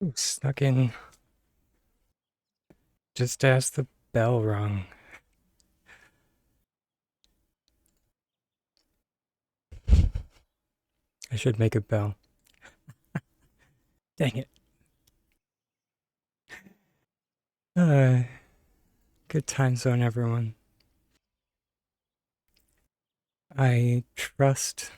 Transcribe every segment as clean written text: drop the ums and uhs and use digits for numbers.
Ooh, snuck in just as the bell rung. I should make a bell. Dang it. Uh, Good time zone, everyone. I trust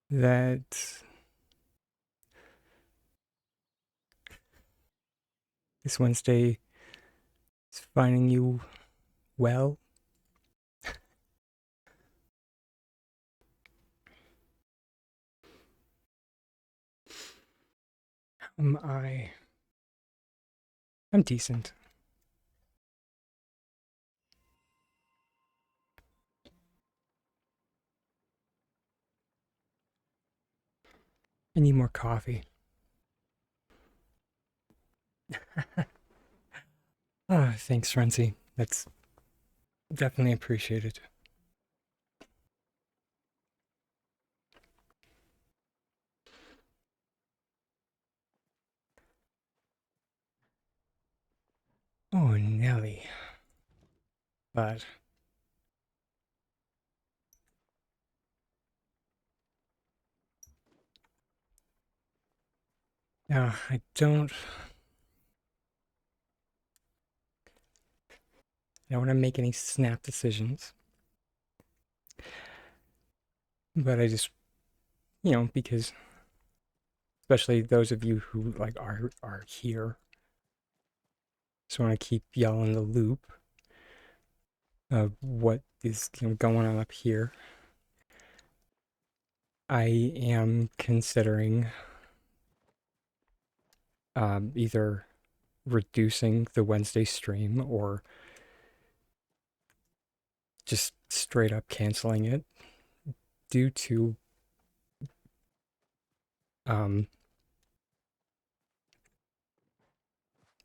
that this Wednesday is finding you well. Am I? I'm decent. I need more coffee. Thanks, Renzi. That's definitely appreciated. Oh, Nelly. But no, I don't want to make any snap decisions. But I just, because especially those of you who like are here, just want to keep y'all in the loop of what is going on up here. I am considering either reducing the Wednesday stream or just straight up canceling it due to um,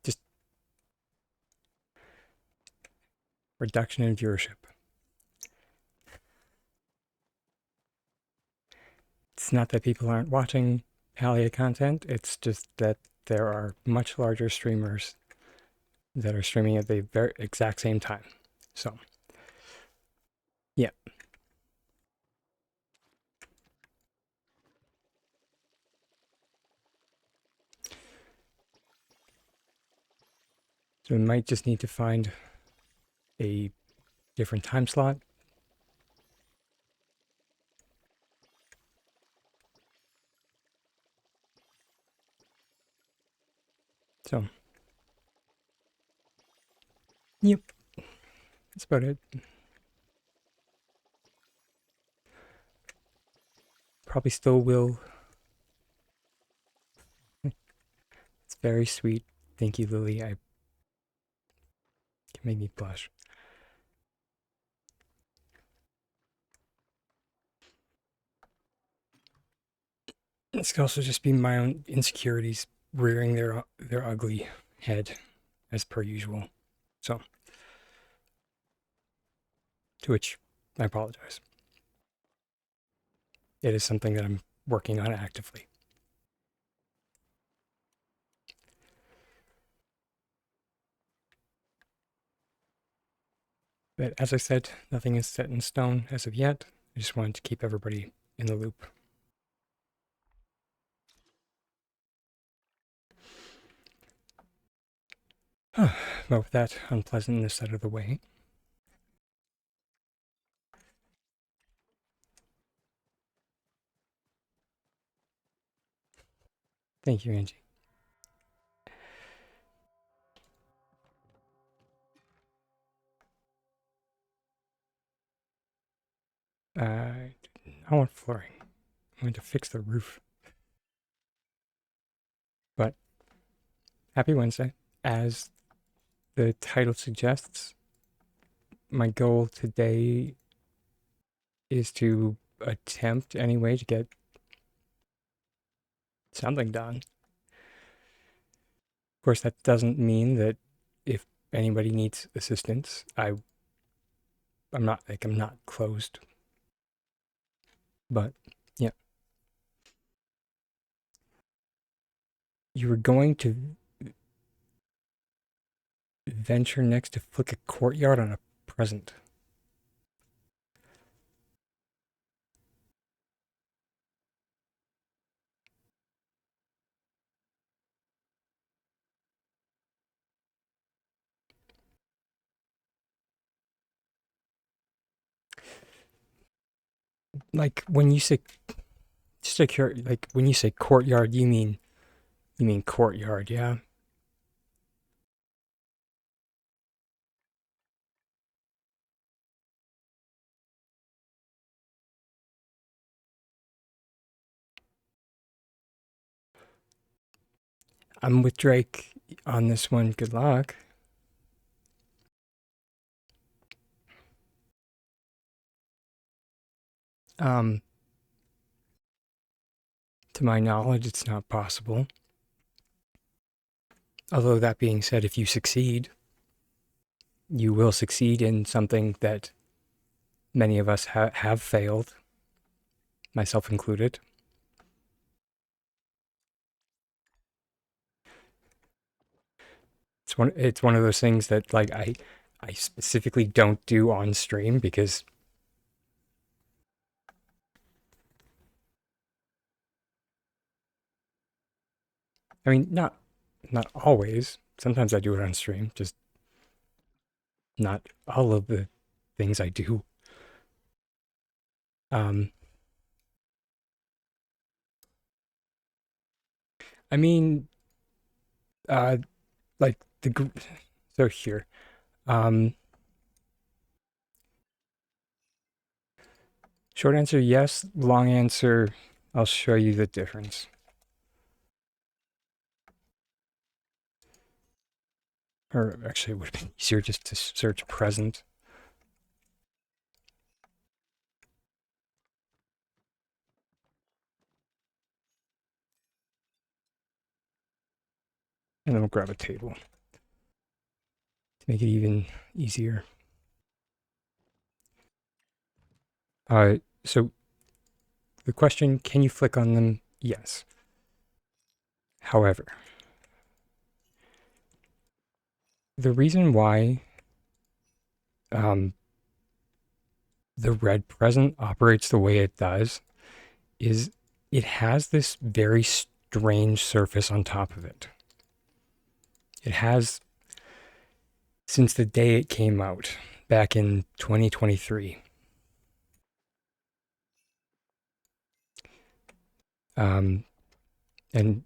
just reduction in viewership. It's not that people aren't watching Halia content, it's just that there are much larger streamers that are streaming at the very exact same time. So, yeah. So we might just need to find a different time slot. So, yep, that's about it. Probably still will. It's very sweet. Thank you, Lily. I can make me blush. This could also just be my own insecurities rearing their ugly head, as per usual. So, to which I apologize. It is something that I'm working on actively. But as I said, nothing is set in stone as of yet. I just wanted to keep everybody in the loop. But with that unpleasantness out of the way, thank you, Angie. I want flooring. I'm going to fix the roof. But happy Wednesday. As the title suggests, my goal today is to attempt anyway to get something done. Of course, that doesn't mean that if anybody needs assistance, I'm not closed. But yeah, you were going to venture next to flick a courtyard on a present. Like when you say like when you say courtyard, you mean courtyard, yeah? I'm with Drake on this one. Good luck. Um, to my knowledge, it's not possible. Although that being said, if you succeed, you will succeed in something that many of us have failed, myself included. It's one of those things that like I specifically don't do on stream because I mean not always. Sometimes I do it on stream, just not all of the things I do. Um, I mean, uh, like so here. Um, Short answer, yes. Long answer, I'll show you the difference. Or actually, it would have been easier just to search present. And then we'll grab a table to make it even easier. So the question, can you flick on them? Yes. However, the reason why um, the red present operates the way it does is it has this very strange surface on top of it. It has since the day it came out back in 2023. Um, and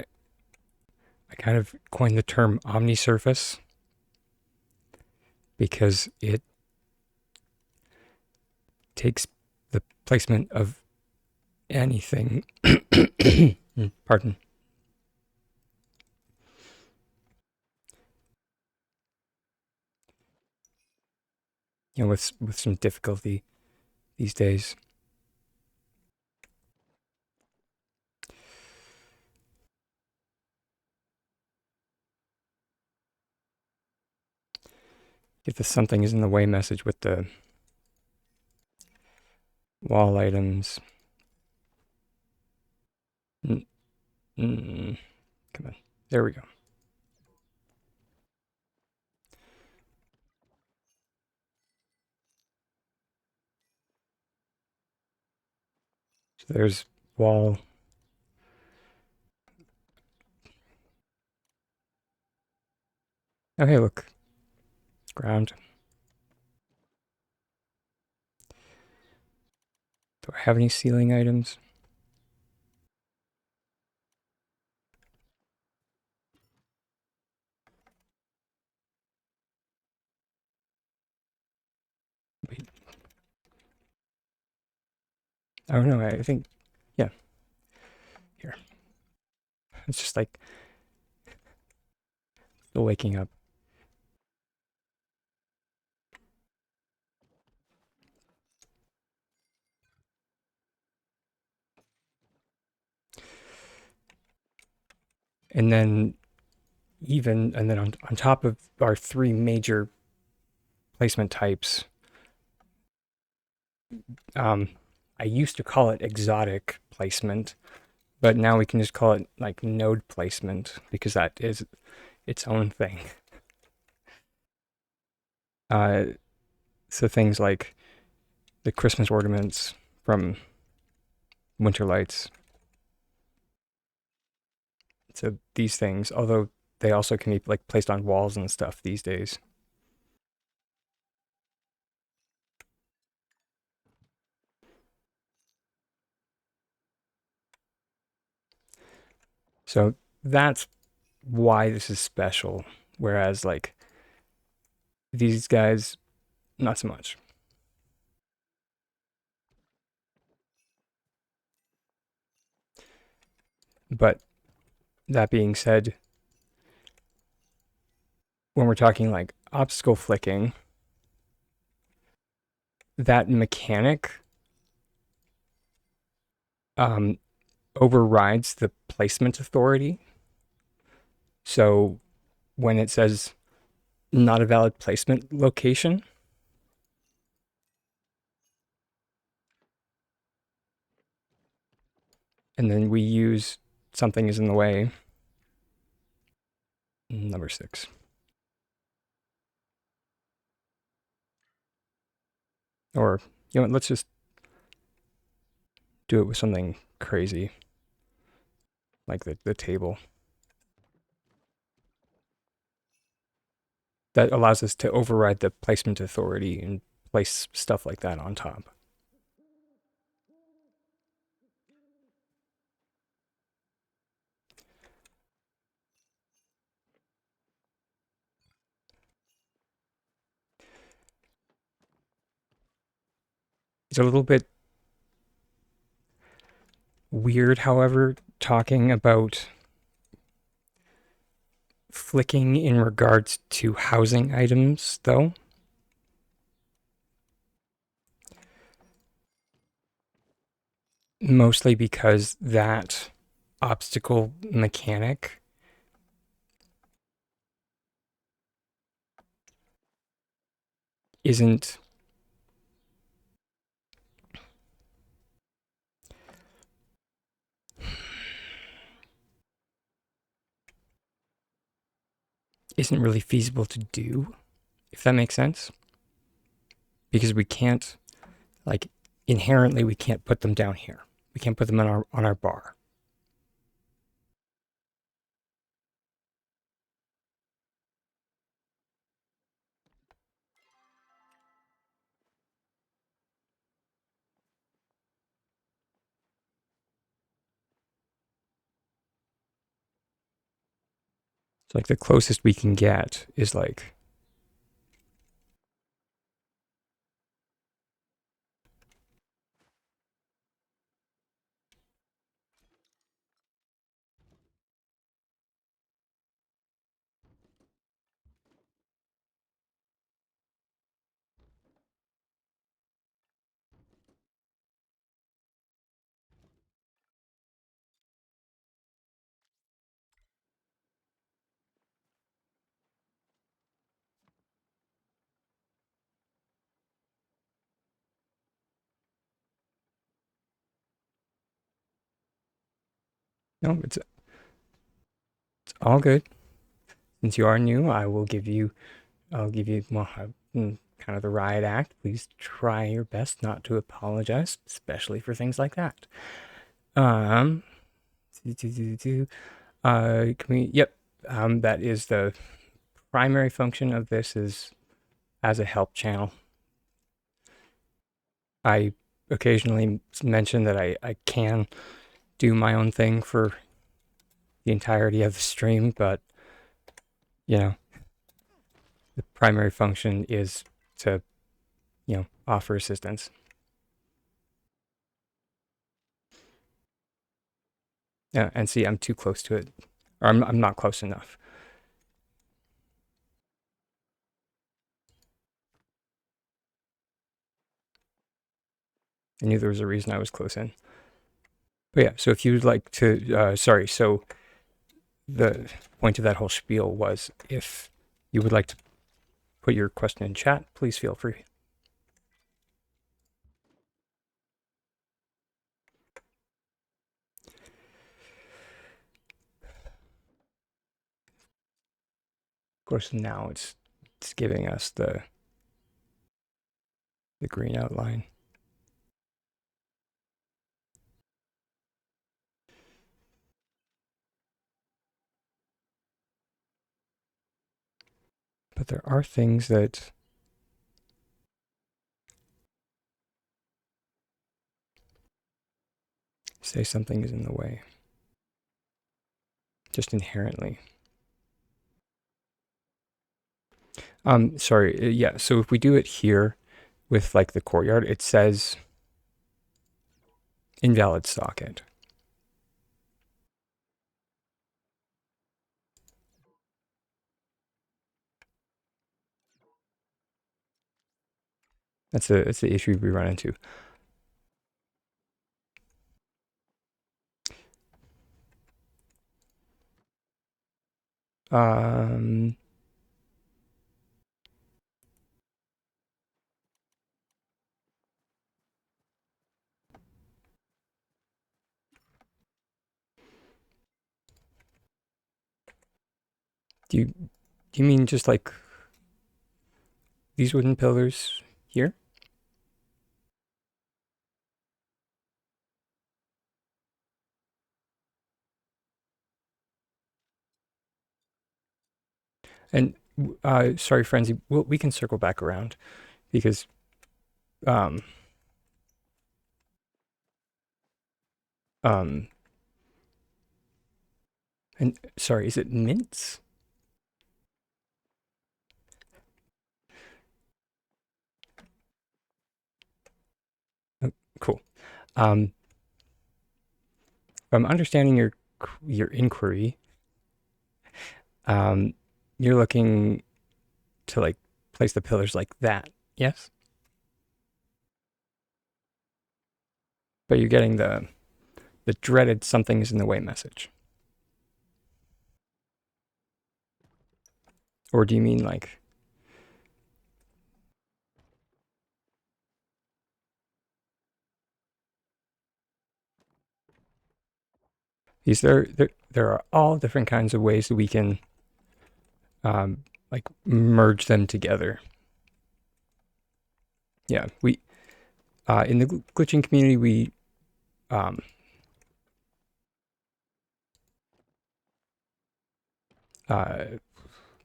I kind of coined the term omnisurface because it takes the placement of anything. Pardon. With some difficulty these days. Get the something is in the way message with the wall items. Come on. There we go. So there's wall. Oh, hey, look. Ground. Do I have any ceiling items? Wait. Oh, no, I think, yeah. Here. It's just like still waking up. And then on top of our three major placement types, um, I used to call it exotic placement, but now we can just call it like node placement because that is its own thing. Uh, so things like the Christmas ornaments from Winter Lights. So these things, although they also can be like placed on walls and stuff these days. So that's why this is special. Whereas like these guys, not so much. But that being said, when we're talking like obstacle flicking, that mechanic um, overrides the placement authority. So when it says not a valid placement location, and then we use something is in the way, number 6. Or, you know what, let's just do it with something crazy, like the table. That allows us to override the placement authority and place stuff like that on top. It's a little bit weird, however, talking about flicking in regards to housing items, though. Mostly because that obstacle mechanic isn't really feasible to do, if that makes sense. Because we can't, like, inherently we can't put them down here. We can't put them on our bar. So like the closest we can get is like no, it's all good. Since you are new, I'll give you well, kind of the riot act. Please try your best not to apologize, especially for things like that. Um, can we? Yep. That is the primary function of this is as a help channel. I occasionally mention that I can do my own thing for the entirety of the stream, but you know, the primary function is to, offer assistance. Yeah, and see, I'm too close to it, or I'm not close enough. I knew there was a reason I was close in. But yeah, so if you'd like to, sorry, so the point of that whole spiel was if you would like to put your question in chat, please feel free. course, now it's giving us the green outline. But there are things that say something is in the way, just inherently. Sorry, yeah, so if we do it here with like the courtyard, it says invalid socket. That's the issue we run into. Um, do you mean just like these wooden pillars here? And sorry, Frenzy, we can circle back around because um, um, and sorry, is it mints? Oh, cool. Um, if I'm understanding your inquiry, um, you're looking to like place the pillars like that, yes? But you're getting the dreaded something is in the way message. Or do you mean like there are all different kinds of ways that we can like merge them together. Yeah, we in the glitching community we um, uh,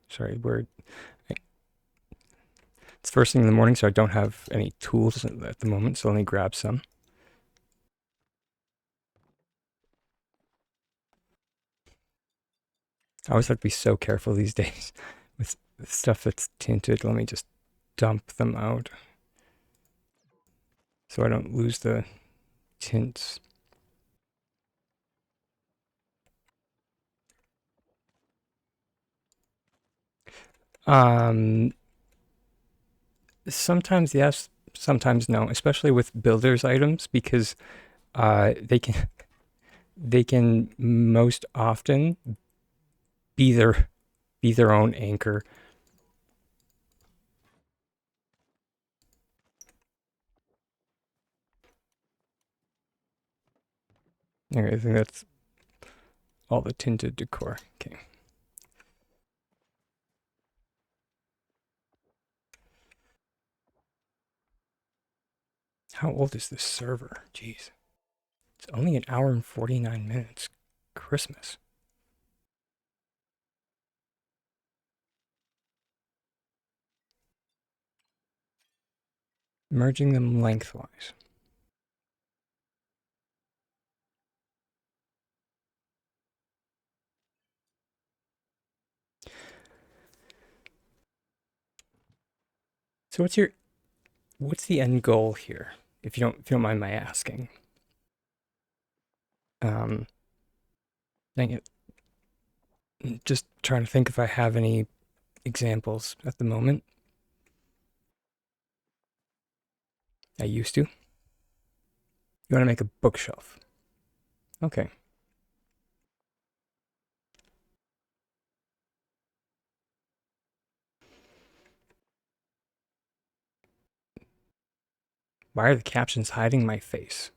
sorry, it's first thing in the morning, so I don't have any tools at the moment. So let me grab some. I always have to be so careful these days with stuff that's tinted. Let me just dump them out so I don't lose the tints. Um, Sometimes yes, sometimes no, especially with builders items because they can they can most often be their own anchor. Okay, I think that's all the tinted decor. Okay. How old is this server? Jeez. It's only an hour and 49 minutes. Christmas. Merging them lengthwise. So what's the end goal here? If you don't mind my asking. Um Dang it. Just trying to think if I have any examples at the moment. I used to. You want to make a bookshelf. Okay. Why are the captions hiding my face?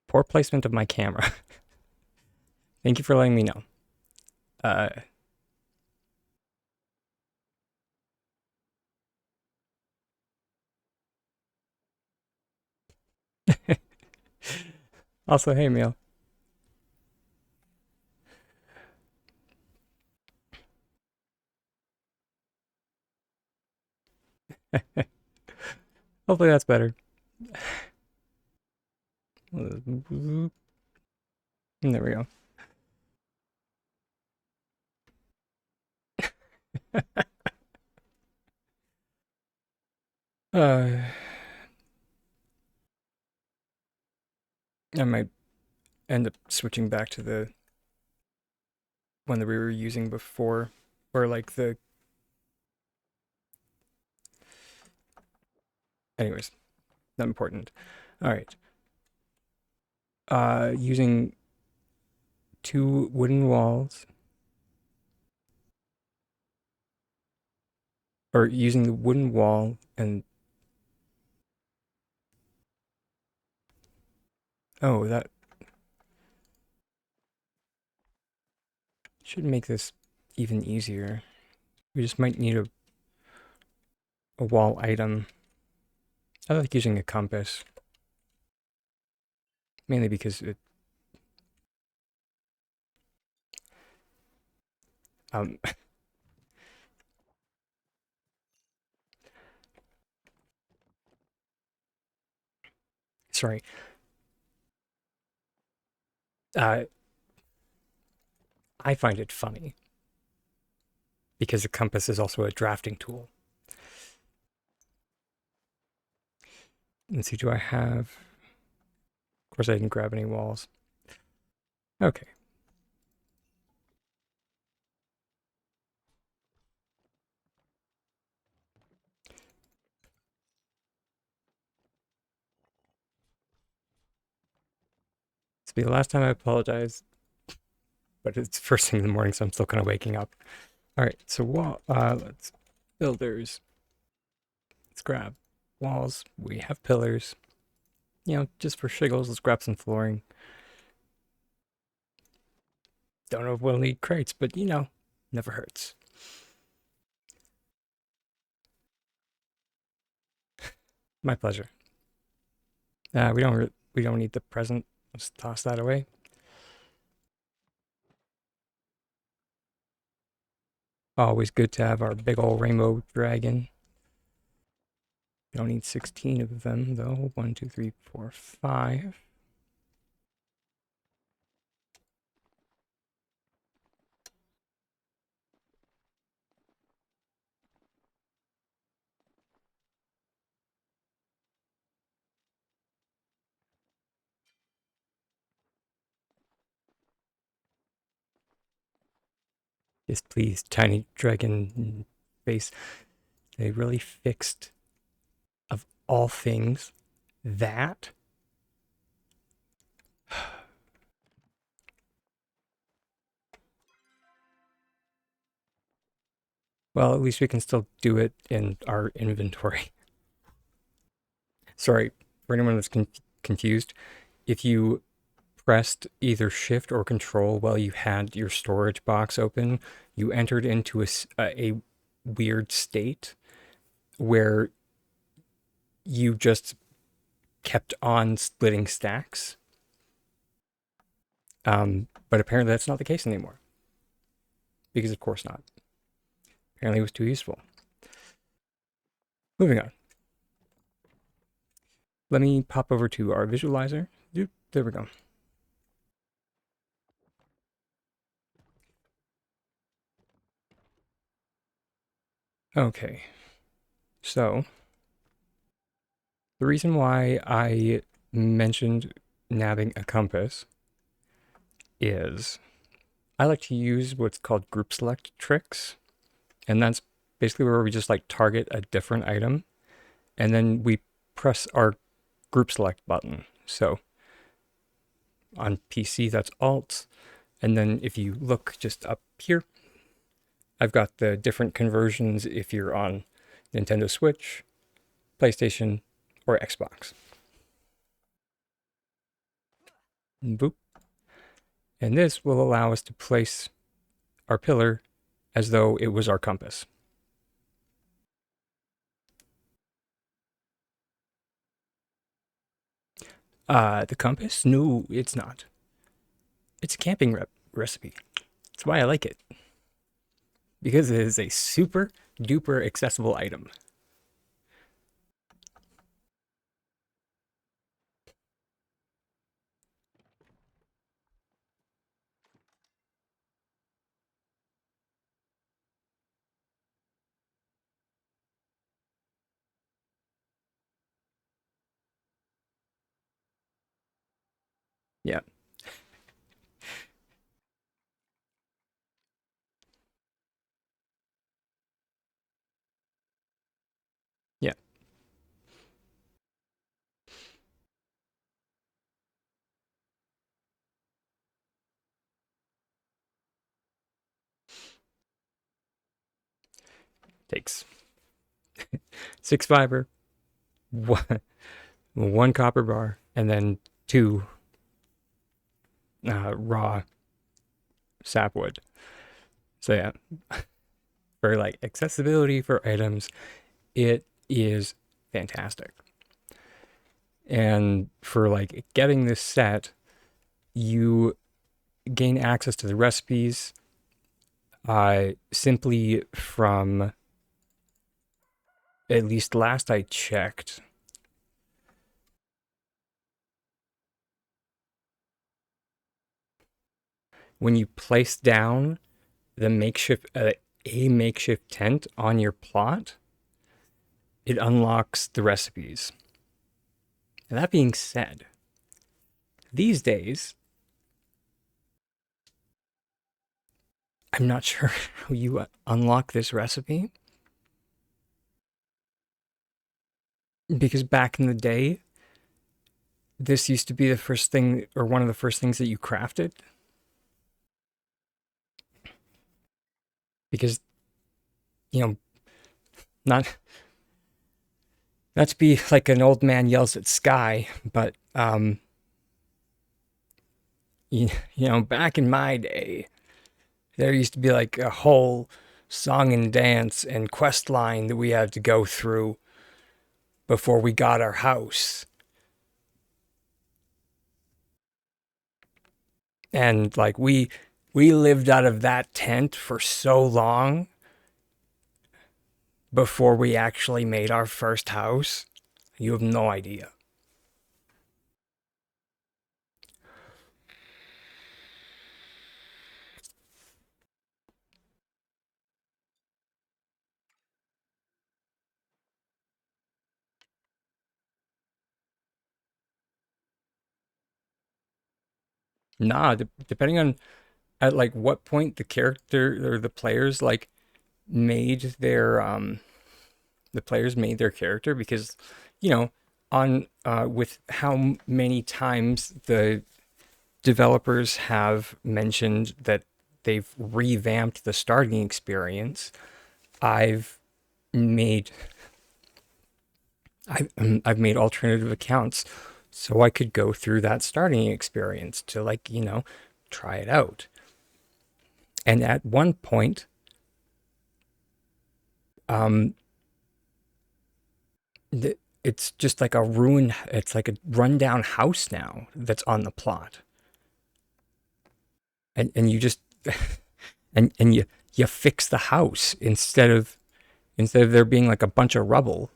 Poor placement of my camera. Thank you for letting me know. Uh, also, hey, Emil. Hopefully that's better. There we go. Uh, I might end up switching back to the one that we were using before, or like the. Anyways, not important. All right. Using two wooden walls, or using the wooden wall and oh, that should make this even easier. We just might need a wall item. I like using a compass, mainly because it um sorry. Uh, I find it funny because a compass is also a drafting tool. Let's see, do I have? Of course, I didn't grab any walls. Okay. This will be the last time I apologize, but it's first thing in the morning, so I'm still kind of waking up. All right, so wall. Let's builders. Let's grab walls. We have pillars. You know, just for shiggles, let's grab some flooring. Don't know if we'll need crates, but you know, never hurts. My pleasure. We don't need the present. Let's toss that away. Always good to have our big old rainbow dragon. We don't need 16 of them though. 1, 2, 3, 4, 5. Yes, please, tiny dragon face. They really fixed, of all things, that. Well, at least we can still do it in our inventory. Sorry, for anyone that's confused, if you pressed either shift or control while you had your storage box open, you entered into a weird state where you just kept on splitting stacks. But apparently that's not the case anymore. Because of course not. Apparently it was too useful. Moving on. Let me pop over to our visualizer. There we go. Okay. So the reason why I mentioned nabbing a compass is I like to use what's called group select tricks. And that's basically where we just like target a different item and then we press our group select button. So on PC, that's Alt. And then if you look just up here, I've got the different conversions if you're on Nintendo Switch, PlayStation, or Xbox. Boop. And this will allow us to place our pillar as though it was our compass. The compass? No, it's not. It's a camping recipe. That's why I like it. Because it is a super duper accessible item. Yeah, yeah, takes 6 fiber, one, one copper bar, and then two raw sapwood. So yeah, for like accessibility for items, it is fantastic. And for like getting this set, you gain access to the recipes simply from, at least last I checked, when you place down the a makeshift tent on your plot, it unlocks the recipes. And that being said, these days, I'm not sure how you unlock this recipe, because back in the day, this used to be the first thing or one of the first things that you crafted. Because, you know, not not to be like an old man yells at sky, but back in my day, there used to be like a whole song and dance and quest line that we had to go through before we got our house. And like we lived out of that tent for so long before we actually made our first house. You have no idea. Nah, depending on at like what point the character or the players like made their the players made their character, because you know on with how many times the developers have mentioned that they've revamped the starting experience. I've made I've made alternative accounts so I could go through that starting experience to like, try it out. And at one point, um, it's just like a ruin. It's like a rundown house now that's on the plot, and you just and you fix the house instead of there being like a bunch of rubble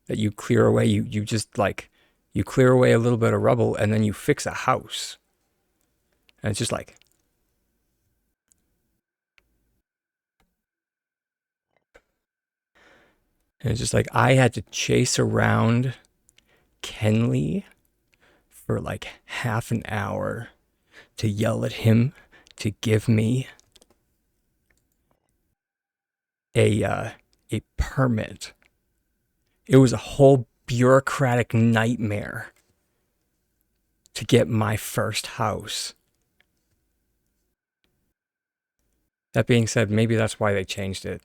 that you clear away. You just like you clear away a little bit of rubble and then you fix a house, and it's just like, and it's just like I had to chase around Kenley for like half an hour to yell at him to give me a permit. It was a whole bureaucratic nightmare to get my first house. That being said, maybe that's why they changed it.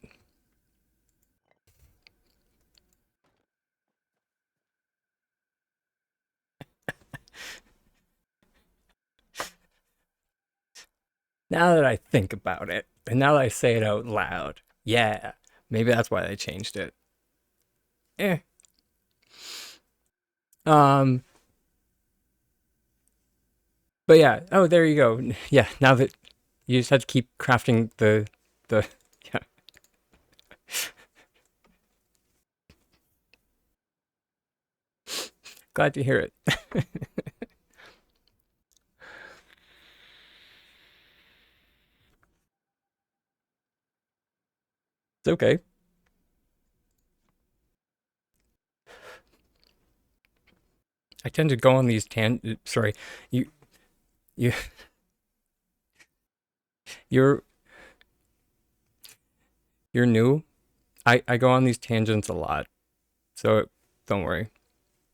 Now that I think about it, and now that I say it out loud, yeah, maybe that's why they changed it. Eh. Um, but yeah. Oh, there you go. Yeah. Now that you just had to keep crafting the. Yeah. Glad to hear it. It's okay. I tend to go on these Sorry, you you you're you're new. I go on these tangents a lot, so don't worry.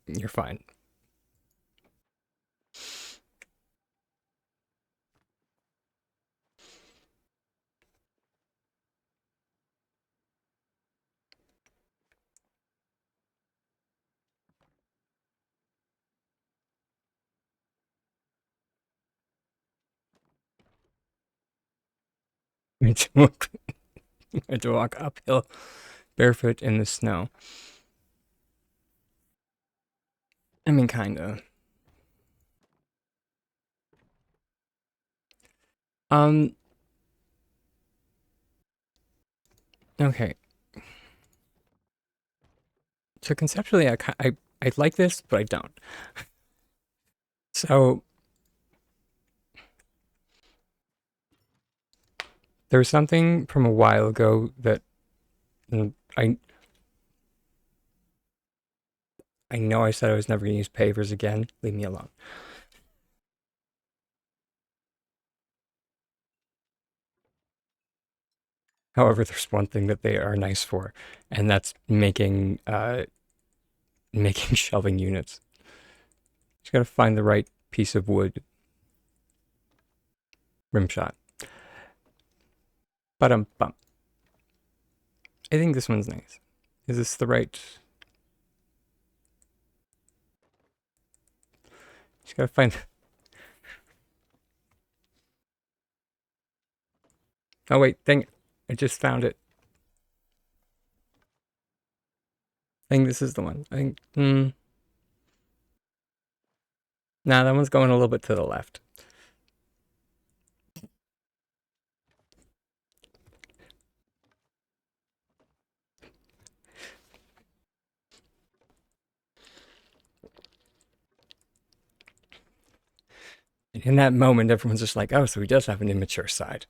You're fine. I had to walk, I had to walk uphill barefoot in the snow. I mean, kinda. Um. Okay. So conceptually, I like this, but I don't. So there's something from a while ago that mm, I know I said I was never going to use pavers again. Leave me alone. However, there's one thing that they are nice for, and that's making shelving units. Just gotta find the right piece of wood. Rim shot. But bum. I think this one's nice. Is this the right? Just gotta find. Oh wait, dang it! I just found it. I think this is the one. I think. Nah, that one's going a little bit to the left. And in that moment, everyone's just like, "Oh, so he does have an immature side."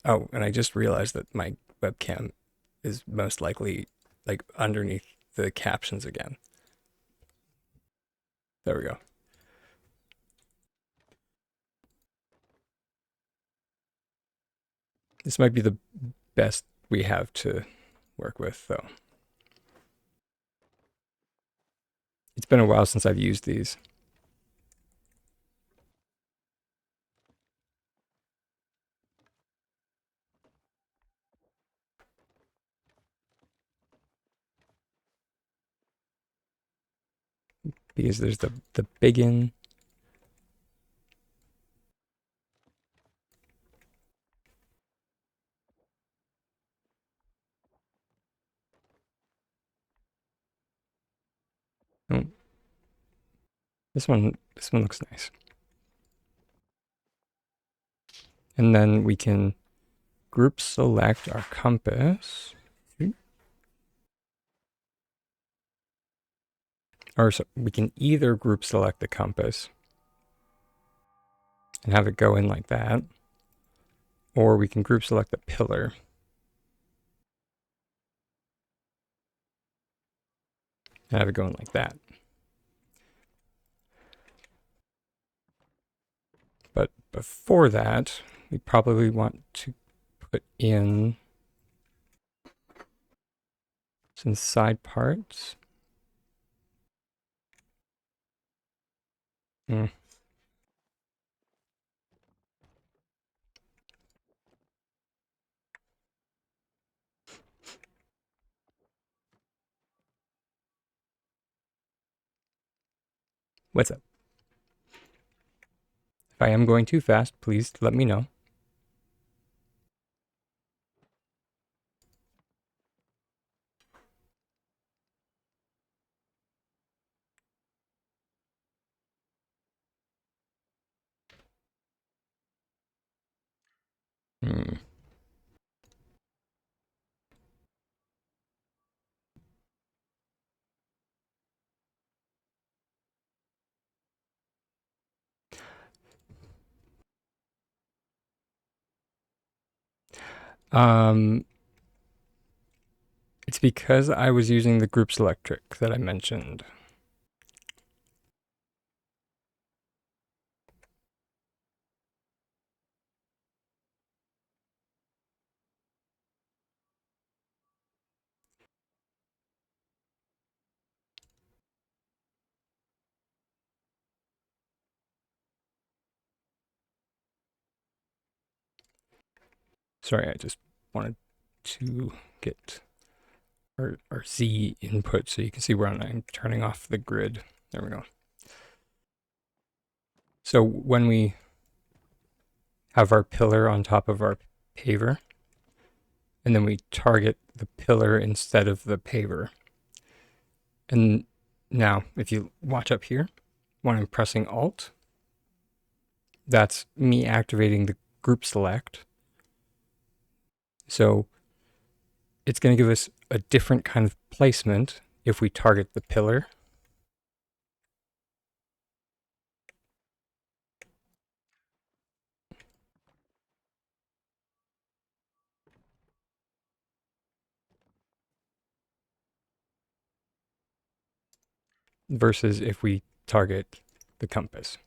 Oh, and I just realized that my webcam is most likely like underneath the captions again. There we go. This might be the best we have to work with, though. It's been a while since I've used these. Because there's the biggin. Oh, this one looks nice. And then we can group select our compass. Or so we can either group select the compass and have it go in like that, or we can group select the pillar and have it go in like that. But before that, we probably want to put in some side parts. Mm. What's up? If I am going too fast, please let me know. Hmm. Um, it's because I was using the group select trick that I mentioned. Sorry, I just wanted to get our Z input so you can see where I'm turning off the grid. There we go. So when we have our pillar on top of our paver, and then we target the pillar instead of the paver. And now, if you watch up here, when I'm pressing Alt, that's me activating the group select. So it's going to give us a different kind of placement if we target the pillar. Versus if we target the compass.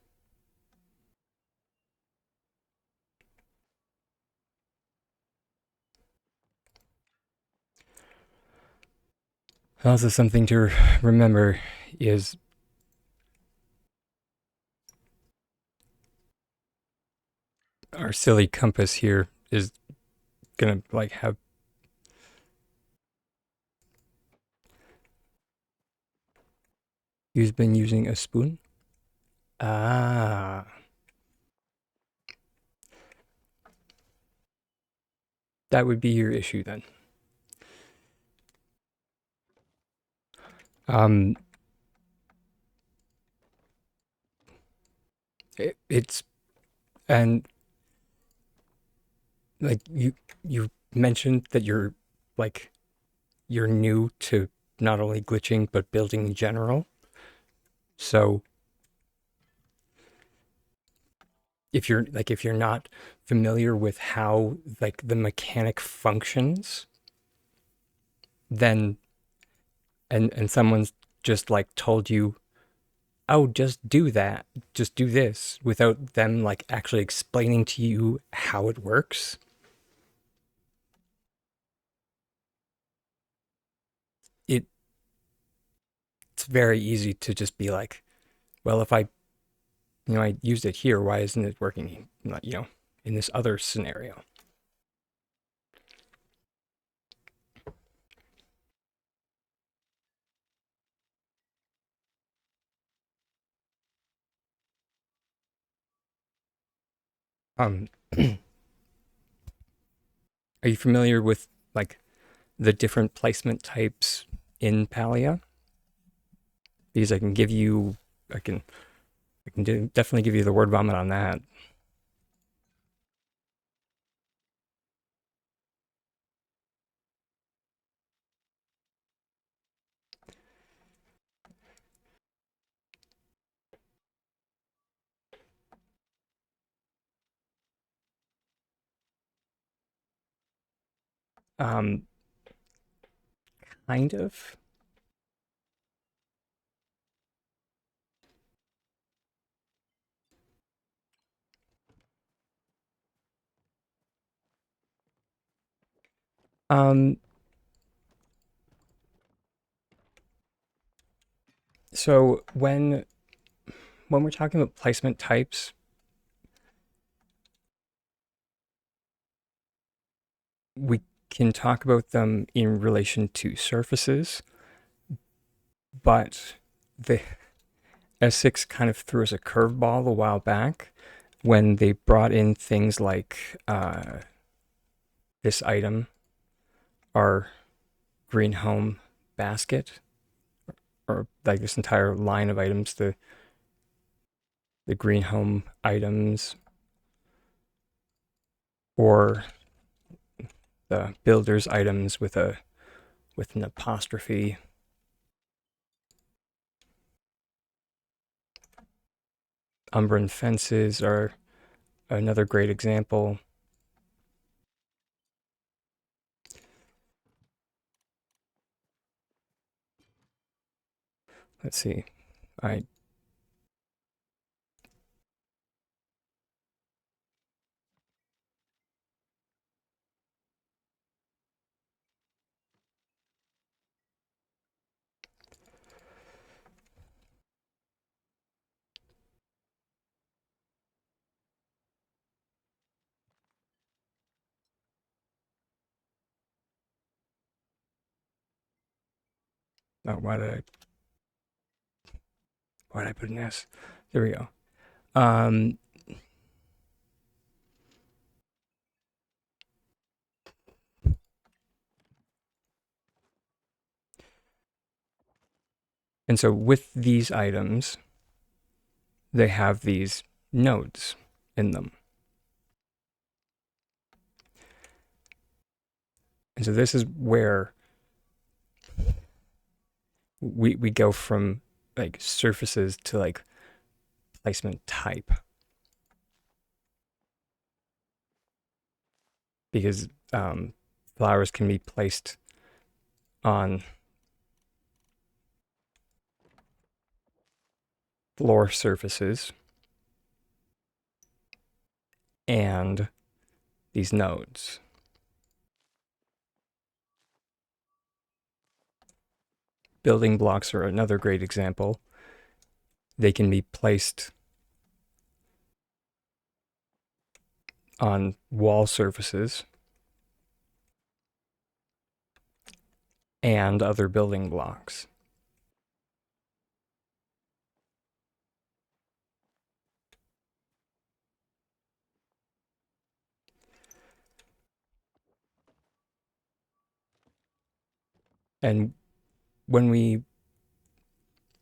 Also, something to remember is our silly compass here is gonna like have. You've been using a spoon? Ah, that would be your issue then. Um, it's and like you mentioned that like you're new to not only glitching but building in general. So if you're not familiar with how like the mechanic functions, then and someone's just like told you, oh, just do that, just do this, without them like actually explaining to you how it works, it it's very easy to just be like, well, if I used it here, why isn't it working, in this other scenario? Um, are you familiar with like the different placement types in Palia? Because I can, definitely give you the word vomit on that. Um, kind of. Um, so when we're talking about placement types, we can talk about them in relation to surfaces, but the S6 kind of threw us a curveball a while back when they brought in things like this item, our green home basket, or like this entire line of items, the green home items, or the builder's items with an apostrophe. Umbran fences are another great example. Let's see. I oh, why did I put an S? There we go. Um, and so with these items, they have these nodes in them. And so this is where we go from like surfaces to like placement type, because flowers can be placed on floor surfaces and these nodes. Building blocks are another great example. They can be placed on wall surfaces and other building blocks. And when we,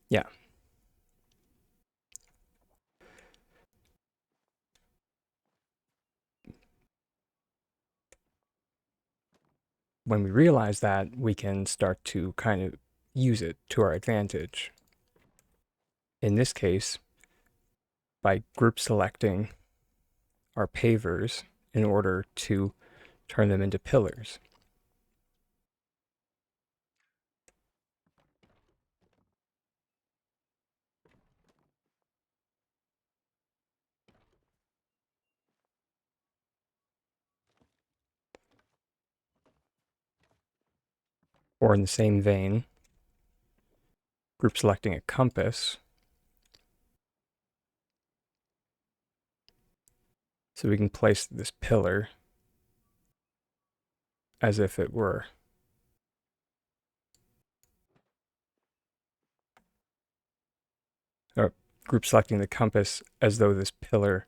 yeah, when we realize that, we can start to kind of use it to our advantage. In this case, by group selecting our pavers in order to turn them into pillars. Or in the same vein, group selecting a compass so we can place this pillar as if it were or group selecting the compass as though this pillar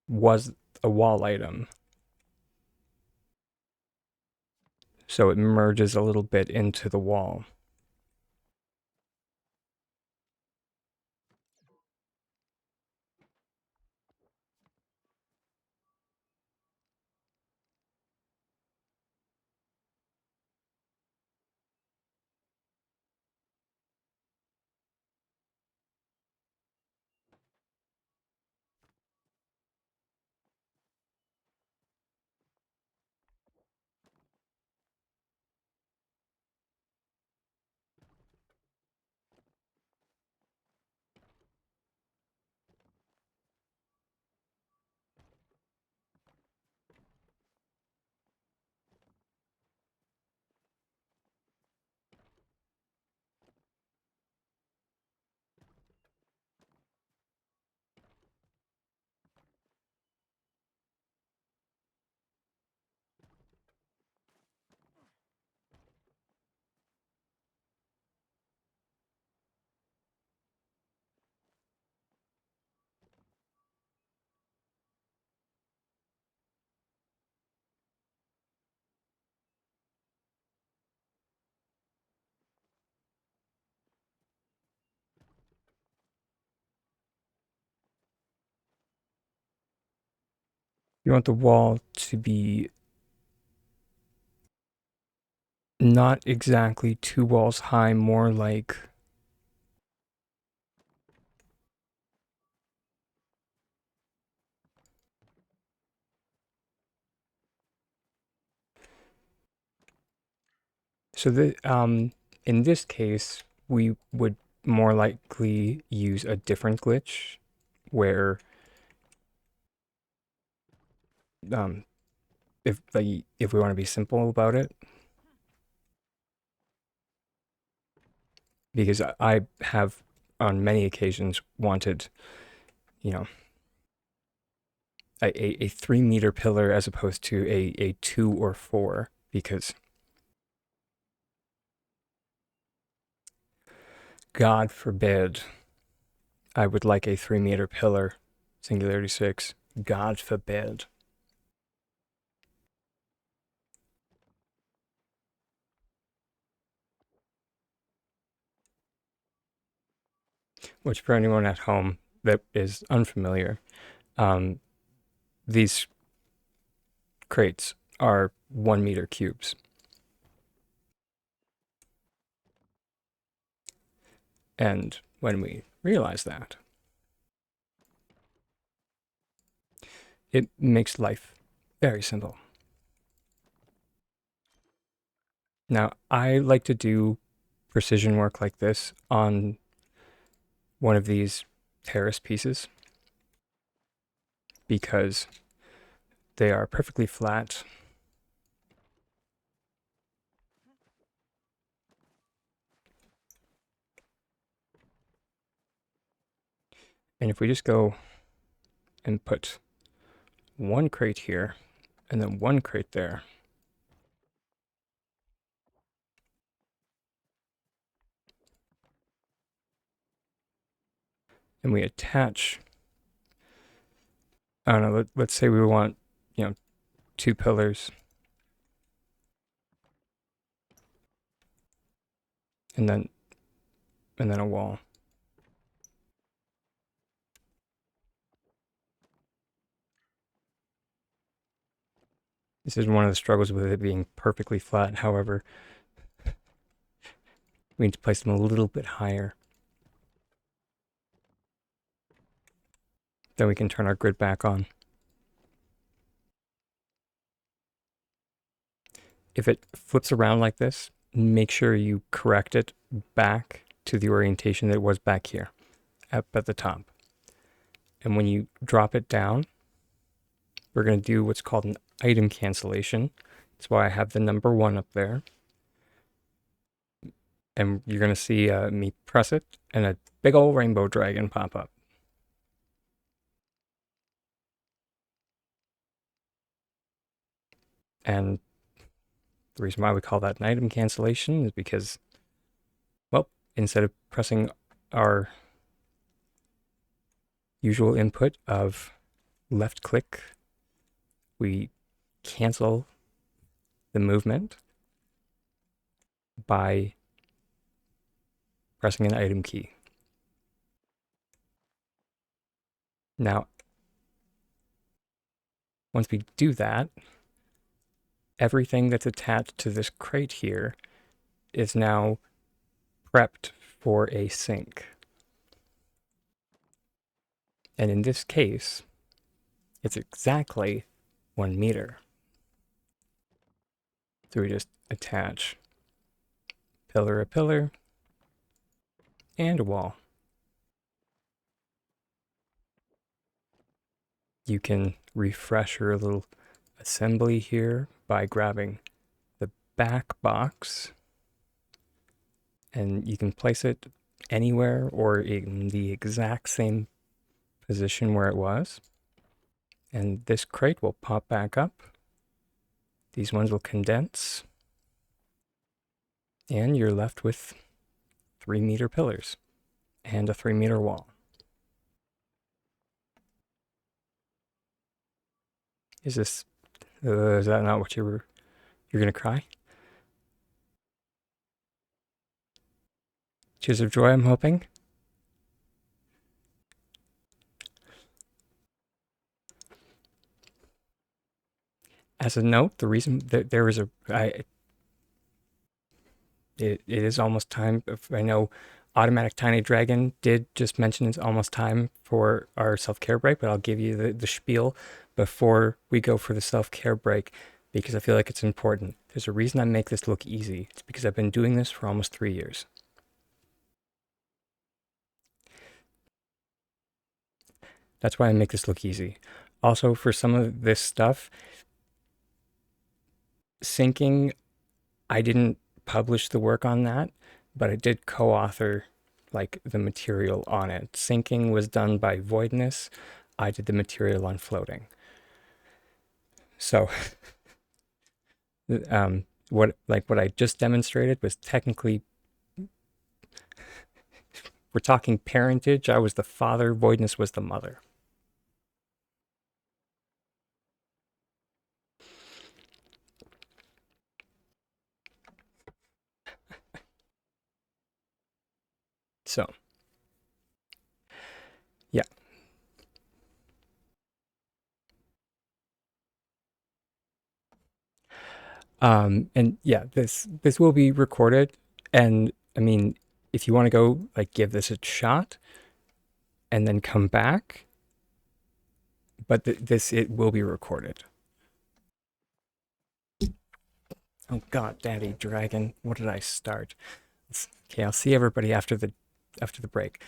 was a wall item. So it merges a little bit into the wall. You want the wall to be not exactly 2 walls high, more like so in this case we would more likely use a different glitch where um if we want to be simple about it, because I have on many occasions wanted, you know, a 3 meter pillar as opposed to a 2 or 4, because God forbid I would like a 3 meter pillar, Singularity 6. God forbid. Which, for anyone at home that is unfamiliar, um, these crates are 1 meter cubes. And when we realize that, it makes life very simple. Now, I like to do precision work like this on one of these terrace pieces because they are perfectly flat. And if we just go and put one crate here and then one crate there, and we attach, I don't know, let's say we want, 2 pillars and then a wall. This is one of the struggles with it being perfectly flat. However, we need to place them a little bit higher. Then we can turn our grid back on. If it flips around like this, make sure you correct it back to the orientation that it was back here, up at the top. And when you drop it down, we're going to do what's called an item cancellation. That's why I have the number 1 up there. And you're going to see me press it and a big old rainbow dragon pop up. And the reason why we call that an item cancellation is because, well, instead of pressing our usual input of left click, we cancel the movement by pressing an item key. Now, once we do that, everything that's attached to this crate here is now prepped for a sink. And in this case, it's exactly 1 meter. So we just attach a pillar, and a wall. You can refresh your little assembly here by grabbing the back box, and you can place it anywhere or in the exact same position where it was. And this crate will pop back up. These ones will condense, and you're left with 3 meter pillars and a 3 meter wall. Is that not what you're gonna cry? Tears of joy, I'm hoping. As a note, the reason that there was it is almost time. I know Automatic Tiny Dragon did just mention it's almost time for our self care break, but I'll give you the spiel before we go for the self care break because I feel like it's important. There's a reason I make this look easy. It's because I've been doing this for almost 3 years. That's why I make this look easy. Also, for some of this stuff, syncing, I didn't publish the work on that, but I did co-author like the material on it. Syncing was done by Voidness. I did the material on floating. So, what I just demonstrated was technically we're talking parentage. I was the father, Voidness was the mother. So, yeah. And yeah, this will be recorded, and I mean, if you want to go like give this a shot and then come back, but this it will be recorded. Oh God, Daddy Dragon, what did I start? Okay, I'll see everybody after the break.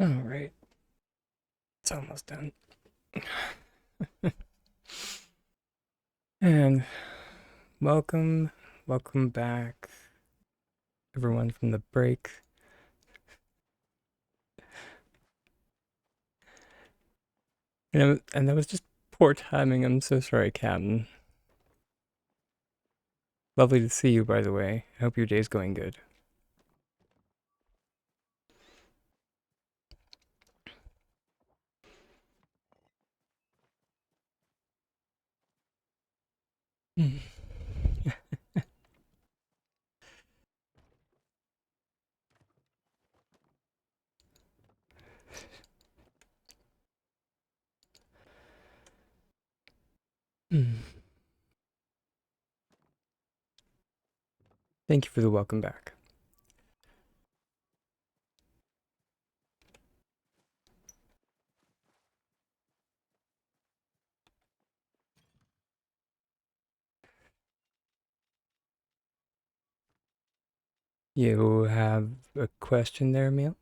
All right, it's almost done. And welcome back, everyone from the break. And that was just poor timing. I'm so sorry, Captain. Lovely to see you, by the way. I hope your day's going good. Thank you for the welcome back. You have a question there, Emil?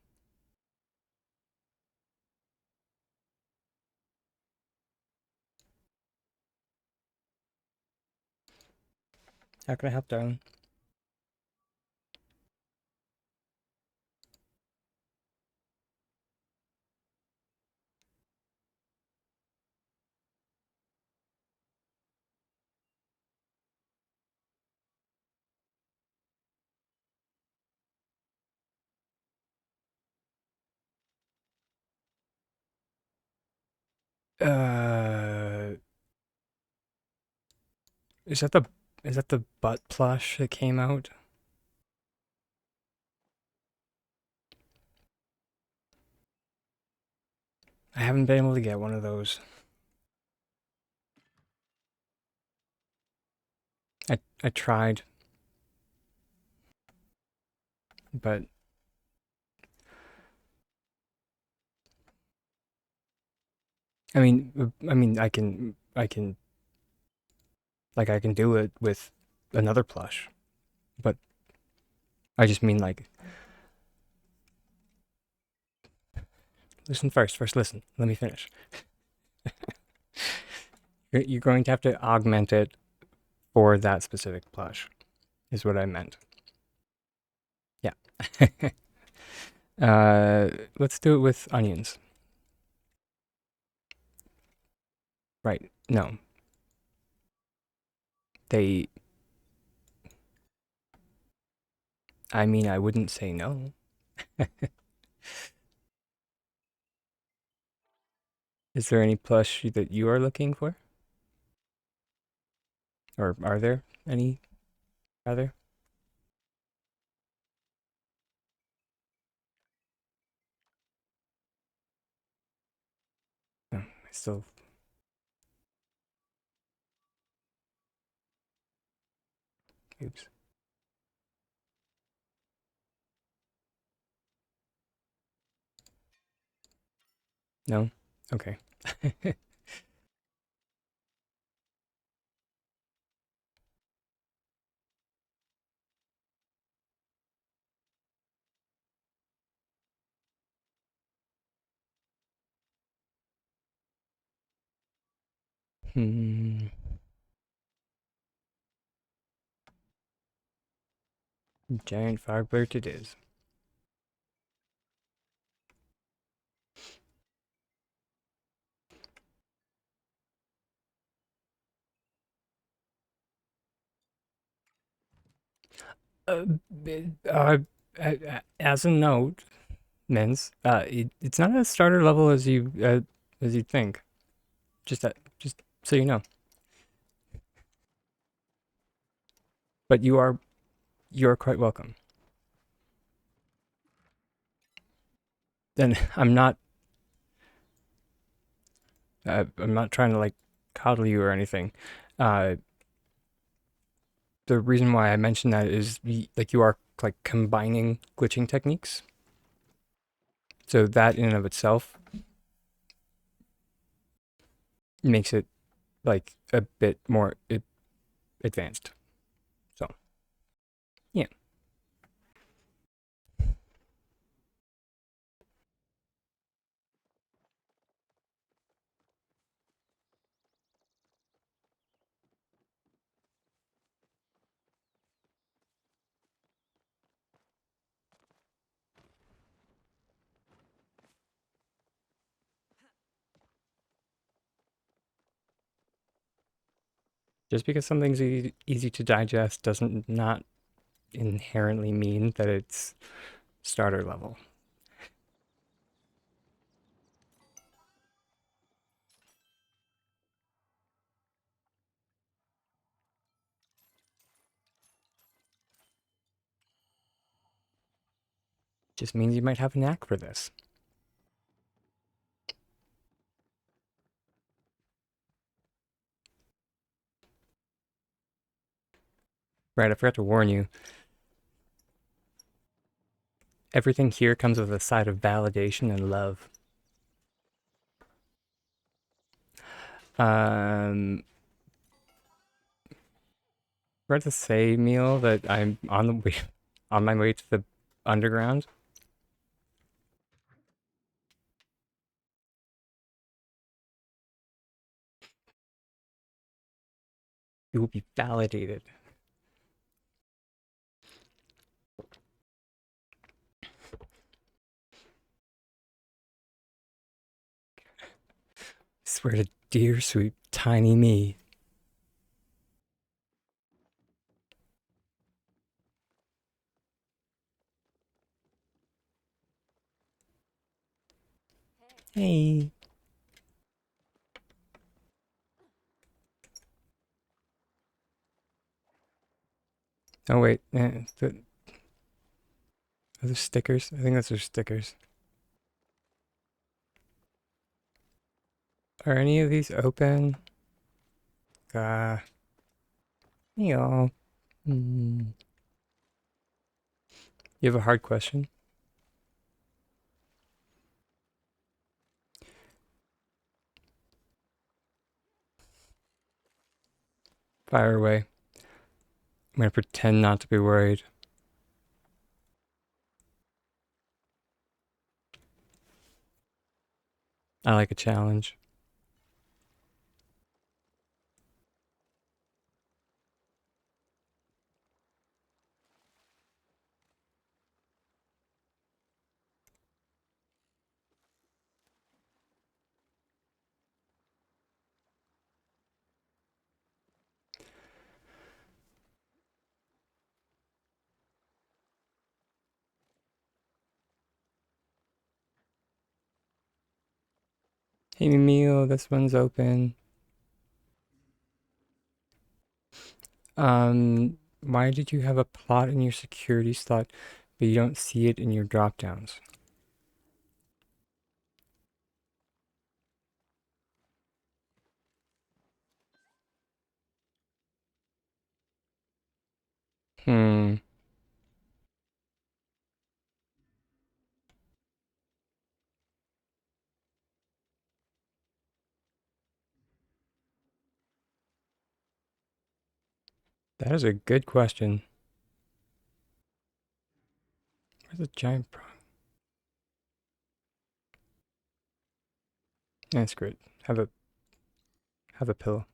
How can I help, darling? Uh, is that the butt plush that came out? I haven't been able to get one of those. I tried, but I can do it with another plush, but I just mean like, listen first. First, listen. Let me finish. You're going to have to augment it for that specific plush, is what I meant. Yeah. Let's do it with onions. Right. No. They, I mean, I wouldn't say no. Is there any plush that you are looking for? Or are there any, rather? Oh, I still, oops. No? Okay. Hmm. Giant firebird it is. Uh, uh, as a note, Mins, it's not as starter level as you think. Just so you know. But you are quite welcome. Then I'm not trying to like coddle you or anything. Uh, the reason why I mentioned that is like you are like combining glitching techniques. So that in and of itself makes it like a bit more advanced. So yeah, just because something's easy to digest doesn't not inherently mean that it's starter level. Just means you might have a knack for this. Right, I forgot to warn you. Everything here comes with a side of validation and love. Forgot to say, Meal, that I'm on the way, on my way to the underground. You will be validated. Swear to dear sweet tiny me. Hey. Oh wait, are those stickers? I think those are stickers. Are any of these open? Uh, Meal. You have a hard question? Fire away. I'm gonna pretend not to be worried. I like a challenge. Hey, Meal, this one's open. Why did you have a plot in your security slot, but you don't see it in your drop downs? Hmm. That is a good question. Where's the giant prong? That's great. Have a pillow.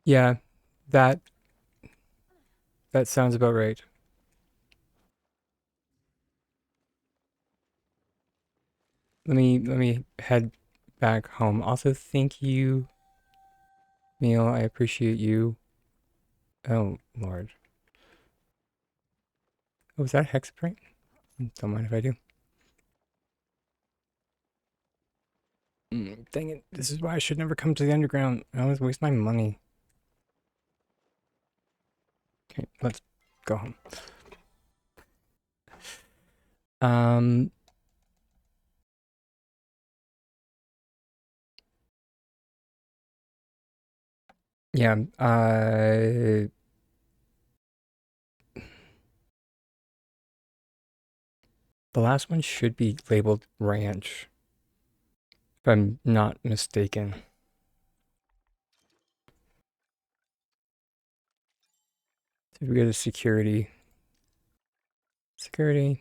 Yeah, that that sounds about right. Let me head back home. Also, thank you, Neil. I appreciate you. Oh Lord. Oh, was that hexaprint? Don't mind if I do. Dang it! This is why I should never come to the underground. I always waste my money. Okay, let's go home. Um, yeah. The last one should be labeled ranch, if I'm not mistaken. So we go to security. Security.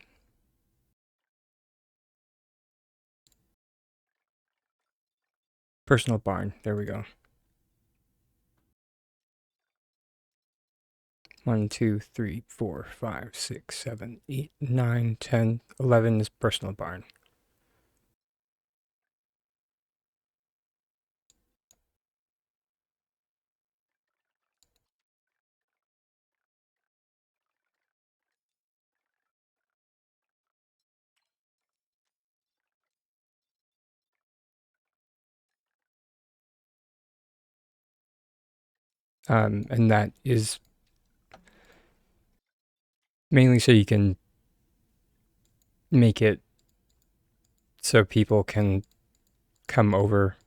Personal barn. There we go. 1, 2, 3, 4, 5, 6, 7, 8, 9, 10, 11 is personal barn. And that is mainly so you can make it so people can come over.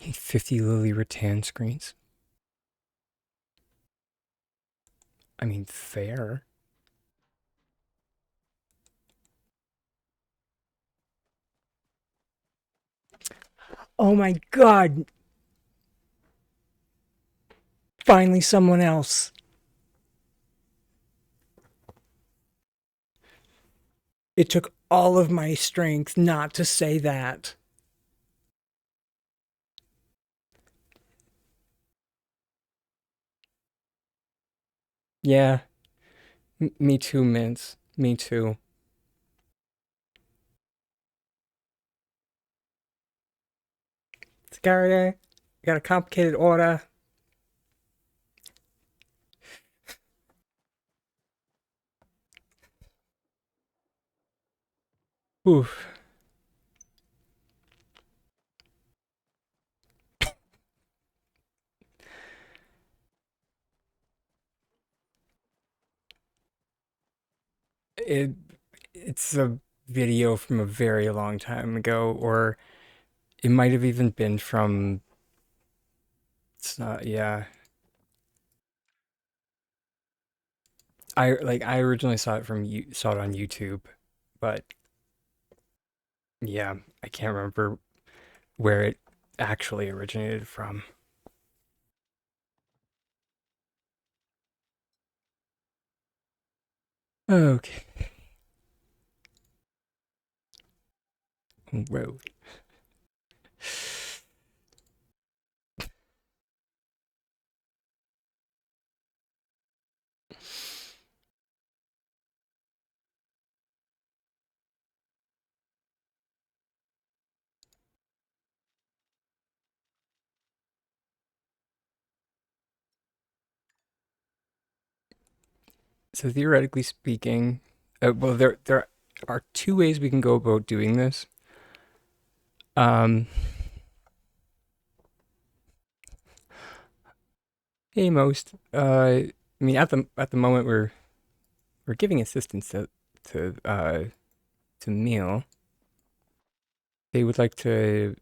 Hey, 50 Lily rattan screens. I mean, fair. Oh my god! Finally, someone else. It took all of my strength not to say that. Yeah, me too, Mince. Me too. Scarlet, got a complicated order. Oof. It it's a video from a very long time ago, or it might have even been from. It's not. Yeah, I originally saw it from you saw it on YouTube, but yeah, I can't remember where it actually originated from. Okay. Whoa. So theoretically speaking, well, there are two ways we can go about doing this. Um, hey, most. I mean, at the moment we're giving assistance to Neil. They would like to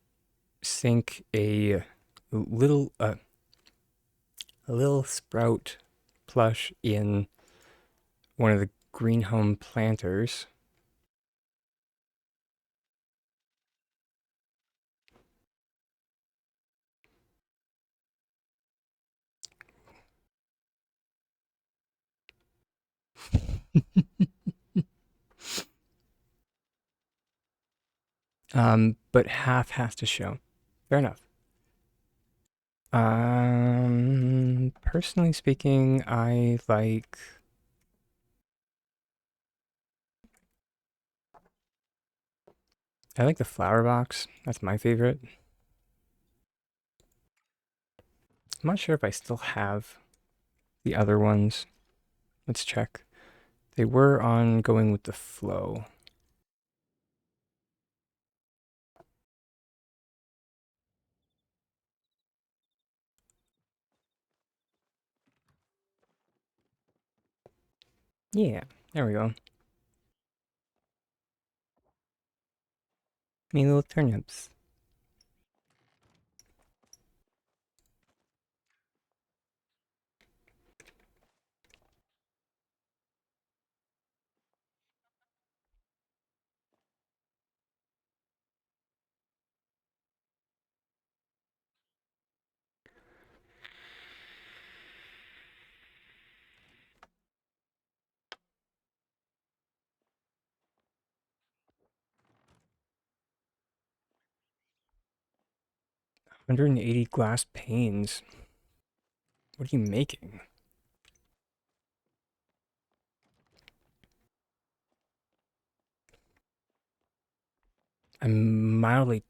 sink little uh, a little sprout plush in one of the green home planters. But half has to show. Fair enough. Personally speaking, I like the flower box. That's my favorite. I'm not sure if I still have the other ones. Let's check. They were on going with the flow. Yeah, there we go. Me little turnips. 180 glass panes. What are you making? I'm mildly.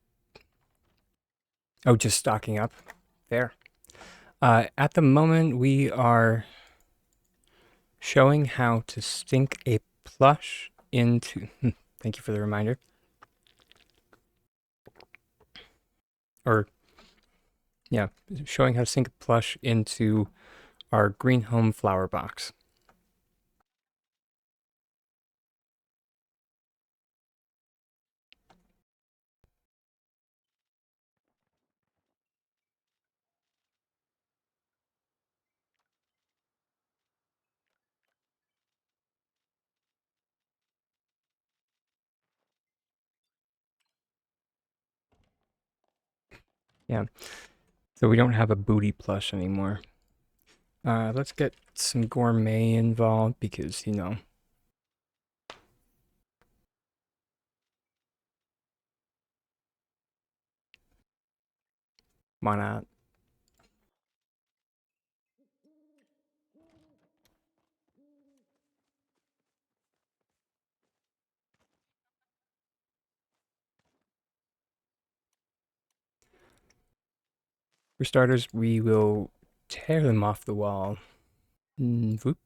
Oh, just stocking up. There. At the moment, we are showing how to sink a plush into. Thank you for the reminder. Or, yeah, showing how to sink a plush into our green home flower box. Yeah, so we don't have a booty plush anymore. Let's get some gourmet involved because, why not? For starters, we will tear them off the wall. Whoop,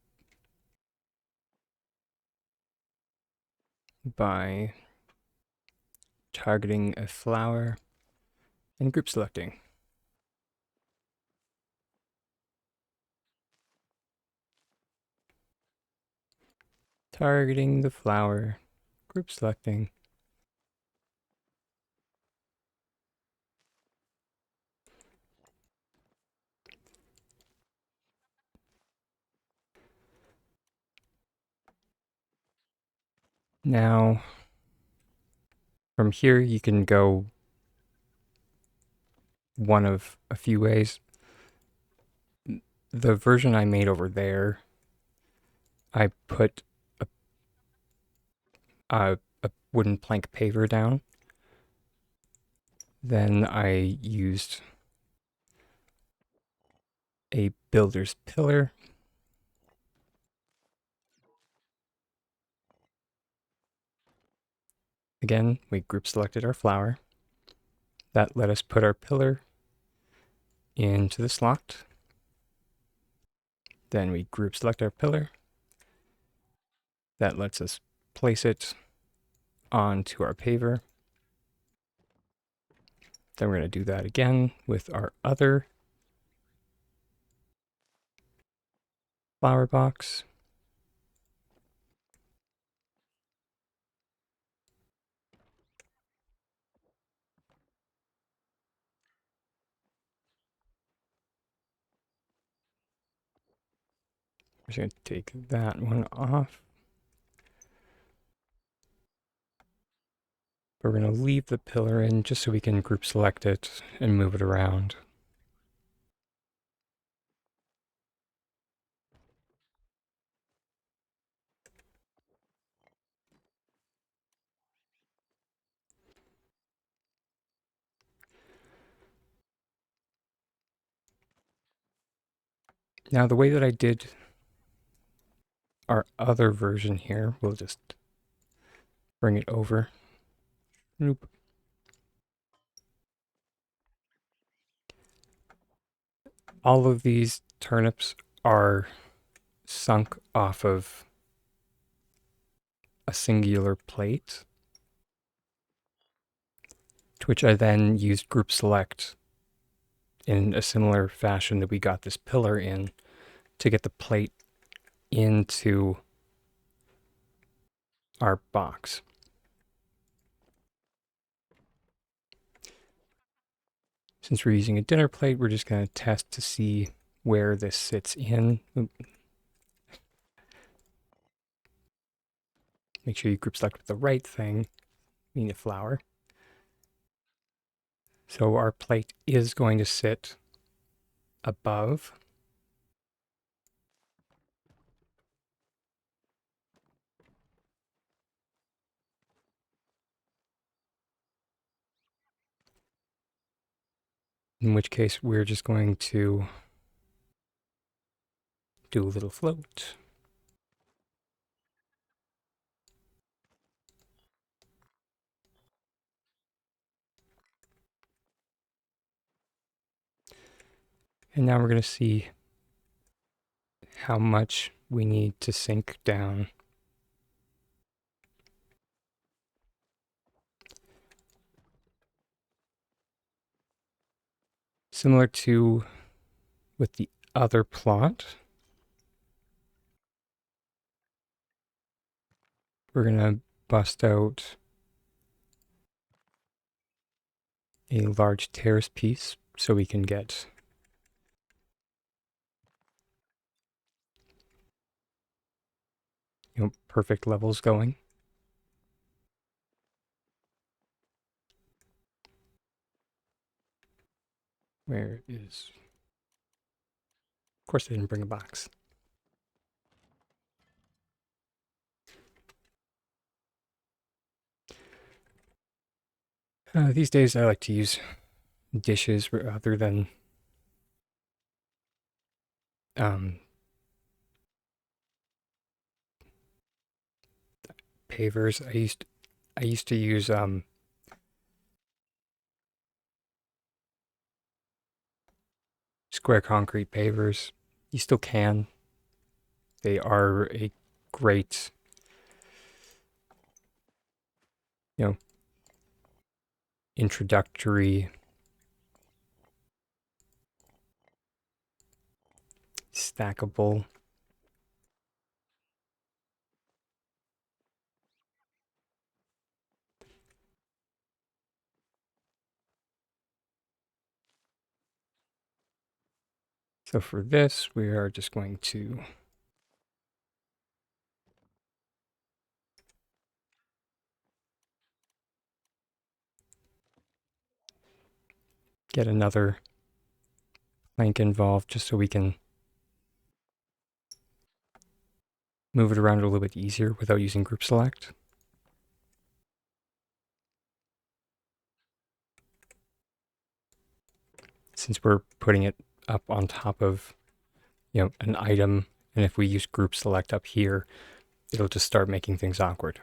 by targeting a flower and group selecting. Targeting the flower, group selecting. Now, from here, you can go one of a few ways. The version I made over there, I put a wooden plank paver down. Then I used a builder's pillar. Again, we group selected our flower. That let us put our pillar into the slot. Then we group select our pillar. That lets us place it onto our paver. Then we're going to do that again with our other flower box. I'm just going to take that one off. We're going to leave the pillar in just so we can group select it and move it around. Now the way that I did our other version here, we'll just bring it over. Nope. All of these turnips are sunk off of a singular plate, to which I then used group select in a similar fashion that we got this pillar in to get the plate into our box. Since we're using a dinner plate, we're just going to test to see where this sits in. Make sure you group select with the right thing, meaning the flower. So our plate is going to sit above. In which case we're just going to do a little float. And now we're going to see how much we need to sink down. Similar to with the other plot, we're going to bust out a large terrace piece so we can get perfect levels going. Where is... Of course I didn't bring a box. These days I like to use dishes rather than pavers. I used to use square concrete pavers. You still can. They are a great, introductory stackable. So for this, we are just going to get another plank involved just so we can move it around a little bit easier without using group select. Since we're putting it up on top of, an item, and if we use group select up here, it'll just start making things awkward.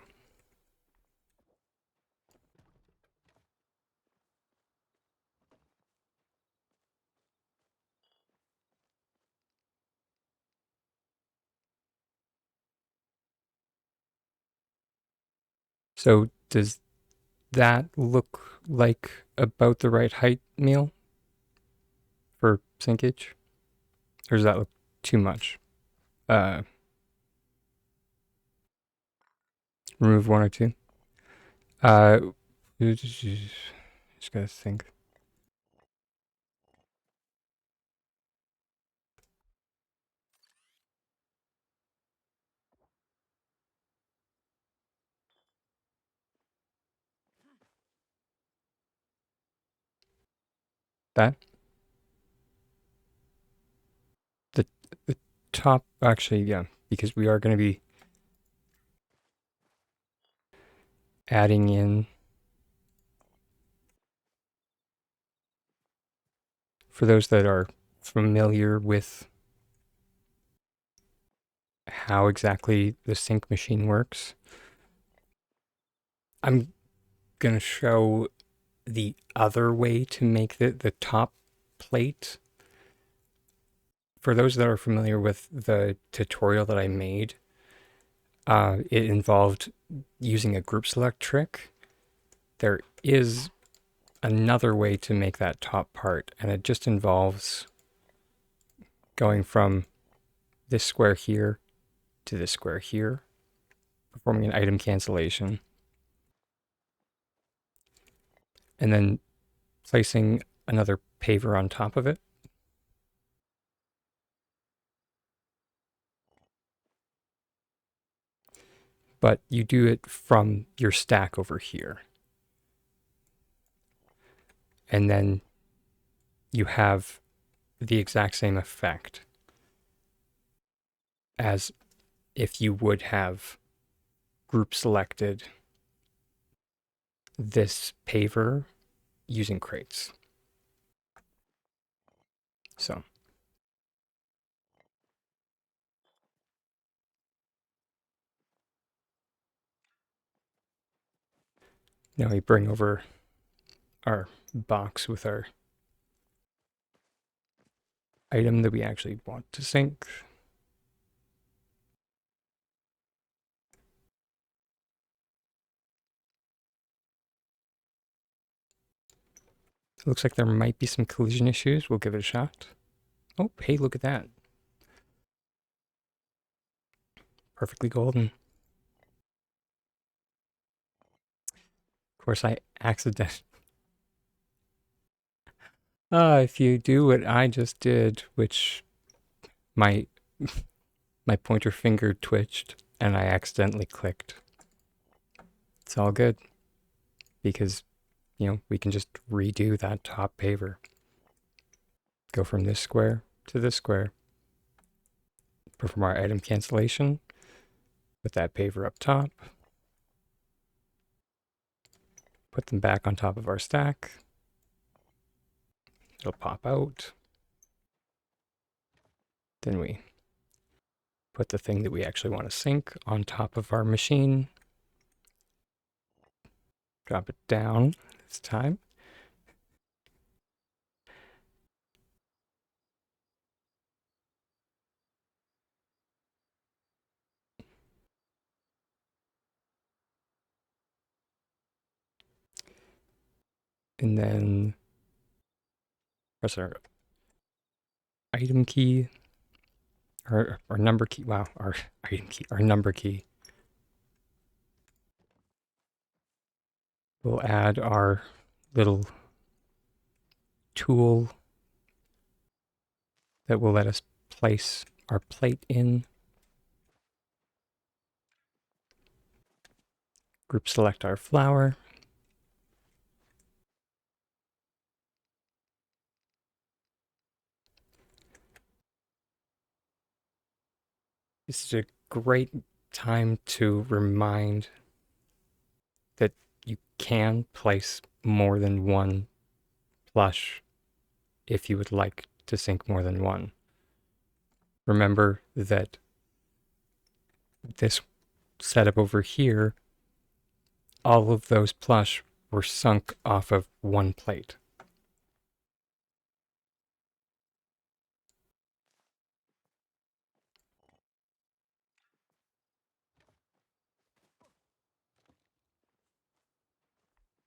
So does that look like about the right height, Neil, for sinkage? Or does that look too much? Remove one or two? Just gotta think. That? The, the top, actually, yeah, because we are going to be adding in, for those that are familiar with how exactly the sink machine works, I'm going to show the other way to make the top plate. For those that are familiar with the tutorial that I made, it involved using a group select trick. There is another way to make that top part, and it just involves going from this square here to this square here, performing an item cancellation, and then placing another paver on top of it. But you do it from your stack over here. And then you have the exact same effect as if you would have group selected this paver using crates. So now we bring over our box with our item that we actually want to sink. Looks like there might be some collision issues. We'll give it a shot. Oh, hey, look at that. Perfectly golden. Of course, I accidentally. If you do what I just did, which my my pointer finger twitched and I accidentally clicked. It's all good because, we can just redo that top paver. Go from this square to this square. Perform our item cancellation. Put that paver up top. Put them back on top of our stack. It'll pop out. Then we put the thing that we actually want to sync on top of our machine. Drop it down this time. And then press our item key, our number key. Wow, our item key, our number key. We'll add our little tool that will let us place our plate in. Group select our flower. This is a great time to remind that you can place more than one plush if you would like to sync more than one. Remember that this setup over here, all of those plush were sunk off of one plate.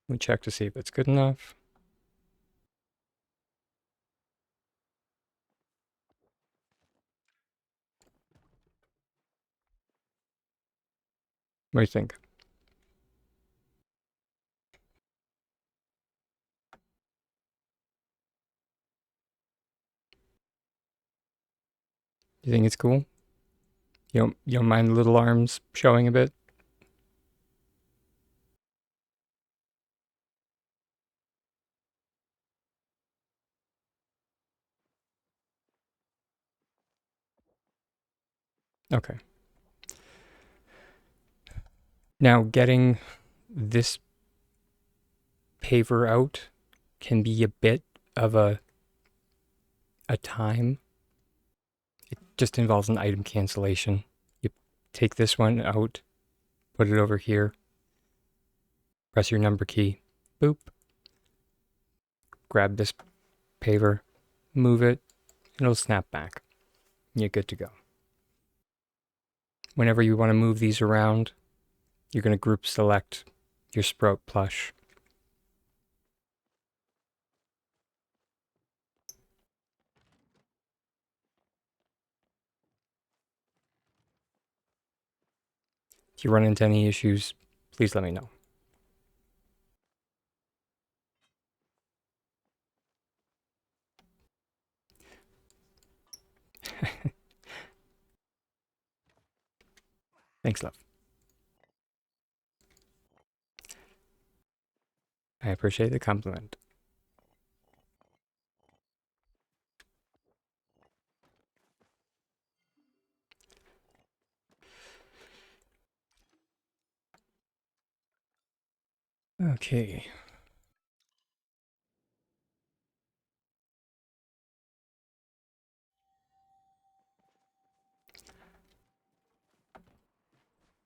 We check to see if it's good enough. What do you think? You think it's cool? You don't mind the little arms showing a bit? Okay. Now getting this paver out can be a bit of a time. It just involves an item cancellation. You take this one out, put it over here, press your number key, boop, grab this paver, move it, and it'll snap back. You're good to go. Whenever you want to move these around, you're going to group select your sprout plush. If you run into any issues, please let me know. Thanks, love. I appreciate the compliment. Okay.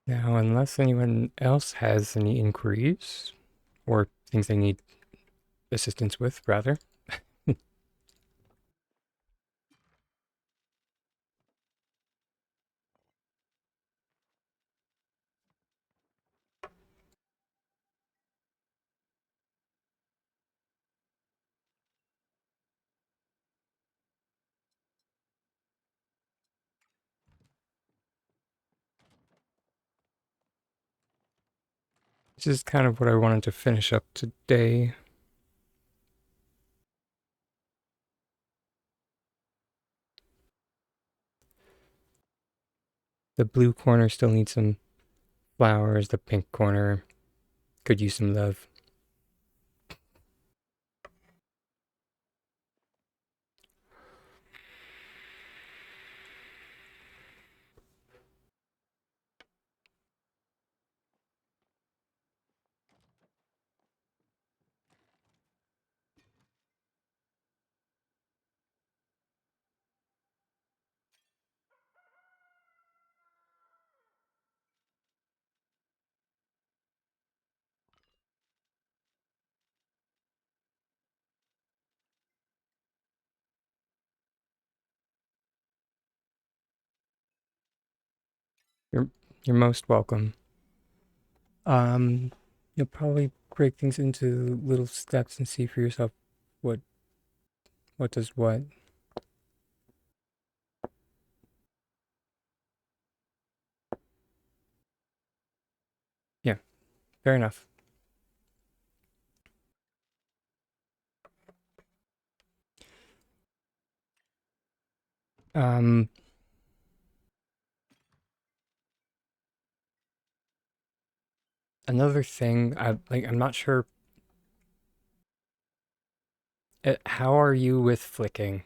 Now, unless anyone else has any inquiries or things they need assistance with, rather. This is kind of what I wanted to finish up today. The blue corner still needs some flowers. The pink corner could use some love. You're you're most welcome. Um, you'll probably break things into little steps and see for yourself what what does what. Yeah, fair enough. Um, Another thing, I'm not sure. How are you with flicking?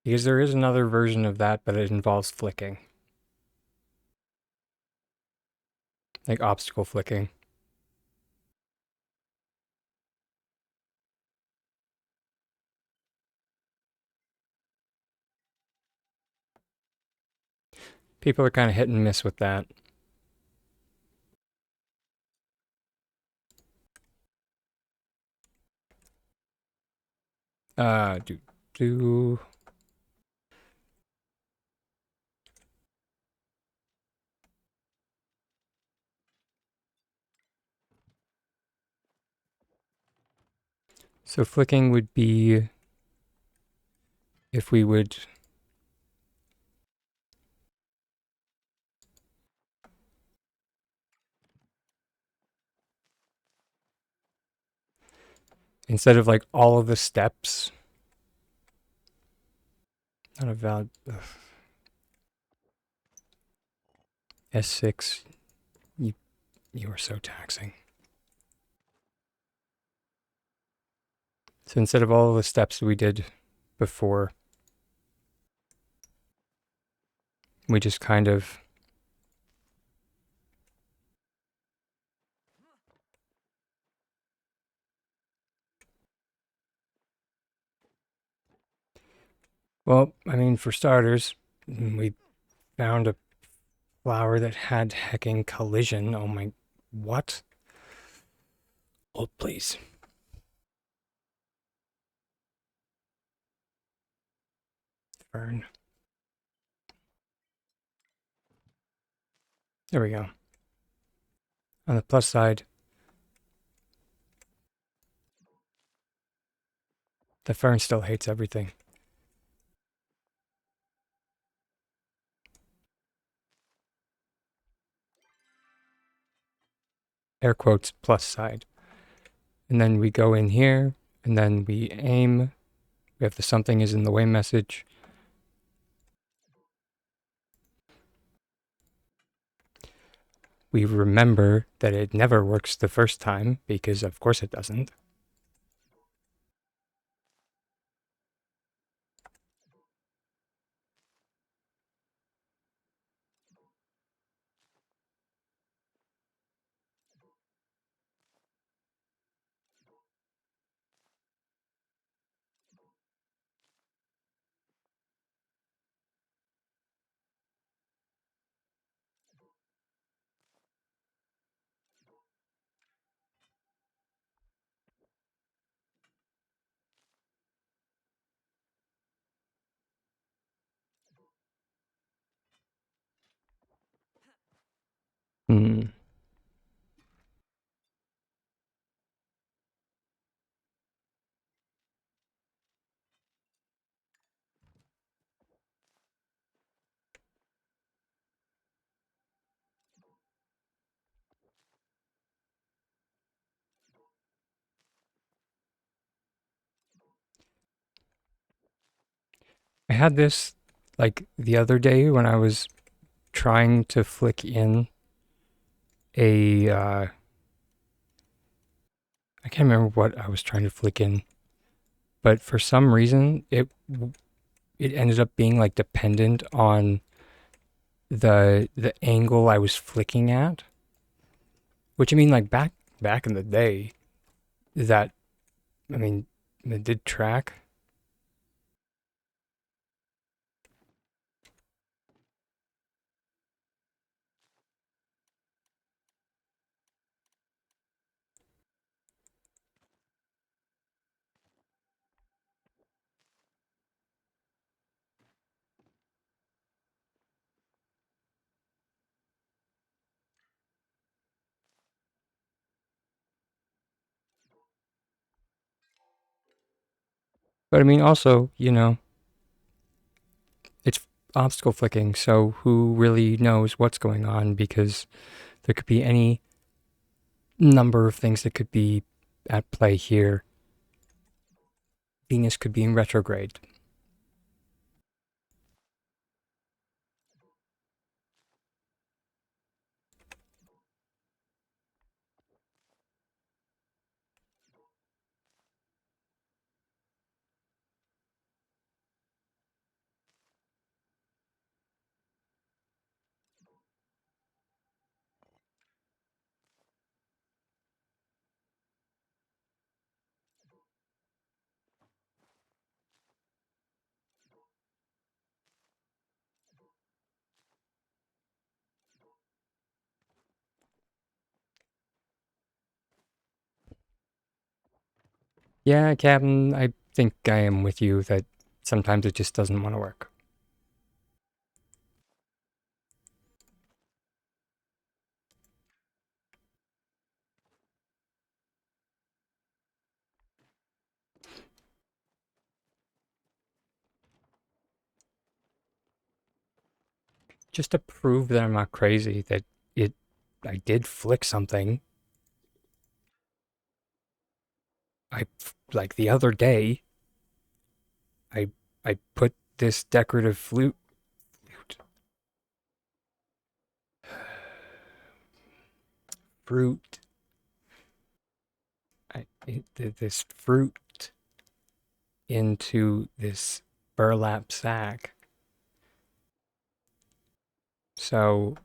Because there is another version of that, but it involves flicking, like obstacle flicking. People are kind of hit and miss with that. Do do. So flicking would be if we would instead of like all of the steps. Not a valid. S6. You you are so taxing. So instead of all of the steps we did before, we just kind of well, I mean, for starters, we found a flower that had hecking collision. Oh my, what? Hold, please. Fern. There we go. On the plus side, the fern still hates everything. Air quotes plus side. And then we go in here, and then we aim. We have the something is in the way message. We remember that it never works the first time, because of course it doesn't. I had this like the other day when I was trying to flick in a I can't remember what I was trying to flick in, but for some reason it ended up being like dependent on the angle I was flicking at. Which I mean, like back in the day, that I mean, it did track. But I mean, also, it's obstacle flicking, so who really knows what's going on because there could be any number of things that could be at play here. Venus could be in retrograde. Yeah, Captain, I think I am with you that sometimes it just doesn't want to work. Just to prove that I'm not crazy, that it I did flick something. I like the other day, I I put this decorative fruit this fruit into this burlap sack. So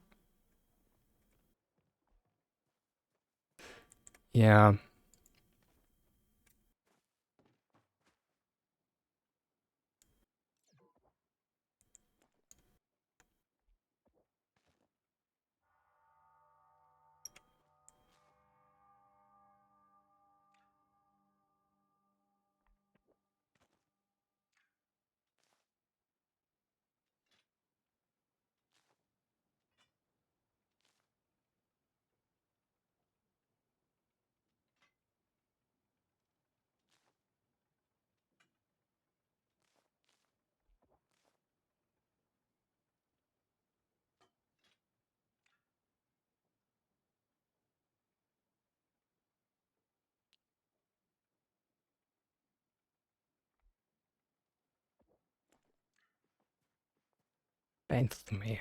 yeah, thanks to me.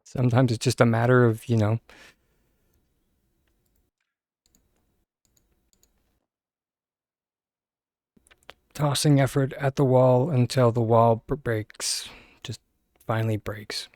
Sometimes it's just a matter of, tossing effort at the wall until the wall breaks, just finally breaks.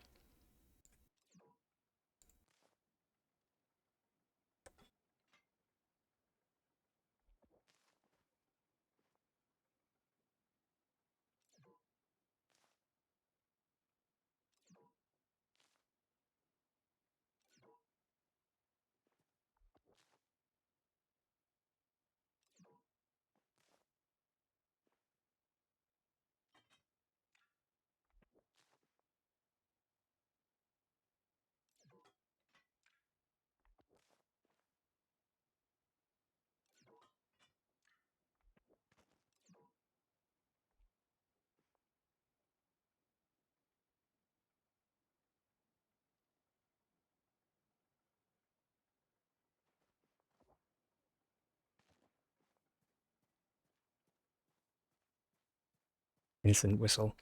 Innocent whistle.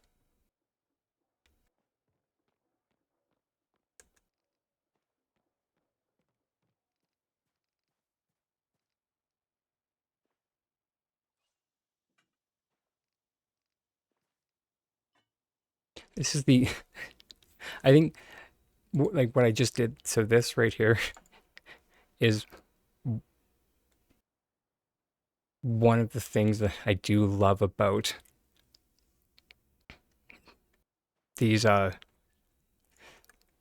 This is the, I think, like what I just did. So this right here is one of the things that I do love about these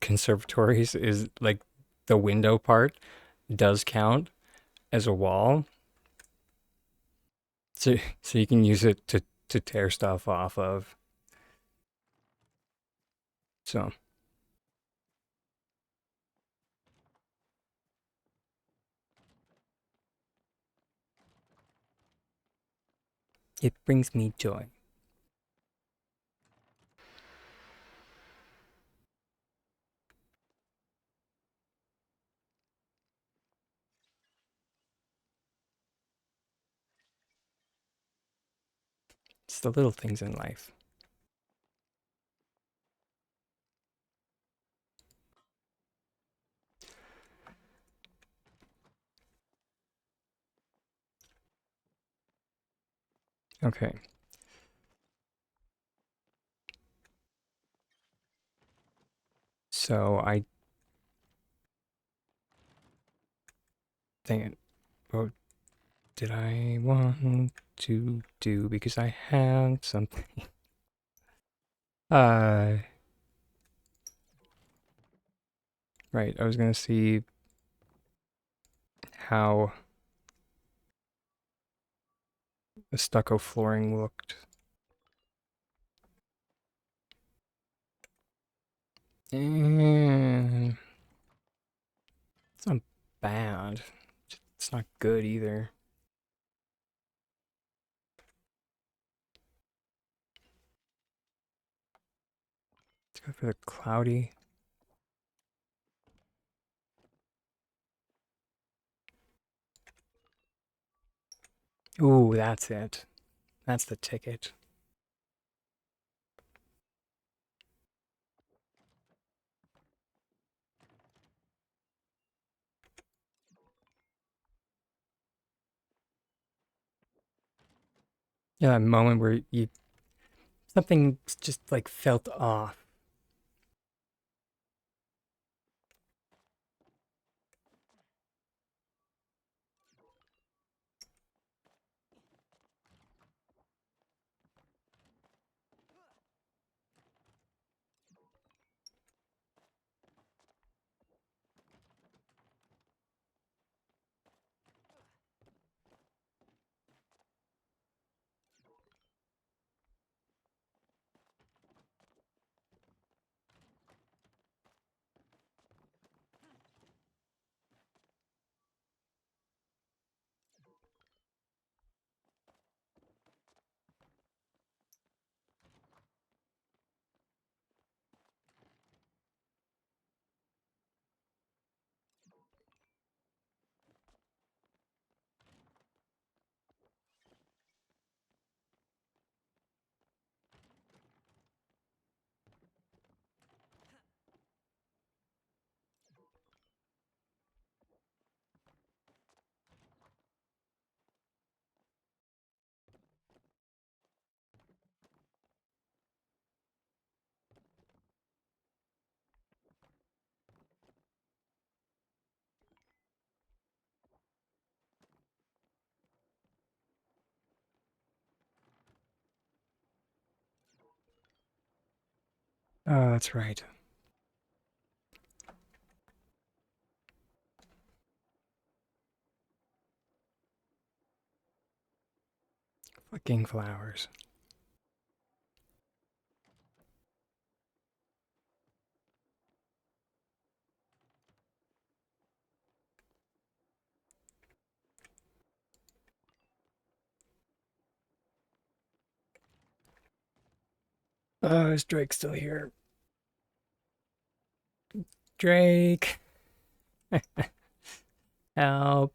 conservatories is like the window part does count as a wall. So you can use it to tear stuff off of. So it brings me joy. It's the little things in life. Okay. So I think what did I want to do because I had something. Uh right, I was gonna see how the stucco flooring looked. And it's not bad. It's not good either. Let's go for the cloudy. Ooh, that's it. That's the ticket. Yeah, that moment where you something just like felt off. Oh, that's right. Fucking flowers. Oh, is Drake still here? Drake, help.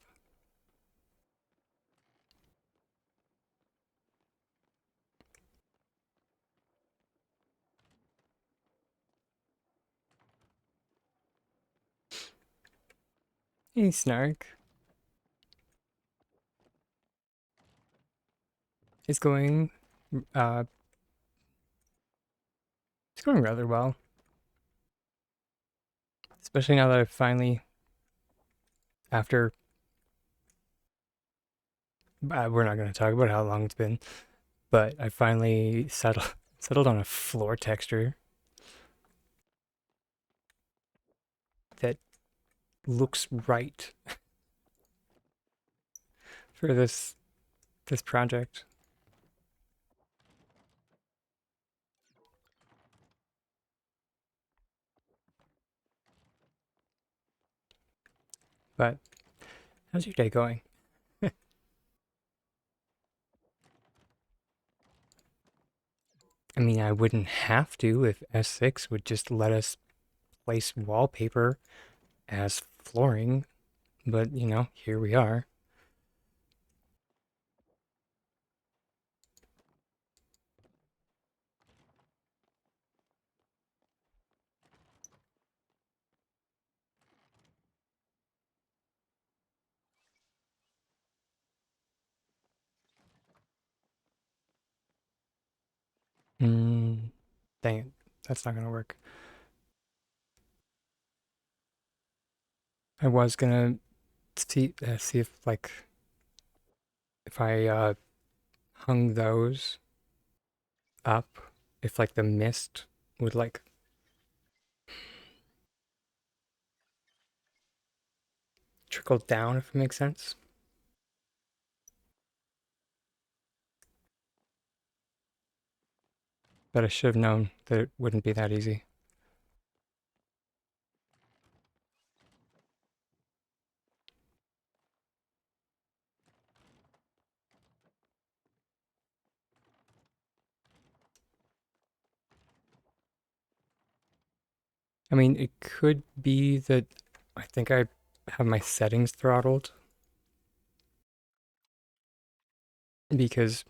Hey, Snark. It's going, uh, it's going rather well. Especially now that I've finally, after, we're not going to talk about how long it's been, but I finally settled on a floor texture that looks right for this project. But how's your day going? I mean, I wouldn't have to if S6 would just let us place wallpaper as flooring, but here we are. Mm, dang it, that's not gonna work. I was gonna see if like if I hung those up, if like the mist would like trickle down, if it makes sense. But I should have known that it wouldn't be that easy. I mean, it could be that I think I have my settings throttled because,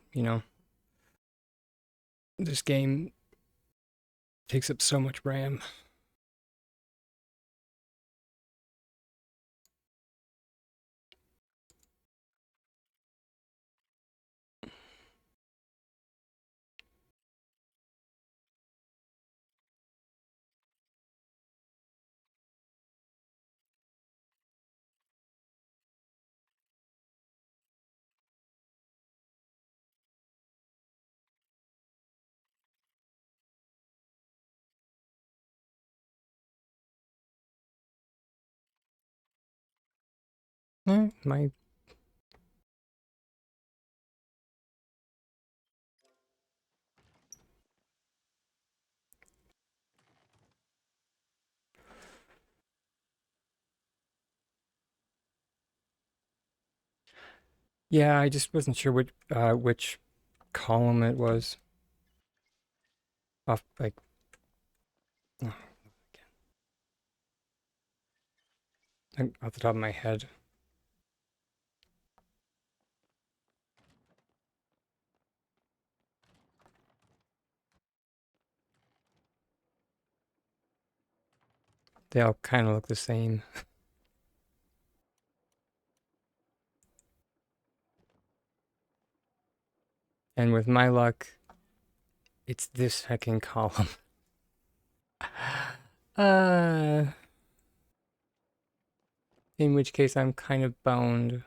this game takes up so much RAM. My Yeah, I just wasn't sure which column it was off like oh, off the top of my head. They all kind of look the same. And with my luck, it's this second column. Uh, in which case I'm kind of boned.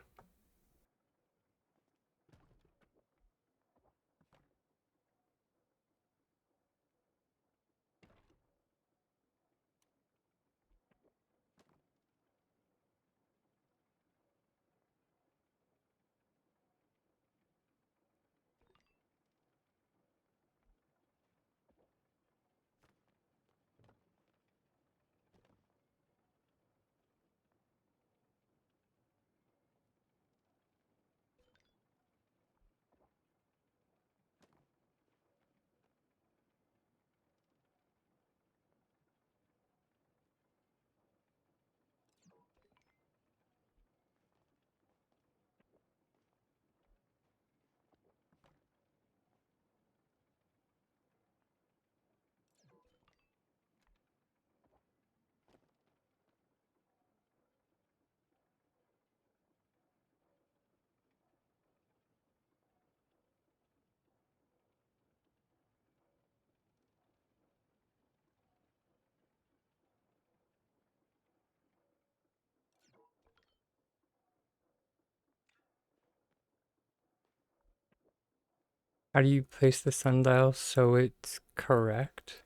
How do you place the sundial so it's correct?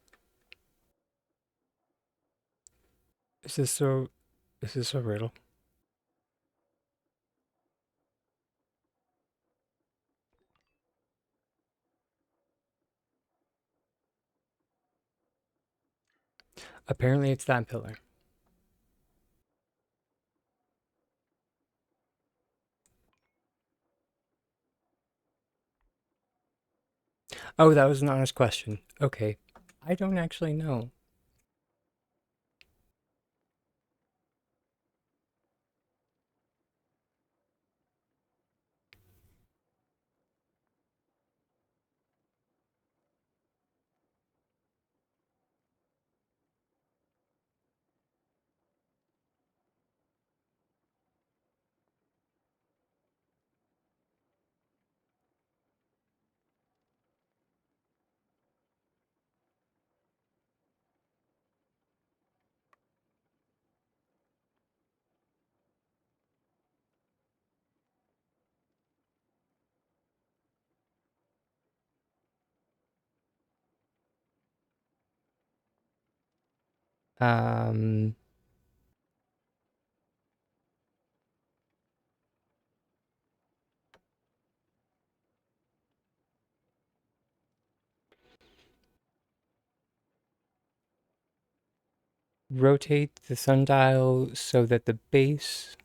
Is this so? Is this a riddle? Apparently, it's that pillar. Oh, that was an honest question. Okay. I don't actually know. Um, Rotate the sundial so that the base,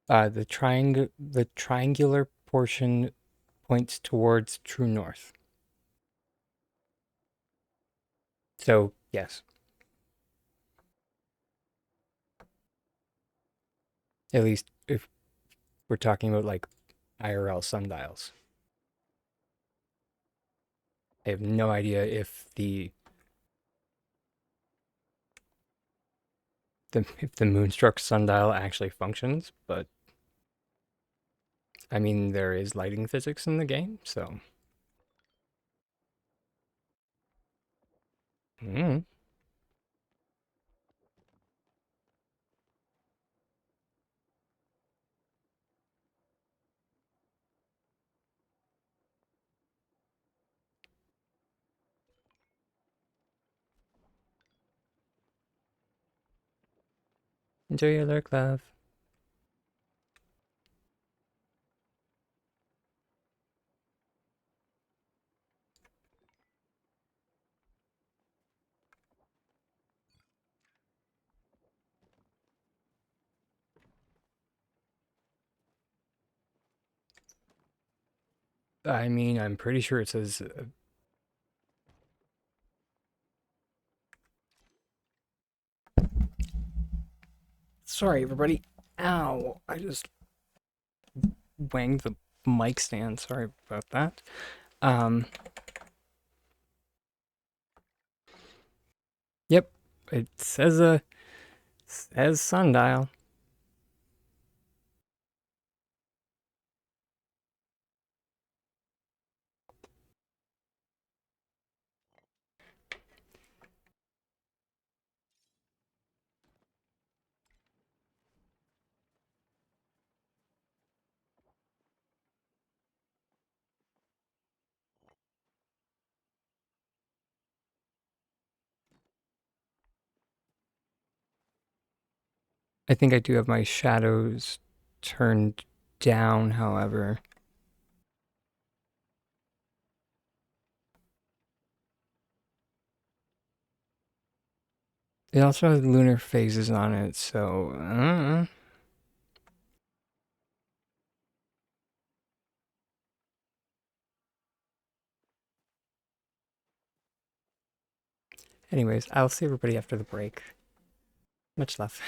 the triangular portion points towards true north. So yes, at least if we're talking about like IRL sundials. I have no idea if the moonstruck sundial actually functions, but I mean there is lighting physics in the game, so mm, enjoy your lurk, love. I mean, I'm pretty sure it says. Sorry, everybody. Ow! I just wanged the mic stand. Sorry about that. Um, yep. It says sundial. I think I do have my shadows turned down, however. It also has lunar phases on it, so anyways, I'll see everybody after the break. Much love.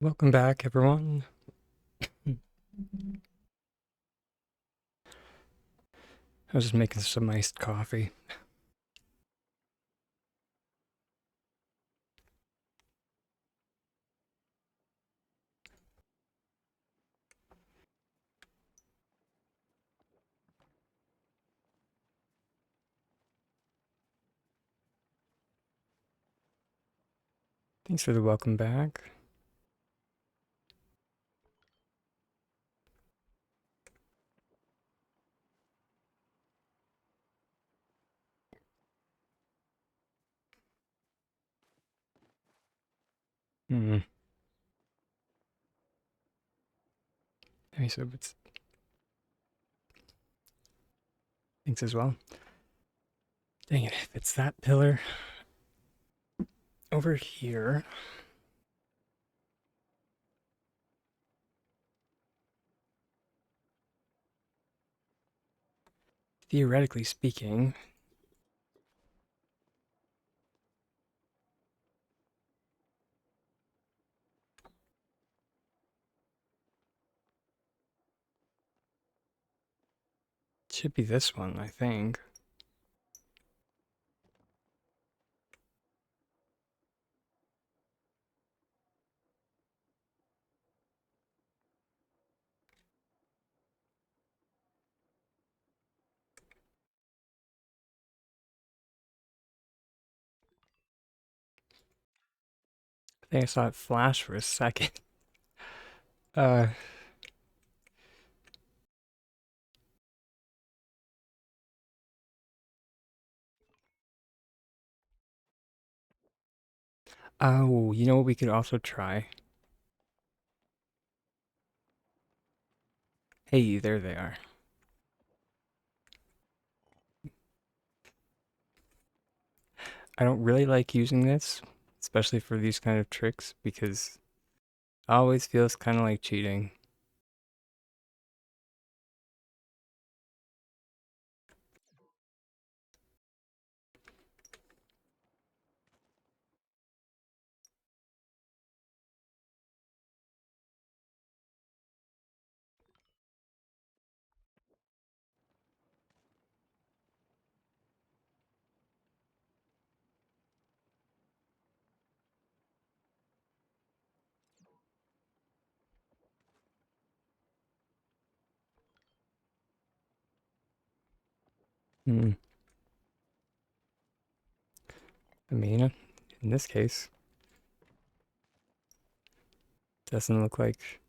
Welcome back, everyone. I was just making some iced coffee. Thanks for the welcome back. Hmm. Okay, so it's thanks as well. Dang it, if it's that pillar over here. Theoretically speaking, it should be this one, I think. I think I saw it flash for a second. Uh, oh, you know what we could also try? Hey, there they are. I don't really like using this, especially for these kind of tricks, because it always feels kind of like cheating. Hmm. I mean, in this case, doesn't look like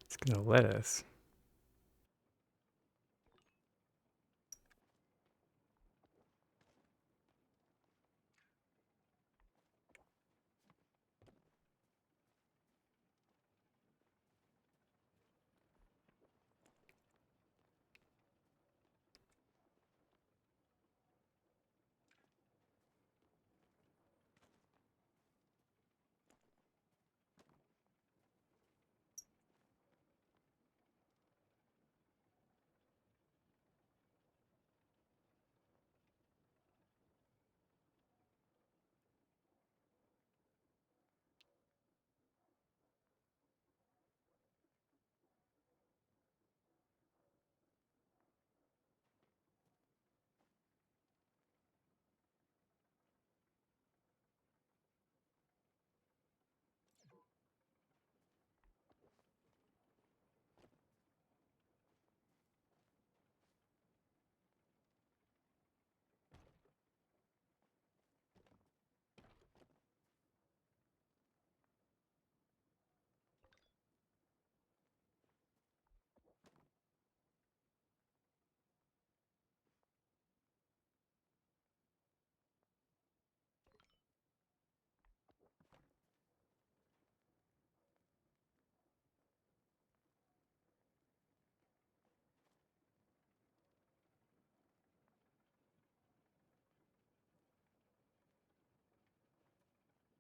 it's gonna let us.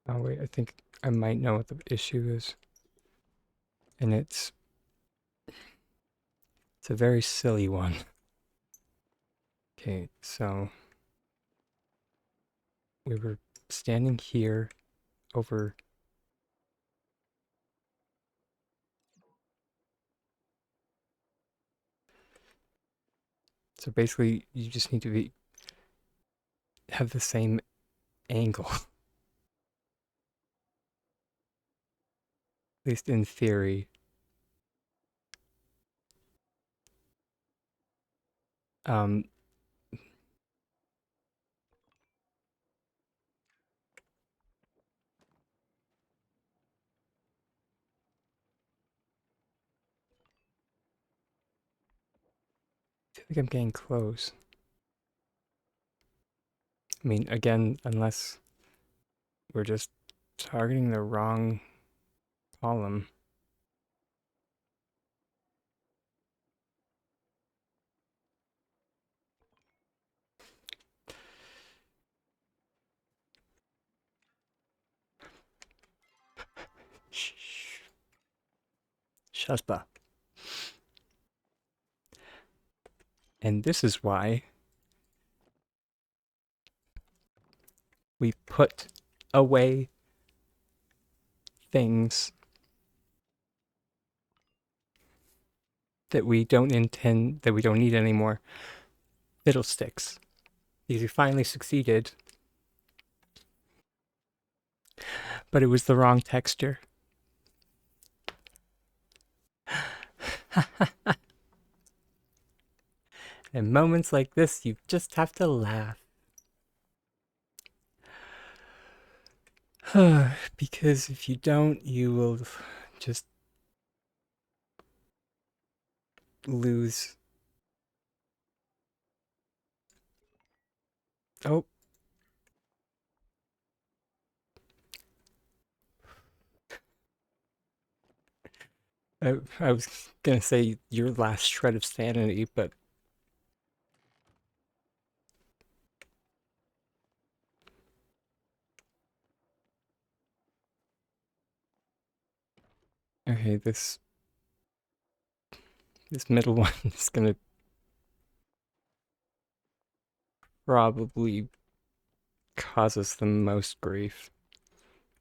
Oh wait, I think I might know what the issue is, and it's a very silly one. Okay, so we were standing here over. So basically, you just need to have the same angle, at least in theory. Um, I feel like I'm getting close. I mean, again, unless we're just targeting the wrong column. Shaspa. And this is why we put away things that we don't need anymore. Fiddlesticks. Because you finally succeeded, but it was the wrong texture. And moments like this, you just have to laugh. Because if you don't, you will just lose. Oh, I was gonna say your last shred of sanity, but okay, this middle one is gonna probably cause us the most grief.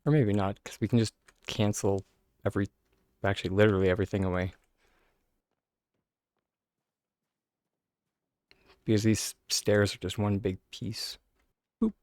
Or maybe not, because we can just cancel actually literally everything away. Because these stairs are just one big piece. Boop.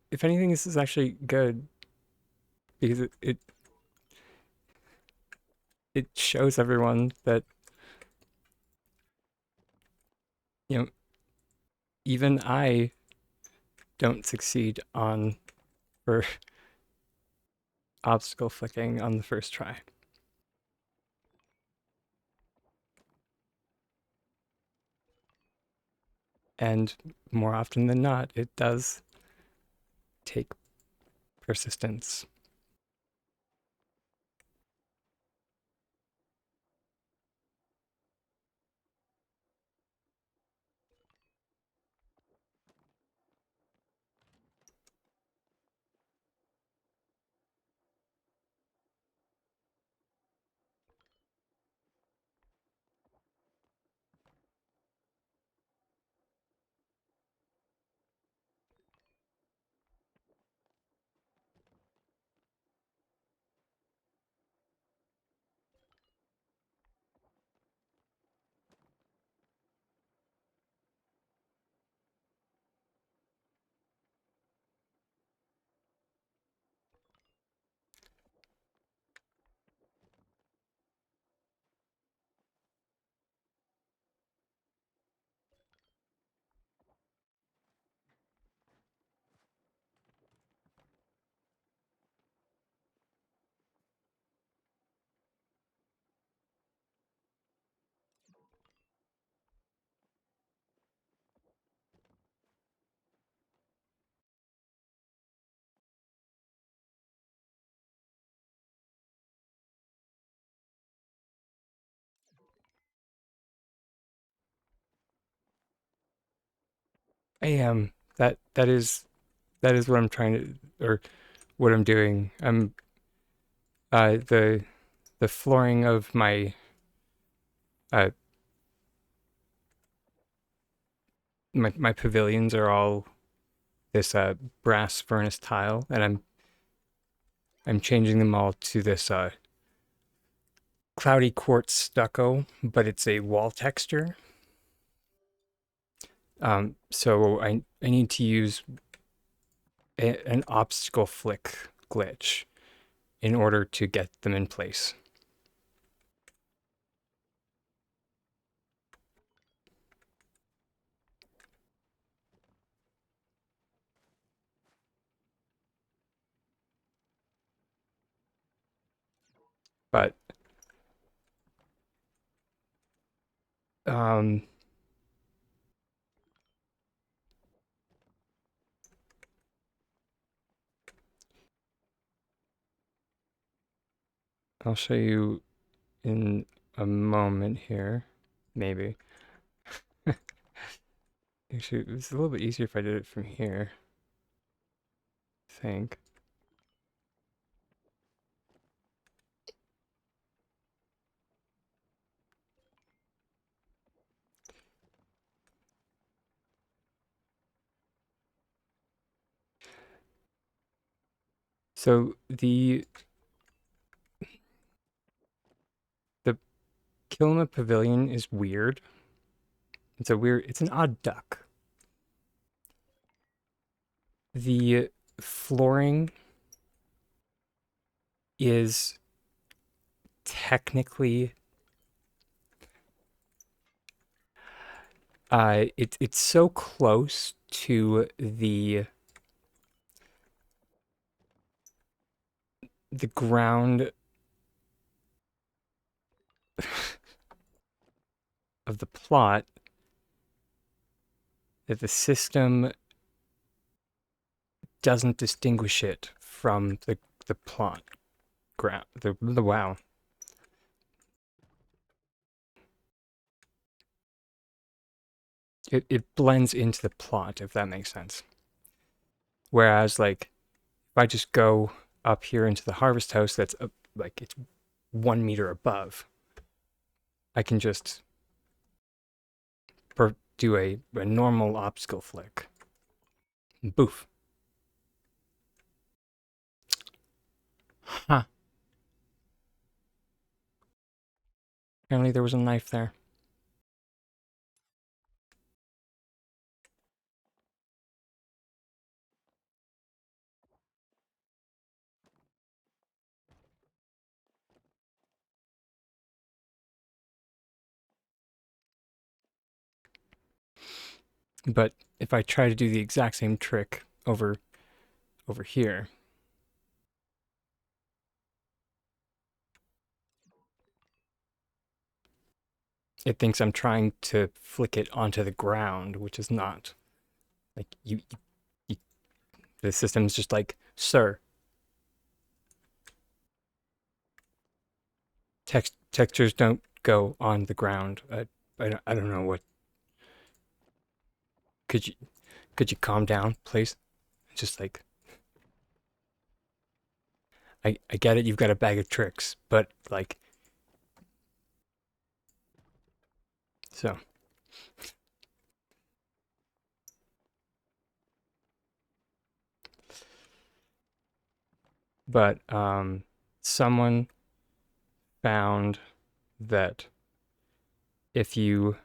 If anything, this is actually good because it shows everyone that, you know, even I don't succeed on for obstacle flicking on the first try. And more often than not, it does take persistence. I am. That is what I'm trying to, or what I'm doing. I'm the flooring of uh my pavilions are all this brass furnace tile, and I'm changing them all to this cloudy quartz stucco, but it's a wall texture. So I need to use an obstacle flick glitch in order to get them in place. But um, I'll show you in a moment here. Maybe. Actually, it's a little bit easier if I did it from here, I think. So the Kilma Pavilion is weird. It's an odd duck. The flooring is technically it's so close to the ground of the plot that the system doesn't distinguish it from the plot ground. The wow. It blends into the plot, if that makes sense. Whereas, like, if I just go up here into the harvest house, that's like it's 1 meter above, I can just do a normal obstacle flick. Boof. Huh. Apparently there was a knife there. But if I try to do the exact same trick over here, it thinks I'm trying to flick it onto the ground, which is not. Like you the system's just like, sir, textures don't go on the ground. I don't know what. Could you could you calm down, please? Just like I get it, you've got a bag of tricks, but like so. But someone found that if you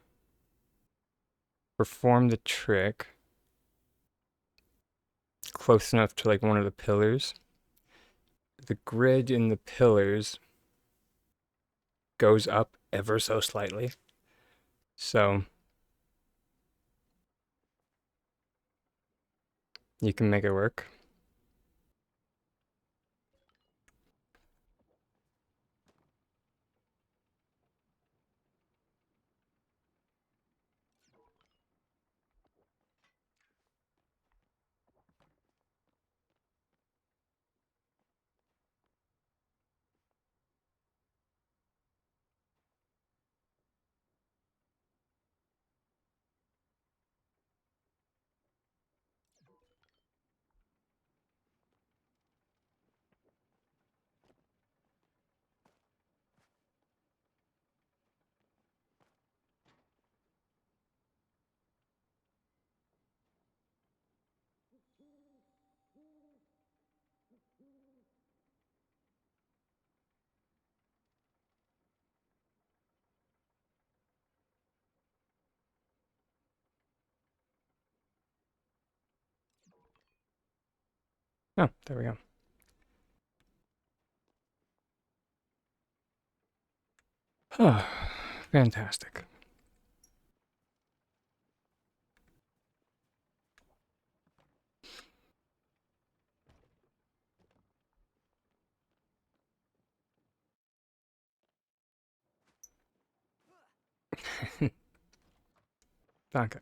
perform the trick close enough to like one of the pillars, the grid in the pillars goes up ever so slightly. So you can make it work. Oh, there we go. Oh, fantastic. Okay.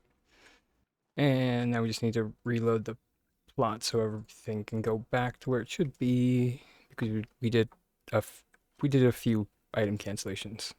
And now we just need to reload the plot so everything can go back to where it should be because a f- we did a few item cancellations.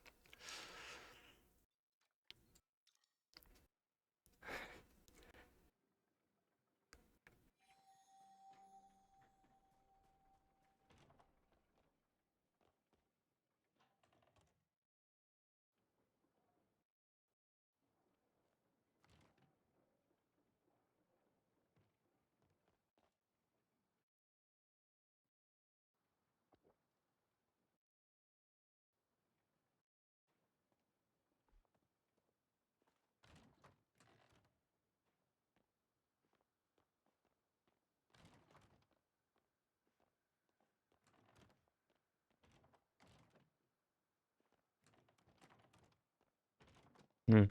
Hmm.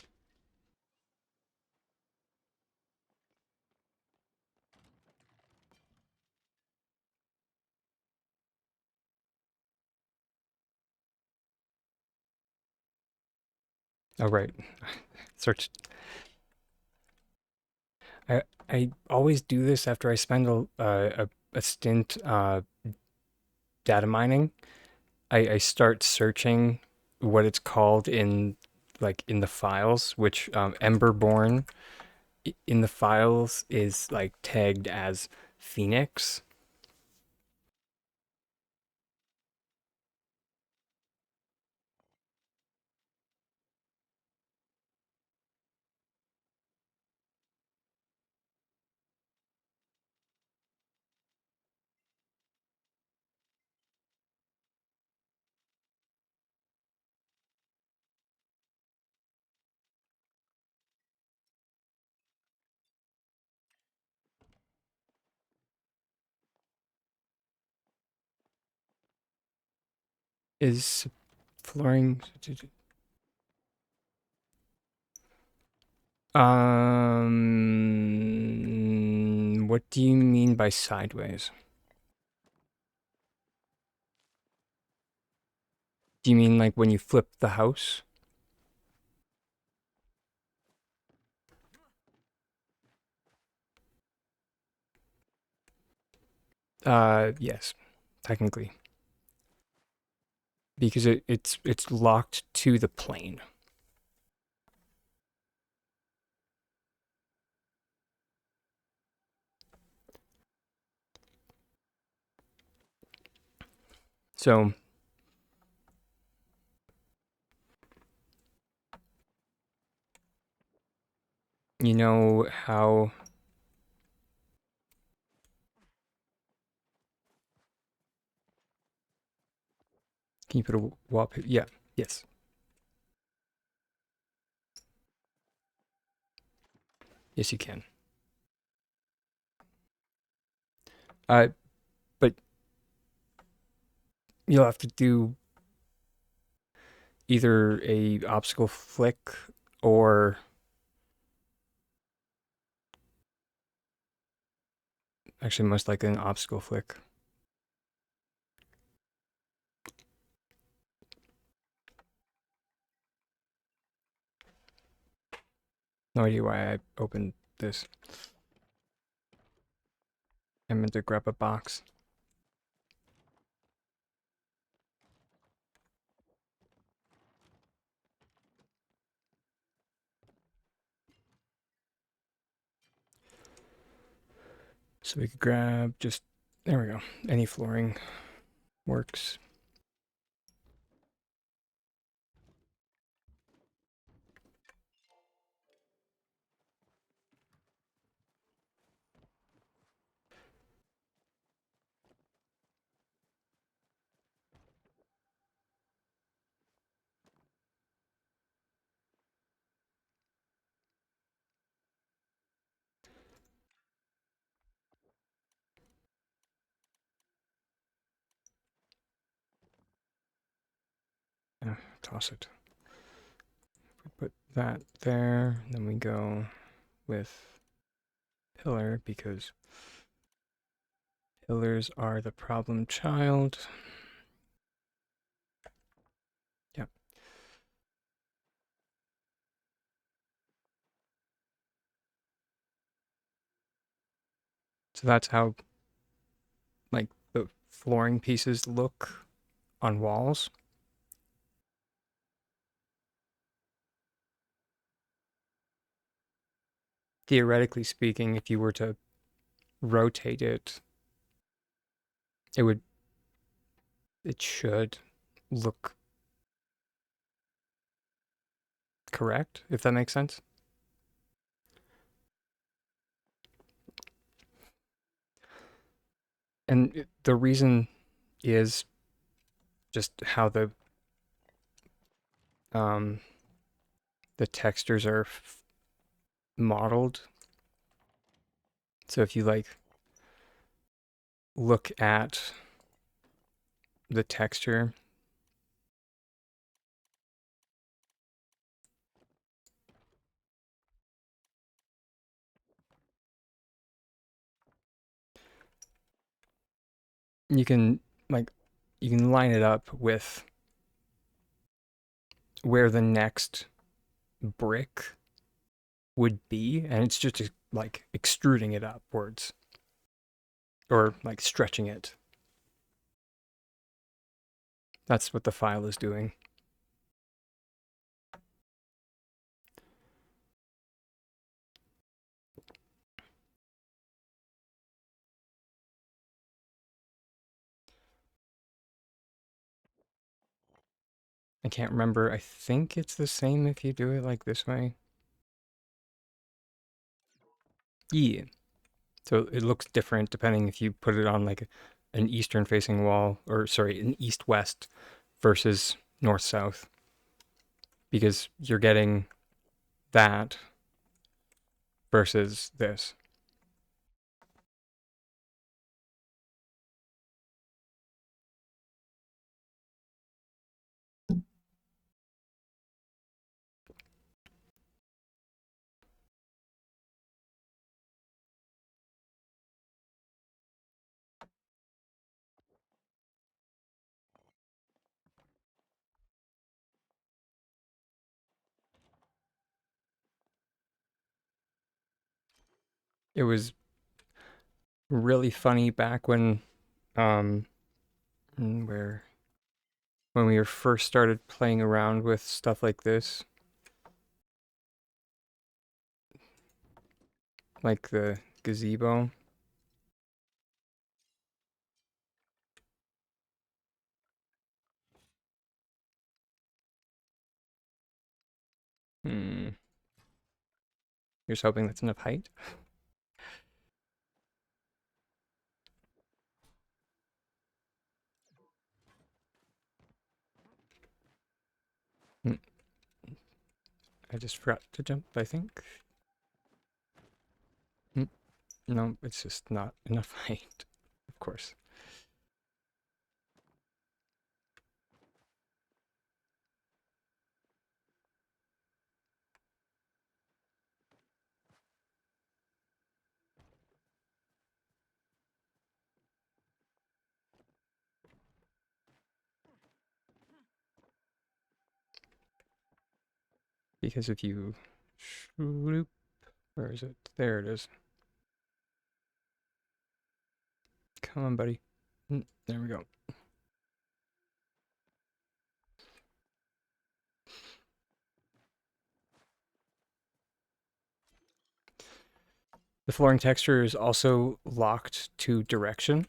Oh right, search. I always do this after I spend a stint data mining. I start searching what it's called in in the files, which Emberborn in the files is like tagged as Phoenix. Is flooring? What do you mean by sideways? Do you mean like when you flip the house? Yes, technically, because it's locked to the plane. So you know how can you put a wallpaper? Yeah, yes, yes, you can. Uh, but you'll have to do either a obstacle flick or actually most likely an obstacle flick. No idea why I opened this. I meant to grab a box. So we could grab just, there we go. Any flooring works. toss it. We put that there, then we go with pillar because pillars are the problem child. Yep. So that's how like the flooring pieces look on walls. Theoretically speaking, if you were to rotate it, it should look correct, if that makes sense. And the reason is just how um, the textures are modeled. So if you like look at the texture, you can like you can line it up with where the next brick would be, and it's just like extruding it upwards or like stretching it. That's what the file is doing. I can't remember. I think it's the same if you do it like this way. Yeah. So it looks different depending if you put it on like an eastern facing wall, or sorry, an east west versus north south, because you're getting that versus this. It was really funny back when um where when we were first started playing around with stuff like this, like the gazebo. Hmm. You're just hoping that's enough height? Hmm. I just forgot to jump, I think. Hmm. No, it's just not enough height, of course. Because if you shoop, where is it? There it is. Come on, buddy. There we go. The flooring texture is also locked to direction.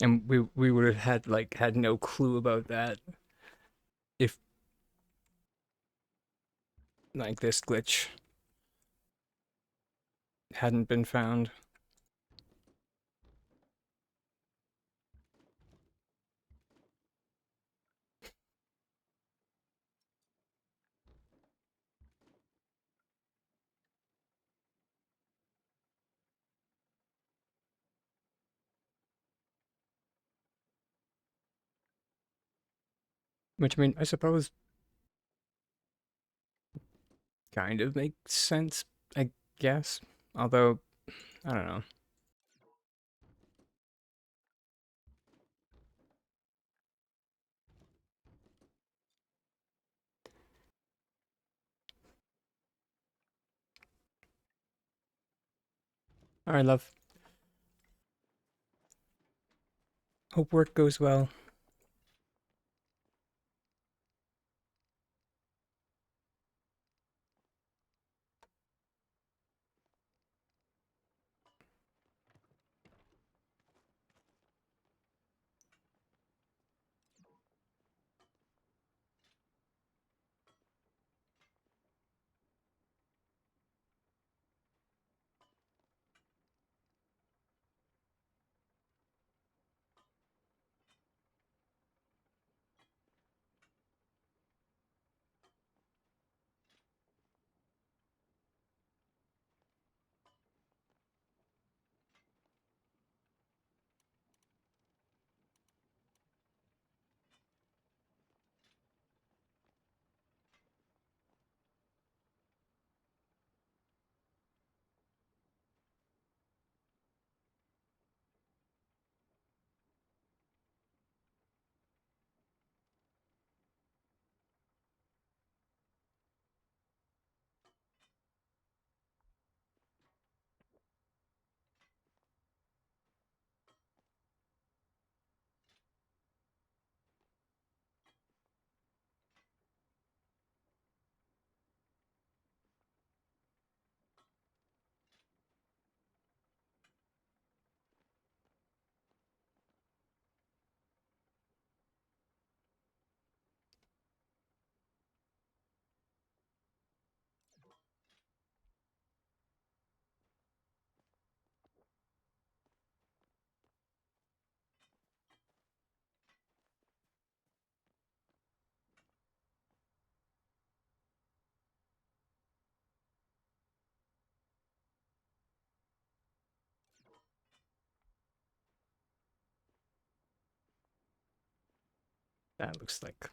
And we would have had no clue about that if like this glitch hadn't been found. Which, I mean, I suppose kind of makes sense, I guess. Although, I don't know. All right, love. Hope work goes well. That looks like.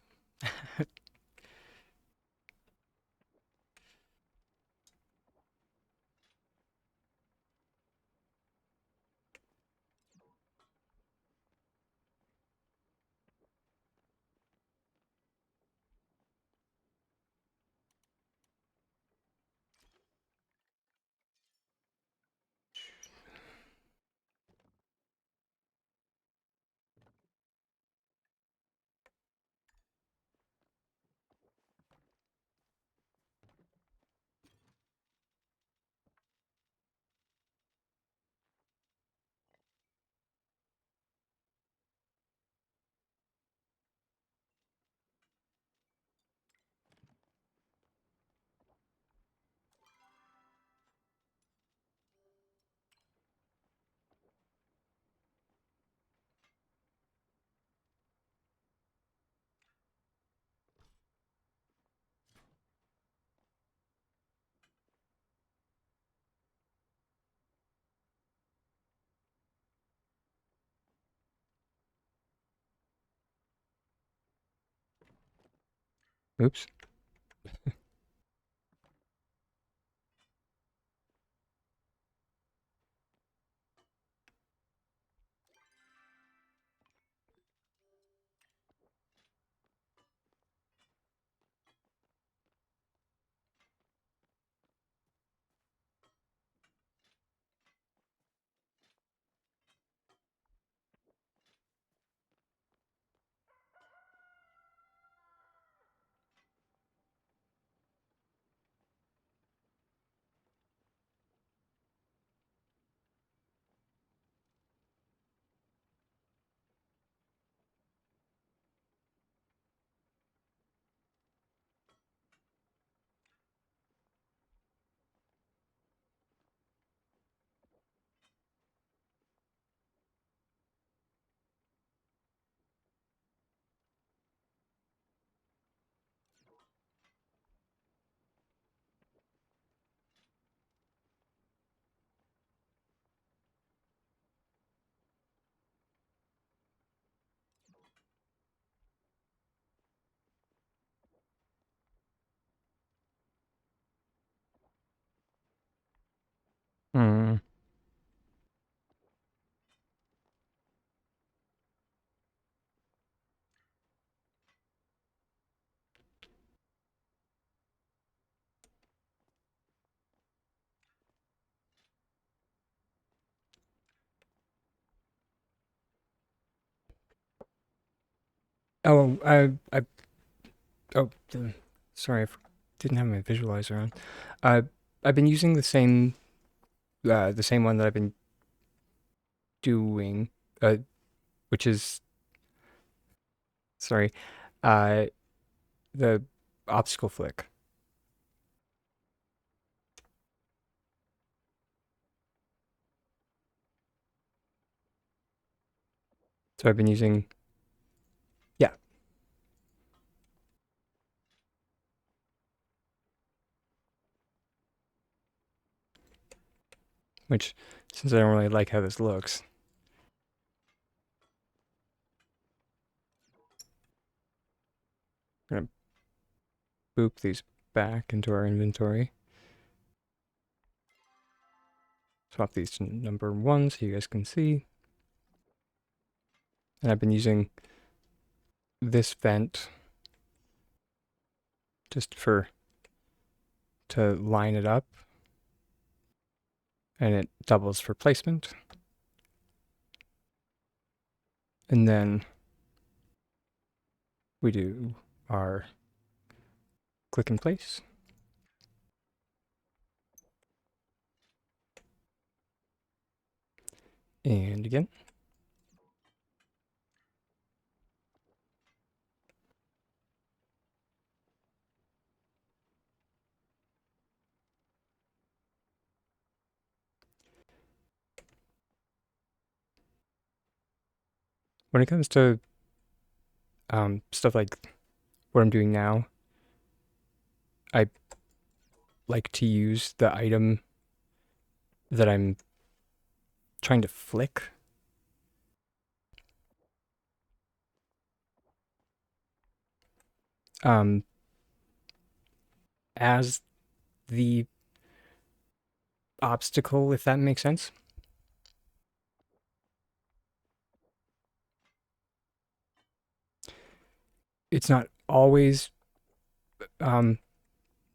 Oops. Oh, oh, sorry, didn't have my visualizer on. Uh, I've been using the same one that I've been doing, which is, sorry, uh, the obstacle flick. So I've been using, yeah, which, since I don't really like how this looks, I'm gonna boop these back into our inventory. Swap these to number one so you guys can see. And I've been using this vent just to line it up, and it doubles for placement. And then we do our click and place. And again. When it comes to stuff like what I'm doing now, I like to use the item that I'm trying to flick um, as the obstacle, if that makes sense. It's not always um,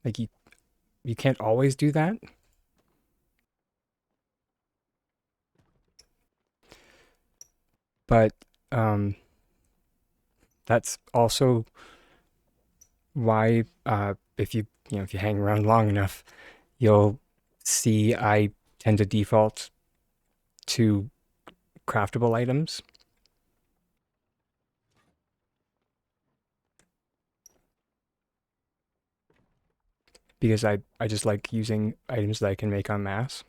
like you can't always do that, but um, that's also why if you hang around long enough, you'll see I tend to default to craftable items because I just like using items that I can make en masse.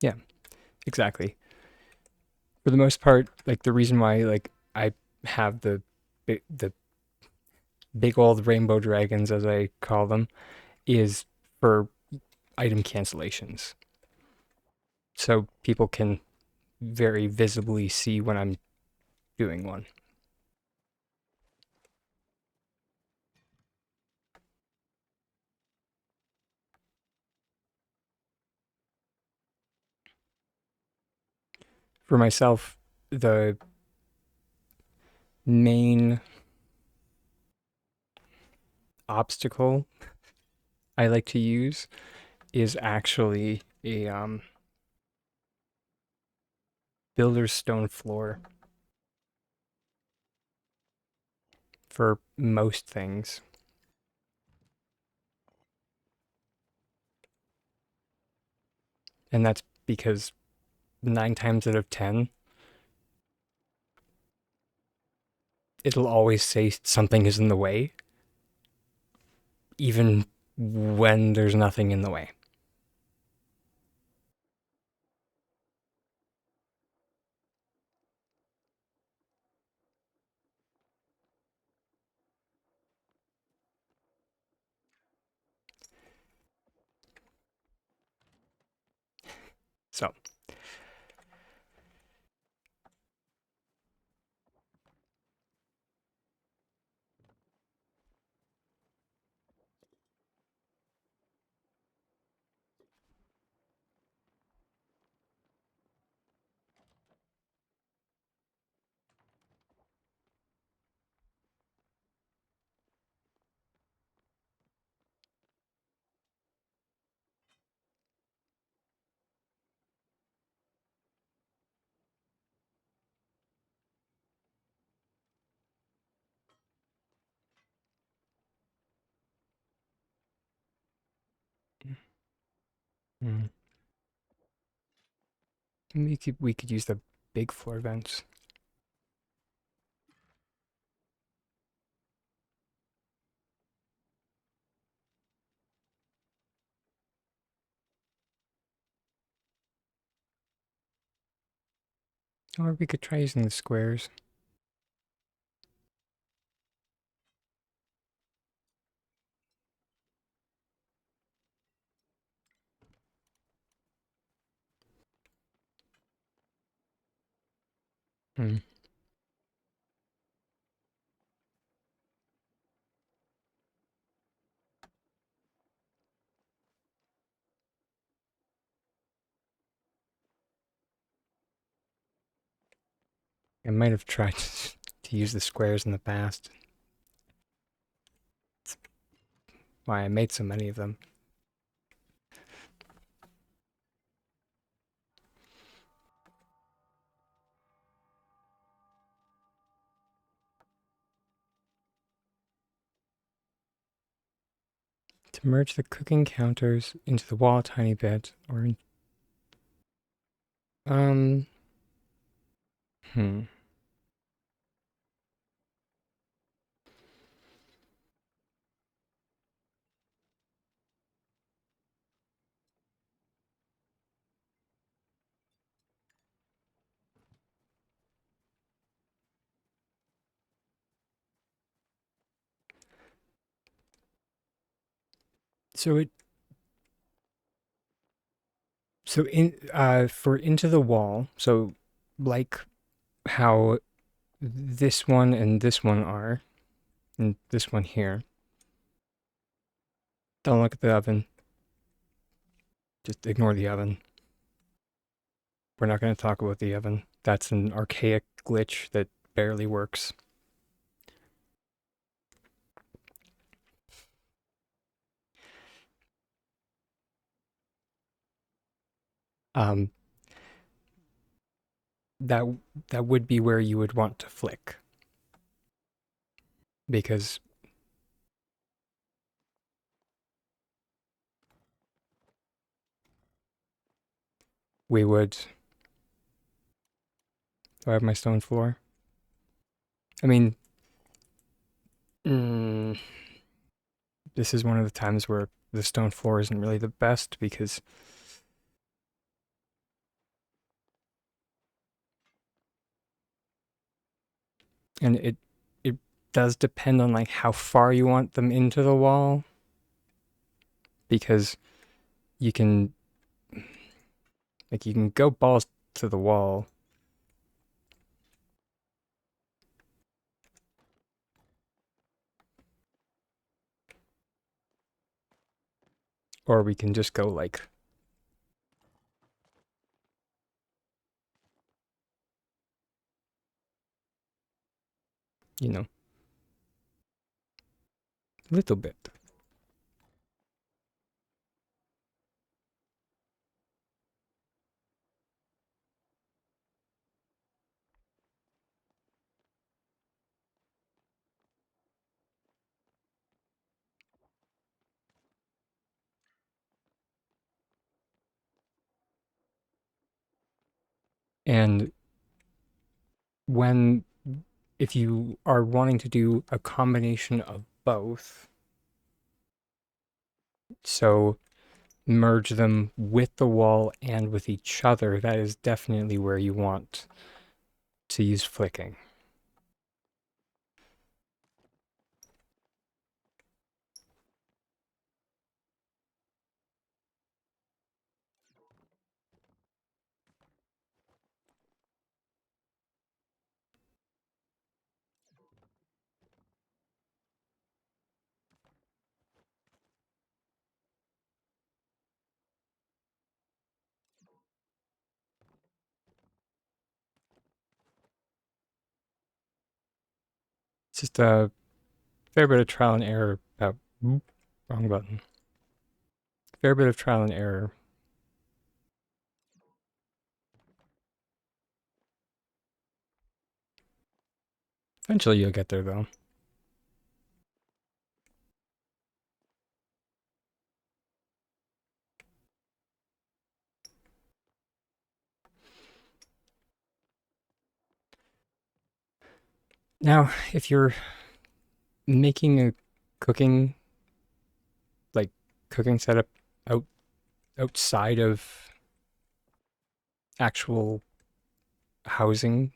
Yeah, exactly. For the most part, like the reason why like I have the big old rainbow dragons as I call them is for item cancellations. So people can very visibly see when I'm doing one. For myself, the main obstacle I like to use is actually a builder's stone floor for most things. And that's because 9 times out of 10, it'll always say something is in the way, even when there's nothing in the way. So, Mm. We could use the big floor vents. Or we could try using the squares. Mm. I might have tried to use the squares in the past. That's why I made so many of them. To merge the cooking counters into the wall a tiny bit, or um, hmm. So it so in for into the wall. So like how this one and this one are, and this one here. Don't look at the oven. Just ignore the oven. We're not going to talk about the oven. That's an archaic glitch that barely works. Um, that that would be where you would want to flick because we would. Do I have my stone floor? I mean, mm, this is one of the times where the stone floor isn't really the best because, and it does depend on like how far you want them into the wall because you can you can go balls to the wall, or we can just go like, you know, a little bit. And when if you are wanting to do a combination of both, so merge them with the wall and with each other, that is definitely where you want to use flicking. It's just a fair bit of trial and error. Wrong button. Fair bit of trial and error. Eventually you'll get there though. Now, if you're making a cooking like cooking setup out outside of actual housing,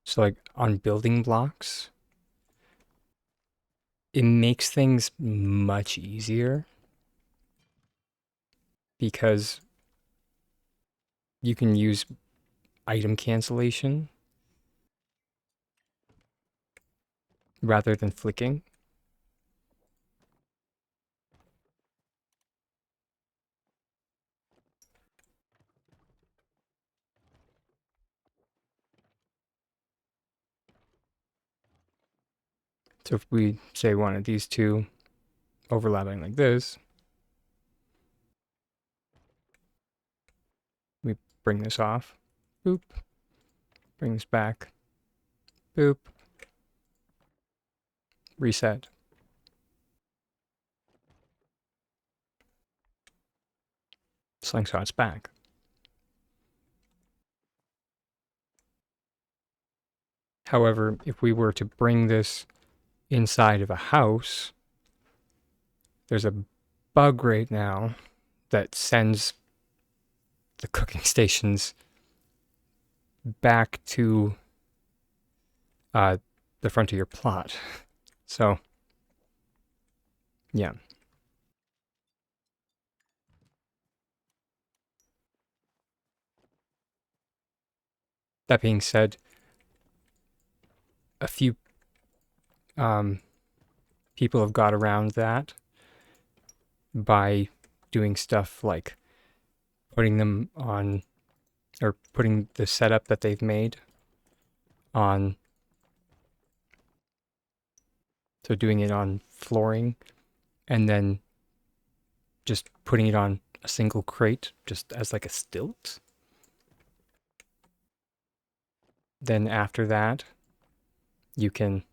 so like on building blocks, it makes things much easier because you can use item cancellation rather than flicking. So if we say wanted these two overlapping like this, we bring this off, boop, bring this back, boop, reset, slingshot's back. However, if we were to bring this inside of a house, there's a bug right now that sends the cooking stations back to uh, the front of your plot. So, yeah. That being said, a few um, people have got around that by doing stuff like putting them on, or putting the setup that they've made on, so doing it on flooring and then just putting it on a single crate just as like a stilt. Then after that, you can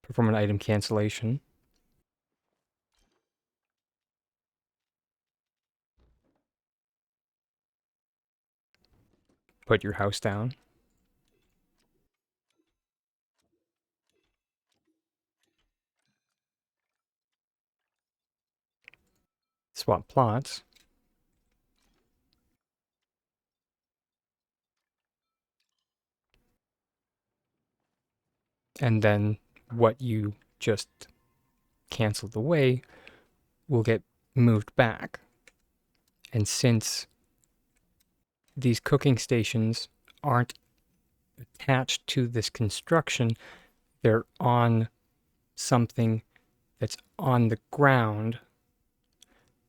perform an item cancellation, put your house down, swap plots, and then what you just canceled away will get moved back. And since these cooking stations aren't attached to this construction, they're on something that's on the ground,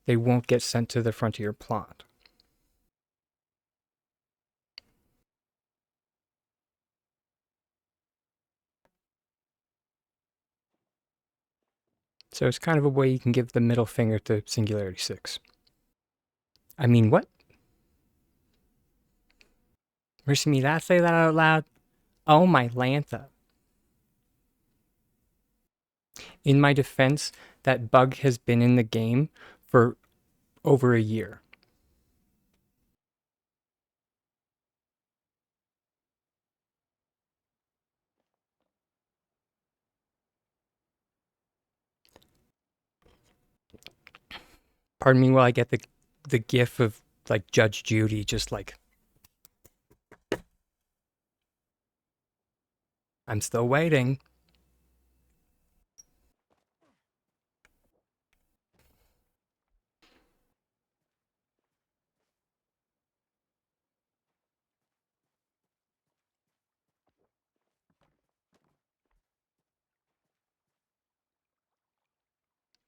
they won't get sent to the front of your plot. So it's kind of a way you can give the middle finger to Singularity 6. I mean, what? Mercy me, did I say that out loud? Oh my Lantha. In my defense, that bug has been in the game for over a year. Pardon me while I get the gif of like Judge Judy just like, I'm still waiting.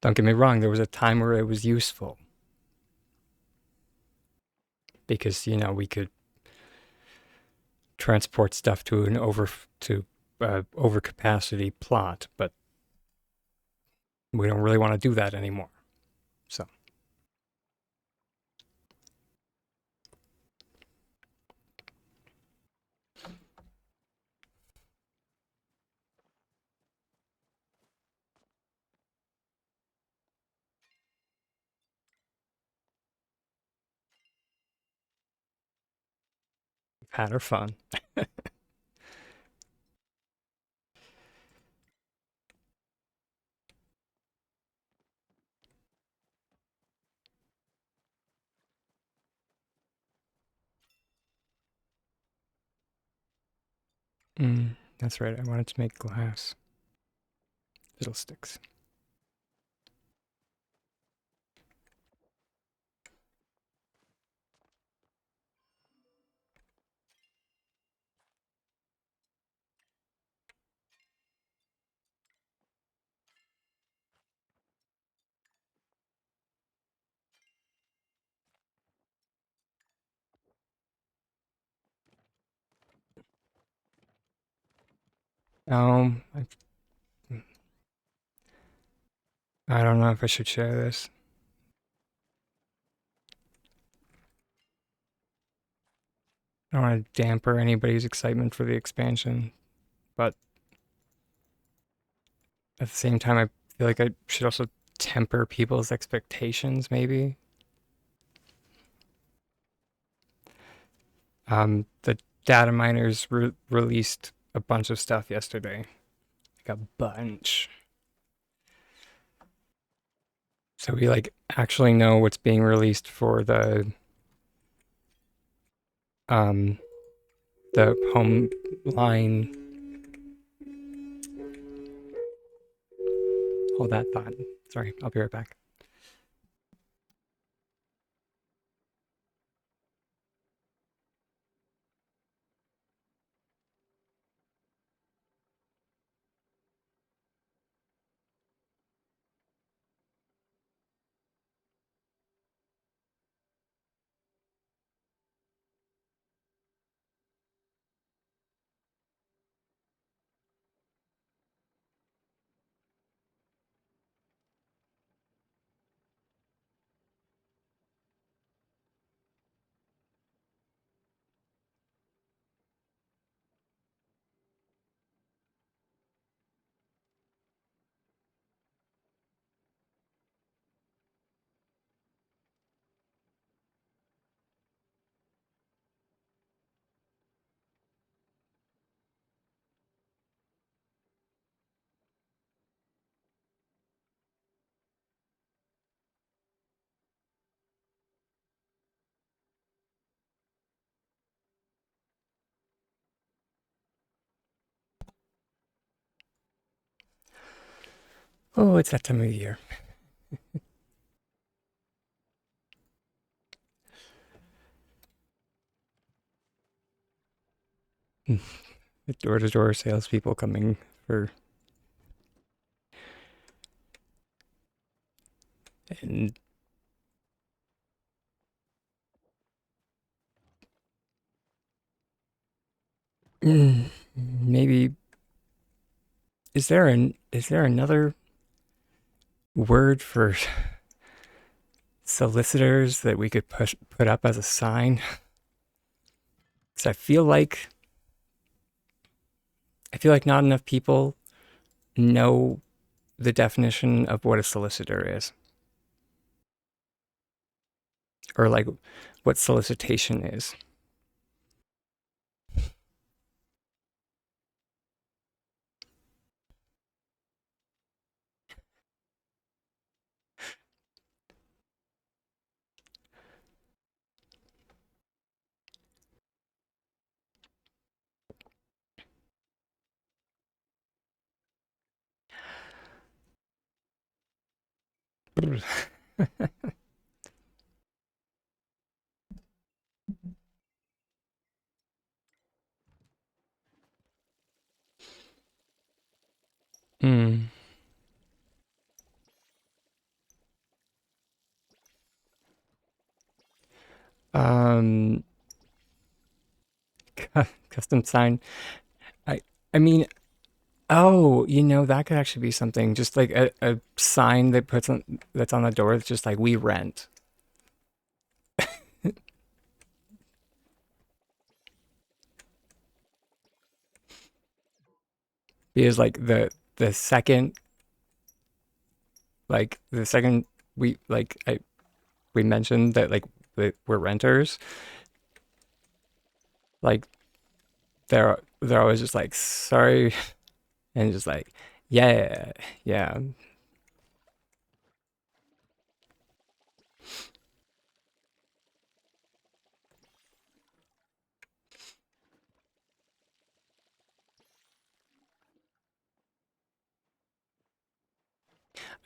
Don't get me wrong, there was a time where it was useful because, you know, we could transport stuff to an overcapacity plot, but we don't really want to do that anymore. So, we've had our fun. That's right. I wanted to make glass fiddlesticks. Um, I, I don't know if I should share this. I don't want to damper anybody's excitement for the expansion, but at the same time, I feel like I should also temper people's expectations, maybe. The data miners released a bunch of stuff yesterday, like a bunch. So we like actually know what's being released for um the home line. Hold that thought. Sorry, I'll be right back. Oh, it's that time of year. The door-to-door salespeople coming for and maybe is there another word for solicitors that we could put up as a sign? Because I feel like not enough people know the definition of what a solicitor is, or like what solicitation is. Hmm. Um, custom sign. I I mean, oh, that could actually be something. Just like a sign that puts on that's on the door. That's just like we rent. Because like the second we mentioned that like that we're renters, like they're always just like sorry and just like yeah, yeah.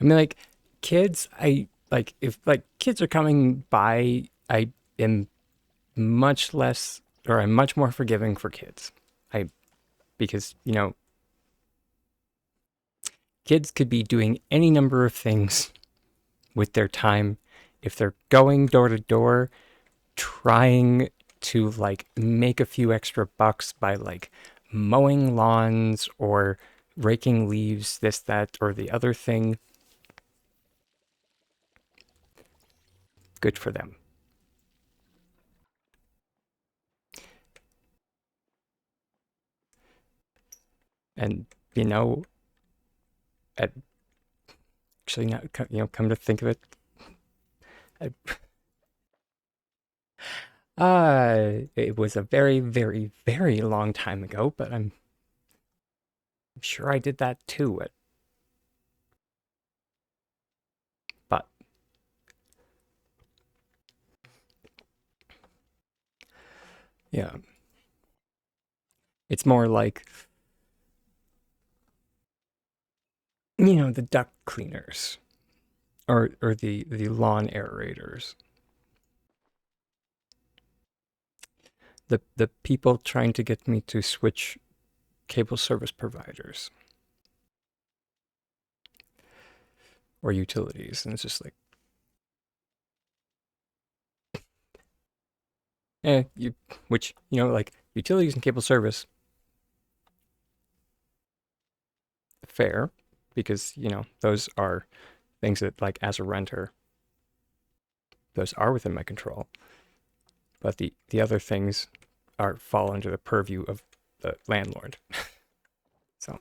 I mean, like kids, I like if like kids are coming by, I am much less or I'm much more forgiving for kids. I because kids could be doing any number of things with their time if they're going door to door trying to like make a few extra bucks by like mowing lawns or raking leaves, this, that, or the other thing. Good for them. And you know, actually, not come to think of it, it was a very, very, very long time ago, but I'm sure I did that too. But yeah, it's more like the duct cleaners or the lawn aerators, the people trying to get me to switch cable service providers or utilities, and it's just like, you, which like utilities and cable service, fair, because those are things that like as a renter, those are within my control, but the other things are fall under the purview of the landlord. So,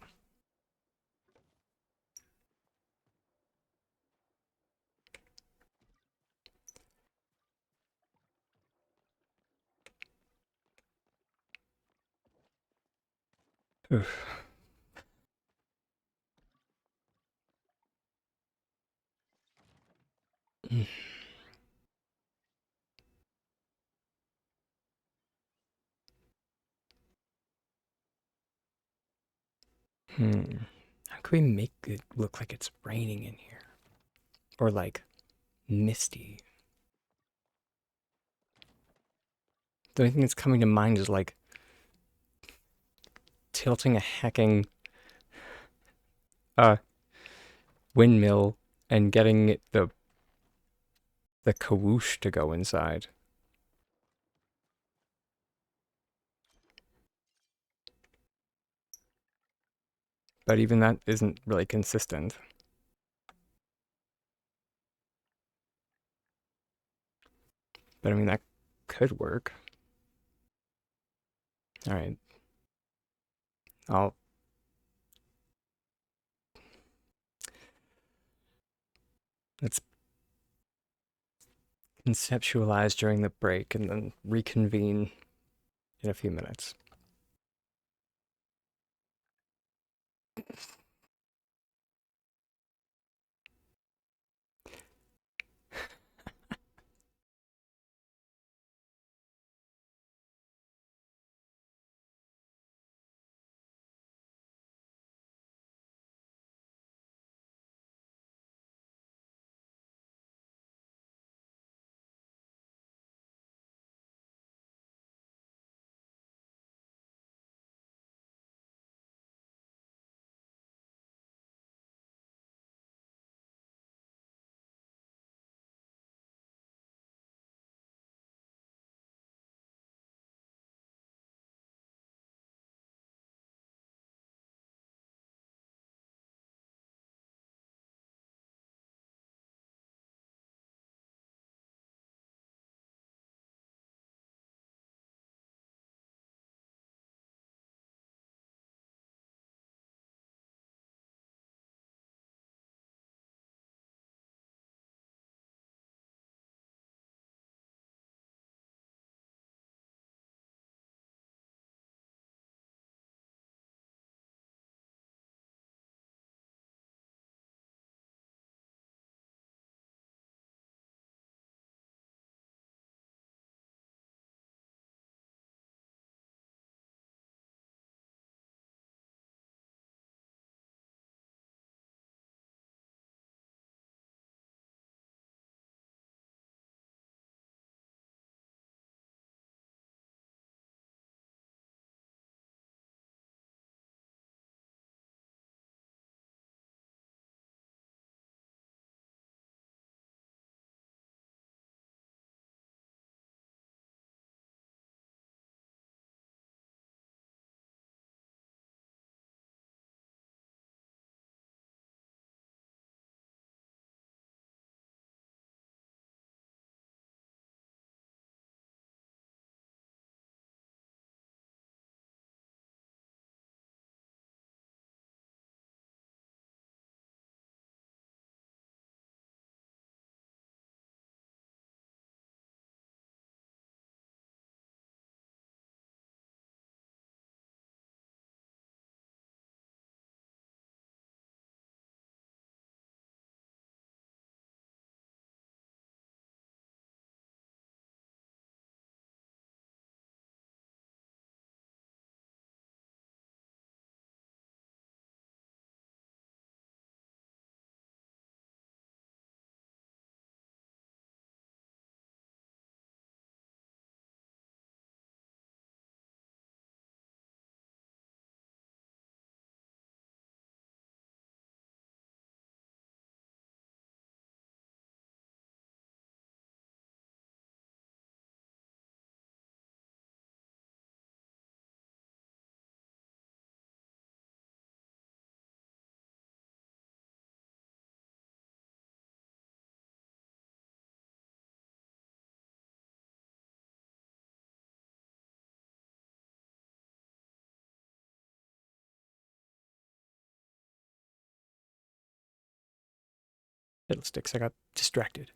how can we make it look like it's raining in here or like misty? The only thing that's coming to mind is like tilting a hacking uh windmill and getting the kawoosh to go inside. But even that isn't really consistent. But I mean, that could work. All right. I'll let's conceptualize during the break and then reconvene in a few minutes. Fiddlesticks, I got distracted.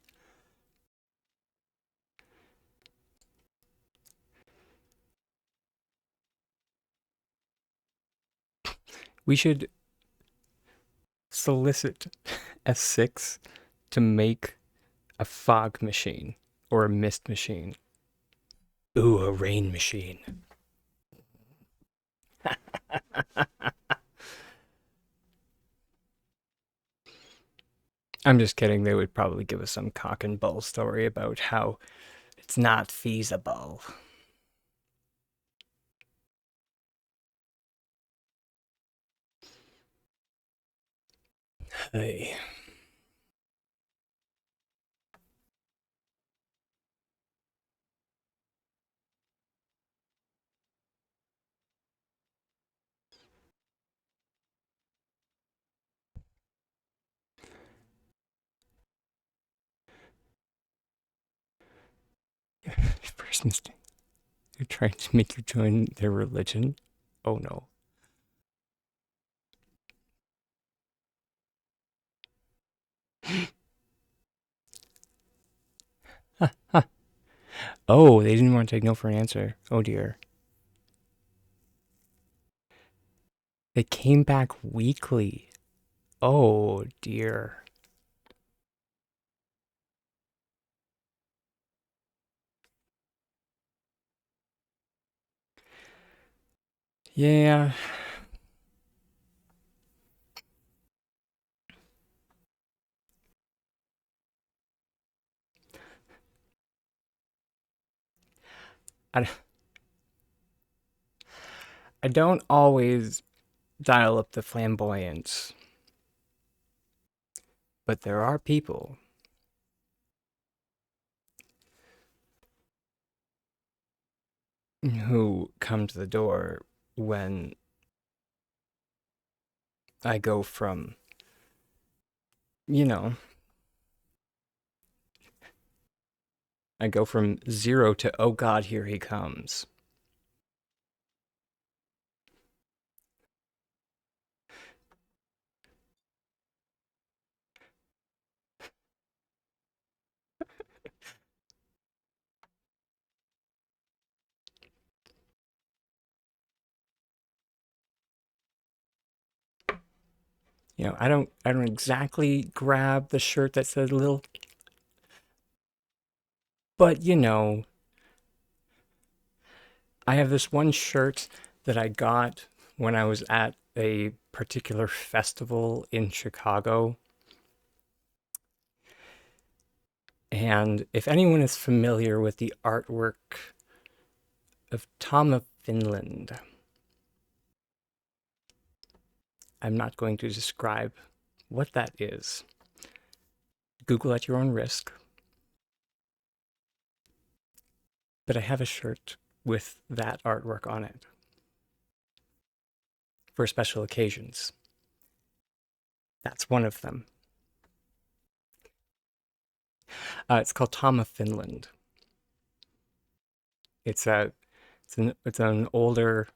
We should solicit S6 to make a fog machine or a mist machine. Ooh, a rain machine. I'm just kidding. They would probably give us some cock and bull story about how it's not feasible. Hey. First mistake. They're trying to make you join their religion. Oh no. Oh, they didn't want to take no for an answer. Oh dear. They came back weekly. Oh dear. Yeah. I, I don't always dial up the flamboyance, but there are people who come to the door when I go from, you know, I go from zero to, oh God, here he comes. You know, I don't exactly grab the shirt that says little, but you know, I have this one shirt that I got when I was at a particular festival in Chicago. And if anyone is familiar with the artwork of Tom of Finland, I'm not going to describe what that is. Google at your own risk. But I have a shirt with that artwork on it for special occasions. That's one of them. It's called Tom of Finland. It's a it's an older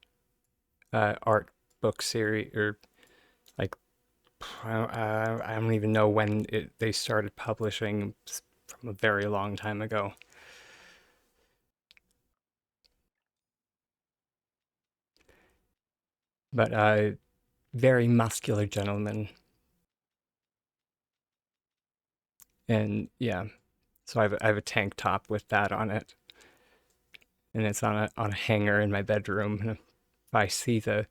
art book series, or like I don't even know when they started publishing, from a very long time ago. But very muscular gentleman, and yeah, so I have a tank top with that on it, and it's on a hanger in my bedroom. And if I see the,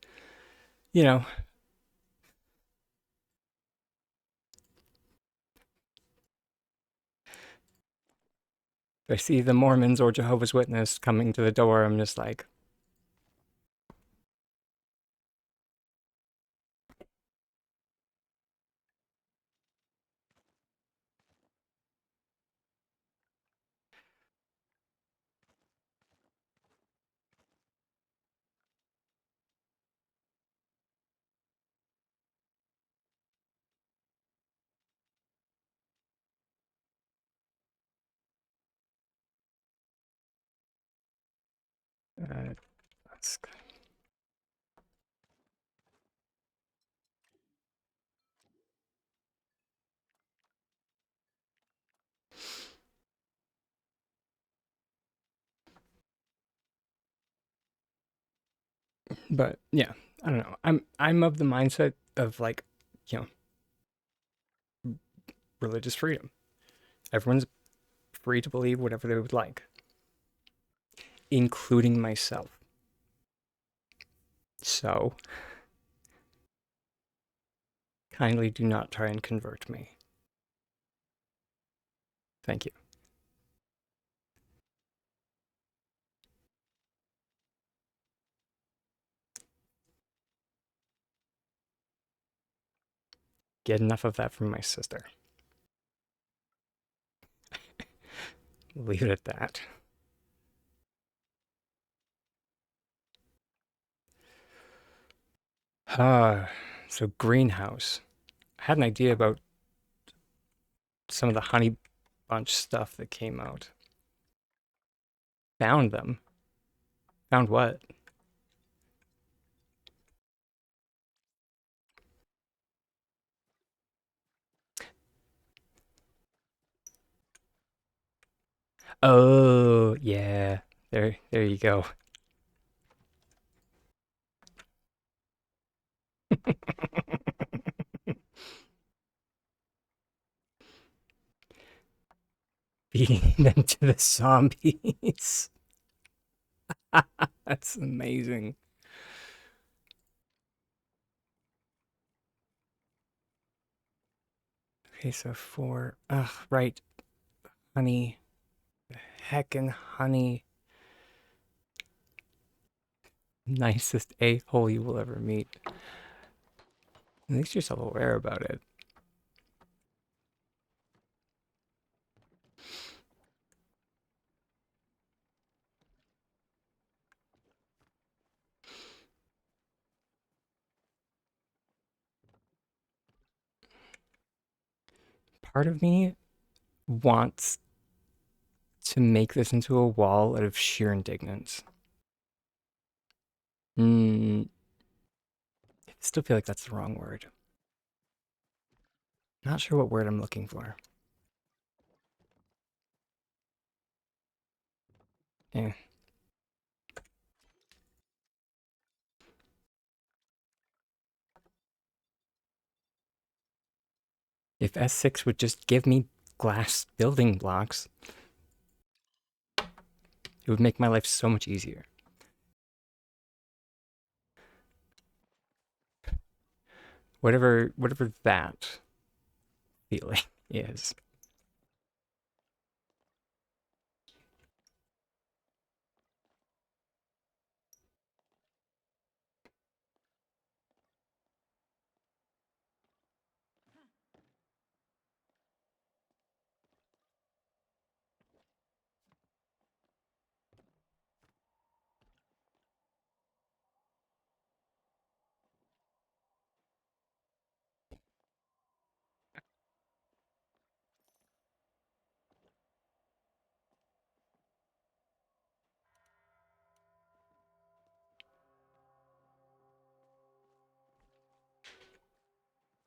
you know, if I see the Mormons or Jehovah's Witness coming to the door, I'm just like, uh, that's, But yeah, I don't know. I'm of the mindset of like, you know, religious freedom. Everyone's free to believe whatever they would like, including myself. So kindly do not try and convert me. Thank you. Get enough of that from my sister. Leave it at that. So greenhouse. I had an idea about some of the honey bunch stuff that came out. Found them. Found what? Oh, yeah. There you go. Feeding them to the zombies. That's amazing. Okay, so four. Ugh, right. Honey. Heckin' honey. Nicest a-hole you will ever meet. At least you're self-aware about it. Part of me wants to make this into a wall out of sheer indignance. I still feel like that's the wrong word. Not sure what word I'm looking for. Eh. If S6 would just give me glass building blocks, it would make my life so much easier. Whatever that feeling is.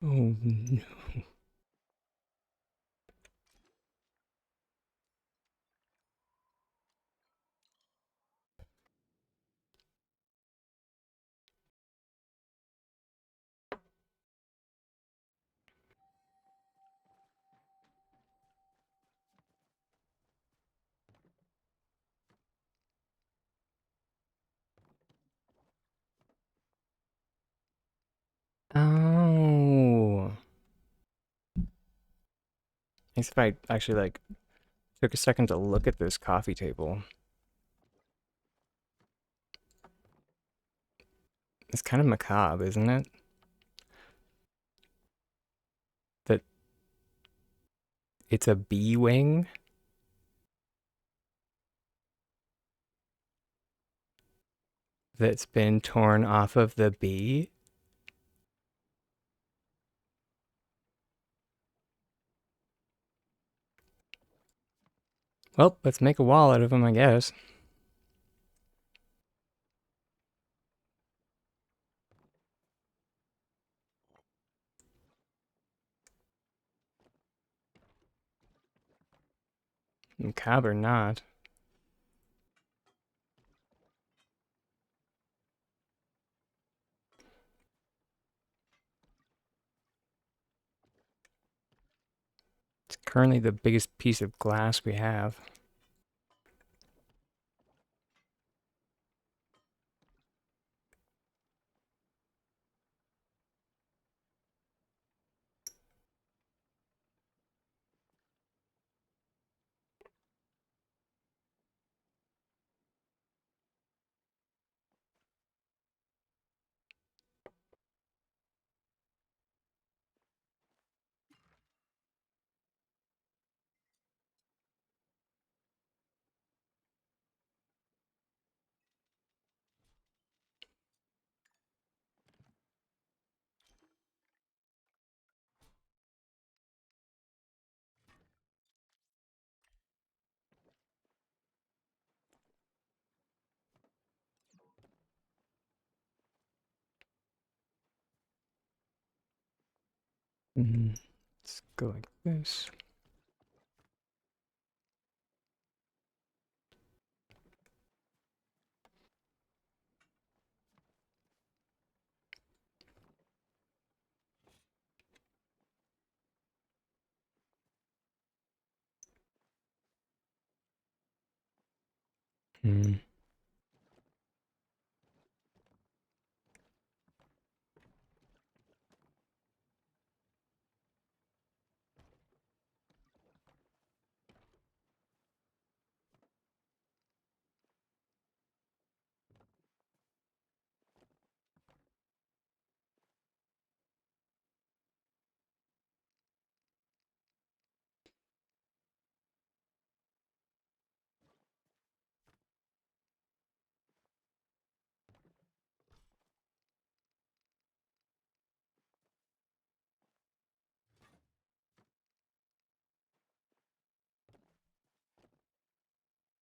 Oh no. Oh. Thanks if I actually like took a second to look at this coffee table. It's kind of macabre, isn't it? That it's a bee wing that's been torn off of the bee. Well, let's make a wall out of them, I guess. Macabre or not. It's currently the biggest piece of glass we have. Let's go like this. Hmm.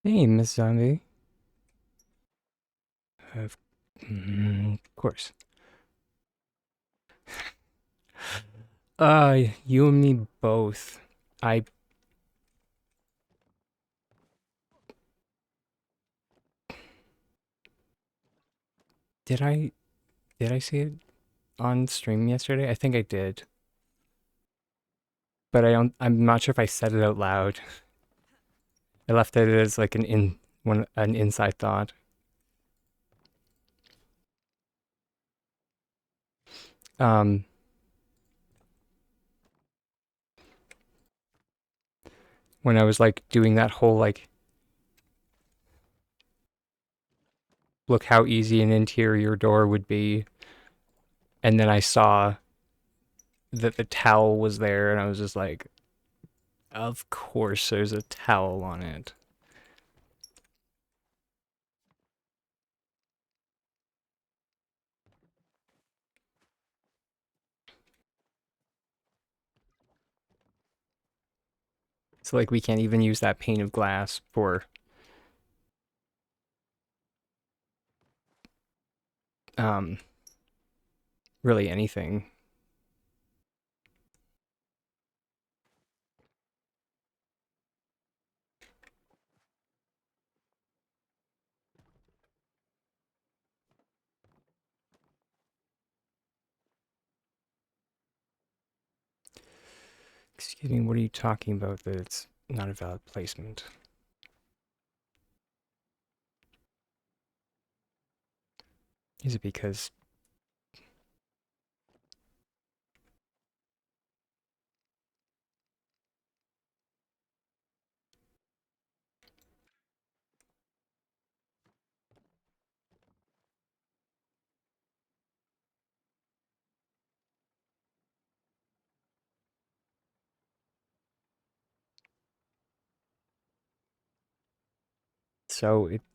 Hey, Miss Zombie. Of, of course. You and me both. I did I did I see it on stream yesterday? I think I did, but I'm not sure if I said it out loud. I left it as like an inside thought. Um, when I was like doing that whole like, look how easy an interior door would be, and then I saw that the towel was there, and I was just like, of course there's a towel on it. So like we can't even use that pane of glass for um really anything. Excuse me, what are you talking about that it's not a valid placement? Is it because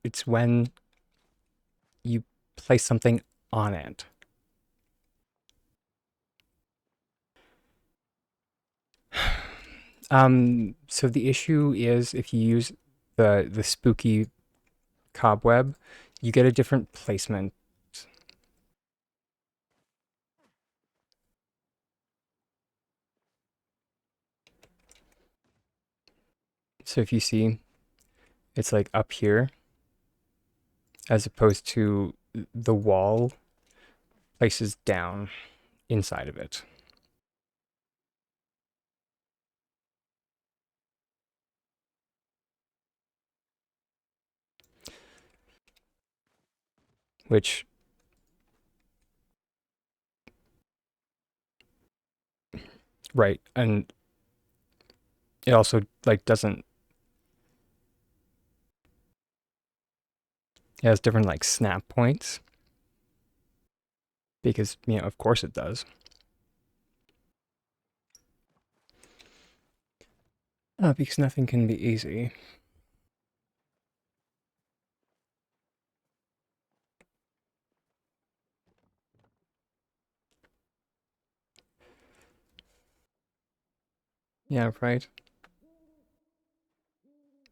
it's when you place something on it. So the issue is if you use the spooky cobweb, you get a different placement. So if you see, it's like up here as opposed to the wall places down inside of it. which, right, and it also like doesn't, it has different like snap points because, of course it does. Because nothing can be easy. Yeah, right.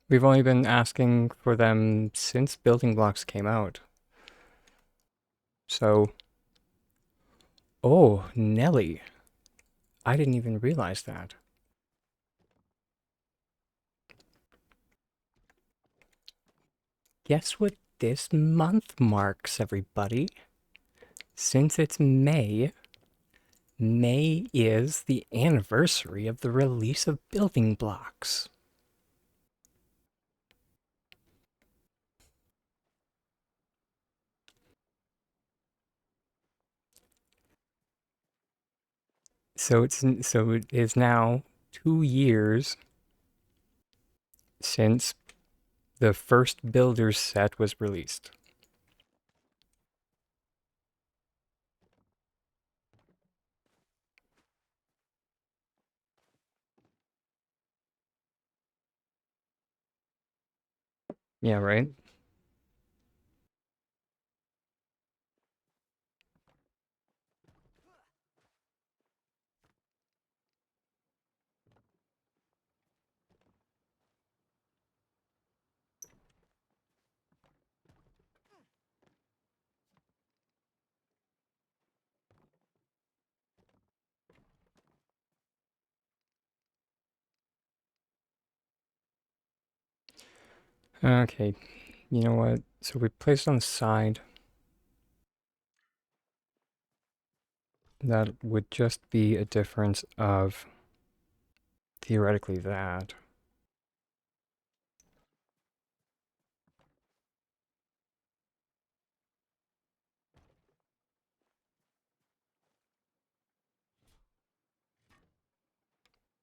We've only been asking for them since building blocks came out. So, oh, Nelly. I didn't even realize that. Guess what this month marks, everybody? Since it's May, May is the anniversary of the release of building blocks. So it is now 2 years since the first builder's set was released. Yeah, right? Okay, you know what? So we placed on the side. That would just be a difference of theoretically that.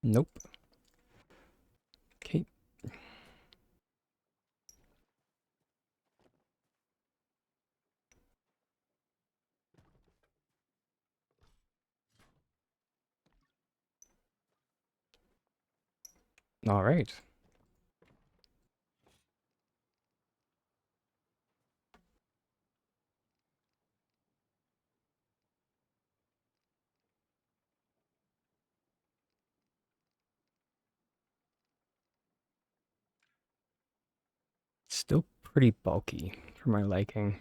Nope. Okay. All right. Still pretty bulky for my liking.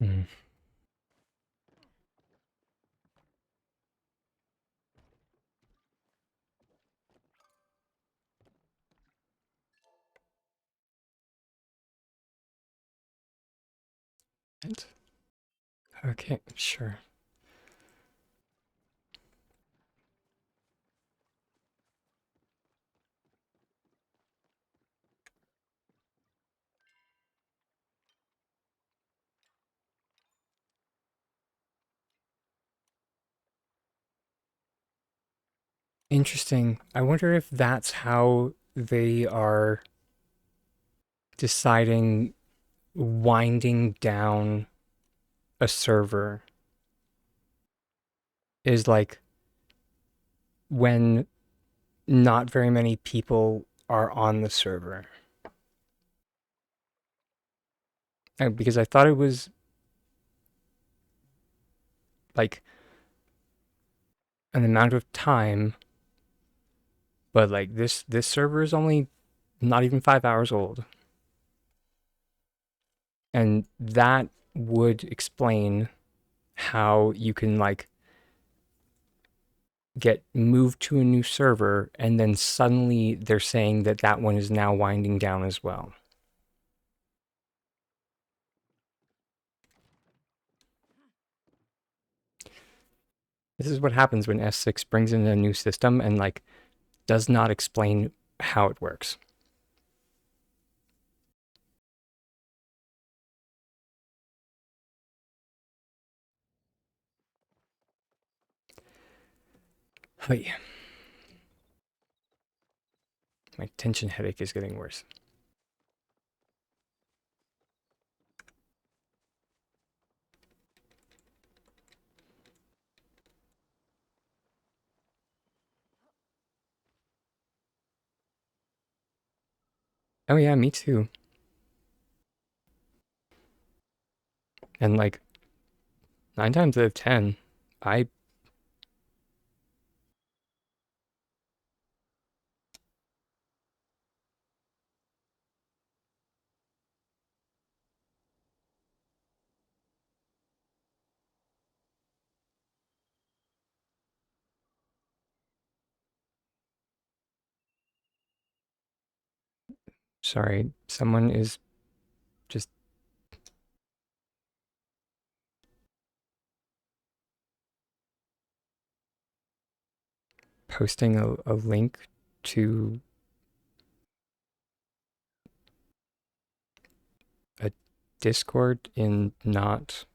Mm. Okay, sure. Interesting. I wonder if that's how they are deciding winding down a server is like when not very many people are on the server. Because I thought it was like an amount of time, but like this server is only not even 5 hours old. And that would explain how you can like get moved to a new server and then suddenly they're saying that that one is now winding down as well. This is what happens when S6 brings in a new system and like does not explain how it works. Hey, my tension headache is getting worse. Oh yeah, me too. And like 9 times out of 10, I sorry, someone is just posting a link to a Discord in not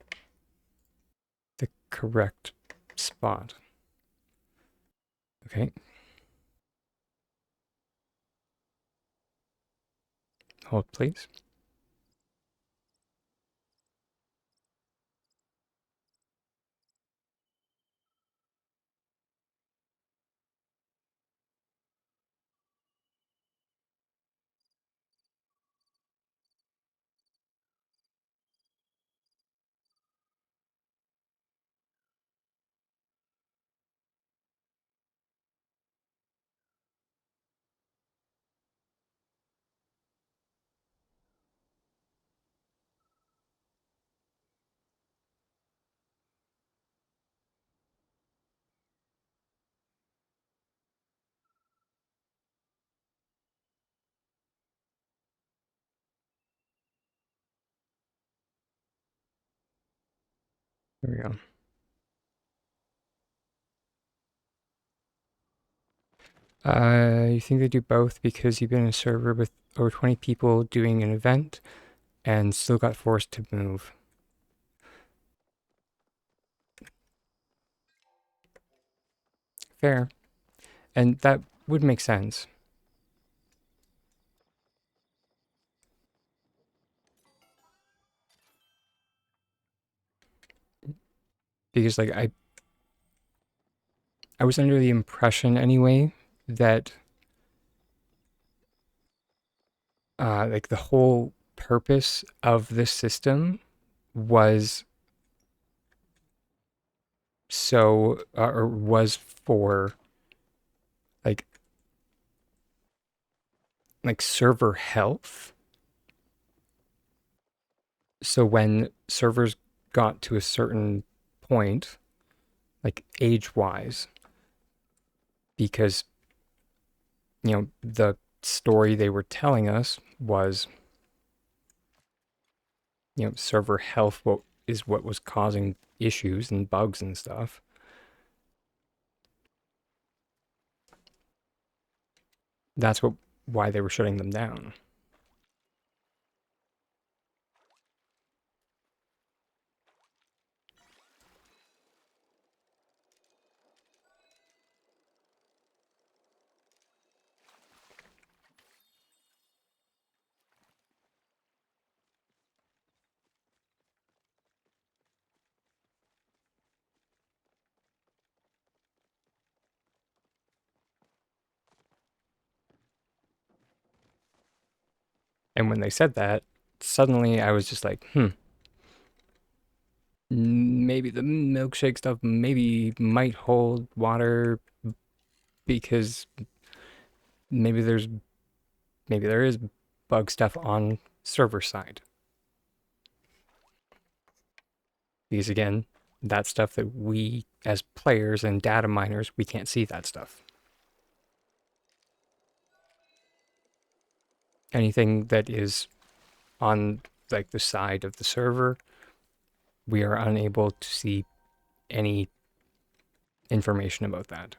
the correct spot. Okay, hold please. There we go. You think they do both because you've been in a server with over 20 people doing an event and still got forced to move. Fair. And that would make sense. Because like I was under the impression anyway that like the whole purpose of this system was or was for like server health. So when servers got to a certain point, like age wise, because the story they were telling us was server health what was causing issues and bugs and stuff. That's why they were shutting them down. And when they said that, suddenly I was just like, maybe the milkshake stuff maybe might hold water because maybe there is bug stuff on server side. Because again, that stuff that we as players and data miners, we can't see that stuff. Anything that is on like the side of the server, we are unable to see any information about that.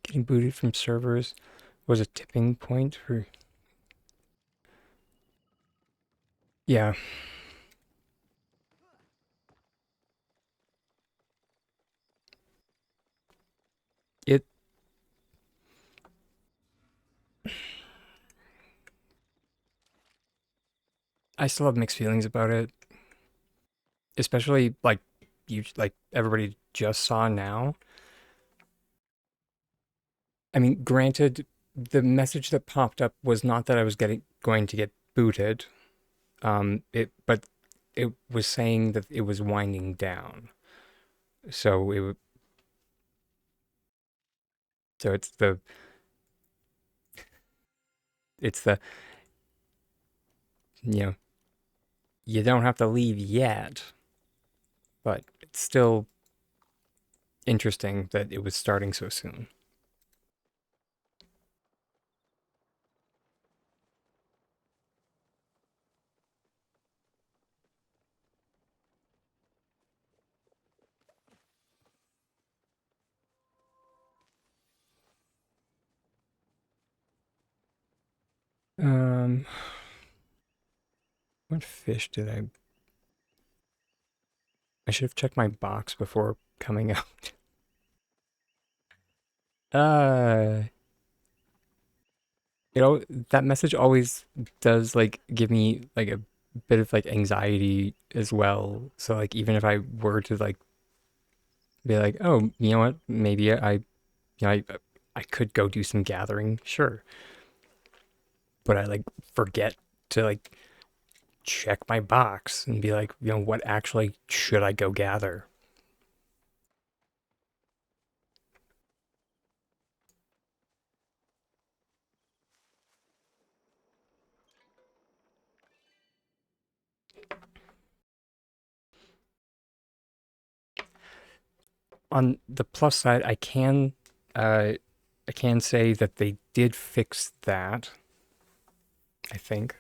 Getting booted from servers was a tipping point for, yeah, it, I still have mixed feelings about it, especially like like everybody just saw now. I mean, granted, the message that popped up was not that I was going to get booted. But it was saying that it was winding down. So so it's the you know you don't have to leave yet, but it's still interesting that it was starting so soon. Um, what fish did I? I should have checked my box before coming out. Uh, that message always does like give me like a bit of like anxiety as well. So like even if I were to like be like, oh, you know what, maybe I could go do some gathering, sure, but I like forget to like check my box and be like, what actually should I go gather? On the plus side, uh, I can say that they did fix that. I think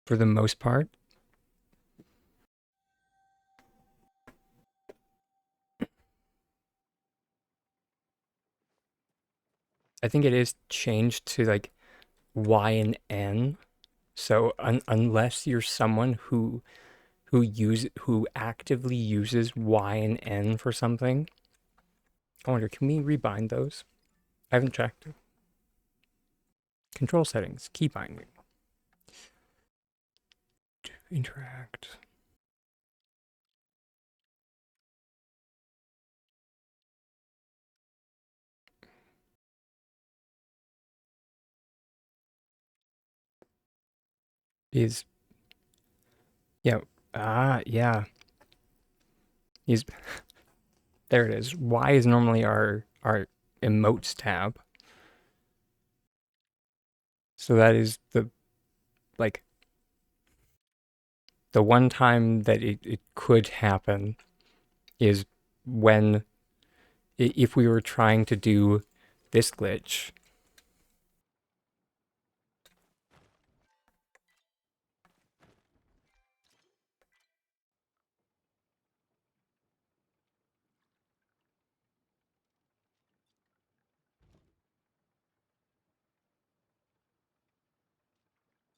for the most part. I think it is changed to like Y and N. So unless you're someone who actively uses Y and N for something, I wonder, can we rebind those? I haven't checked. Control settings, key binding, interact. Is yeah, yeah. Is there it is. Y is normally our emotes tab. So that is like the one time that it could happen is when if we were trying to do this glitch,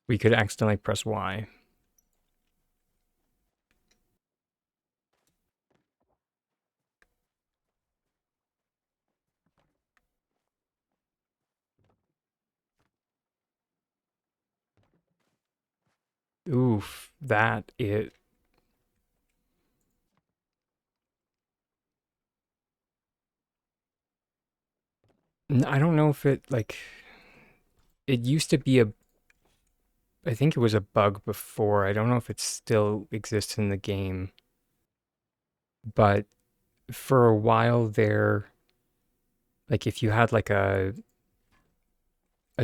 we could accidentally press Y. Oof, that it. I don't know if it like it used to be a I think it was a bug before. I don't know if it still exists in the game, but for a while there, like if you had like a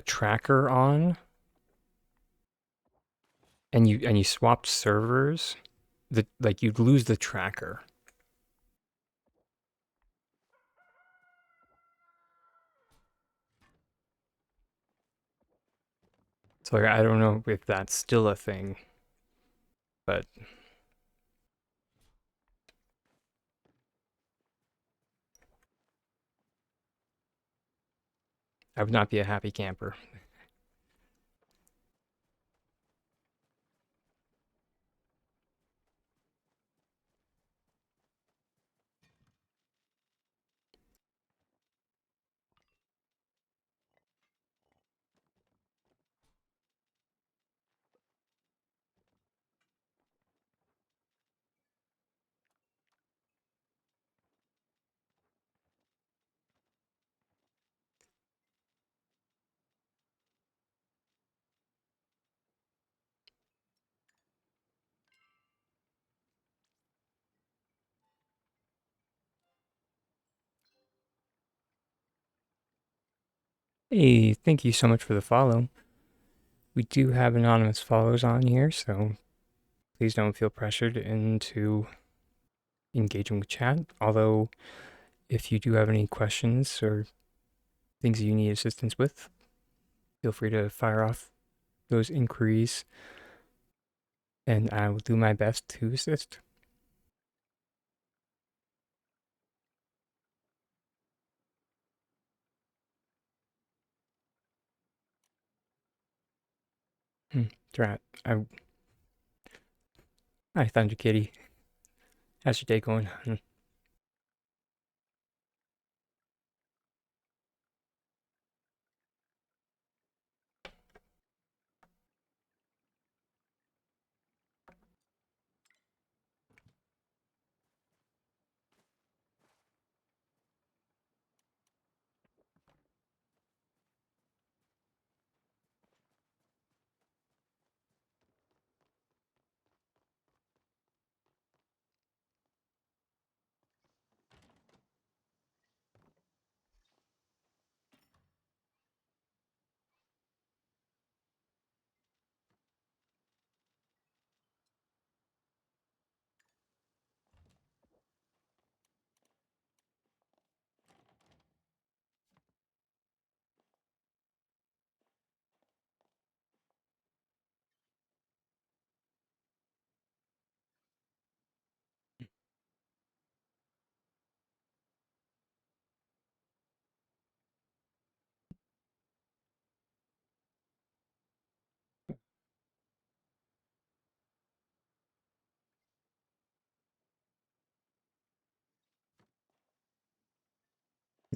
tracker on and you swapped servers, the like you'd lose the tracker. So like, I don't know if that's still a thing, but I would not be a happy camper. Hey, thank you so much for the follow. We do have anonymous follows on here, so please don't feel pressured into engaging with chat. Although, if you do have any questions or things you need assistance with, feel free to fire off those inquiries and I will do my best to assist. Drat. Hi, Thunder Kitty. How's your day going?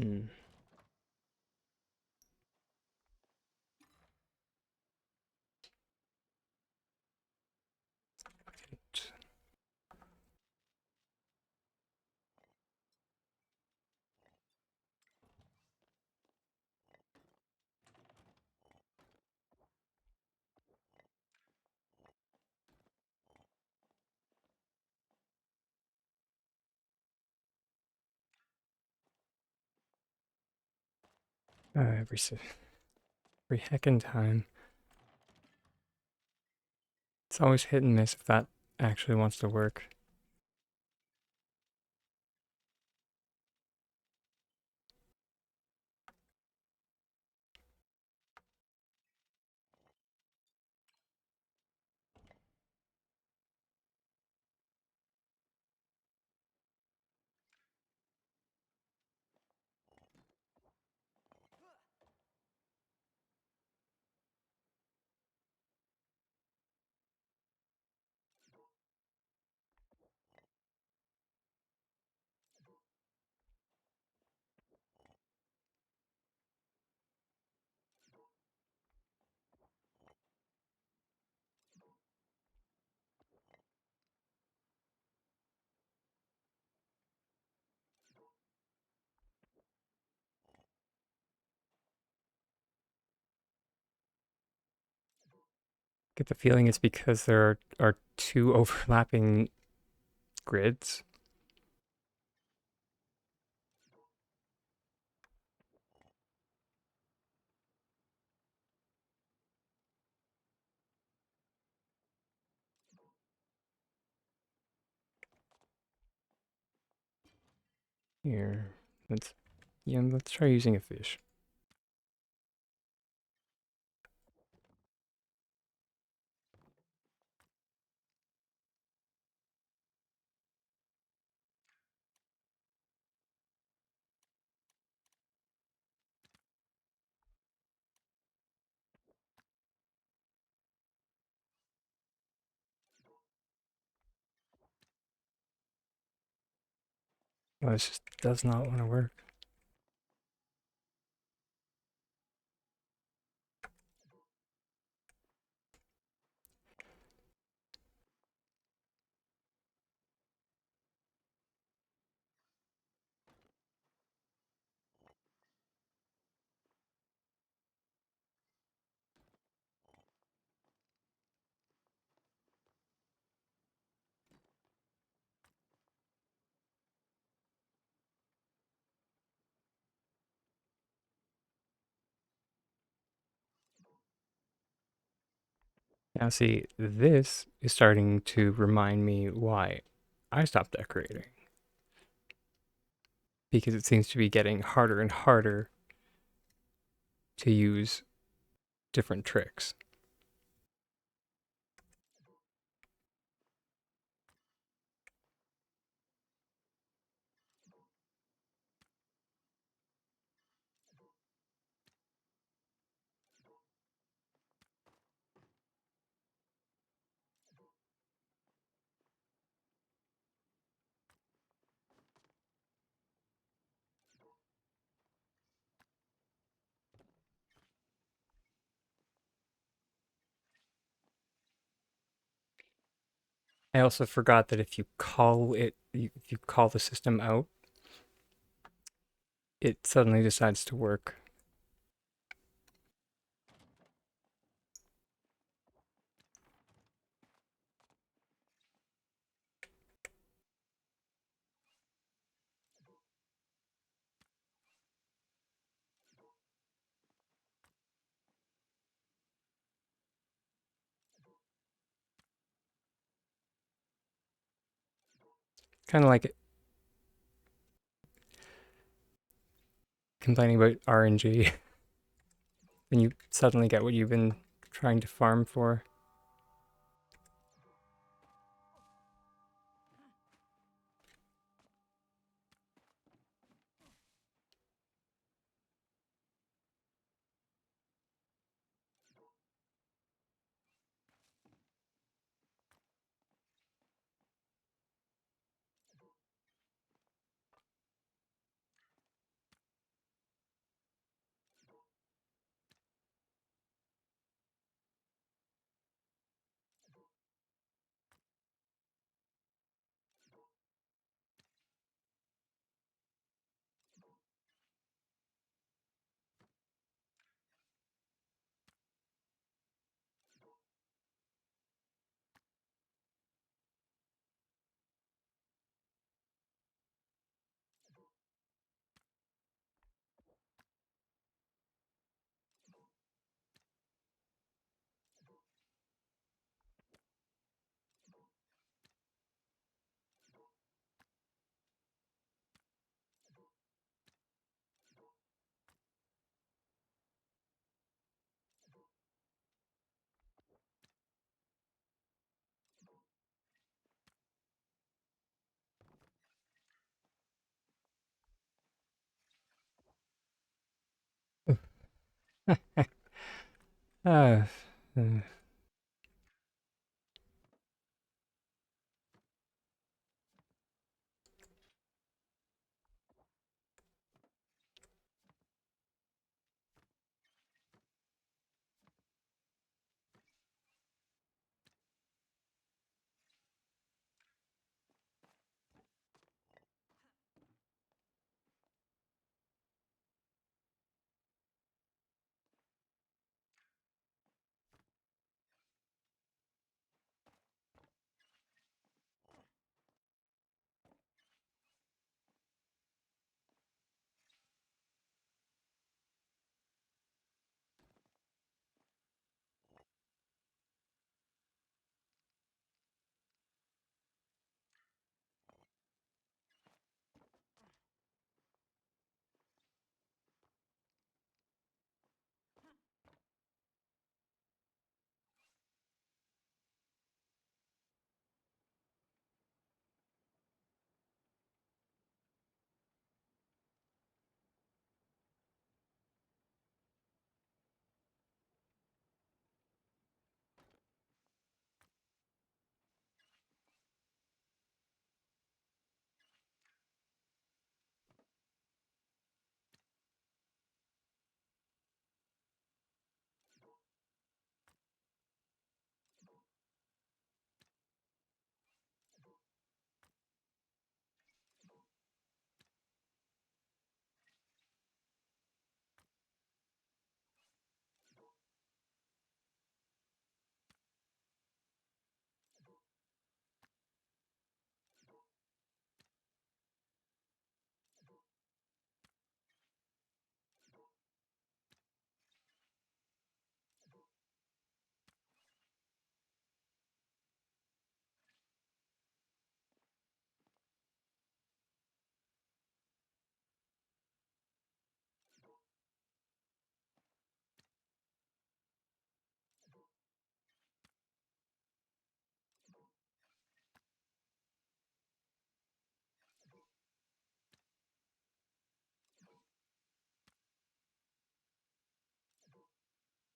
Hmm. Every every heckin' time. It's always hit and miss if that actually wants to work. Get the feeling it's because there are two overlapping grids. Here, let's let's try using a fish. Well, this just does not want to work. Now, see, this is starting to remind me why I stopped decorating. Because it seems to be getting harder and harder to use different tricks. I also forgot that if you call if you call the system out, it suddenly decides to work. Kind of like complaining about RNG, and you suddenly get what you've been trying to farm for. uh, uh,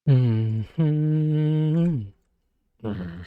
Mm-hmm. Mm-hmm.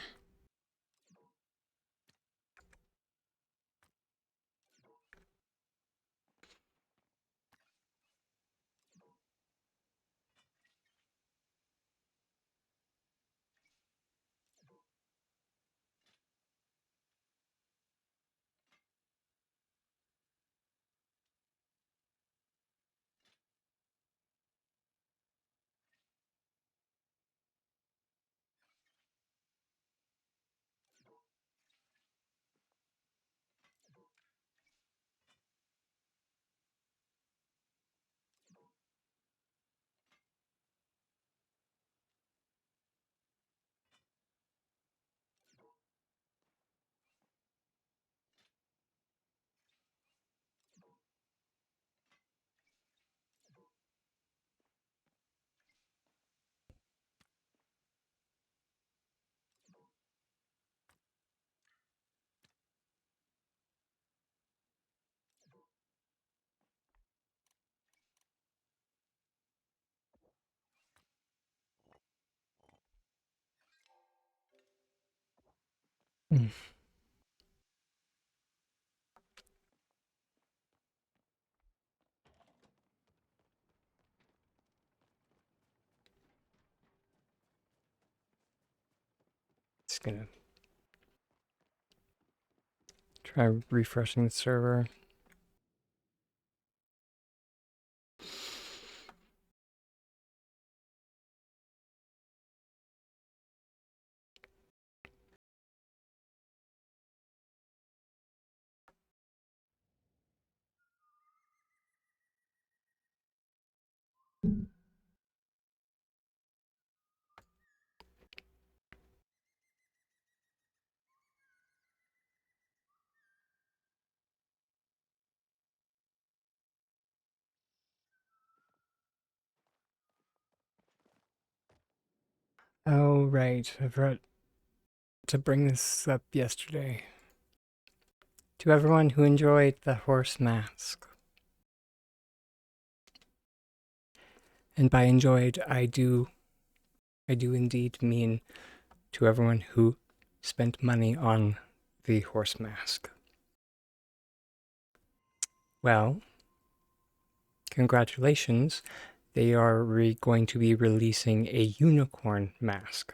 Just gonna try refreshing the server. Oh, right. I forgot to bring this up yesterday. To everyone who enjoyed the horse mask. And by enjoyed, I do indeed mean to everyone who spent money on the horse mask. Well, congratulations. They are going to be releasing a unicorn mask.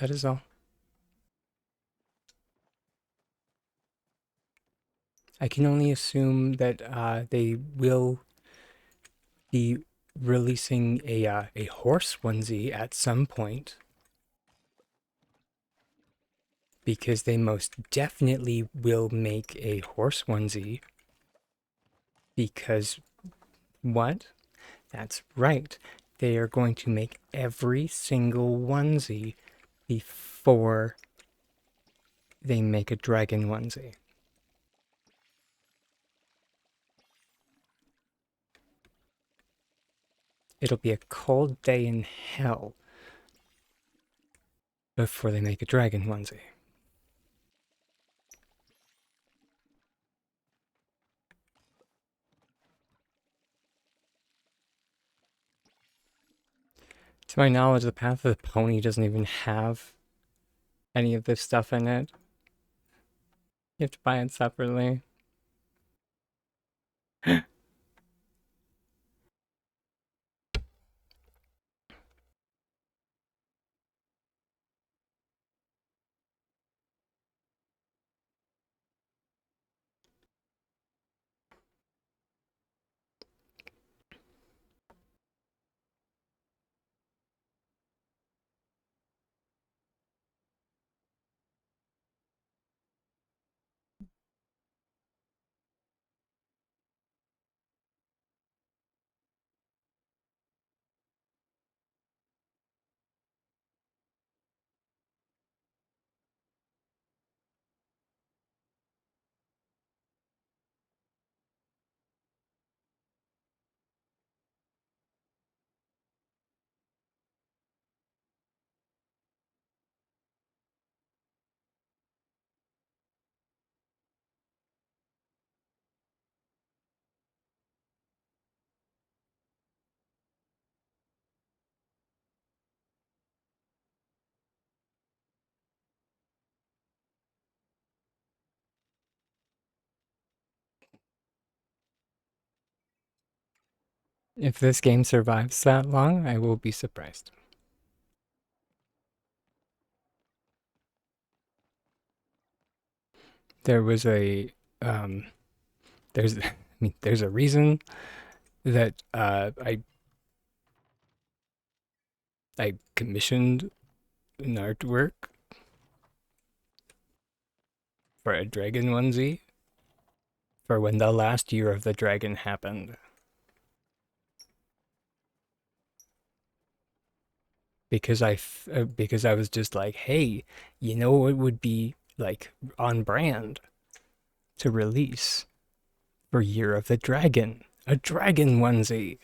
That is all. I can only assume that they will be releasing a horse onesie at some point, because they most definitely will make a horse onesie. Because what? That's right. They are going to make every single onesie before they make a dragon onesie. It'll be a cold day in hell before they make a dragon onesie. To my knowledge, the Path of the Pony doesn't even have any of this stuff in it. You have to buy it separately. If this game survives that long, I will be surprised. There was a um, there's I mean there's a reason that I commissioned an artwork for a dragon onesie for when the last year of the dragon happened. Because I was just like, hey, you know what would be like on brand to release for Year of the Dragon? A dragon onesie.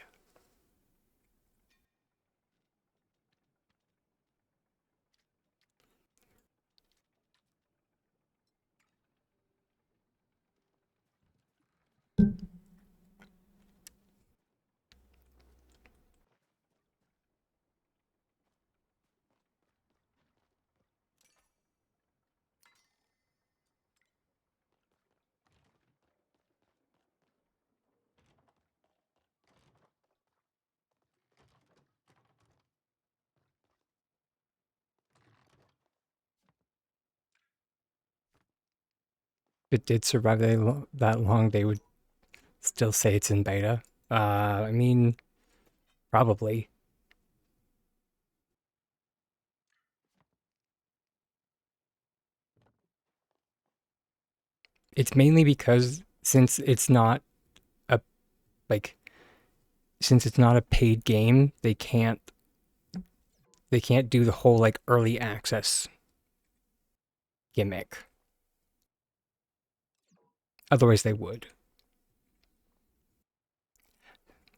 If it did survive that long, they would still say it's in beta. I mean, probably. It's mainly because a like since it's not a paid game, they can't do the whole like early access gimmick. Otherwise, they would.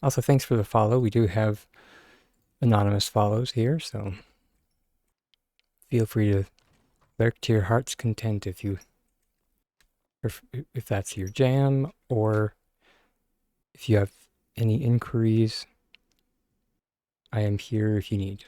Also, thanks for the follow. We do have anonymous follows here, so feel free to lurk to your heart's content if that's your jam, or if you have any inquiries. I am here if you need.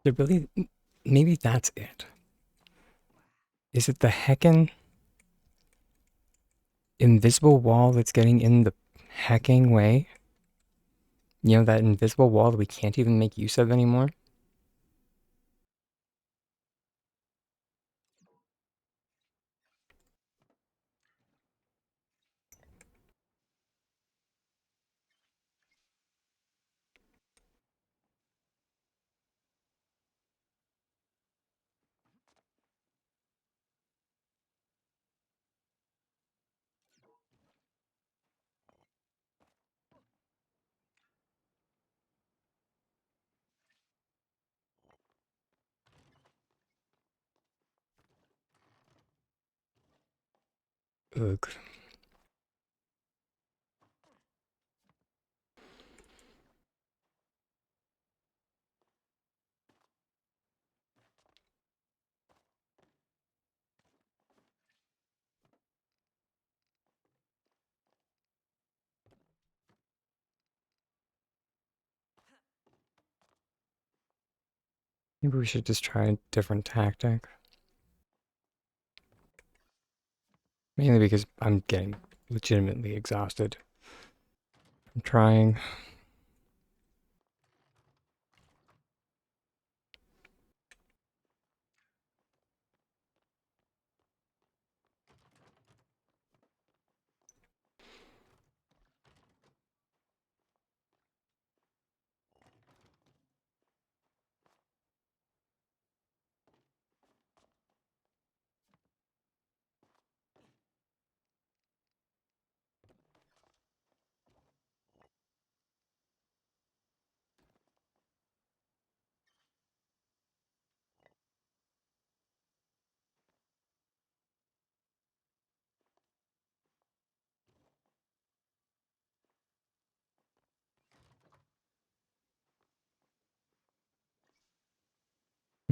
There really, maybe that's it. Is it the heckin' invisible wall that's getting in the hacking way? You know, that invisible wall that we can't even make use of anymore? Ugh. Maybe we should just try a different tactic. Mainly because I'm getting legitimately exhausted. I'm trying.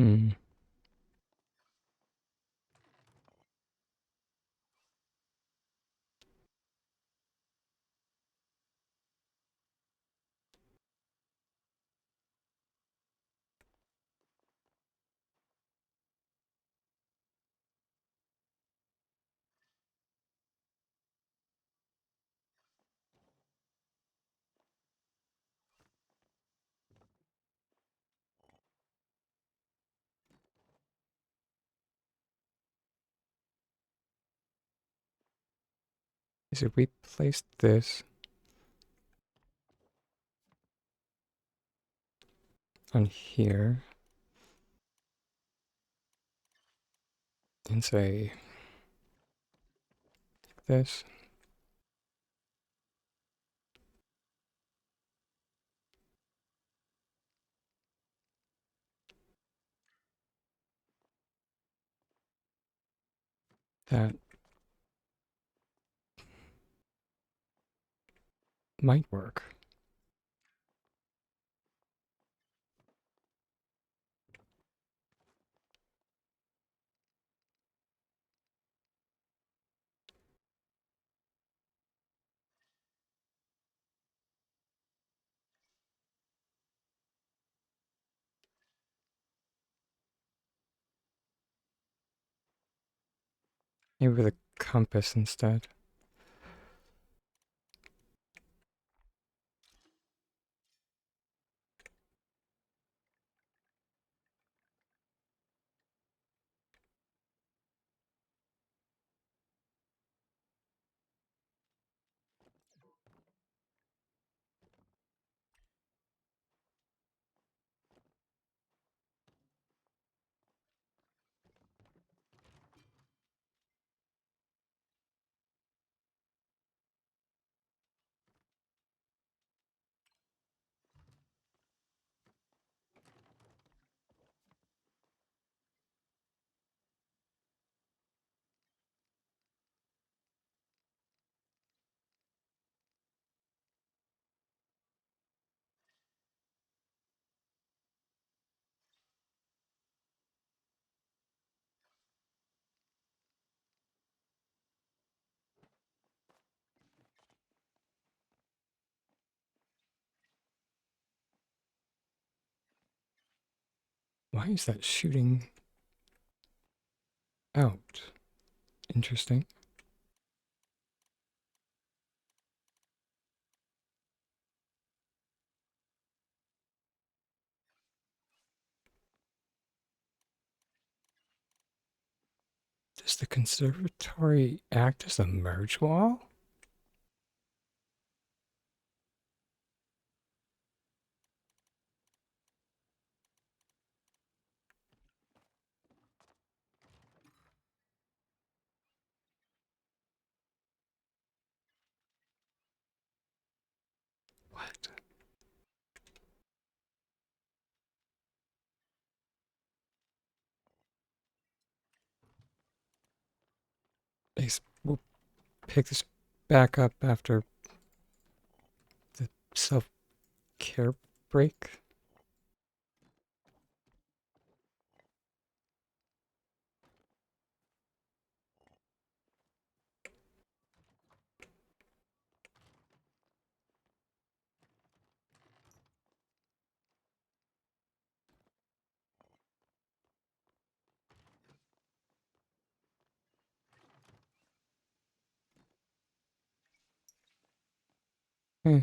Hmm. So we place this on here and say this. That might work. Maybe with a compass instead. Why is that shooting out? Interesting. Does the conservatory act as a merge wall? What? We'll pick this back up after the self-care break. Hmm.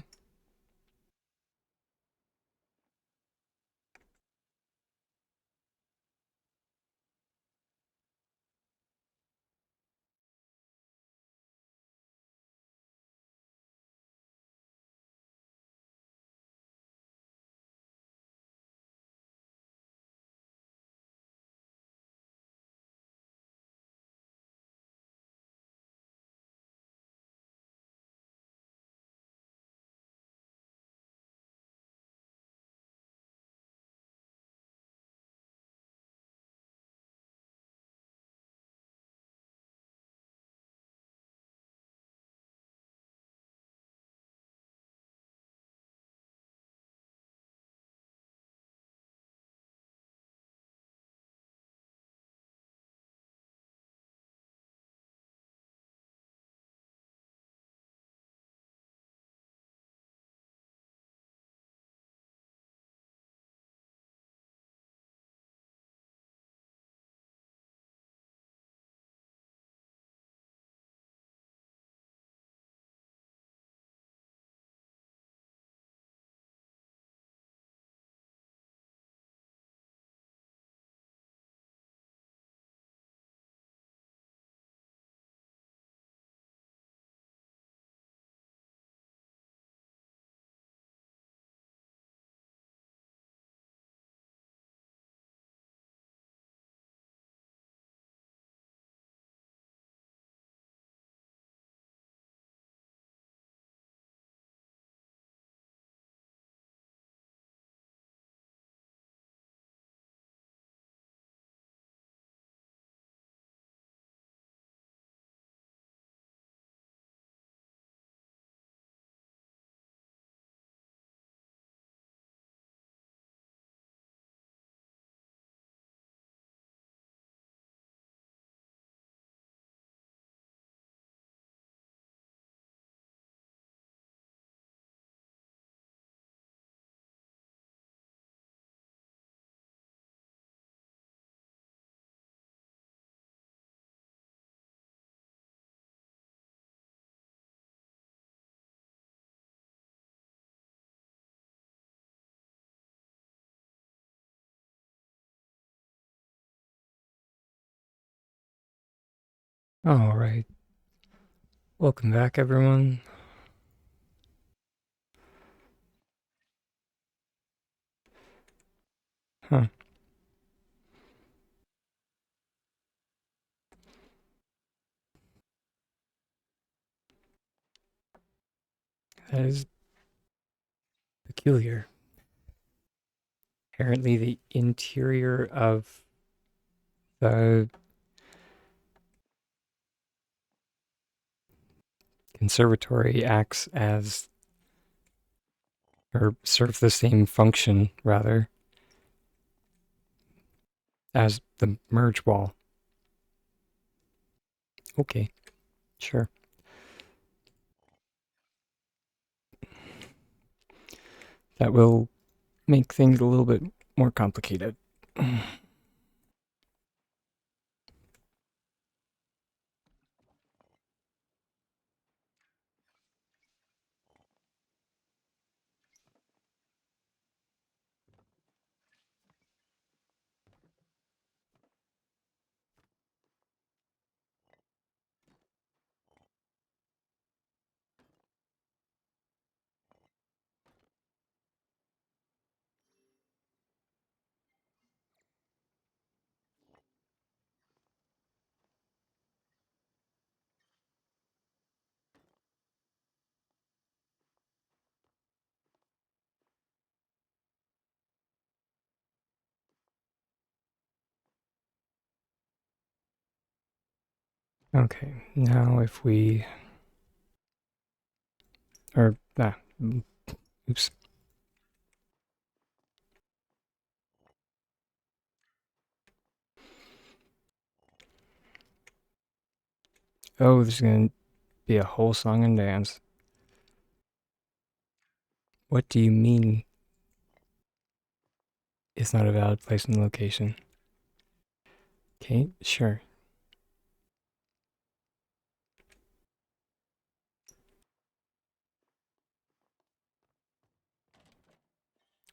All right. Welcome back, everyone. Huh. That is peculiar. Apparently, the interior of the conservatory acts as, or serves the same function, rather, as the merge wall. Okay, sure. That will make things a little bit more complicated. Okay, now if we, or, oops. Oh, there's gonna be a whole song and dance. What do you mean it's not a valid place and location? Okay, sure.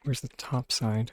Where's the top side?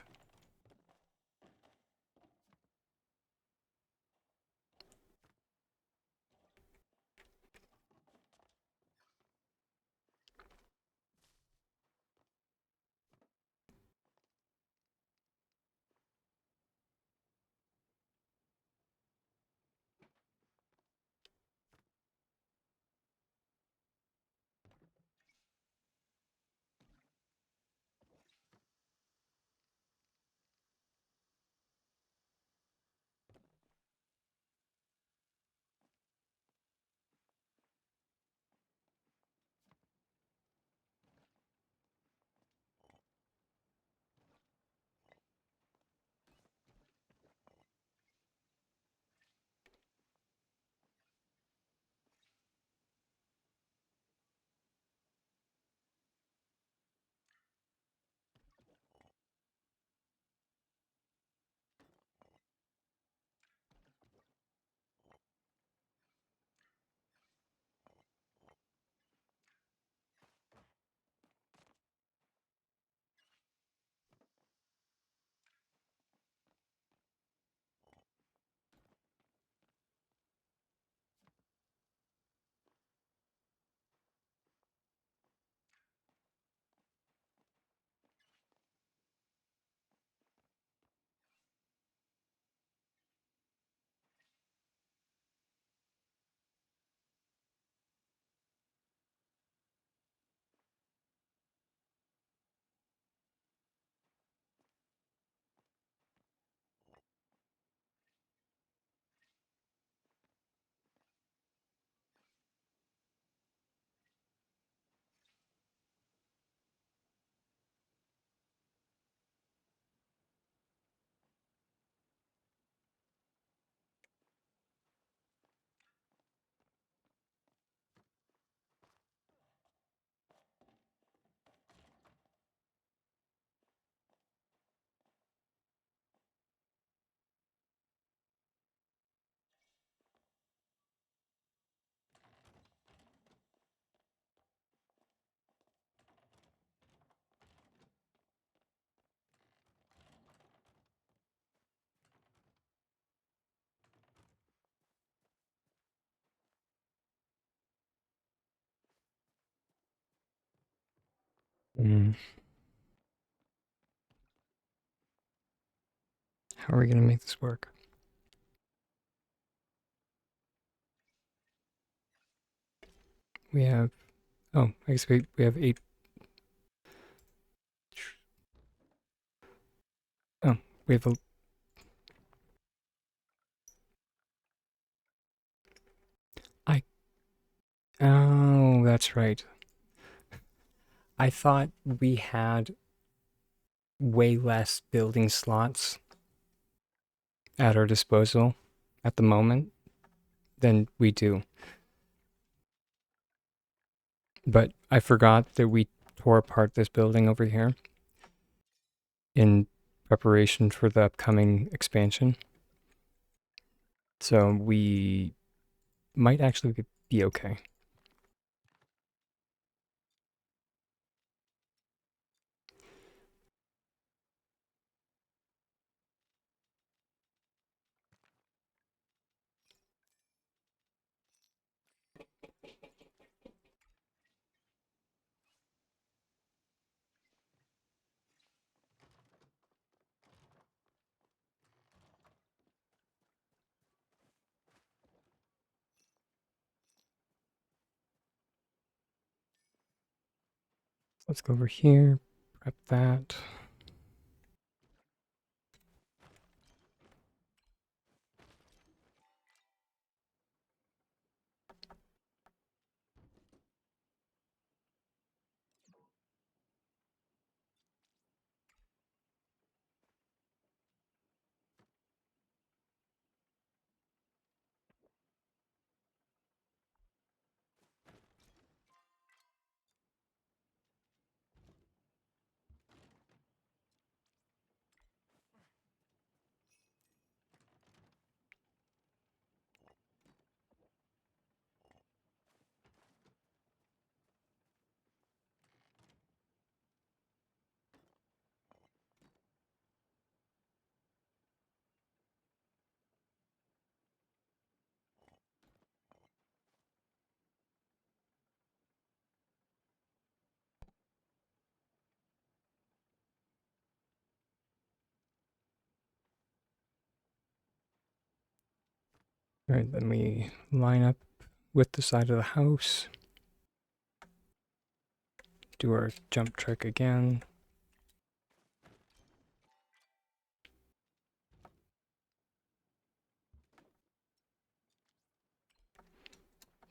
Mm. How are we gonna make this work? We have, oh, I guess we have 8. Oh, we have a, I, oh, that's right. I thought we had way less building slots at our disposal at the moment than we do. But I forgot that we tore apart this building over here in preparation for the upcoming expansion. So we might actually be okay. Let's go over here, prep that. All right, then we line up with the side of the house. Do our jump trick again.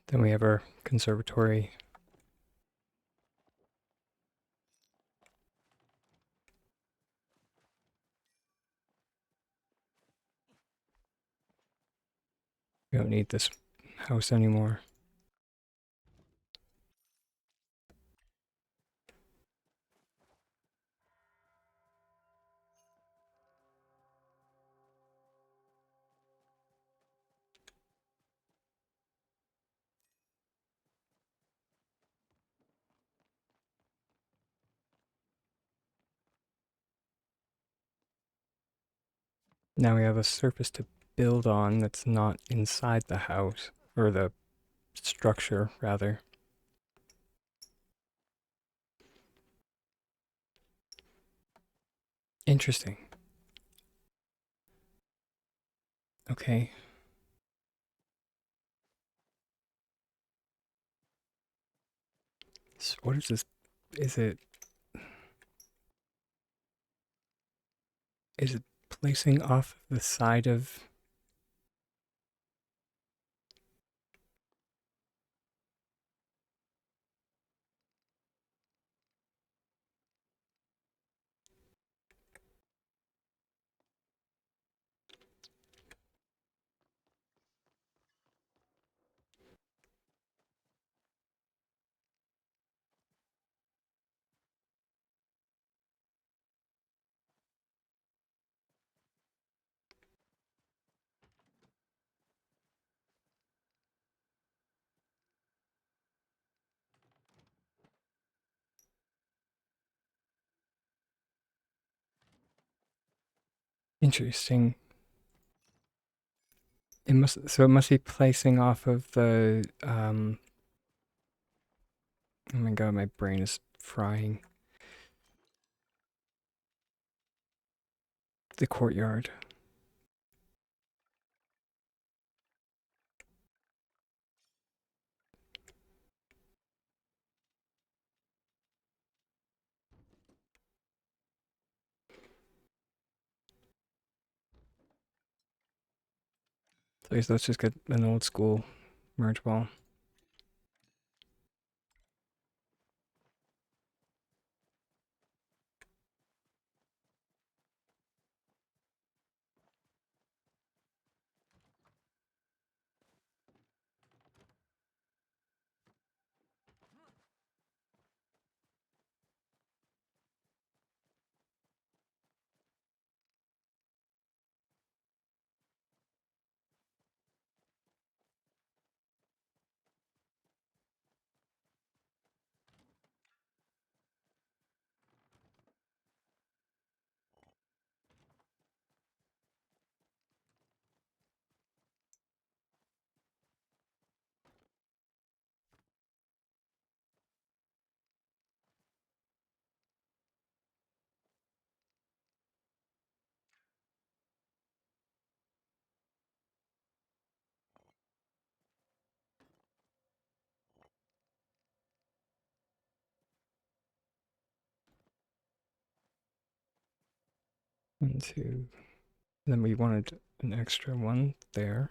Then we have our conservatory. We don't need this house anymore. Now we have a surface to build on that's not inside the house, or the structure, rather. Interesting. Okay. So what is this? Is it is it placing off the side of? Interesting. It must be placing off of the oh my god, my brain is frying. the courtyard. So I guess let's just get an old school merge ball. One, two. Then we wanted an extra one there.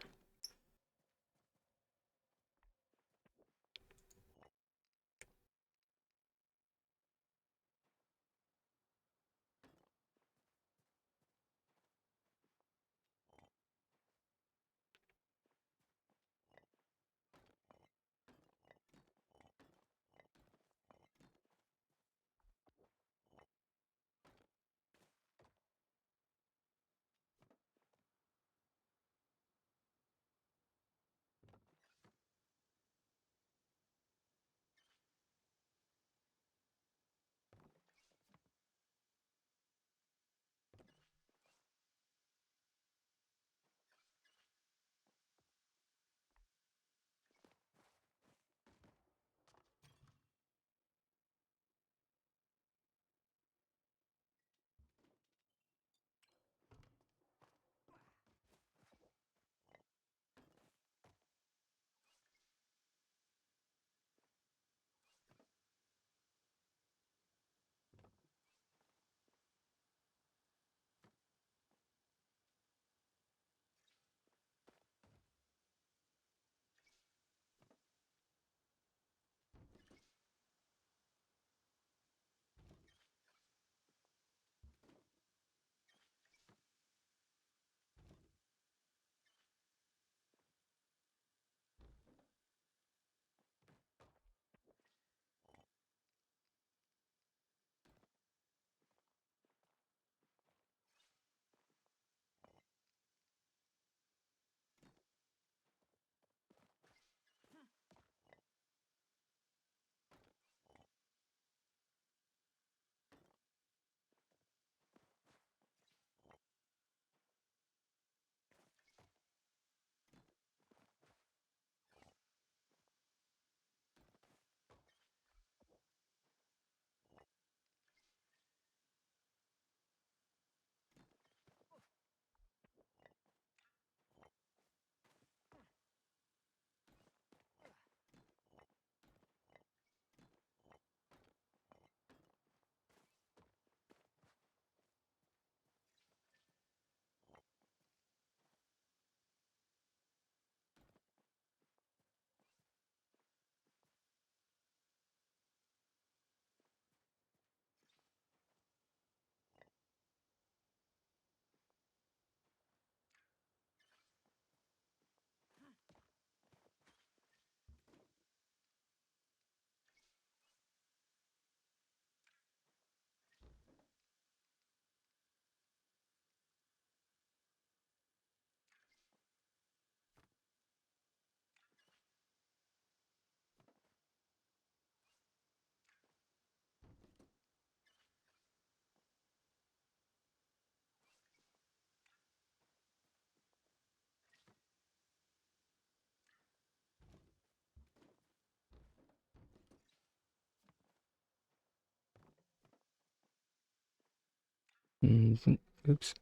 Oops.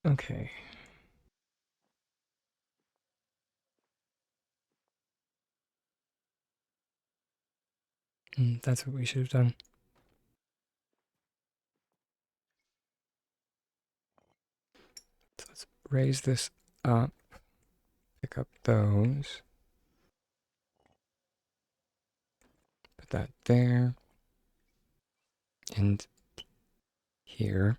Okay. That's what we should have done. So let's raise this up, pick up those, put that there, and here.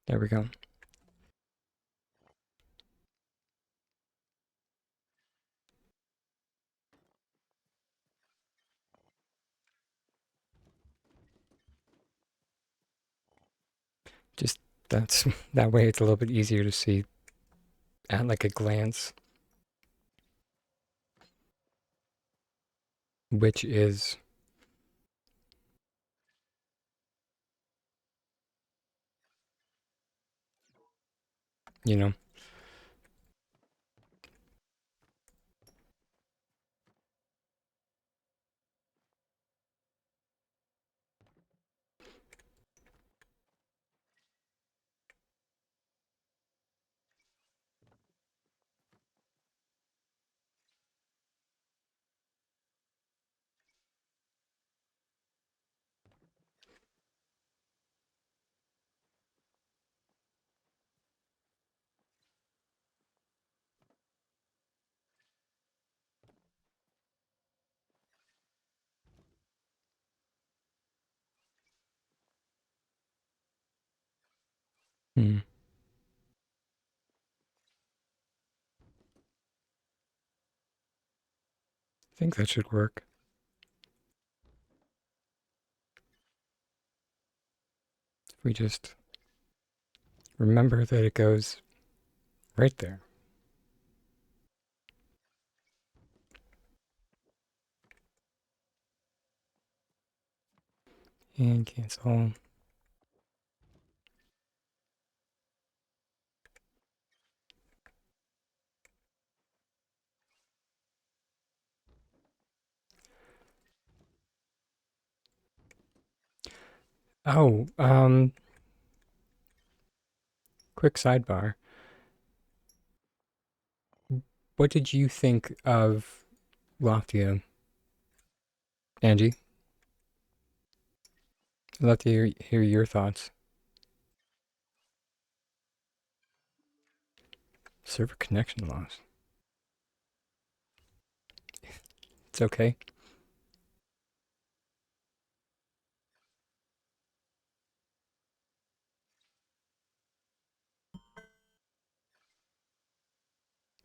There we go. Just that's that way it's a little bit easier to see at like a glance which is, you know. Hmm, I think that should work. If we just remember that it goes right there. And cancel. Oh, quick sidebar. What did you think of Loftia, Angie? I'd love to hear your thoughts. Server connection loss. It's okay.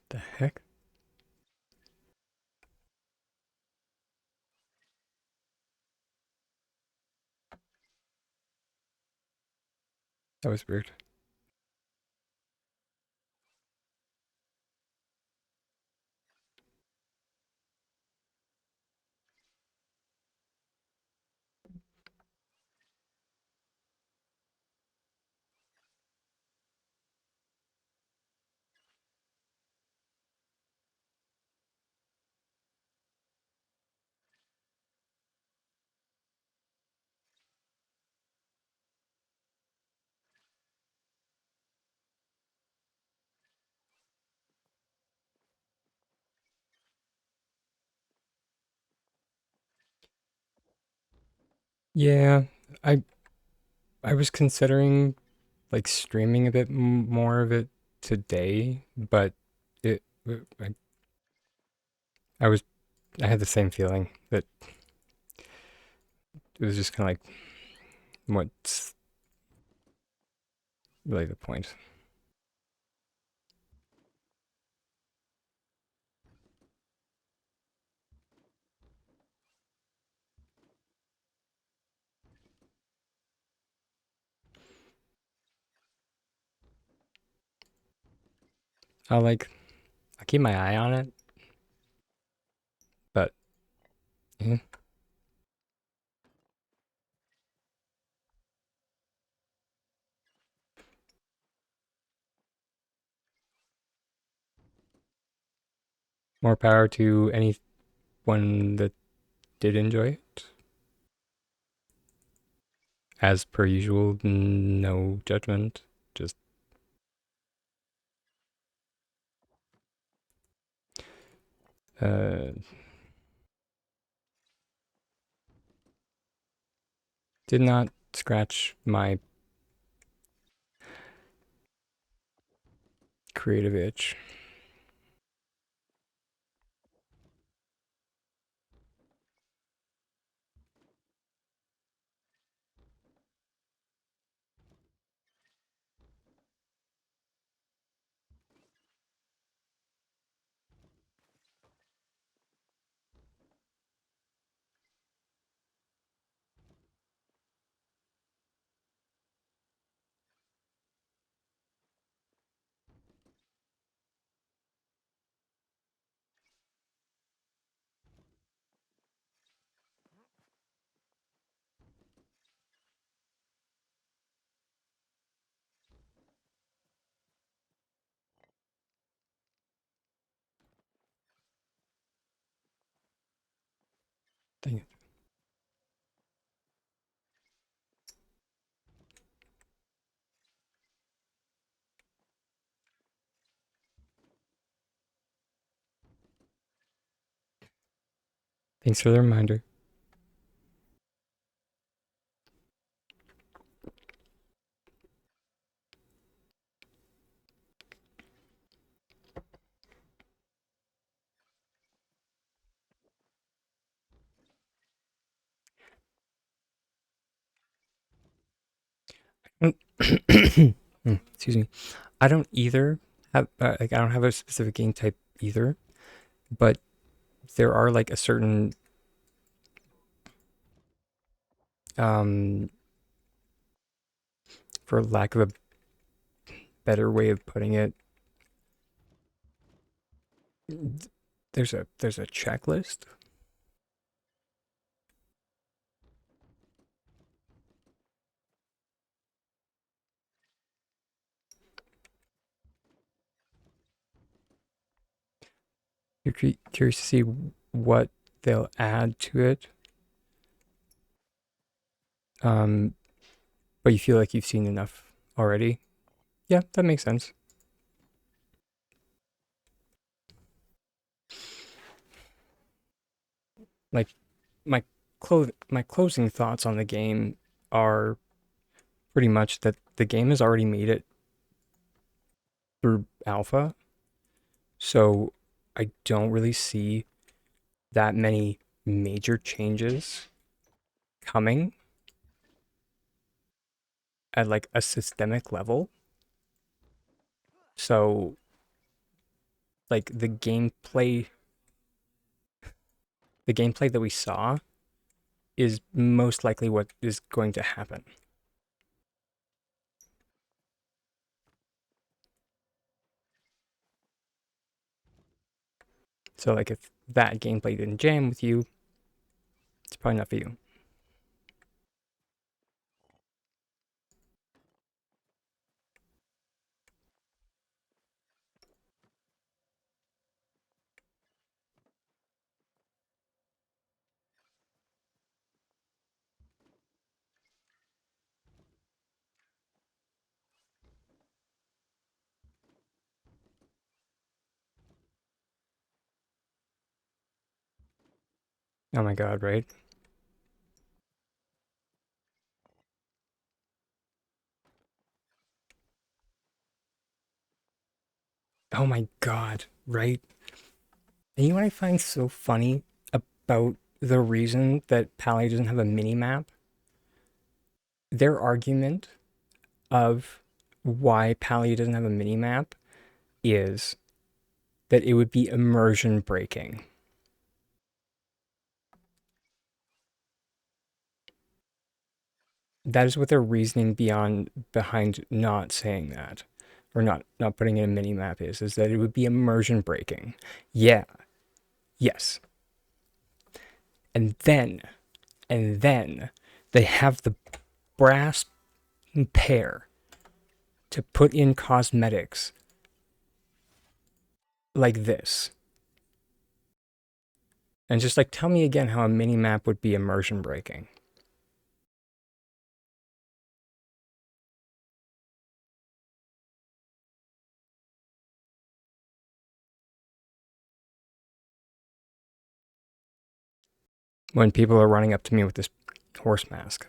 The heck? That was weird. Yeah, I I was considering like streaming a bit more of it today, but it I was I had the same feeling that it was just kind of like what's really the point. I'll like I'll keep my eye on it, but yeah, more power to anyone that did enjoy it. As per usual, no judgment. Just uh, did not scratch my creative itch. Dang it. Thanks for the reminder. Excuse me. I don't either have like I don't have a specific game type either, but there are like a certain um for lack of a better way of putting it, there's a checklist. You're curious to see what they'll add to it, um, but you feel like you've seen enough already. Yeah, that makes sense. Like my closing thoughts on the game are pretty much that the game has already made it through alpha, so I don't really see that many major changes coming at like a systemic level. So like the gameplay that we saw is most likely what is going to happen. So like if that gameplay didn't jam with you, it's probably not for you. Oh my god, right? Oh my god, right? And you know what I find so funny about the reason that Pally doesn't have a mini map? Their argument of why Pally doesn't have a mini map is that it would be immersion breaking. That is what their reasoning behind not saying that. or not putting in a mini map is that it would be immersion breaking. Yeah, yes. And then and then they have the brass pair to put in cosmetics like this. And just like tell me again how a mini map would be immersion breaking. When people are running up to me with this horse mask.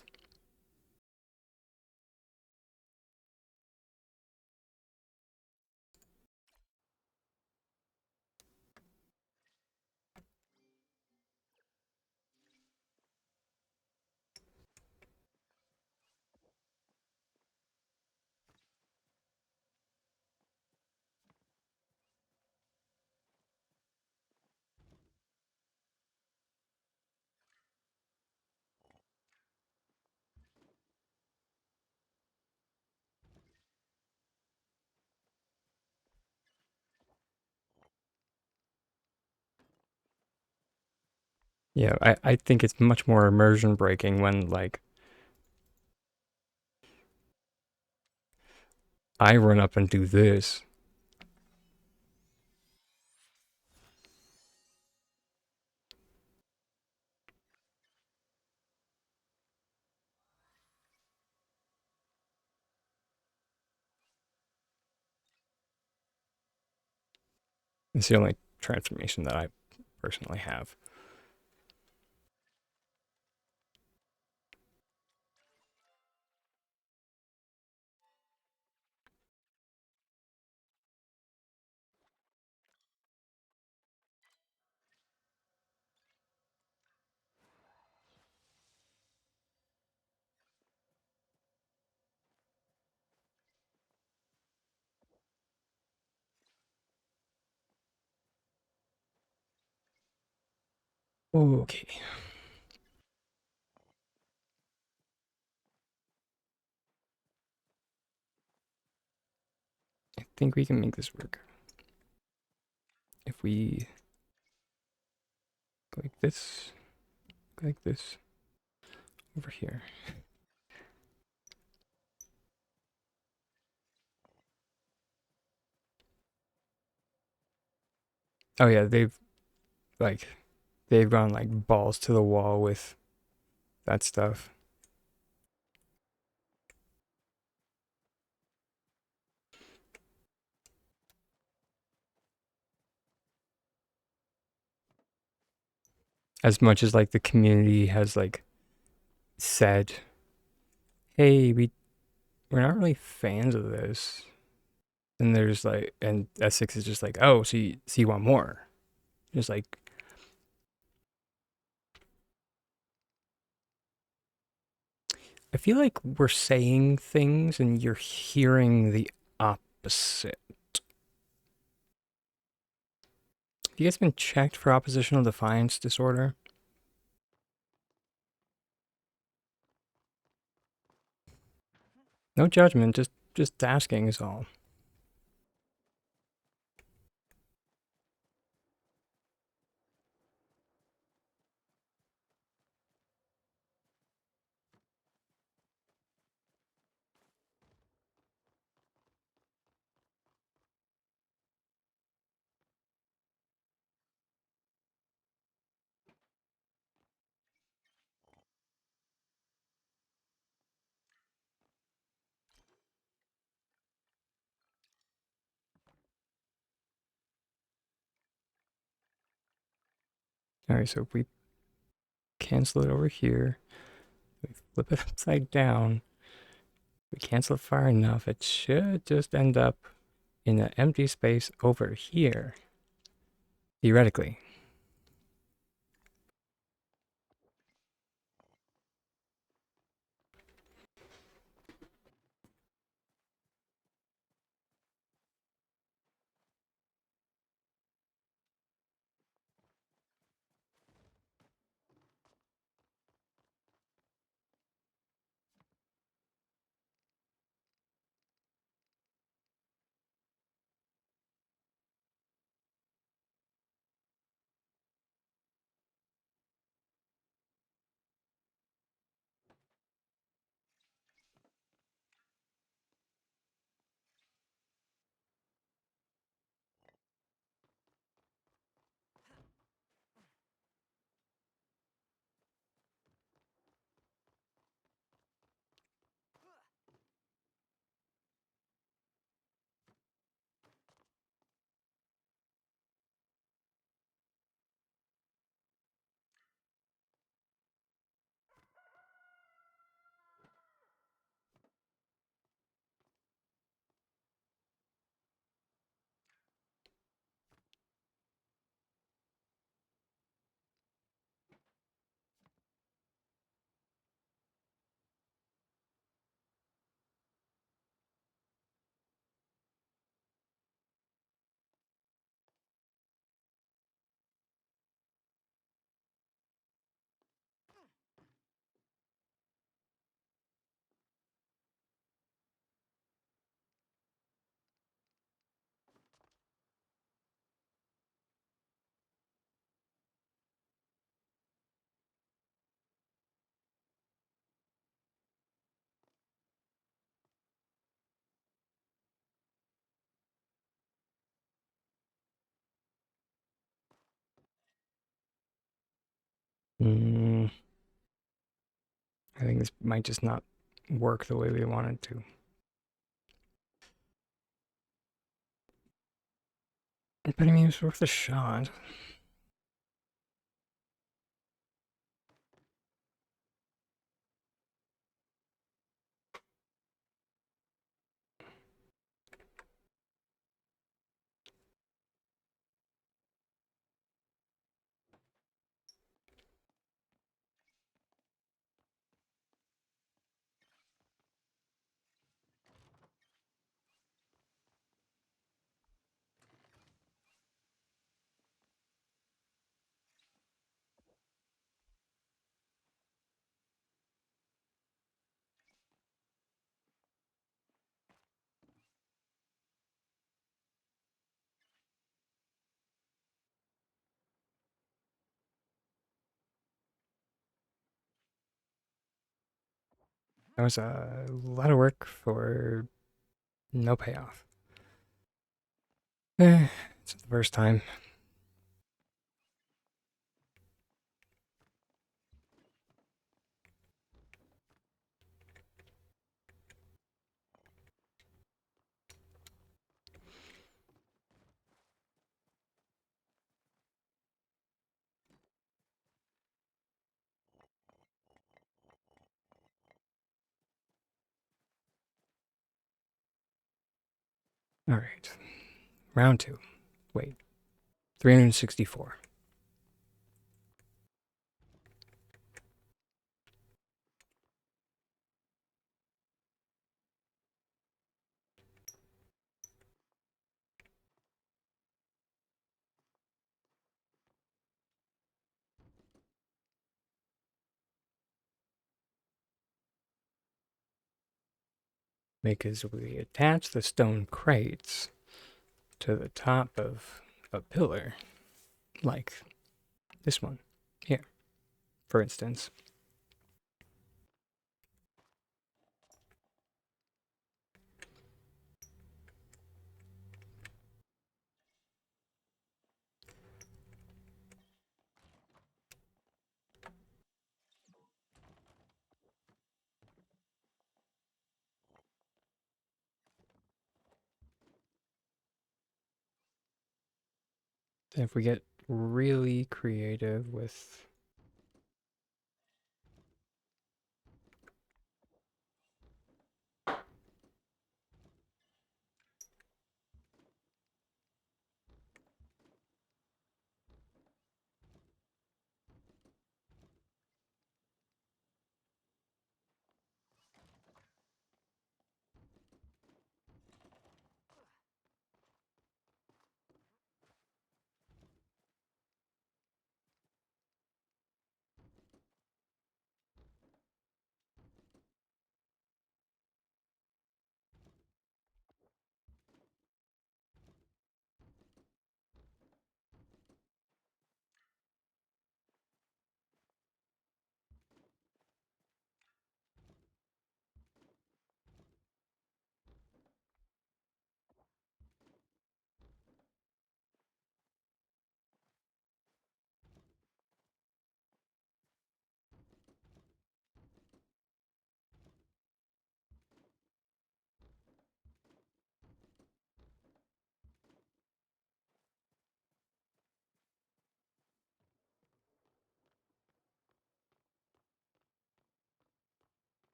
Yeah, I think it's much more immersion breaking when like I run up and do this. It's the only transformation that I personally have. Okay. I think we can make this work. If we go like this, over here. Oh yeah, like they've gone like balls to the wall with that stuff. As much as like the community has like said, "Hey, we're not really fans of this," and there's like, and S6 is just like, "Oh, so you want more?" Just like, I feel like we're saying things and you're hearing the opposite. Have you guys been checked for oppositional defiance disorder? No judgment, just asking is all. All right, so if we cancel it over here, we flip it upside down, we cancel it far enough, it should just end up in an empty space over here, theoretically. Mm, I think this might just not work the way we want it to. But I mean, it's worth a shot. That was a lot of work for no payoff. It's the first time. All right. Round two. Wait. 364. Because we attach the stone crates to the top of a pillar, like this one here, for instance. Then if we get really creative with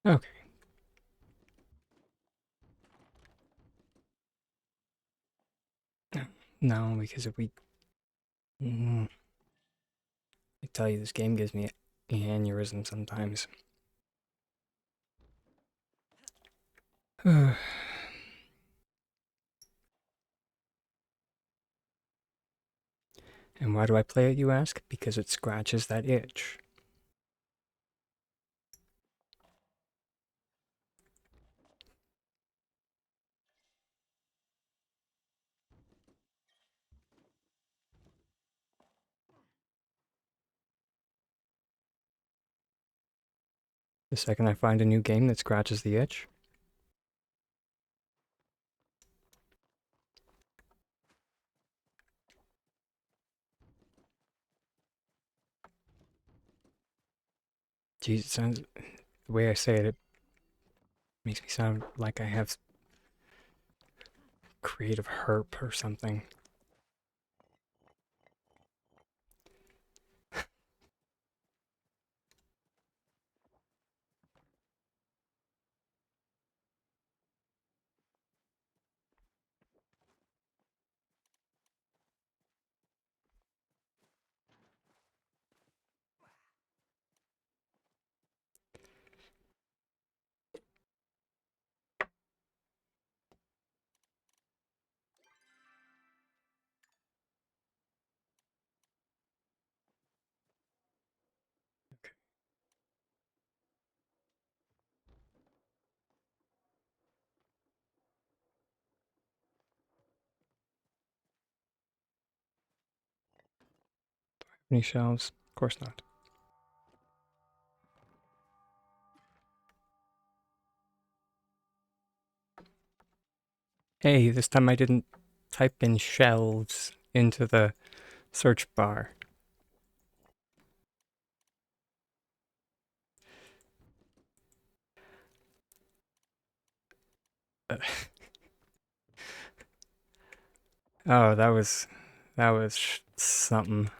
okay. No, because if we I tell you this game gives me aneurysm sometimes. And why do I play it, you ask? Because it scratches that itch. The second I find a new game that scratches the itch, geez, it sounds, the way I say it, it makes me sound like I have creative herp or something. Any shelves? Of course not. Hey, this time I didn't type in shelves into the search bar. Uh, oh, that was something.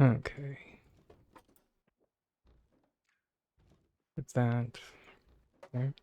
Okay. Put that there.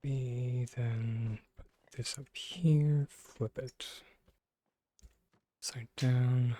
Maybe then put this up here, flip it upside down.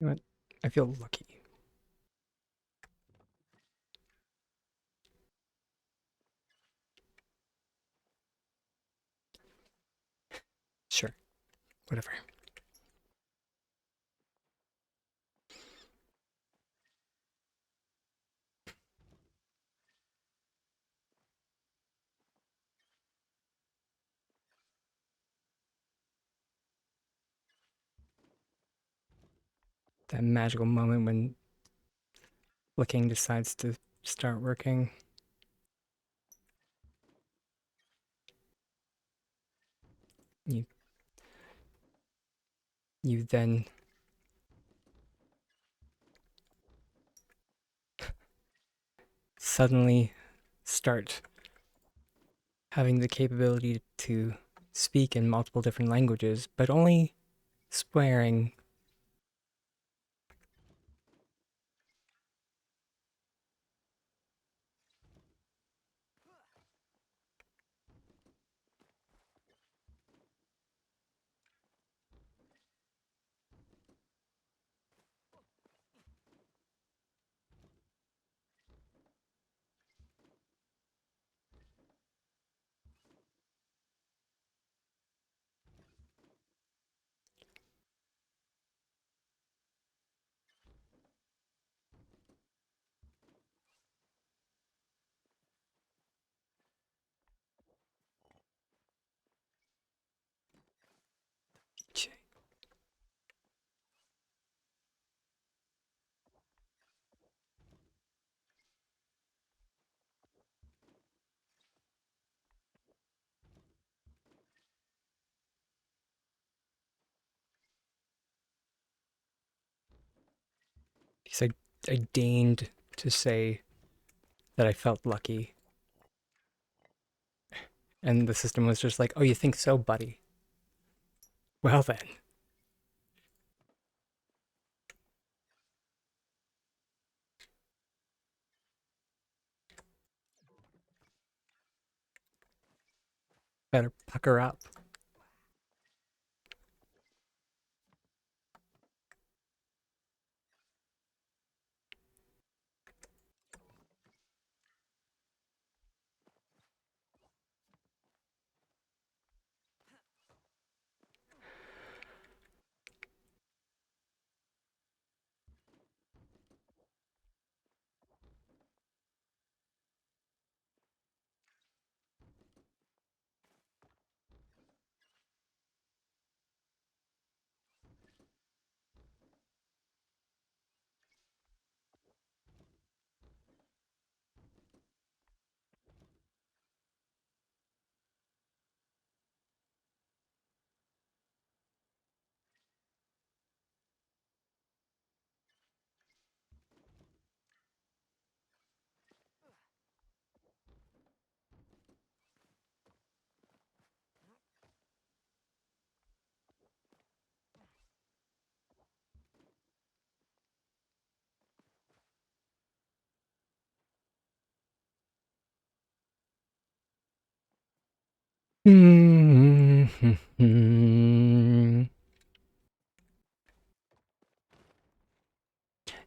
You know what? I feel lucky. Sure, whatever. That magical moment when flicking decides to start working. You you then suddenly start having the capability to speak in multiple different languages, but only swearing. Because I deigned to say that I felt lucky, and the system was just like, "Oh, you think so, buddy? Well then, better pucker up."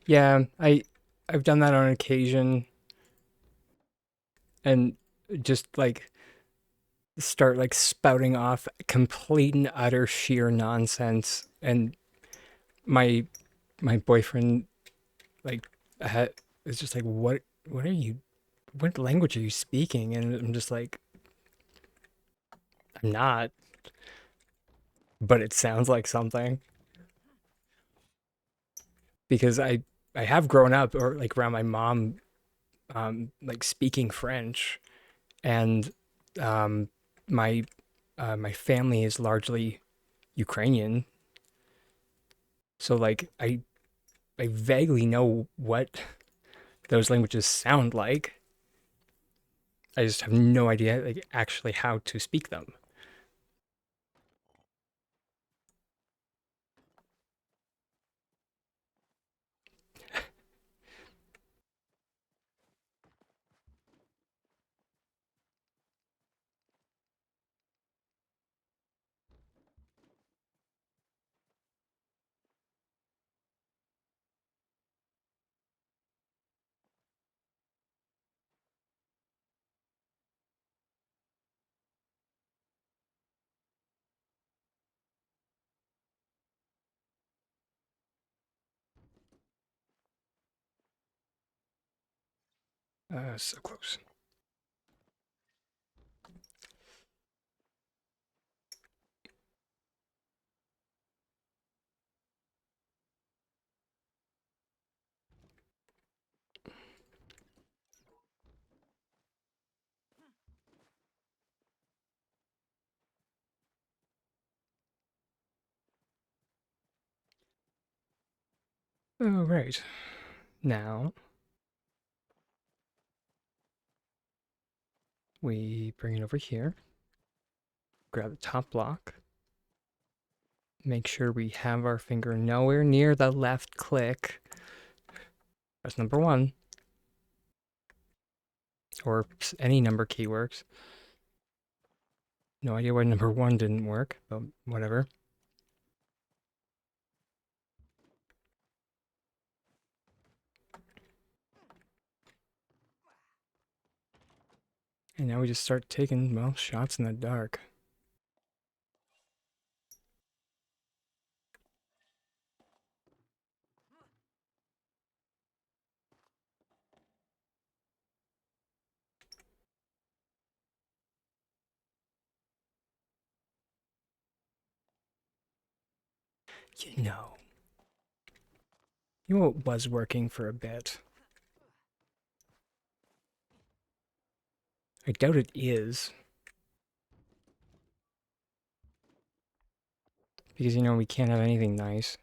Yeah, I've done that on occasion, and just like start like spouting off complete and utter sheer nonsense, and my my boyfriend like ha- is just like, what are you, what language are you speaking? And I'm just like, I'm not, but it sounds like something, because I have grown up or like around my mom, like speaking French, and um my my family is largely Ukrainian, so like I vaguely know what those languages sound like. I just have no idea like actually how to speak them. So close. Oh, right. Now, we bring it over here, grab the top block, make sure we have our finger nowhere near the left click. That's number one. Or any number key works. No idea why number one didn't work, but whatever. And now we just start taking, well, shots in the dark. You know. You know what was working for a bit? I doubt it is. Because, you know, we can't have anything nice.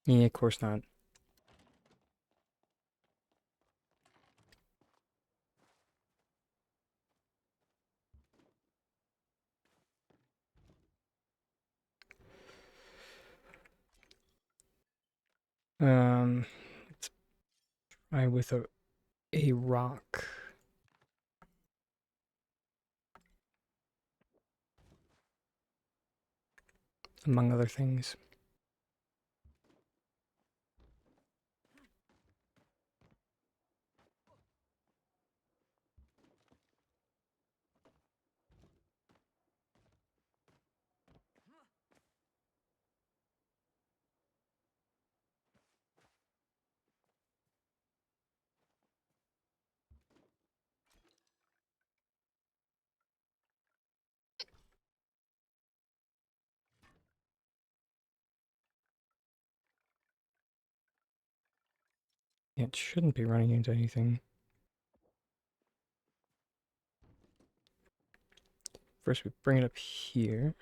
Yeah, of course not. Let's try with a rock. Among other things. Yeah, it shouldn't be running into anything. First we bring it up here.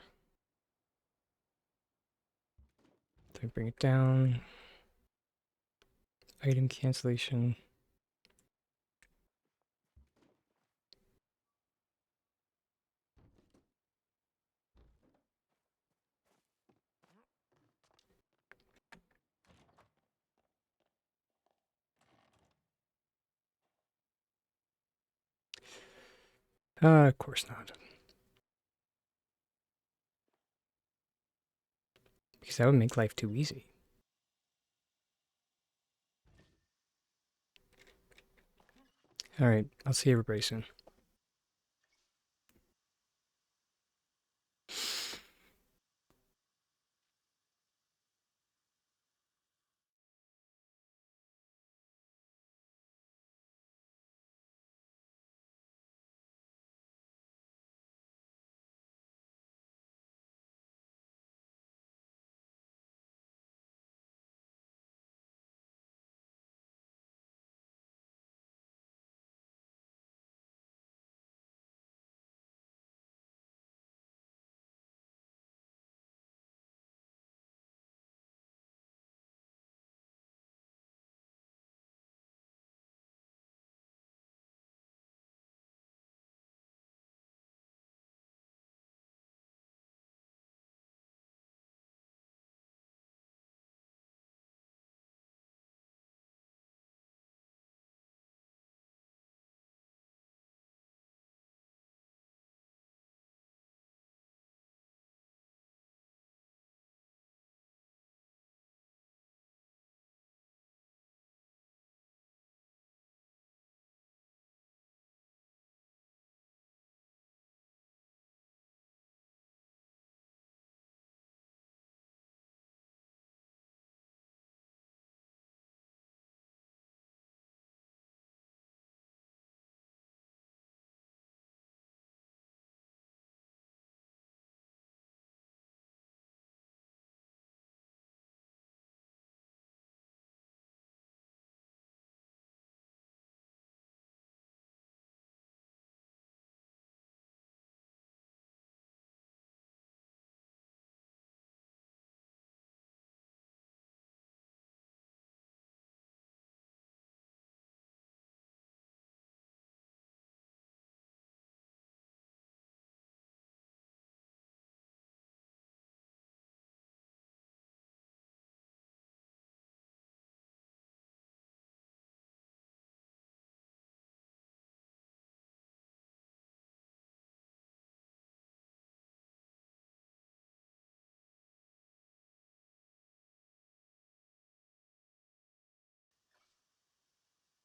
Then we bring it down. Item cancellation. Of course not. Because that would make life too easy. Alright, I'll see everybody soon.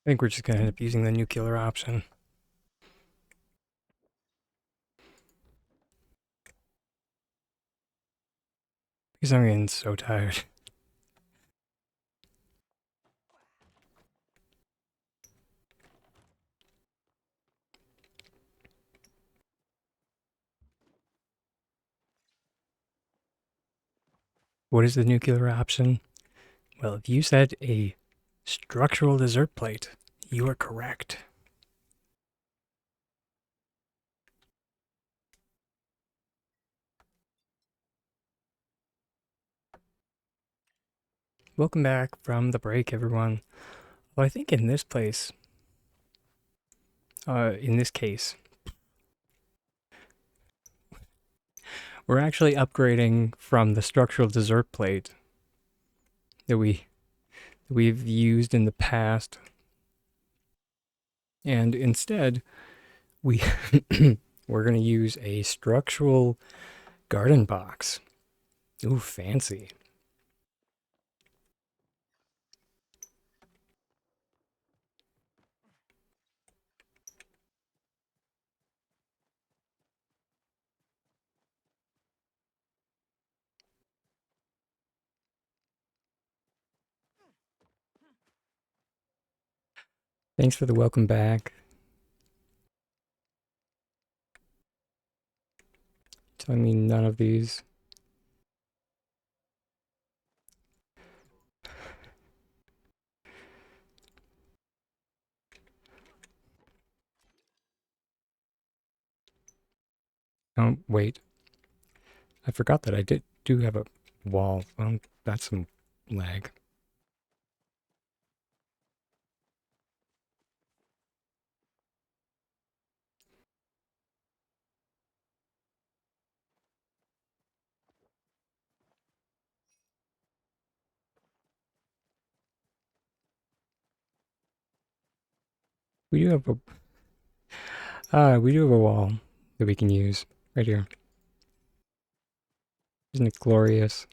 I think we're just gonna end up using the nuclear option. Because I'm getting so tired. What is the nuclear option? Well, if you said a structural dessert plate, you are correct. Welcome back from the break, everyone. Well, I think in this place, in this case, we're actually upgrading from the structural dessert plate that we've used in the past, and instead we we're gonna use a structural garden box. Ooh, fancy. Thanks for the welcome back. Telling me none of these. Oh, wait. I forgot that I do have a wall. That's some lag. We do have a we do have a wall that we can use right here. Isn't it glorious?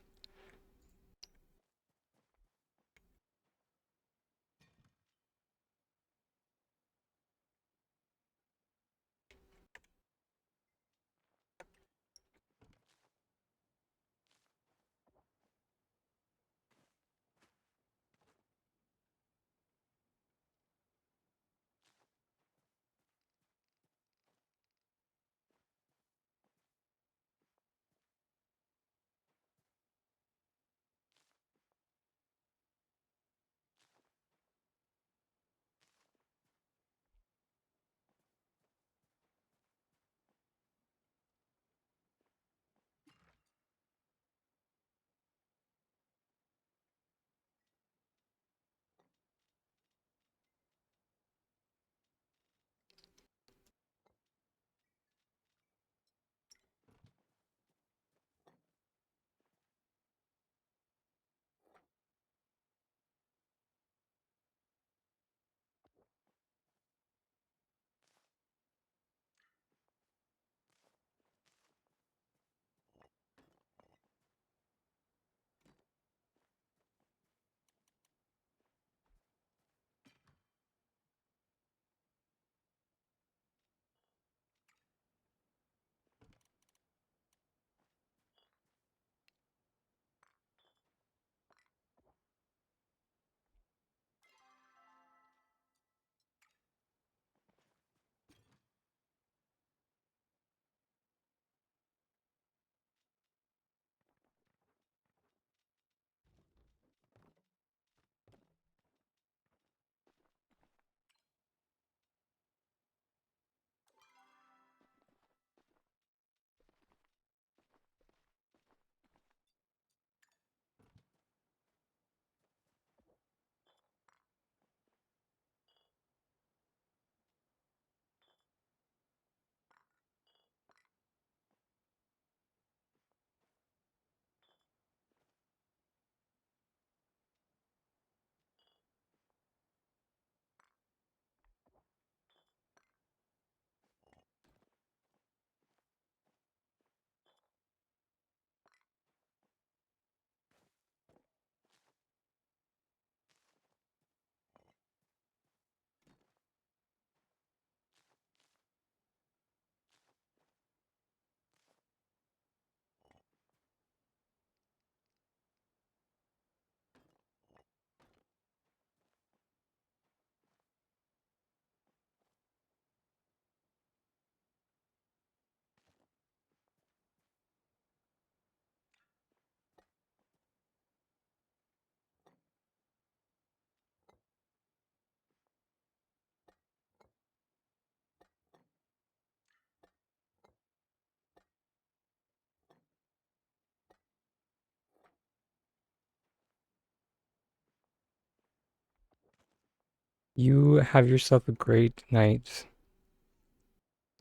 You have yourself a great night,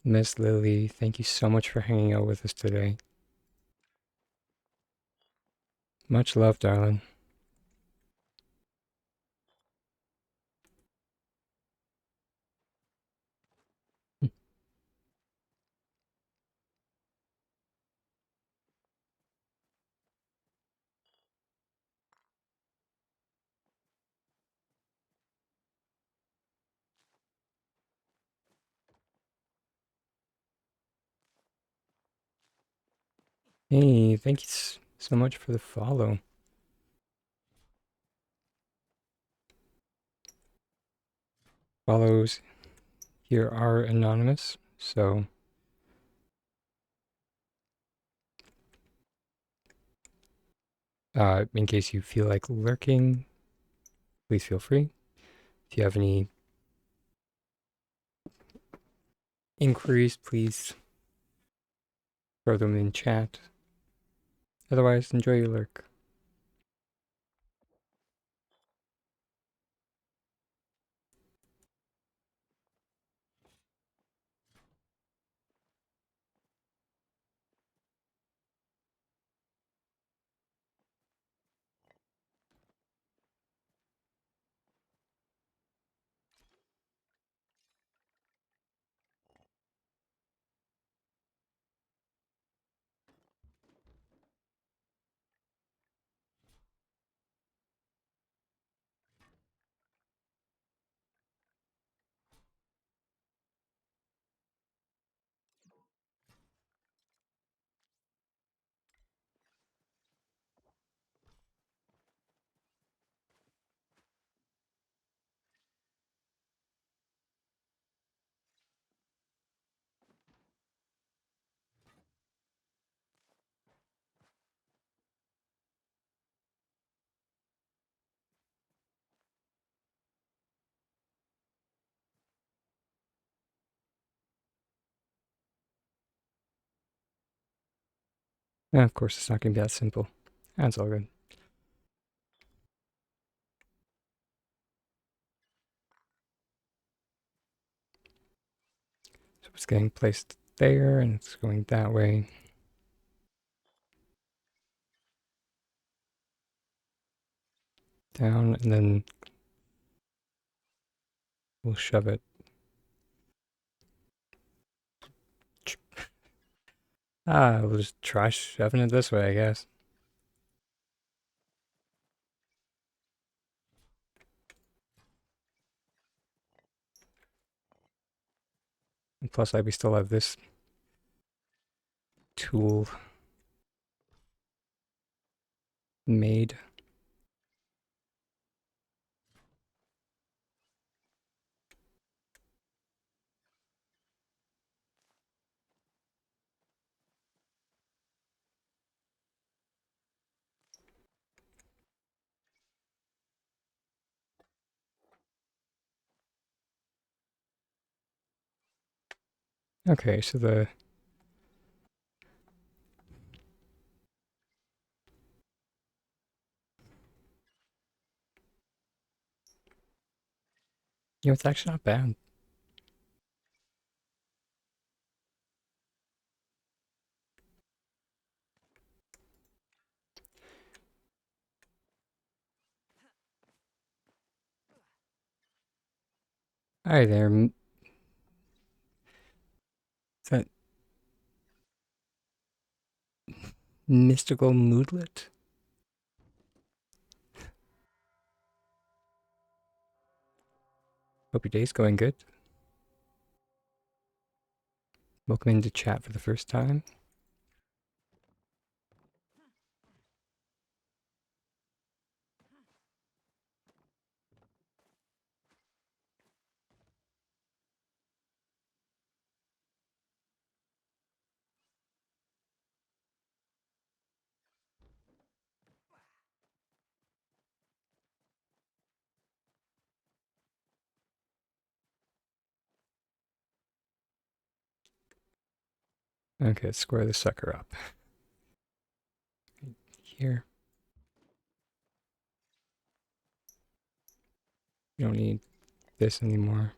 Miss Lily. Thank you so much for hanging out with us today. Much love, darling. Hey, thank you so much for the follow. Follows here are anonymous, so in case you feel like lurking, please feel free. If you have any inquiries, please throw them in chat. Otherwise, enjoy your lurk. And of course, it's not going to be that simple. That's all good. So it's getting placed there, and it's going that way. Down, and then we'll shove it. We'll just try shoving it this way, I guess. And plus, we still have this tool made. Okay, so it's actually not bad. Hi there. Is that mystical moodlet? Hope your day's going good. Welcome into chat for the first time. Okay, let's square the sucker up. Here. You don't need this anymore.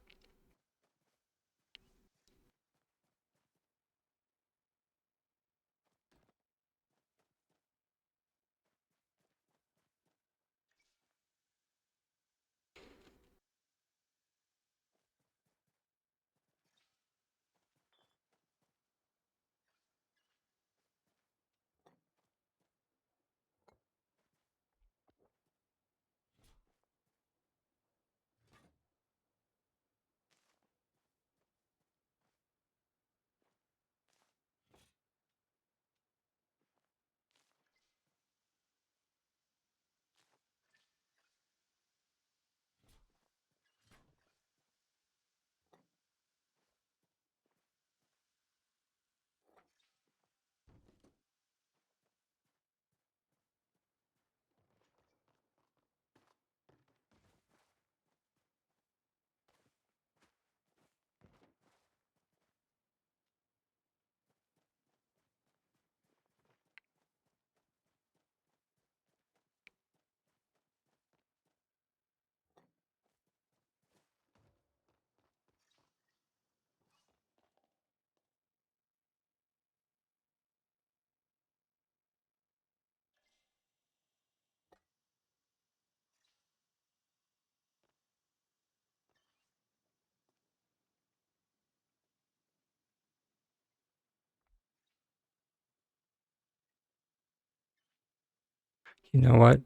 You know what?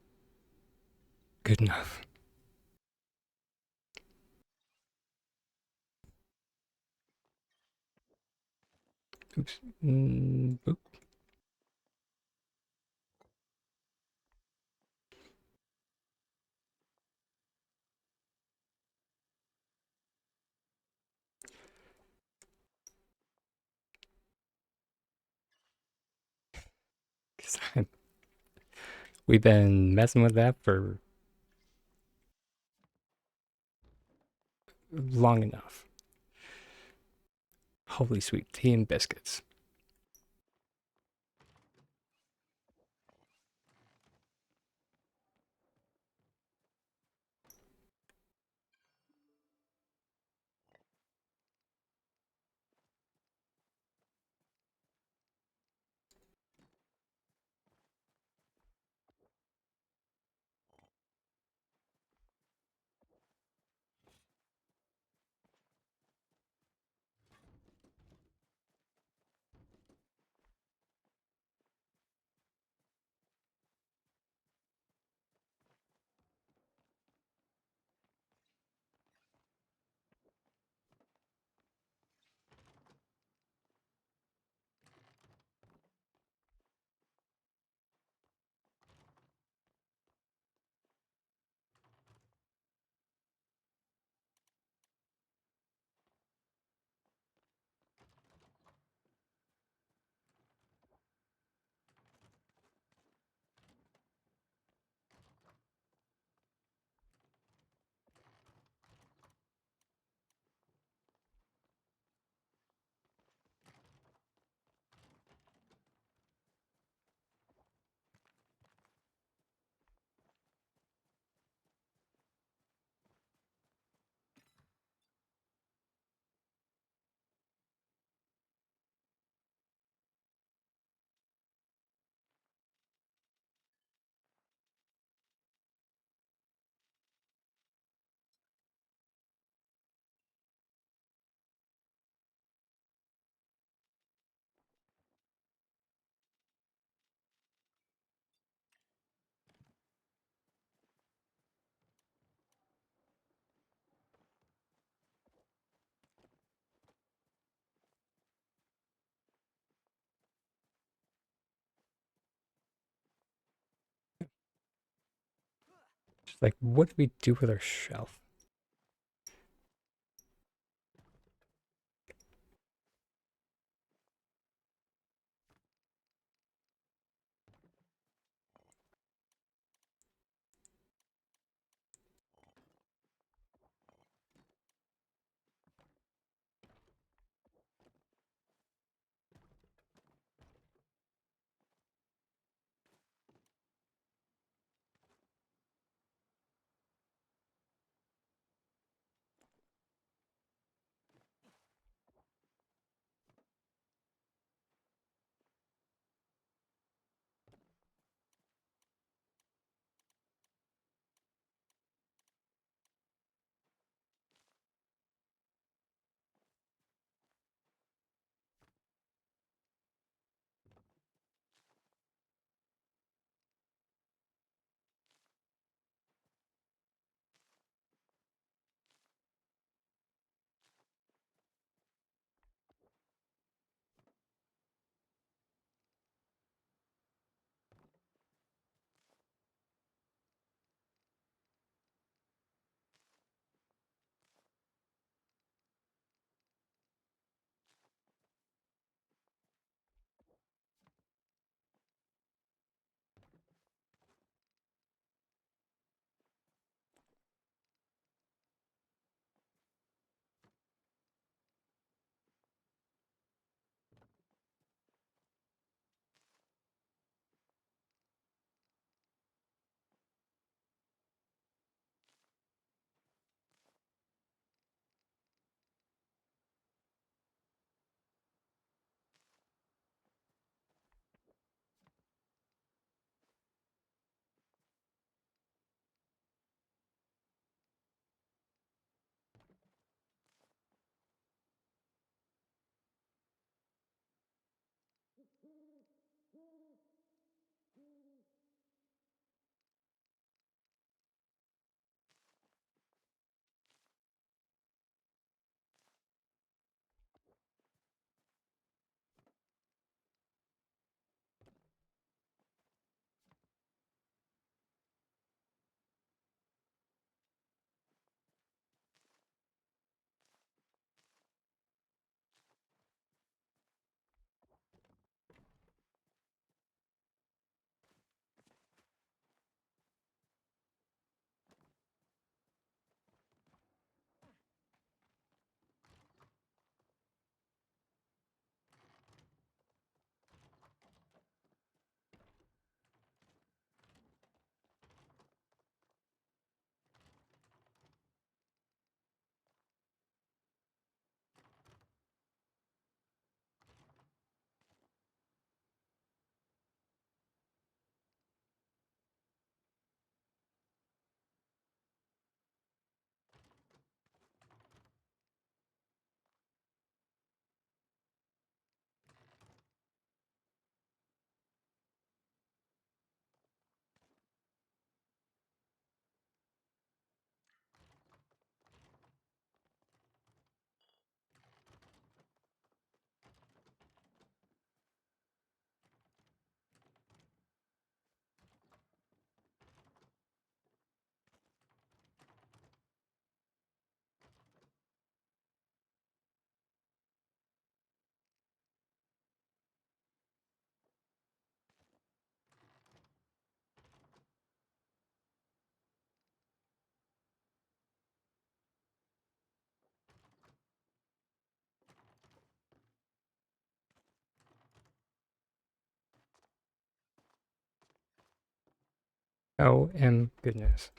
Good enough. Oops. Boop. We've been messing with that for long enough. Holy sweet tea and biscuits. Just like, what do we do with our shelf? Oh, and goodness.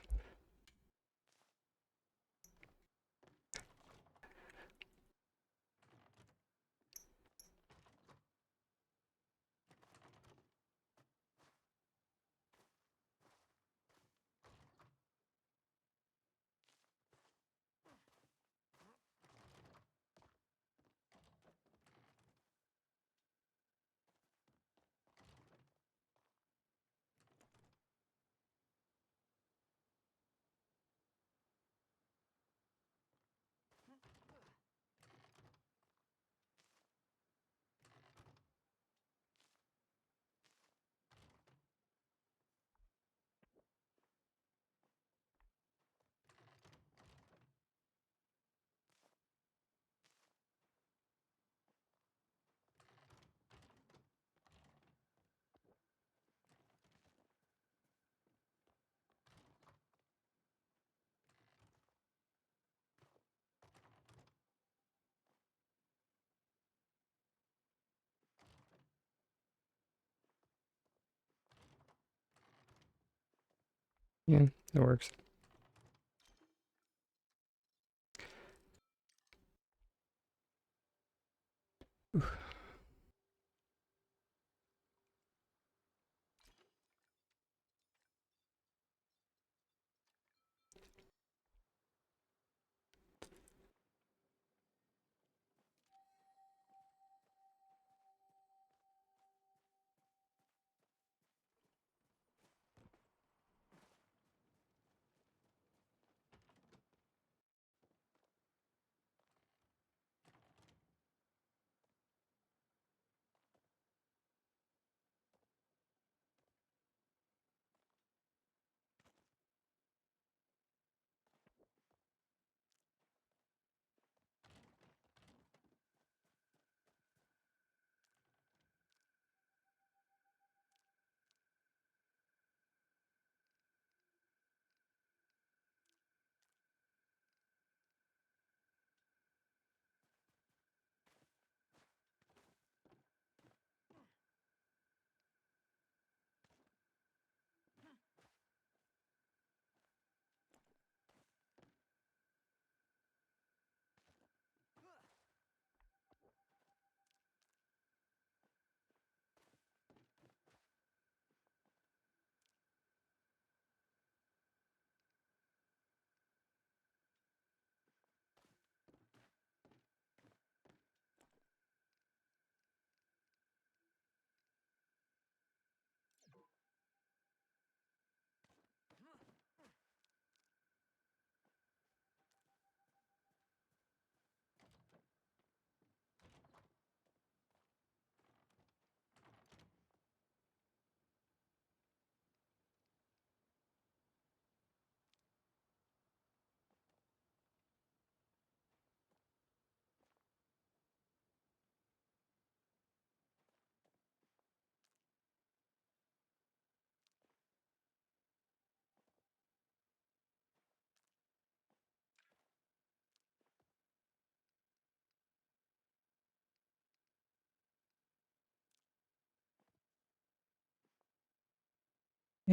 Yeah, that works.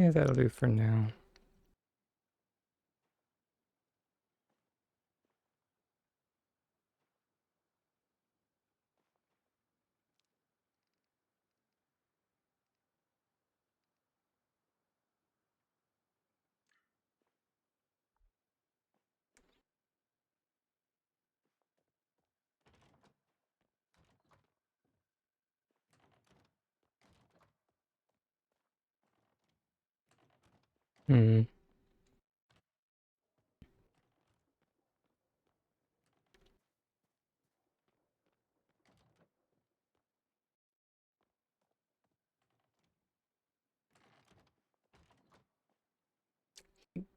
Yeah, that'll do for now. Hmm.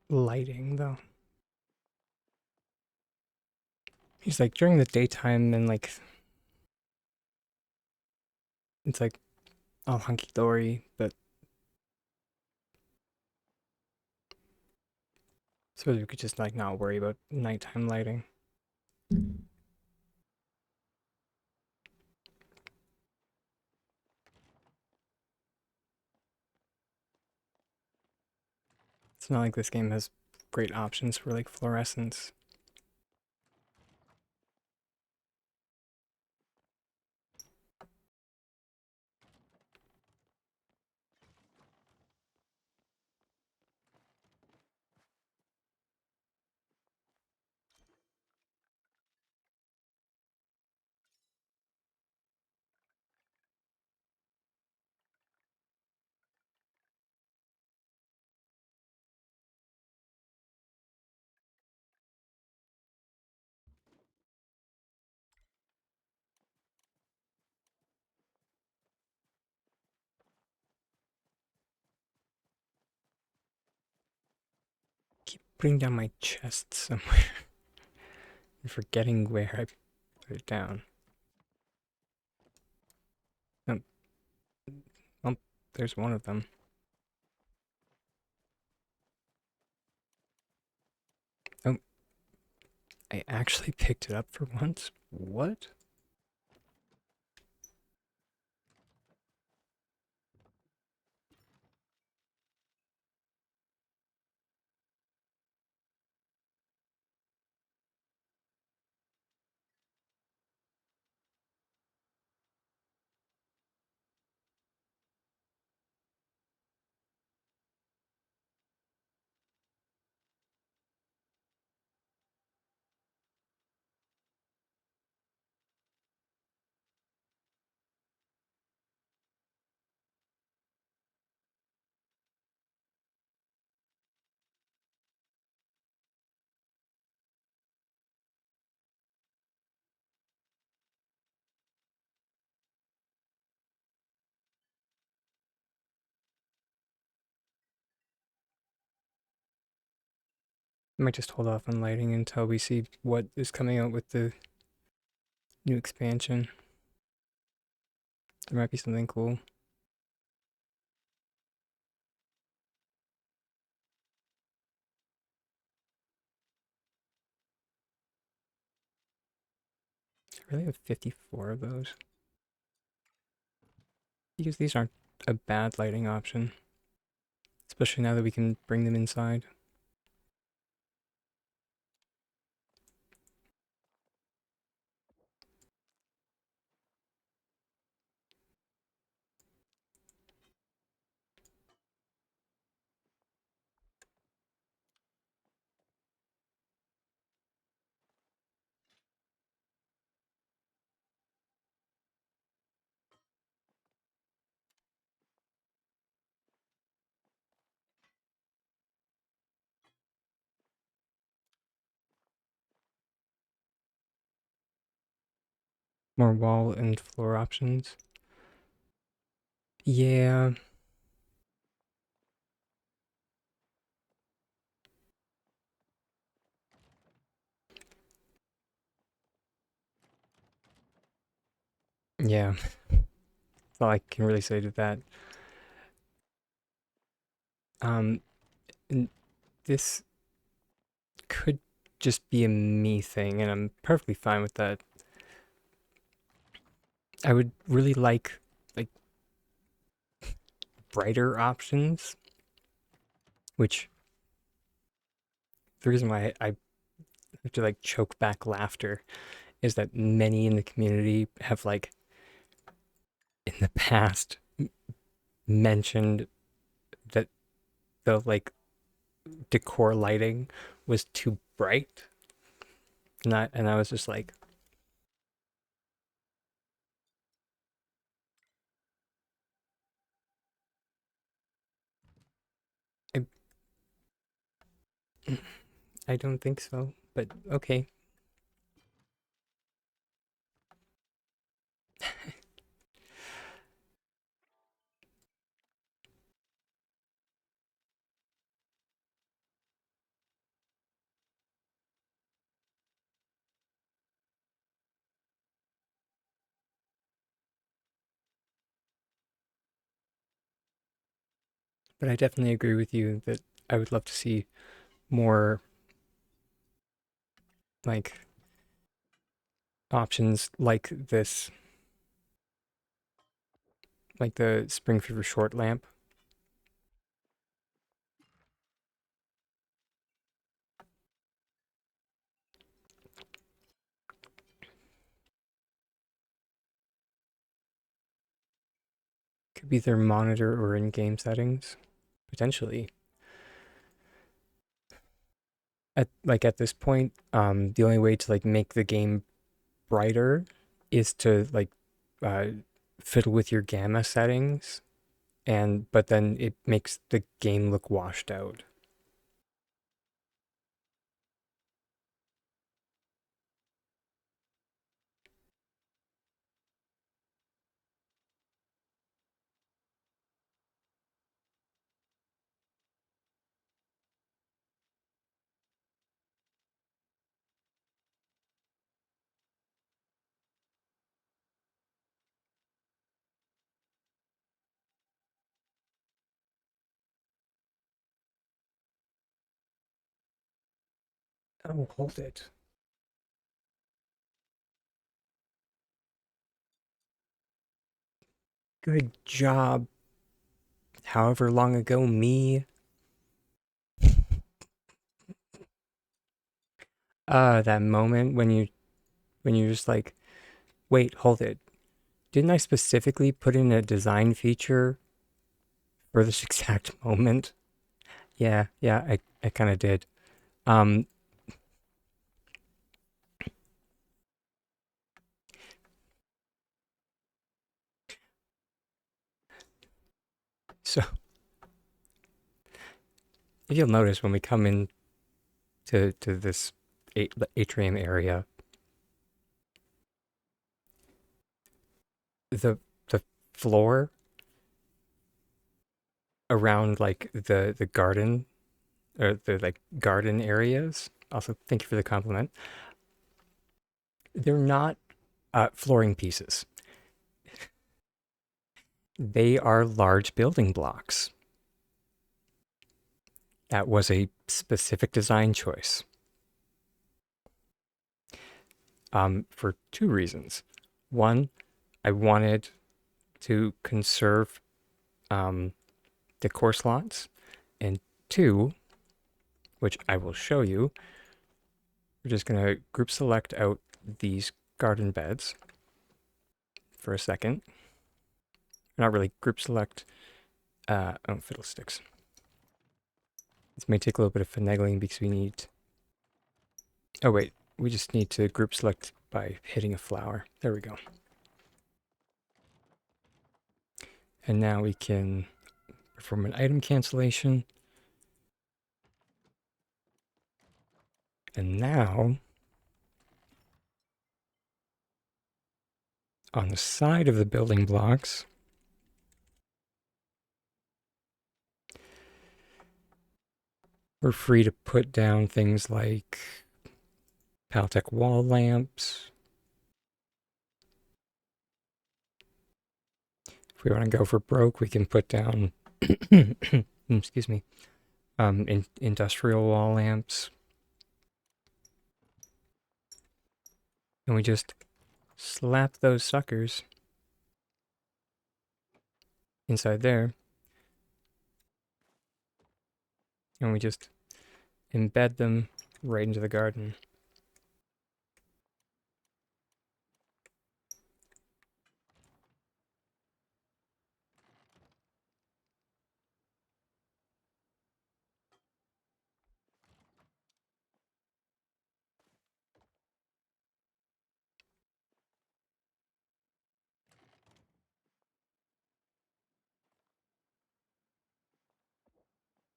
Lighting, though. He's like, during the daytime and like, it's like all hunky dory, but suppose we could just like not worry about nighttime lighting. It's not like this game has great options for like fluorescence. Keep putting down my chest somewhere and forgetting where I put it down. Oh, well, there's one of them. Oh, I actually picked it up for once? What? I might just hold off on lighting until we see what is coming out with the new expansion. There might be something cool. I really have 54 of those. Because these aren't a bad lighting option. Especially now that we can bring them inside. More wall and floor options. Yeah. Yeah. That's all I can really say to that. Um, this could just be a me thing, and I'm perfectly fine with that. I would really like brighter options, which the reason why I have to like choke back laughter is that many in the community have like in the past mentioned that the like decor lighting was too bright, and I was just like, I, I don't think so, but okay. But I definitely agree with you that I would love to see more like options like this, like the Spring Fever short lamp. Could be their monitor or in-game settings, potentially. At this point, the only way to like make the game brighter is to like uh, fiddle with your gamma settings, and but then it makes the game look washed out. Oh, hold it. Good job. However long ago, me. That moment when you're just like, wait, hold it. Didn't I specifically put in a design feature for this exact moment? Yeah, I kind of did. Um, so if you'll notice when we come in to this atrium area, the floor around like the garden or the like garden areas. Also, thank you for the compliment. They're not flooring pieces. They are large building blocks. That was a specific design choice for two reasons. One, I wanted to conserve um, decor slots, and two, which I will show you, we're just going to group select out these garden beds for a second. Not really group select. Oh, fiddlesticks. This may take a little bit of finagling because we need. Oh, wait. We just need to group select by hitting a flower. There we go. And now we can perform an item cancellation. And now, on the side of the building blocks, we're free to put down things like Paltech wall lamps. If we want to go for broke, we can put down, excuse me, industrial wall lamps. And we just slap those suckers inside there. and we just embed them right into the garden.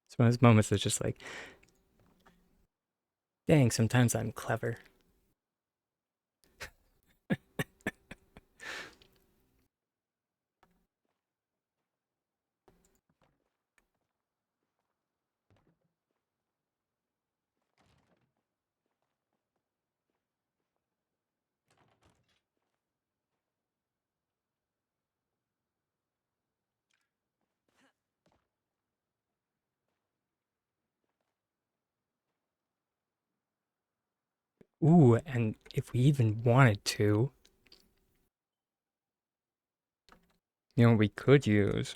It's one of those moments that's just like, dang, sometimes I'm clever. Ooh, and if we even wanted to, you know what we could use?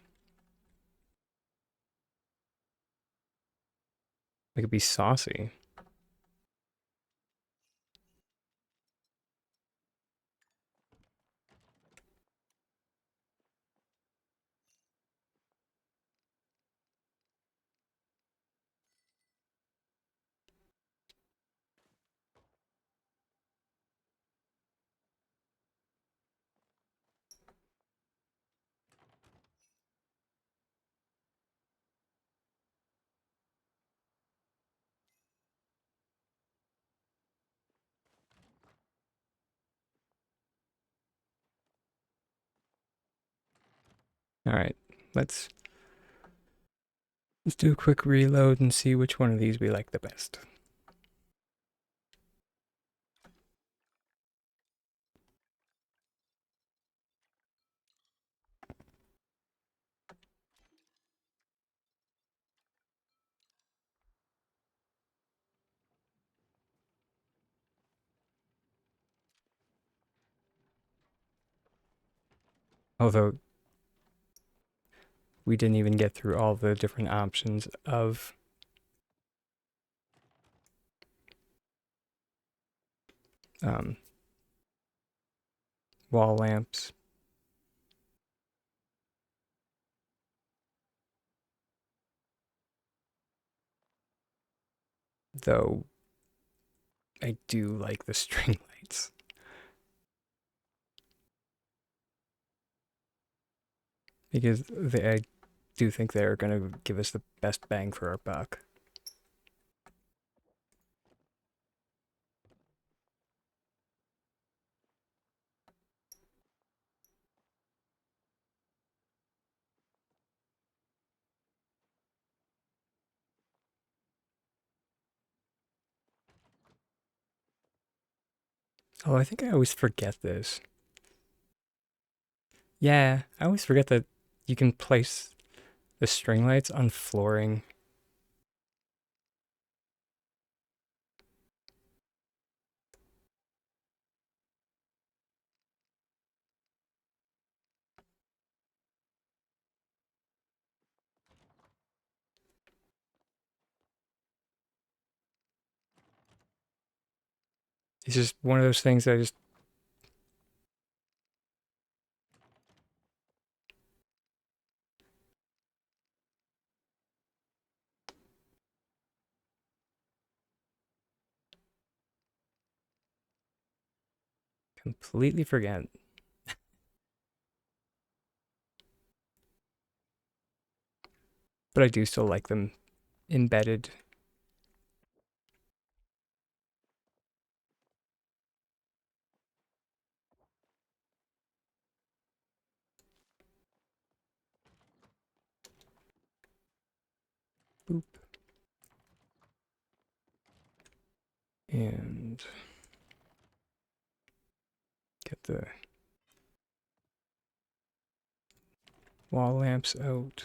We could be saucy. All right, let's let's do a quick reload and see which one of these we like the best. Although we didn't even get through all the different options of um, wall lamps, though I do like the string lights because I do think they're going to give us the best bang for our buck. Oh, I think I always forget this. Yeah, I always forget that you can place the string lights on flooring. It's just one of those things that I just completely forget. But I do still like them embedded. Boop. And get the wall lamps out.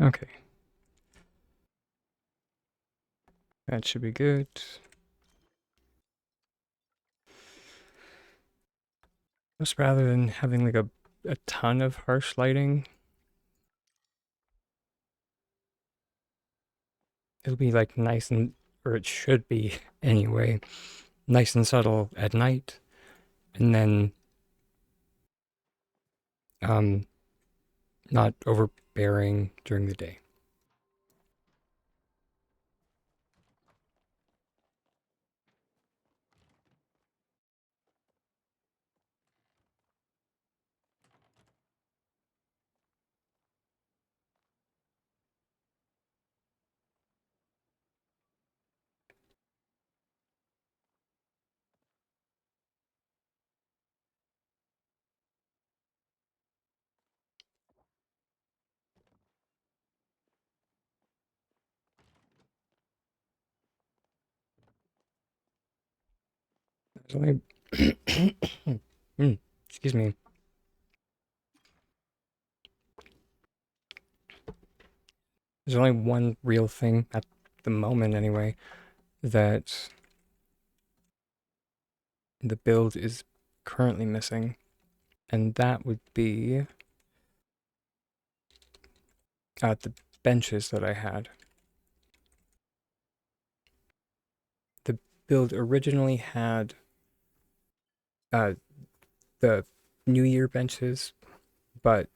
Okay, that should be good. Just rather than having like a ton of harsh lighting, it'll be like nice and, or it should be anyway, nice and subtle at night, and then um, not overbearing during the day. There's only, excuse me. There's only one real thing at the moment, anyway, that the build is currently missing, and that would be the benches that I had. The build originally had uh, the New Year benches, but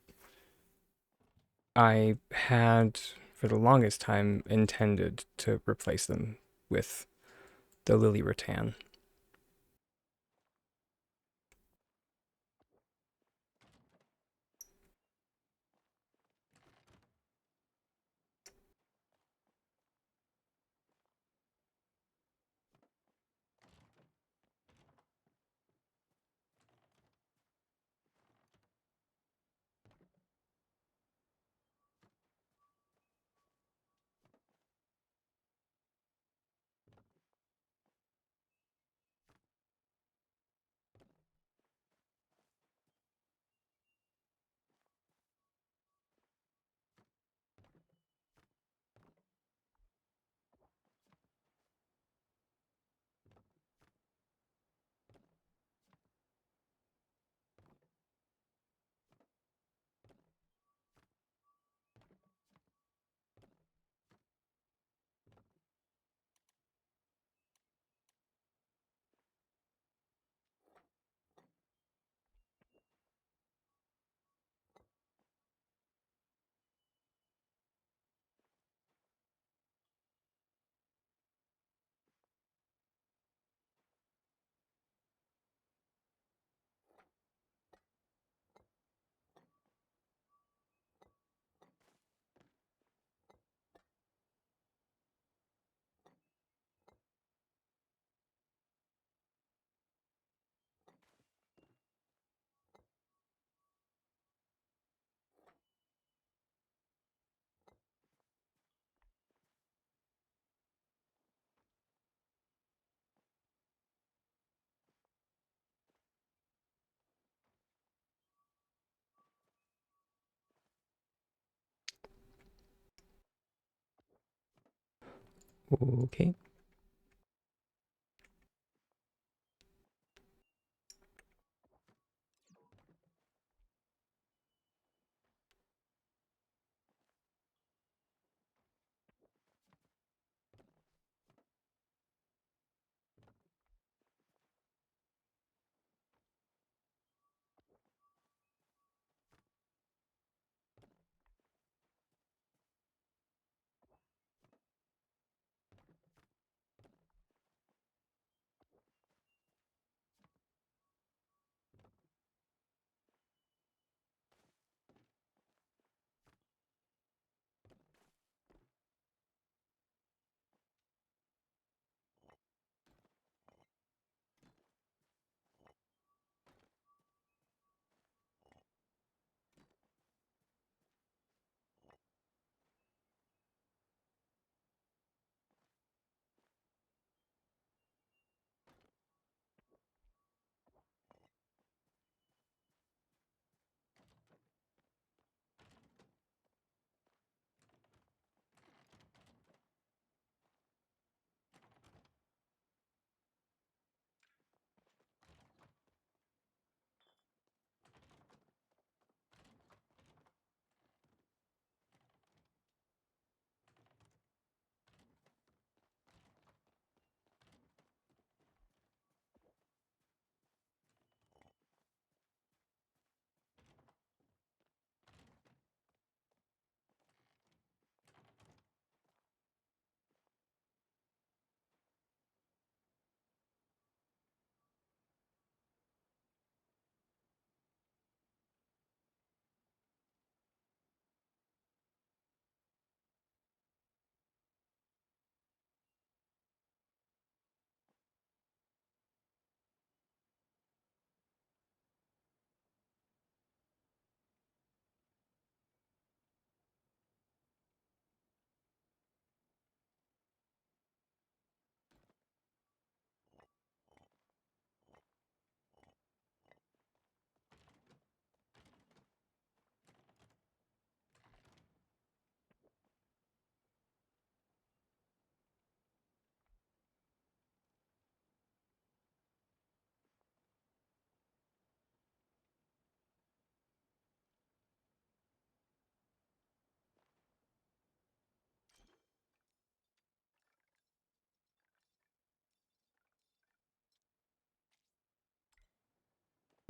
I had, for the longest time, intended to replace them with the Lily Rattan. Okay.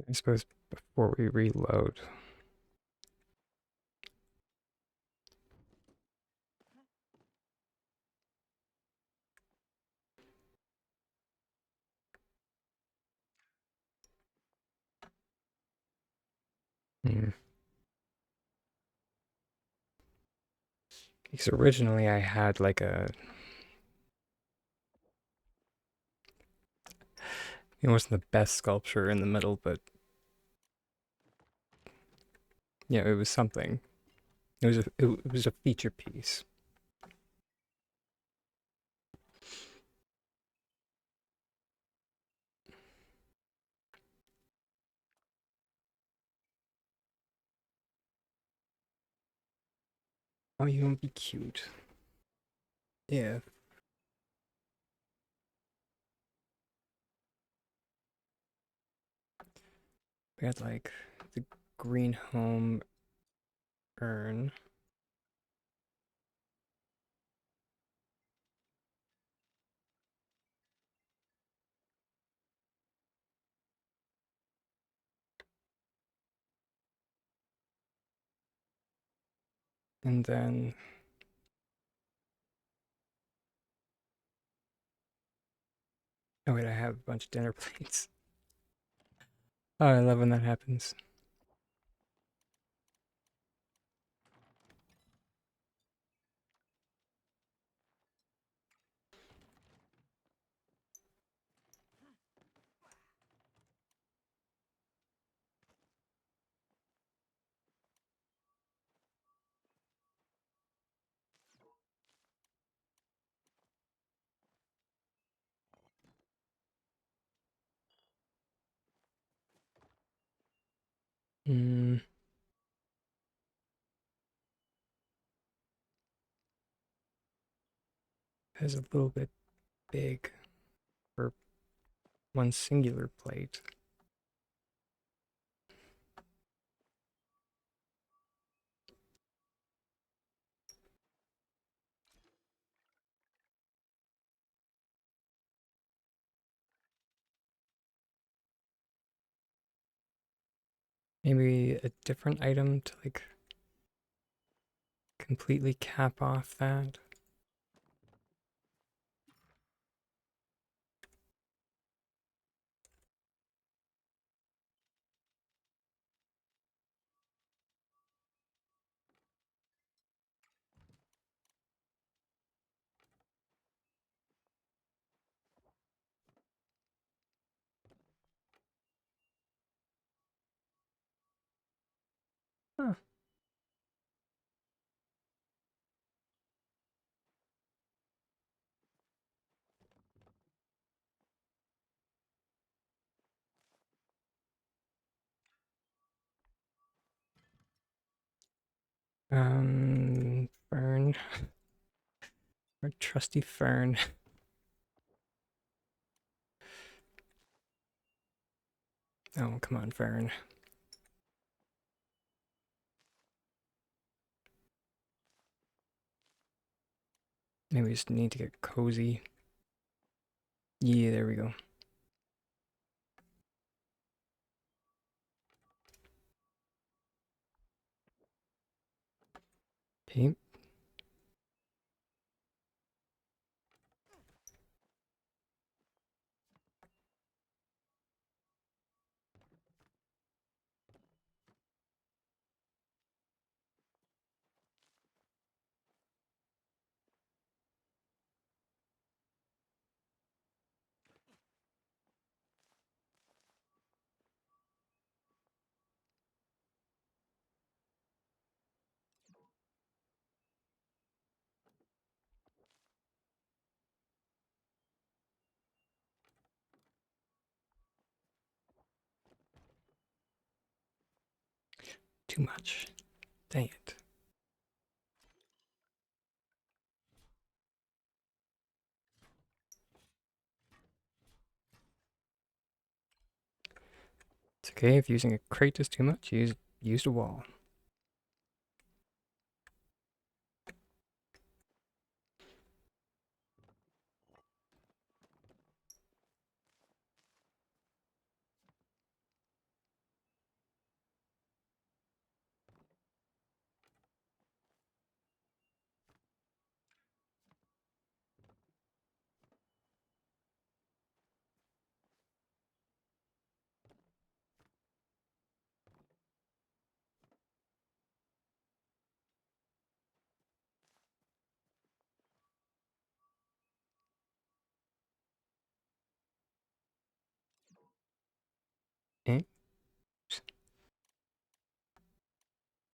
I suppose before we reload. Hmm. Because originally I had like it wasn't the best sculpture in the middle, but yeah, it was something. It was a feature piece. Oh, you don't be cute. Yeah. We had like the green home urn. And then oh wait, I have a bunch of dinner plates. Oh, I love when that happens. Mm, that's a little bit big for one singular plate. Maybe a different item to like completely cap off that. Huh. Fern. Our trusty Fern. Oh, come on, Fern. Maybe we just need to get cozy. Yeah, there we go. Okay. Too much. Dang it. It's okay if using a crate is too much. Use a wall.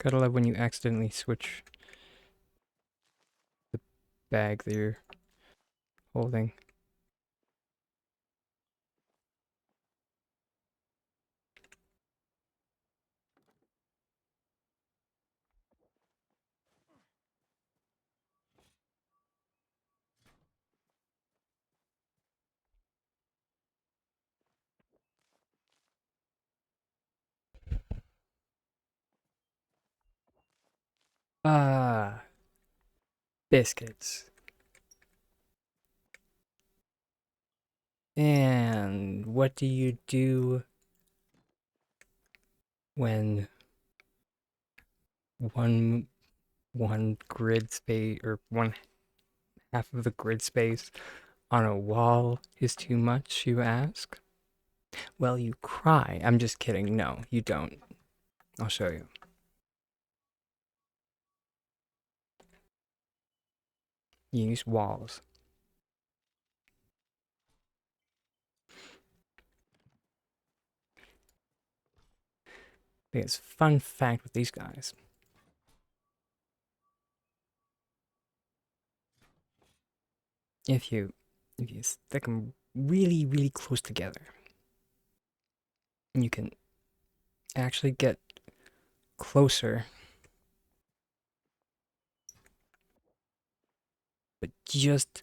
Gotta love when you accidentally switch the bag that you're holding. Ah, biscuits. And what do you do when one one grid space or one half of the grid space on a wall is too much, you ask? Well, you cry. I'm just kidding. No, you don't. I'll show you. You use walls. Because fun fact with these guys, if you stick them really really close together, you can actually get closer, but just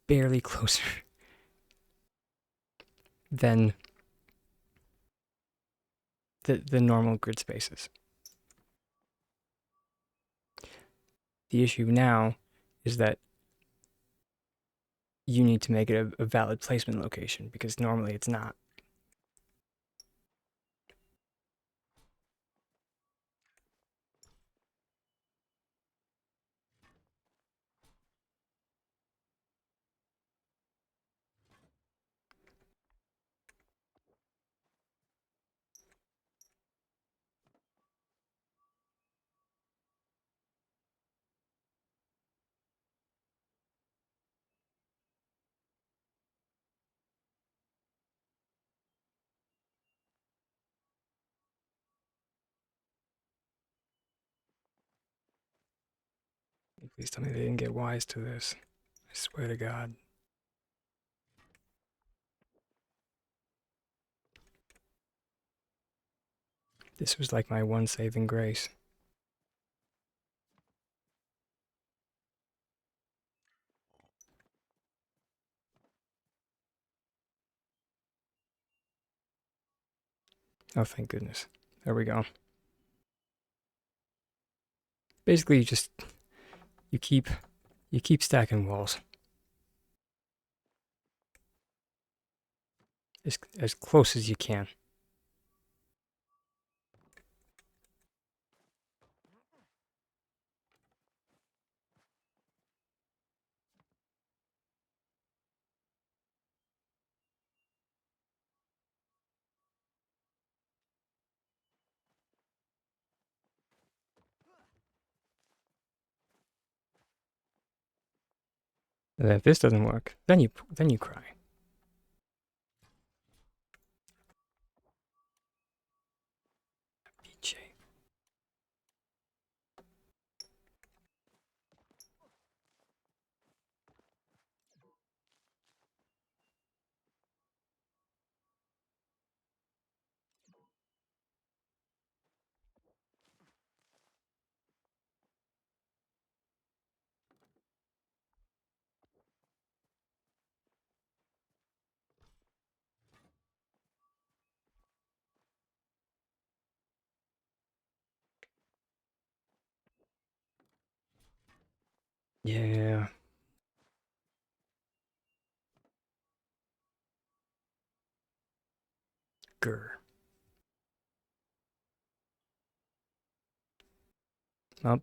barely closer than the normal grid spaces. The issue now is that you need to make it a valid placement location because normally it's not. Please tell me they didn't get wise to this. I swear to God. This was like my one saving grace. Oh, thank goodness. There we go. Basically, you keep you keep stacking walls as close as you can. And if this doesn't work, then you cry. BJ. Yeah. Grr. Well,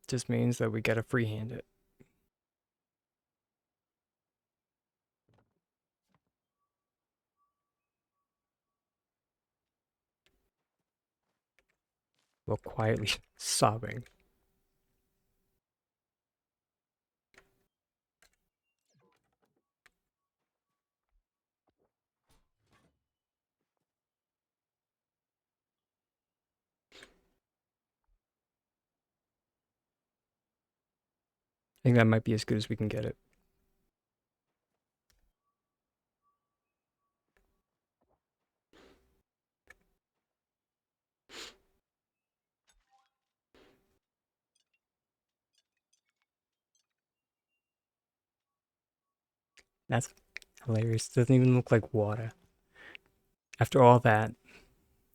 just means that we gotta freehand it. While quietly sobbing. think that might be as good as we can get it. That's hilarious. Doesn't even look like water. After all that.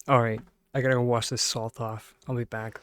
Alright, I gotta go wash this salt off. I'll be back.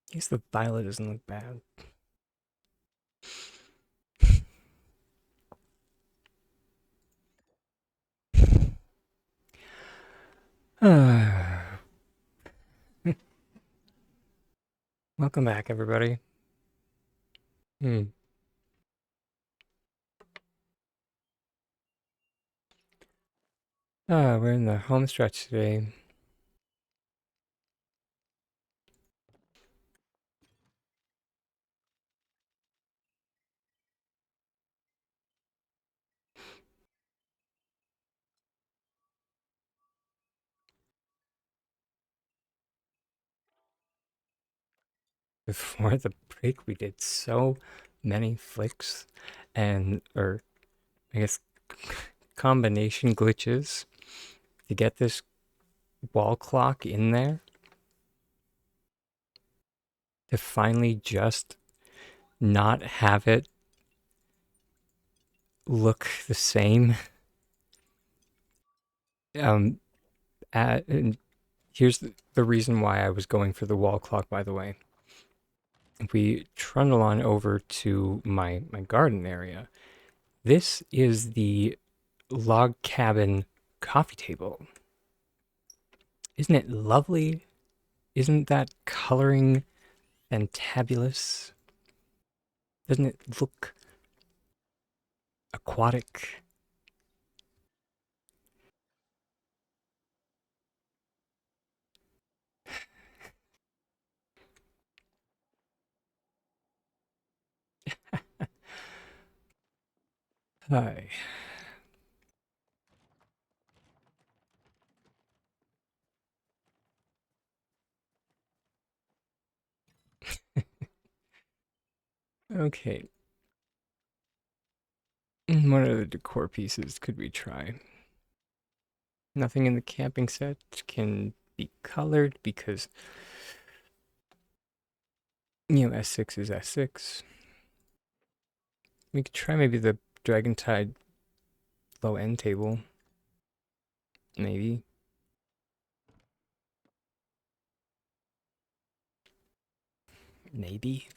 I guess the violet doesn't look bad. Welcome back, everybody. Hmm. We're in the home stretch today. Before the break, we did so many flicks or I guess, combination glitches to get this wall clock in there to finally just not have it look the same. Um, and here's the reason why I was going for the wall clock, by the way. if we trundle on over to my garden area, this is the log cabin coffee table. Isn't it lovely? Isn't that coloring fantabulous? Doesn't it look aquatic? Hi. Okay. What other decor pieces could we try? Nothing in the camping set can be colored because, S6 is S6. We could try maybe the Dragon Tide low end table. Maybe. Maybe.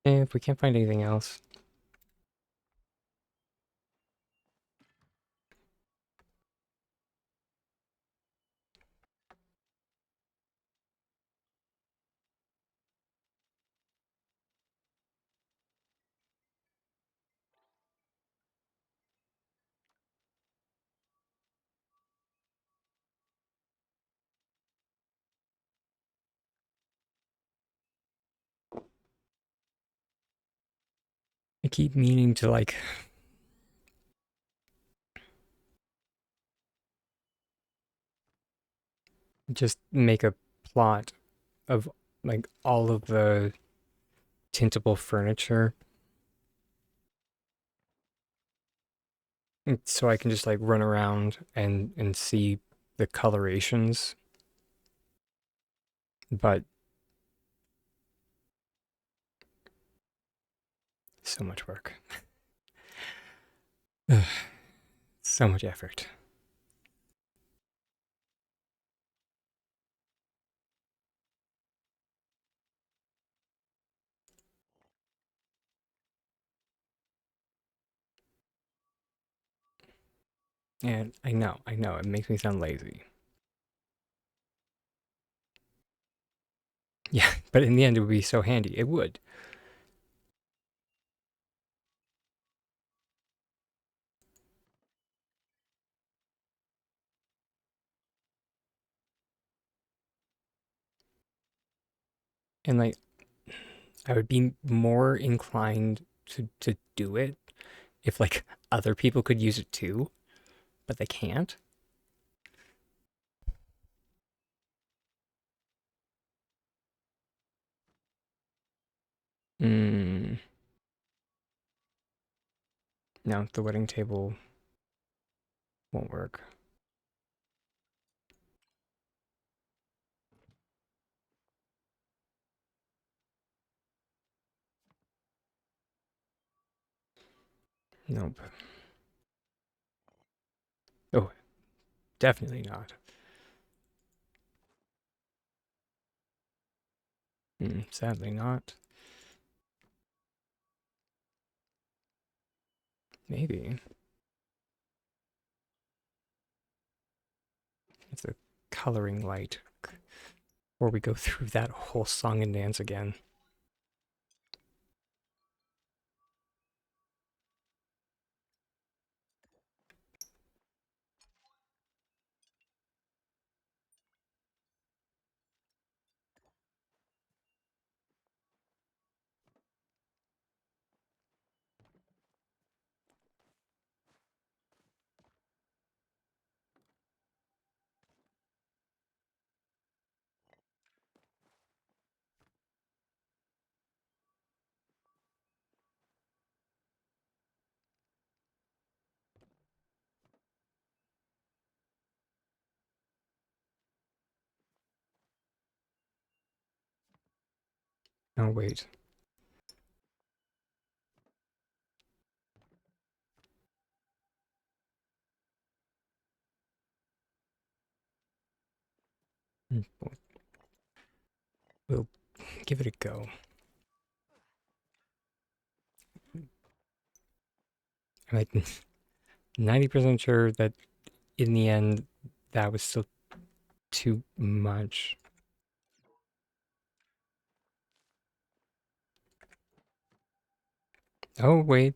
If we can't find anything else, I keep meaning to just make a plot of all of the tintable furniture so I can just run around and see the colorations, but so much work. So much effort. And I know, it makes me sound lazy. Yeah, but in the end, it would be so handy. It would. And I would be more inclined to do it if other people could use it too, but they can't. Mm, no, the wedding table won't work. Nope. Oh, definitely not. Sadly not. Maybe. It's a coloring light. Or we go through that whole song and dance again. Oh, wait. Mm, we'll give it a go. I'm like 90% sure that in the end, that was still too much. Oh, wait.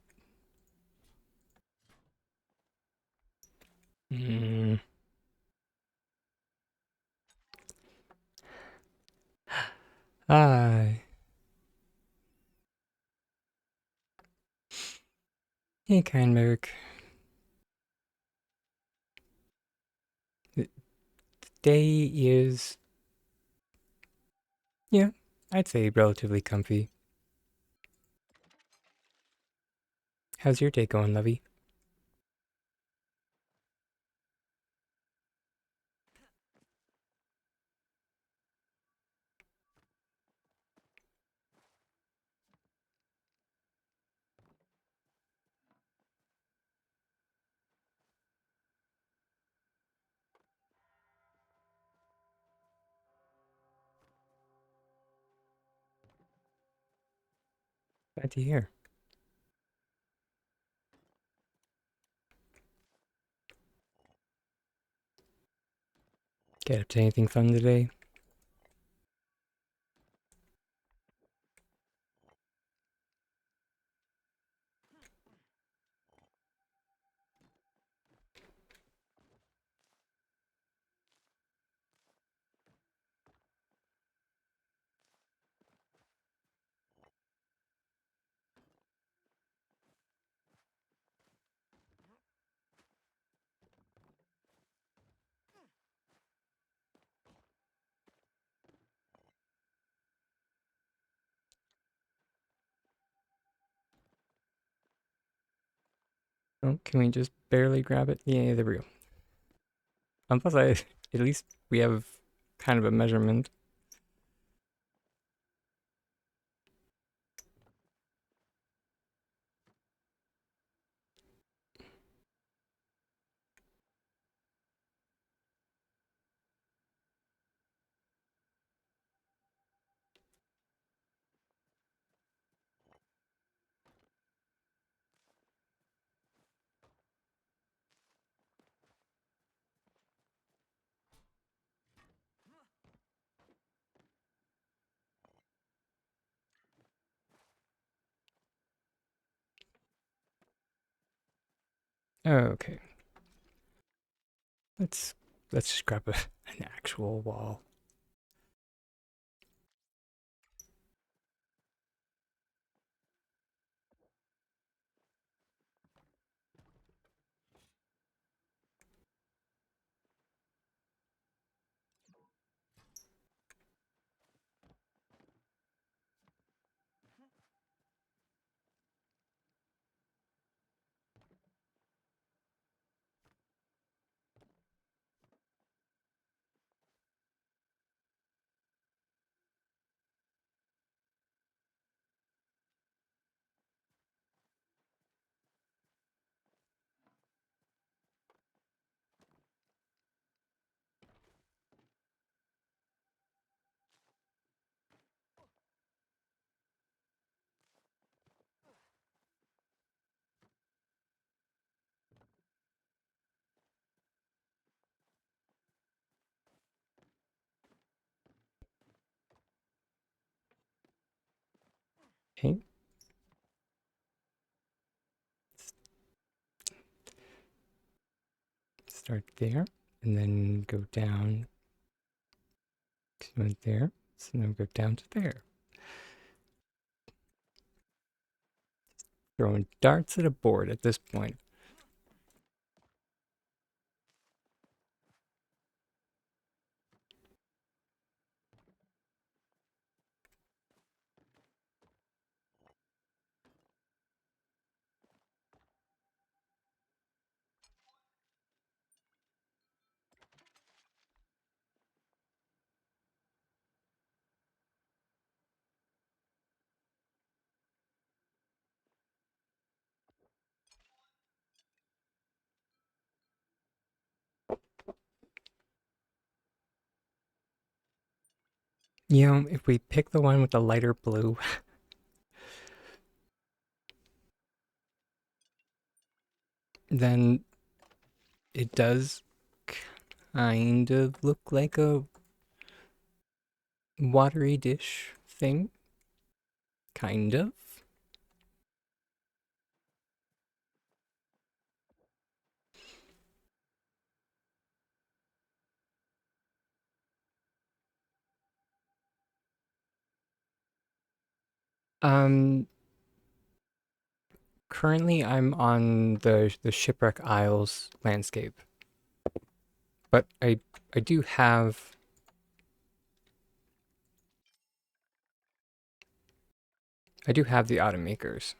Mm. Ah. Hey, Kindberg. The day is, yeah, I'd say relatively comfy. How's your day going, Lovey? Glad to hear. Get up to anything fun today? Oh, can we just barely grab it? Yeah, there we go. Plus, at least we have kind of a measurement. Okay, let's let's just grab an actual wall. Okay. Start there, and then go down to there. So now go down to there. Throwing darts at a board at this point. You know, if we pick the one with the lighter blue, then it does kind of look like a watery dish thing. Kind of. Um, Currently I'm on the Shipwreck Isles landscape, but I do have the automakers.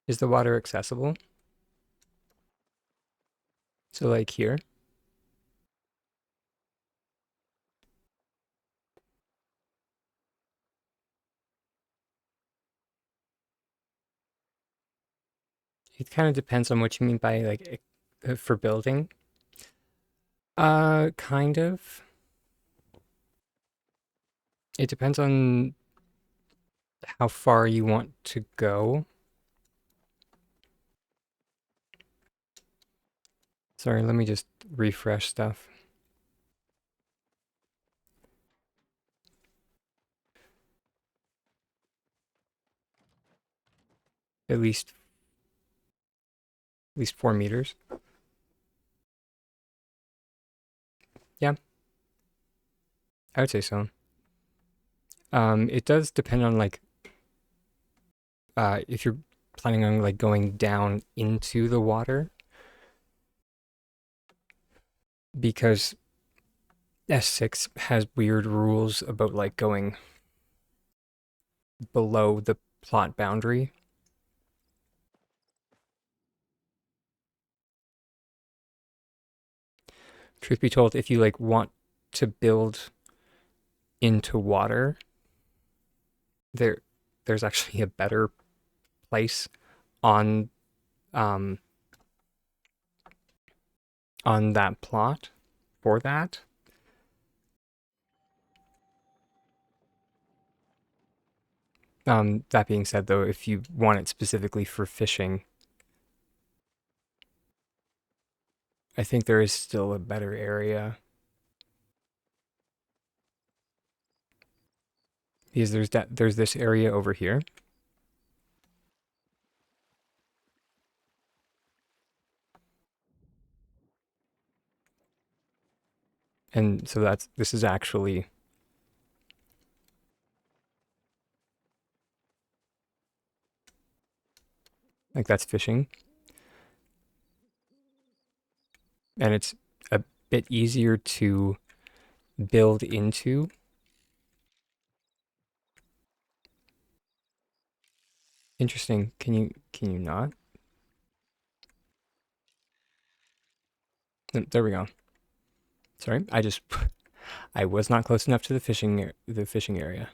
Is the water accessible? So like here, it kind of depends on what you mean by like for building. Kind of. It depends on how far you want to go. Sorry, let me just refresh stuff. At least 4 meters. Yeah, I would say so. It does depend on like if you're planning on like going down into the water, because S6 has weird rules about like going below the plot boundary. Truth be told, if you like want to build into water, there there's actually a better place on um on that plot for that. That being said, though, if you want it specifically for fishing, I think there is still a better area because there's this area over here, and so this is actually like that's fishing, and it's a bit easier to build into. Interesting. Can you not? There we go. Sorry, I was not close enough to the fishing area.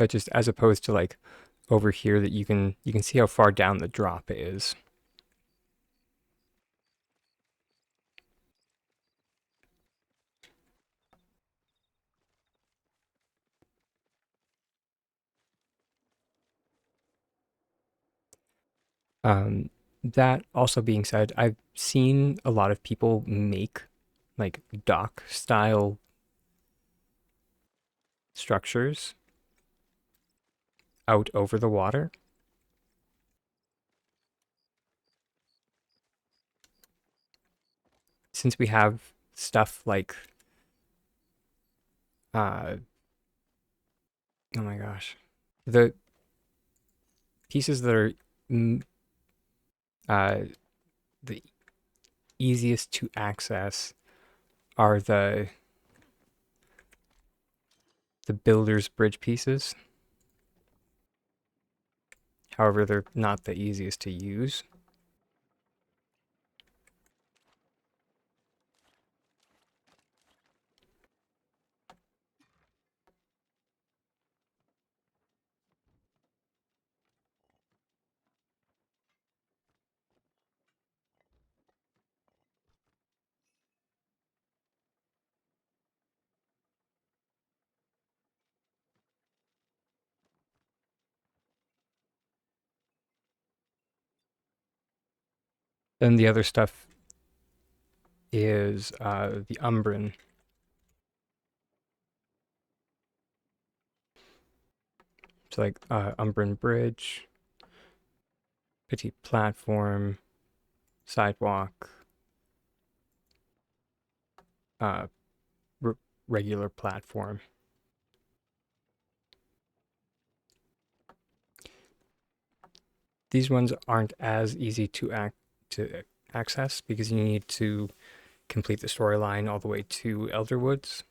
just as opposed to like over here that you can see how far down the drop is. Um, that also being said, I've seen a lot of people make like dock style structures out over the water. Since we have stuff like, uh, oh my gosh, the pieces that are mm, uh, the easiest to access are the builder's bridge pieces. However, they're not the easiest to use. Then the other stuff is the Umbran. It's like Umbran Bridge, Petite Platform, Sidewalk, uh, r- regular platform. These ones aren't as easy to access because you need to complete the storyline all the way to Elderwoods,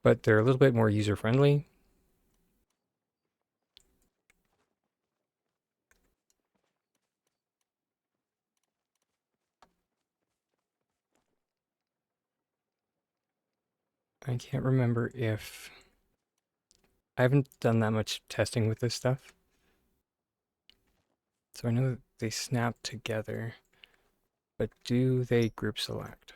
but they're a little bit more user friendly. I can't remember if I haven't done that much testing with this stuff, so I know that they snap together, but do they group select?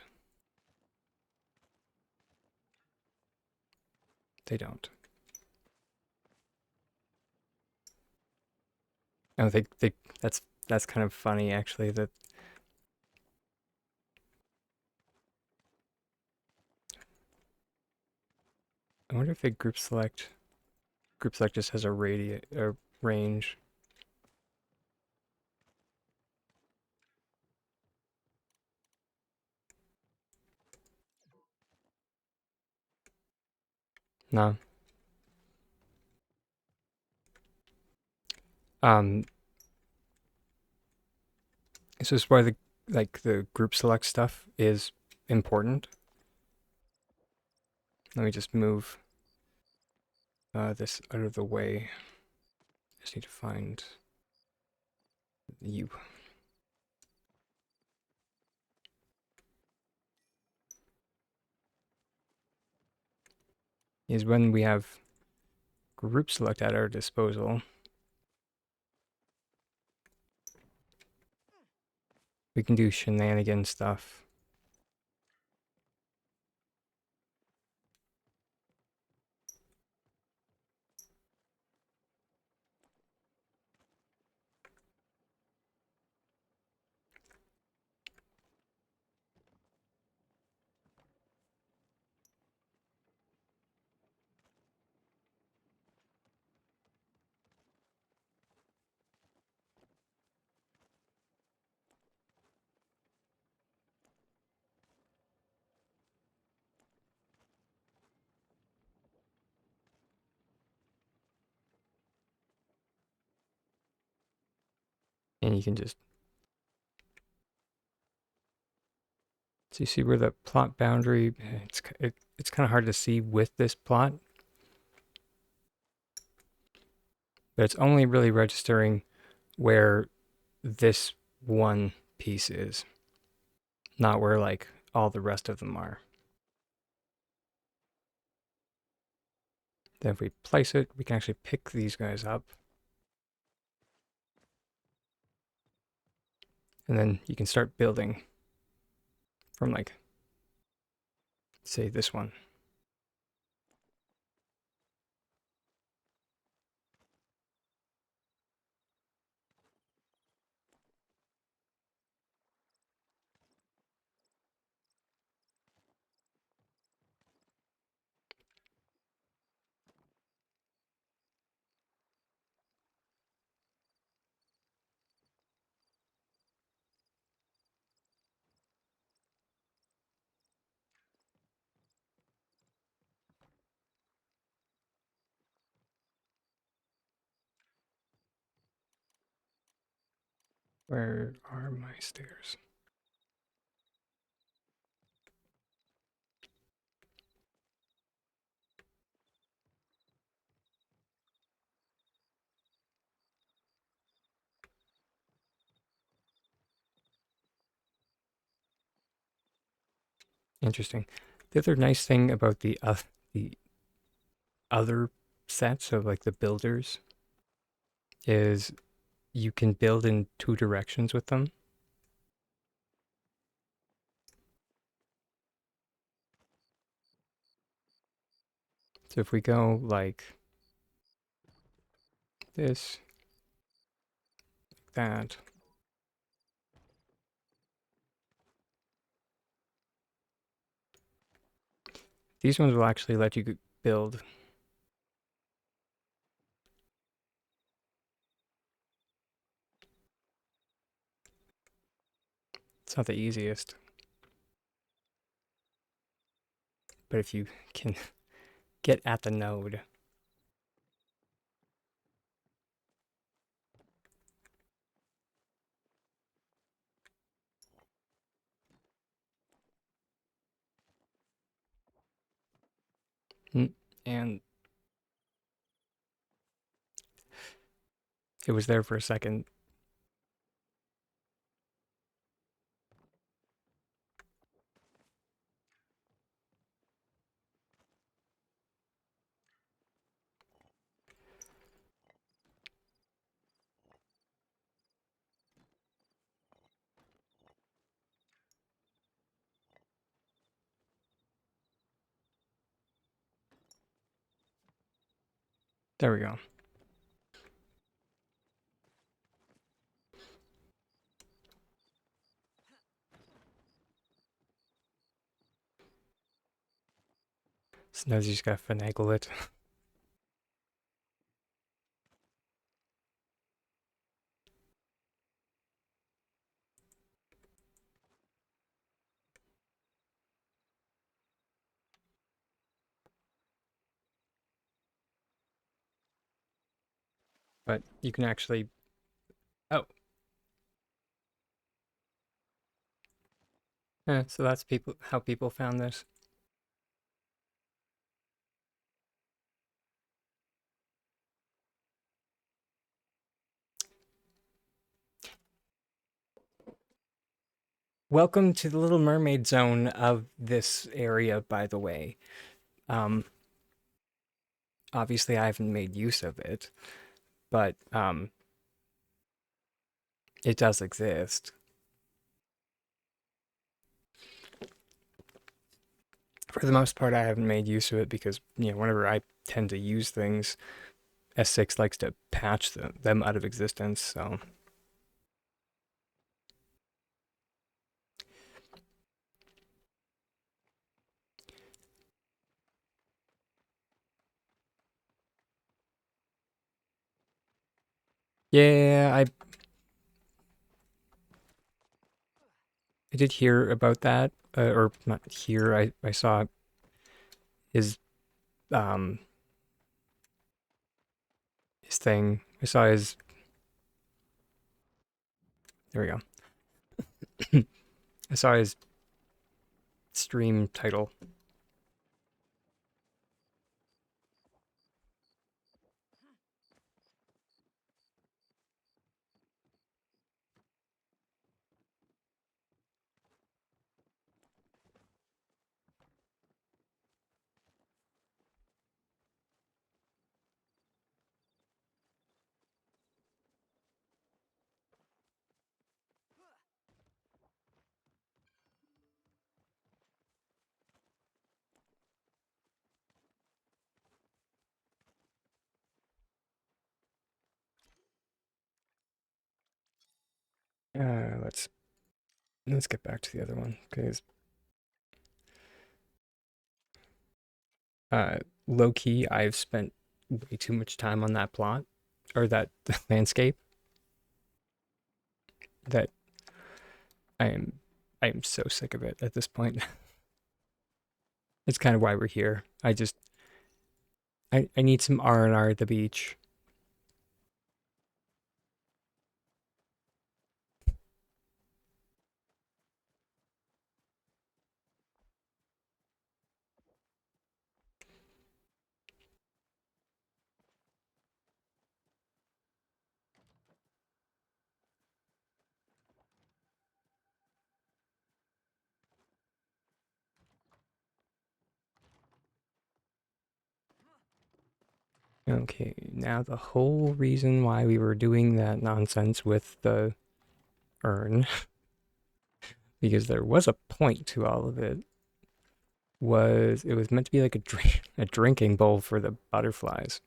They don't. Oh, they that's kind of funny actually. That I wonder if they group select. Group select just has a radius or range. No. Um, this is why the group select stuff is important. Let me just move this out of the way. I just need to find you. Is when we have group select at our disposal, we can do shenanigan stuff. And you can just, so you see where the plot boundary, it's kind of hard to see with this plot, but it's only really registering where this one piece is, not where like all the rest of them are. Then if we place it, we can actually pick these guys up. And then you can start building from like, say this one. Where are my stairs? Interesting. The other nice thing about the other sets of like the builders is you can build in two directions with them. So if we go like this, that, these ones will actually let you build. It's not the easiest, but if you can get at the node. And it was there for a second. There we go. So now you just gotta finagle it. But you can actually, oh, so that's people how people found this. Welcome to the Little Mermaid zone of this area, by the way. Um, Obviously, I haven't made use of it, but it does exist. For the most part, I haven't made use of it because, whenever I tend to use things, S6 likes to patch them out of existence, so. Yeah, I did hear about that, or not hear, I saw his, um, his thing. I saw his, there we go. I saw his stream title. Let's get back to the other one because uh, low key, I've spent way too much time on that plot or that landscape that I am I am so sick of it at this point. It's kind of why we're here. I need some R&R at the beach. Okay, now the whole reason why we were doing that nonsense with the urn, because there was a point to all of it, was it was meant to be like a drinking bowl for the butterflies.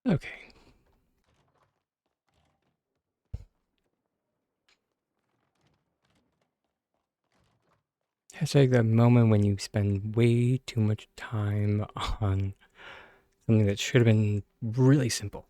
Okay. It's like the moment when you spend way too much time on something that should have been really simple.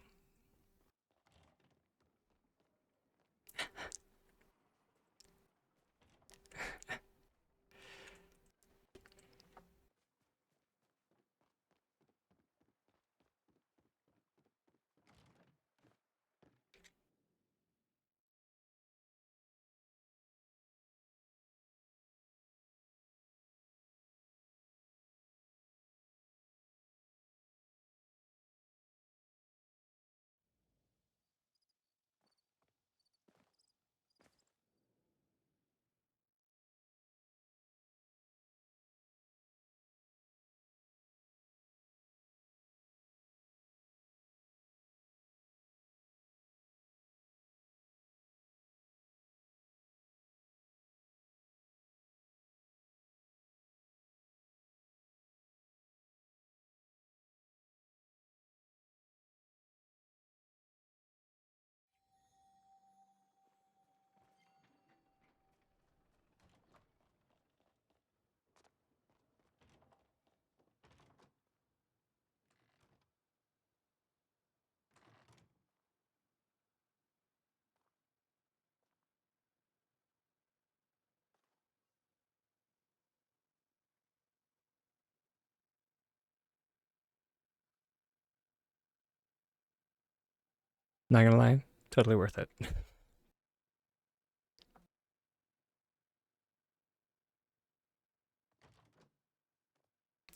Not gonna lie, totally worth it.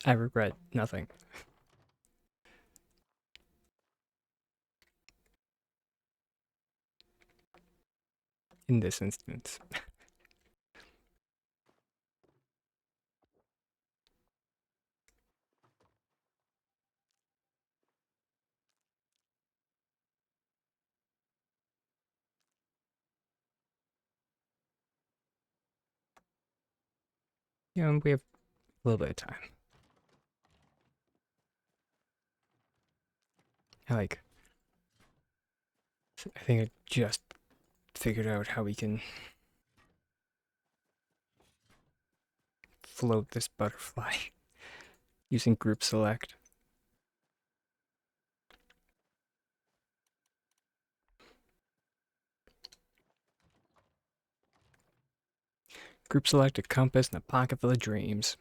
I regret nothing in this instance. We have a little bit of time. I like. I think I just figured out how we can float this butterfly using group select. Group select a compass and a pocket full of dreams.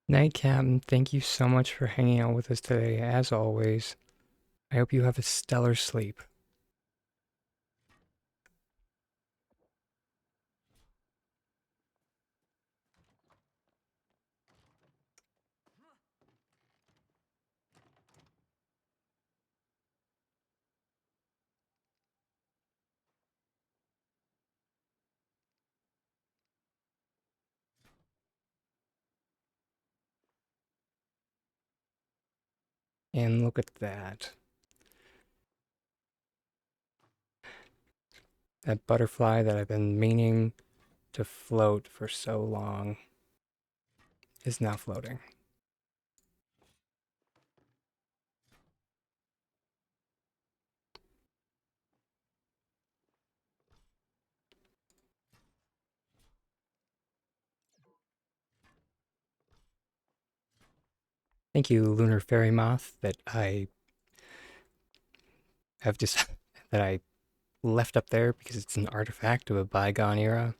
Night, Captain. Thank you so much for hanging out with us today, as always. I hope you have a stellar sleep. And look at that. That butterfly that I've been meaning to float for so long is now floating. Thank you, Lunar Fairy Moth, that I have just that I left up there because it's an artifact of a bygone era.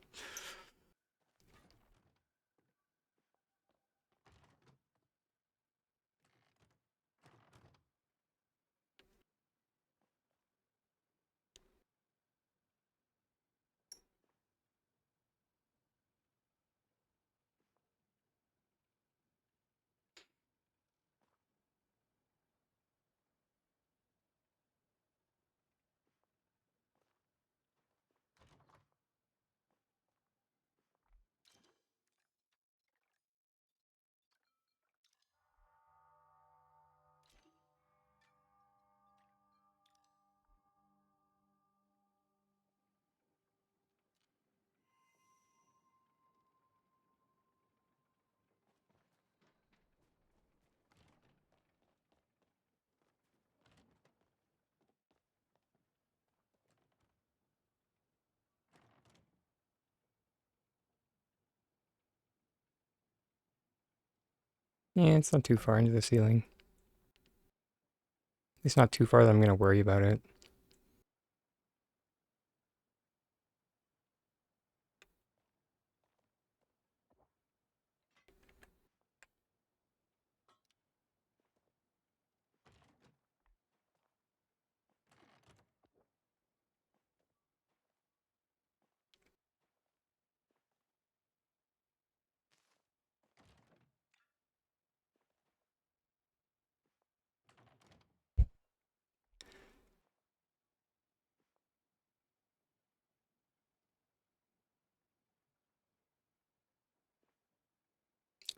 Yeah, it's not too far into the ceiling. It's not too far that I'm gonna worry about it.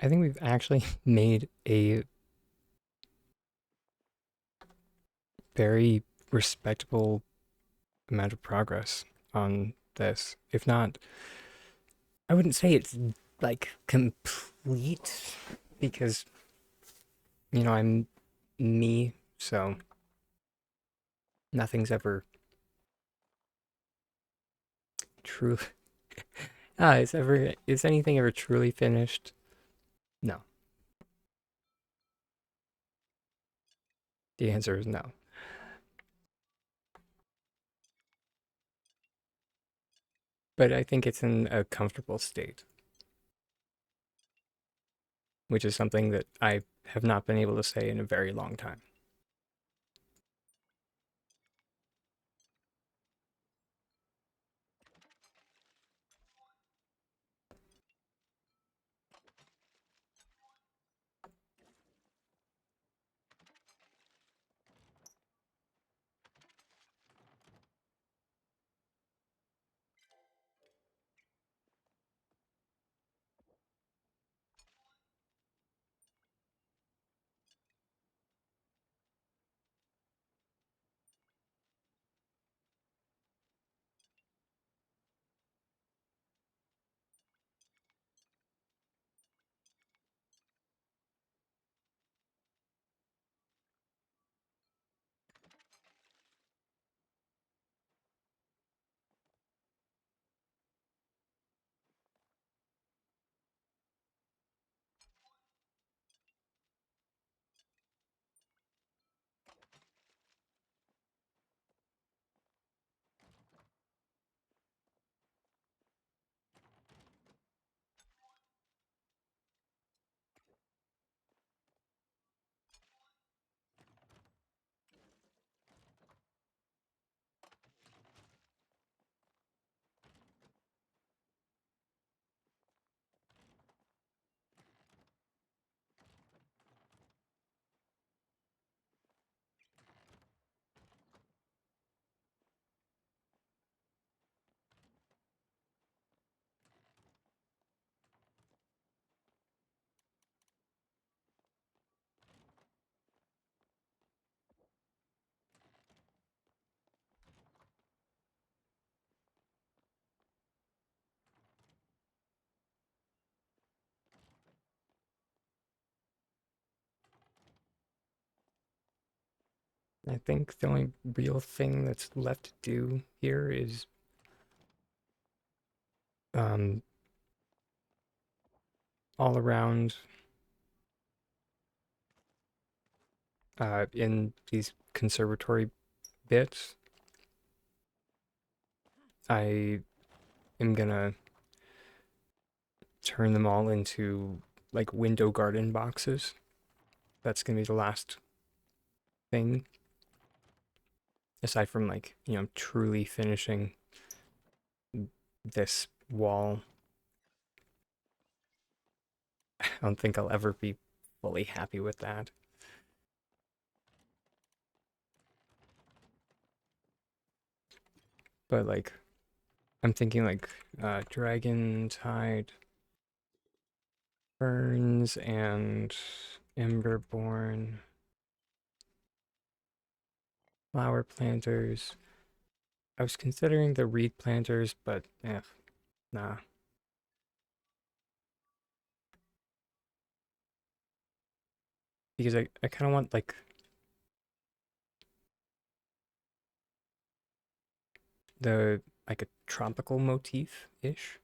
I think we've actually made a very respectable amount of progress on this. If not, I wouldn't say it's like complete because, I'm me, so nothing's ever true. Is anything ever truly finished? No. The answer is no. But I think it's in a comfortable state, which is something that I have not been able to say in a very long time. I think the only real thing that's left to do here is um, all around in these conservatory bits. I am gonna turn them all into like window garden boxes. That's gonna be the last thing, aside from like, truly finishing this wall. I don't think I'll ever be fully happy with that. But like, I'm thinking like Dragon Tide Ferns and Emberborn flower planters. I was considering the reed planters, but nah. Because I kind of want like a tropical motif-ish.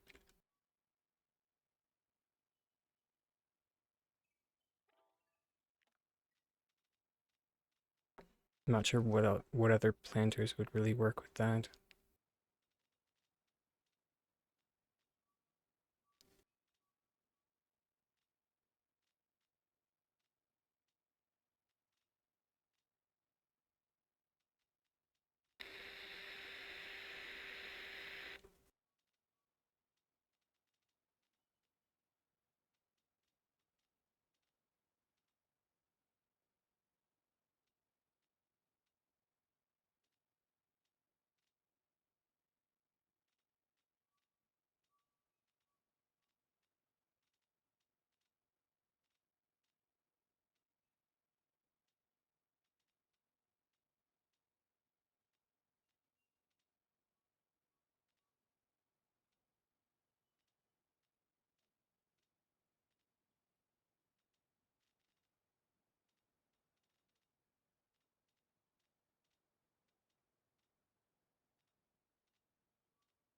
I'm not sure what other planters would really work with that.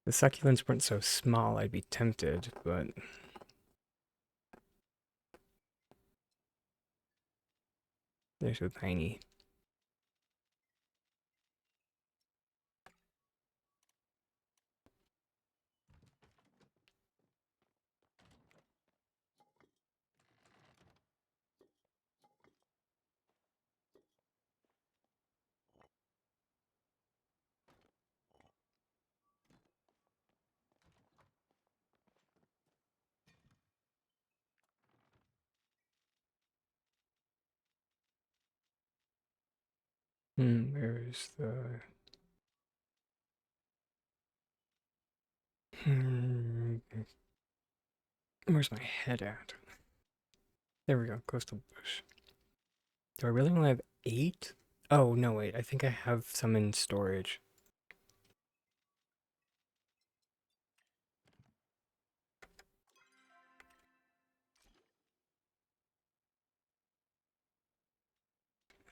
The succulents weren't so small, I'd be tempted, but they're so tiny. Where's the... Hmm, where's my head at? There we go, coastal bush. Do I really only have 8? Oh, no, wait, I think I have some in storage.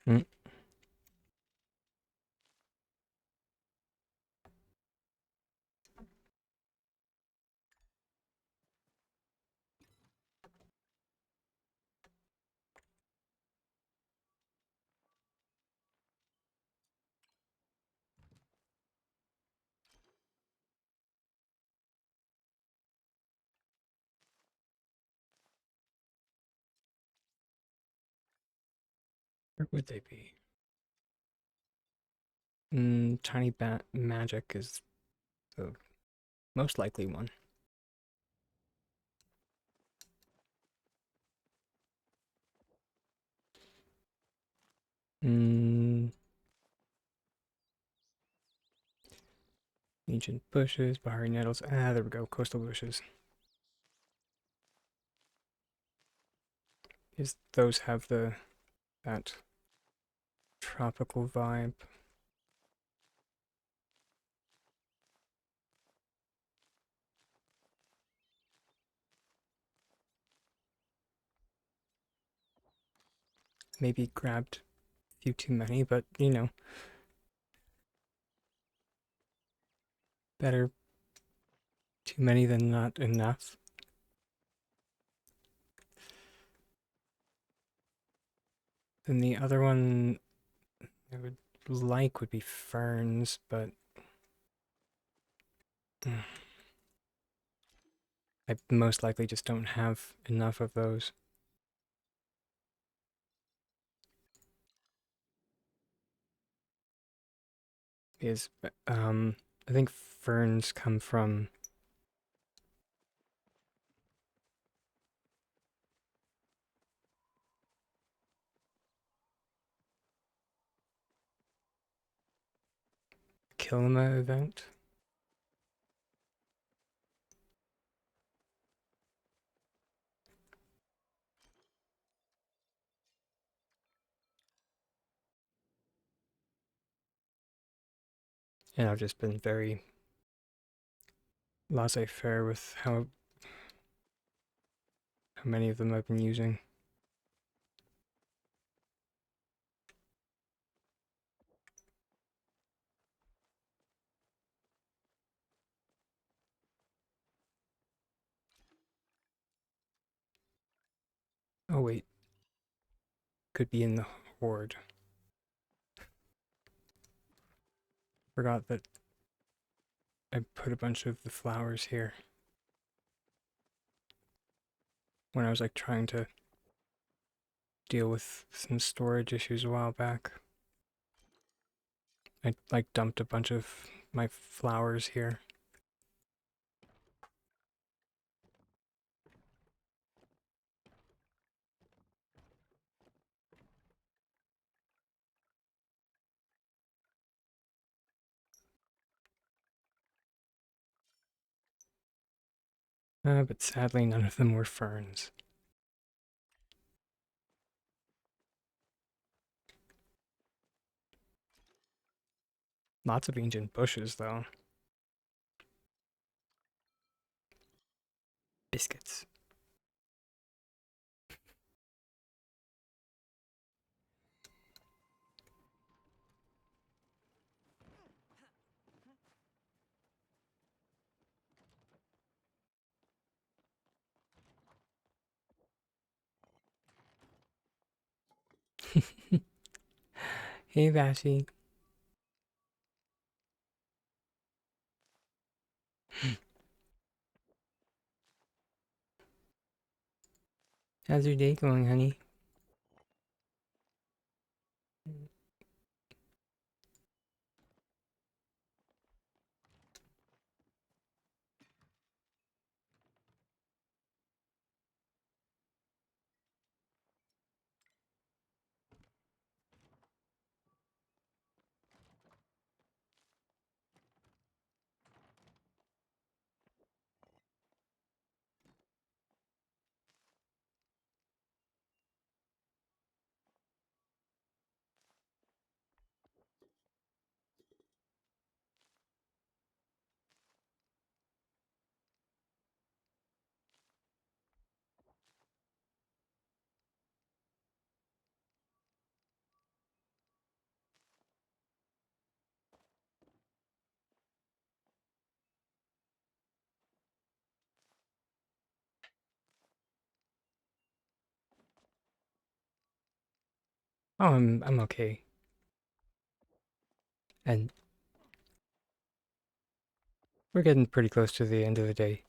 Hmm. Where would they be? Tiny Bat Magic is the most likely one. Mm, ancient bushes, Bahari nettles. Ah, there we go, coastal bushes. Is those have that tropical vibe? Maybe grabbed a few too many, but better too many than not enough. Then the other one I would like would be ferns, but I most likely just don't have enough of those. Because I think ferns come from Kilma event. And I've just been very laissez-faire with how many of them I've been using. Oh wait, could be in the horde. Forgot that I put a bunch of the flowers here when I was like trying to deal with some storage issues a while back. I like dumped a bunch of my flowers here. But sadly none of them were ferns. Lots of ancient bushes though. Biscuits. Hey Vashi. How's your day going, honey? Oh, I'm okay. And we're getting pretty close to the end of the day.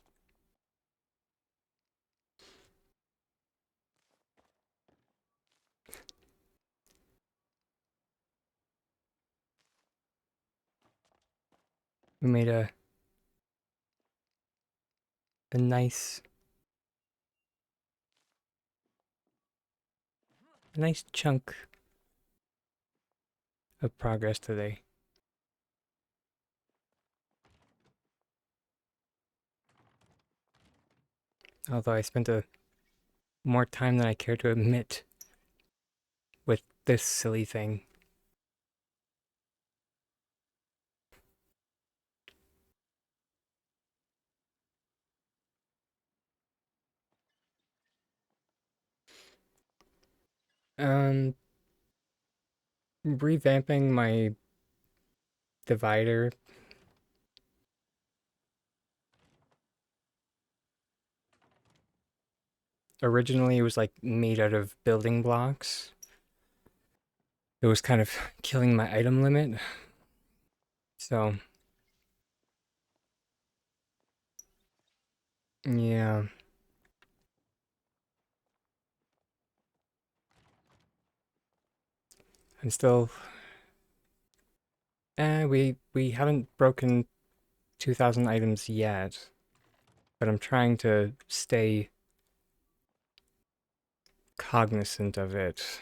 We made a nice chunk of progress today. Although I spent more time than I care to admit with this silly thing. Um, Revamping my divider. Originally, it was like made out of building blocks. It was kind of killing my item limit. So, yeah. I'm still. We haven't broken 2,000 items yet, but I'm trying to stay cognizant of it.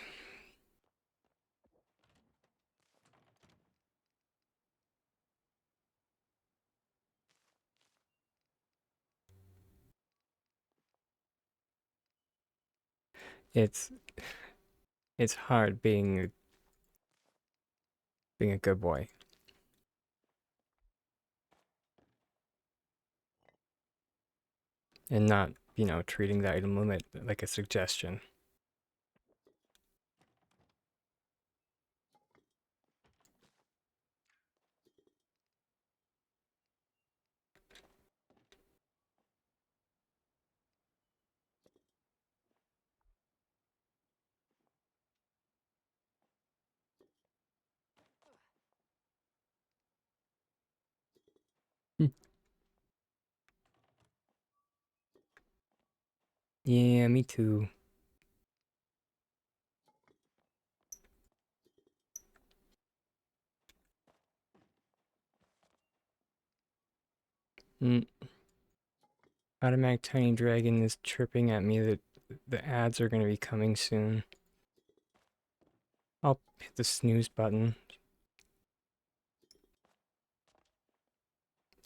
It's it's hard being a good boy and not, treating the item limit like a suggestion. Yeah, me too. Mm. Automatic Tiny Dragon is chirping at me that the ads are going to be coming soon. I'll hit the snooze button.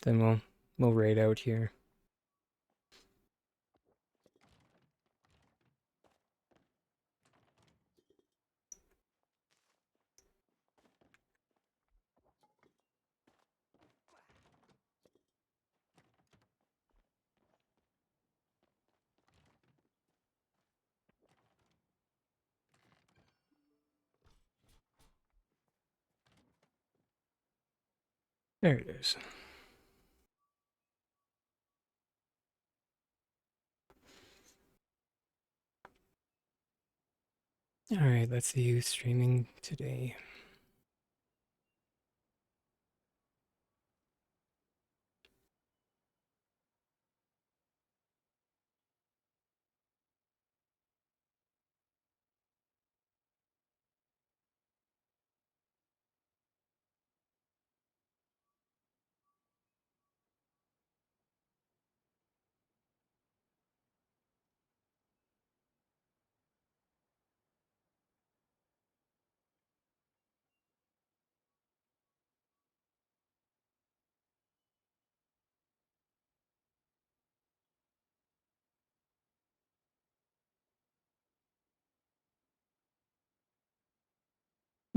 Then we'll raid out here. There it is. Alright, let's see who's streaming today.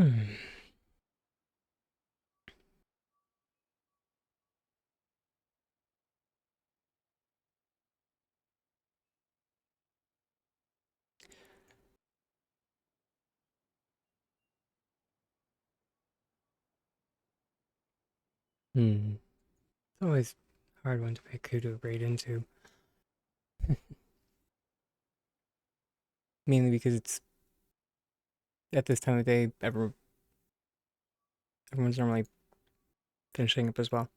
Hmm. Hmm. It's always a hard one to pick who to raid into. Mainly because it's at this time of day, everyone's normally finishing up as well.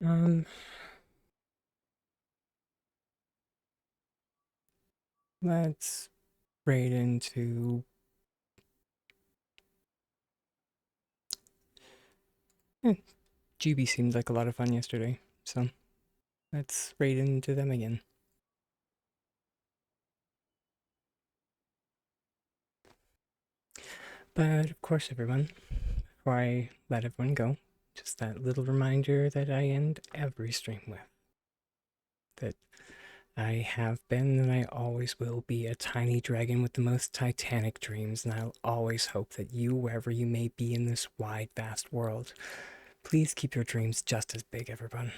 Um, let's raid into. Eh, GB seemed like a lot of fun yesterday, so let's raid into them again. But of course, everyone, before I let everyone go, just that little reminder that I end every stream with. That I have been and I always will be a tiny dragon with the most titanic dreams, and I'll always hope that you, wherever you may be in this wide, vast world, please keep your dreams just as big, everyone.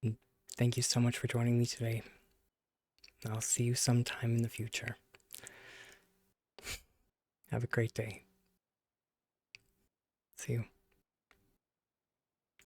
And thank you so much for joining me today. I'll see you sometime in the future. Have a great day. See you.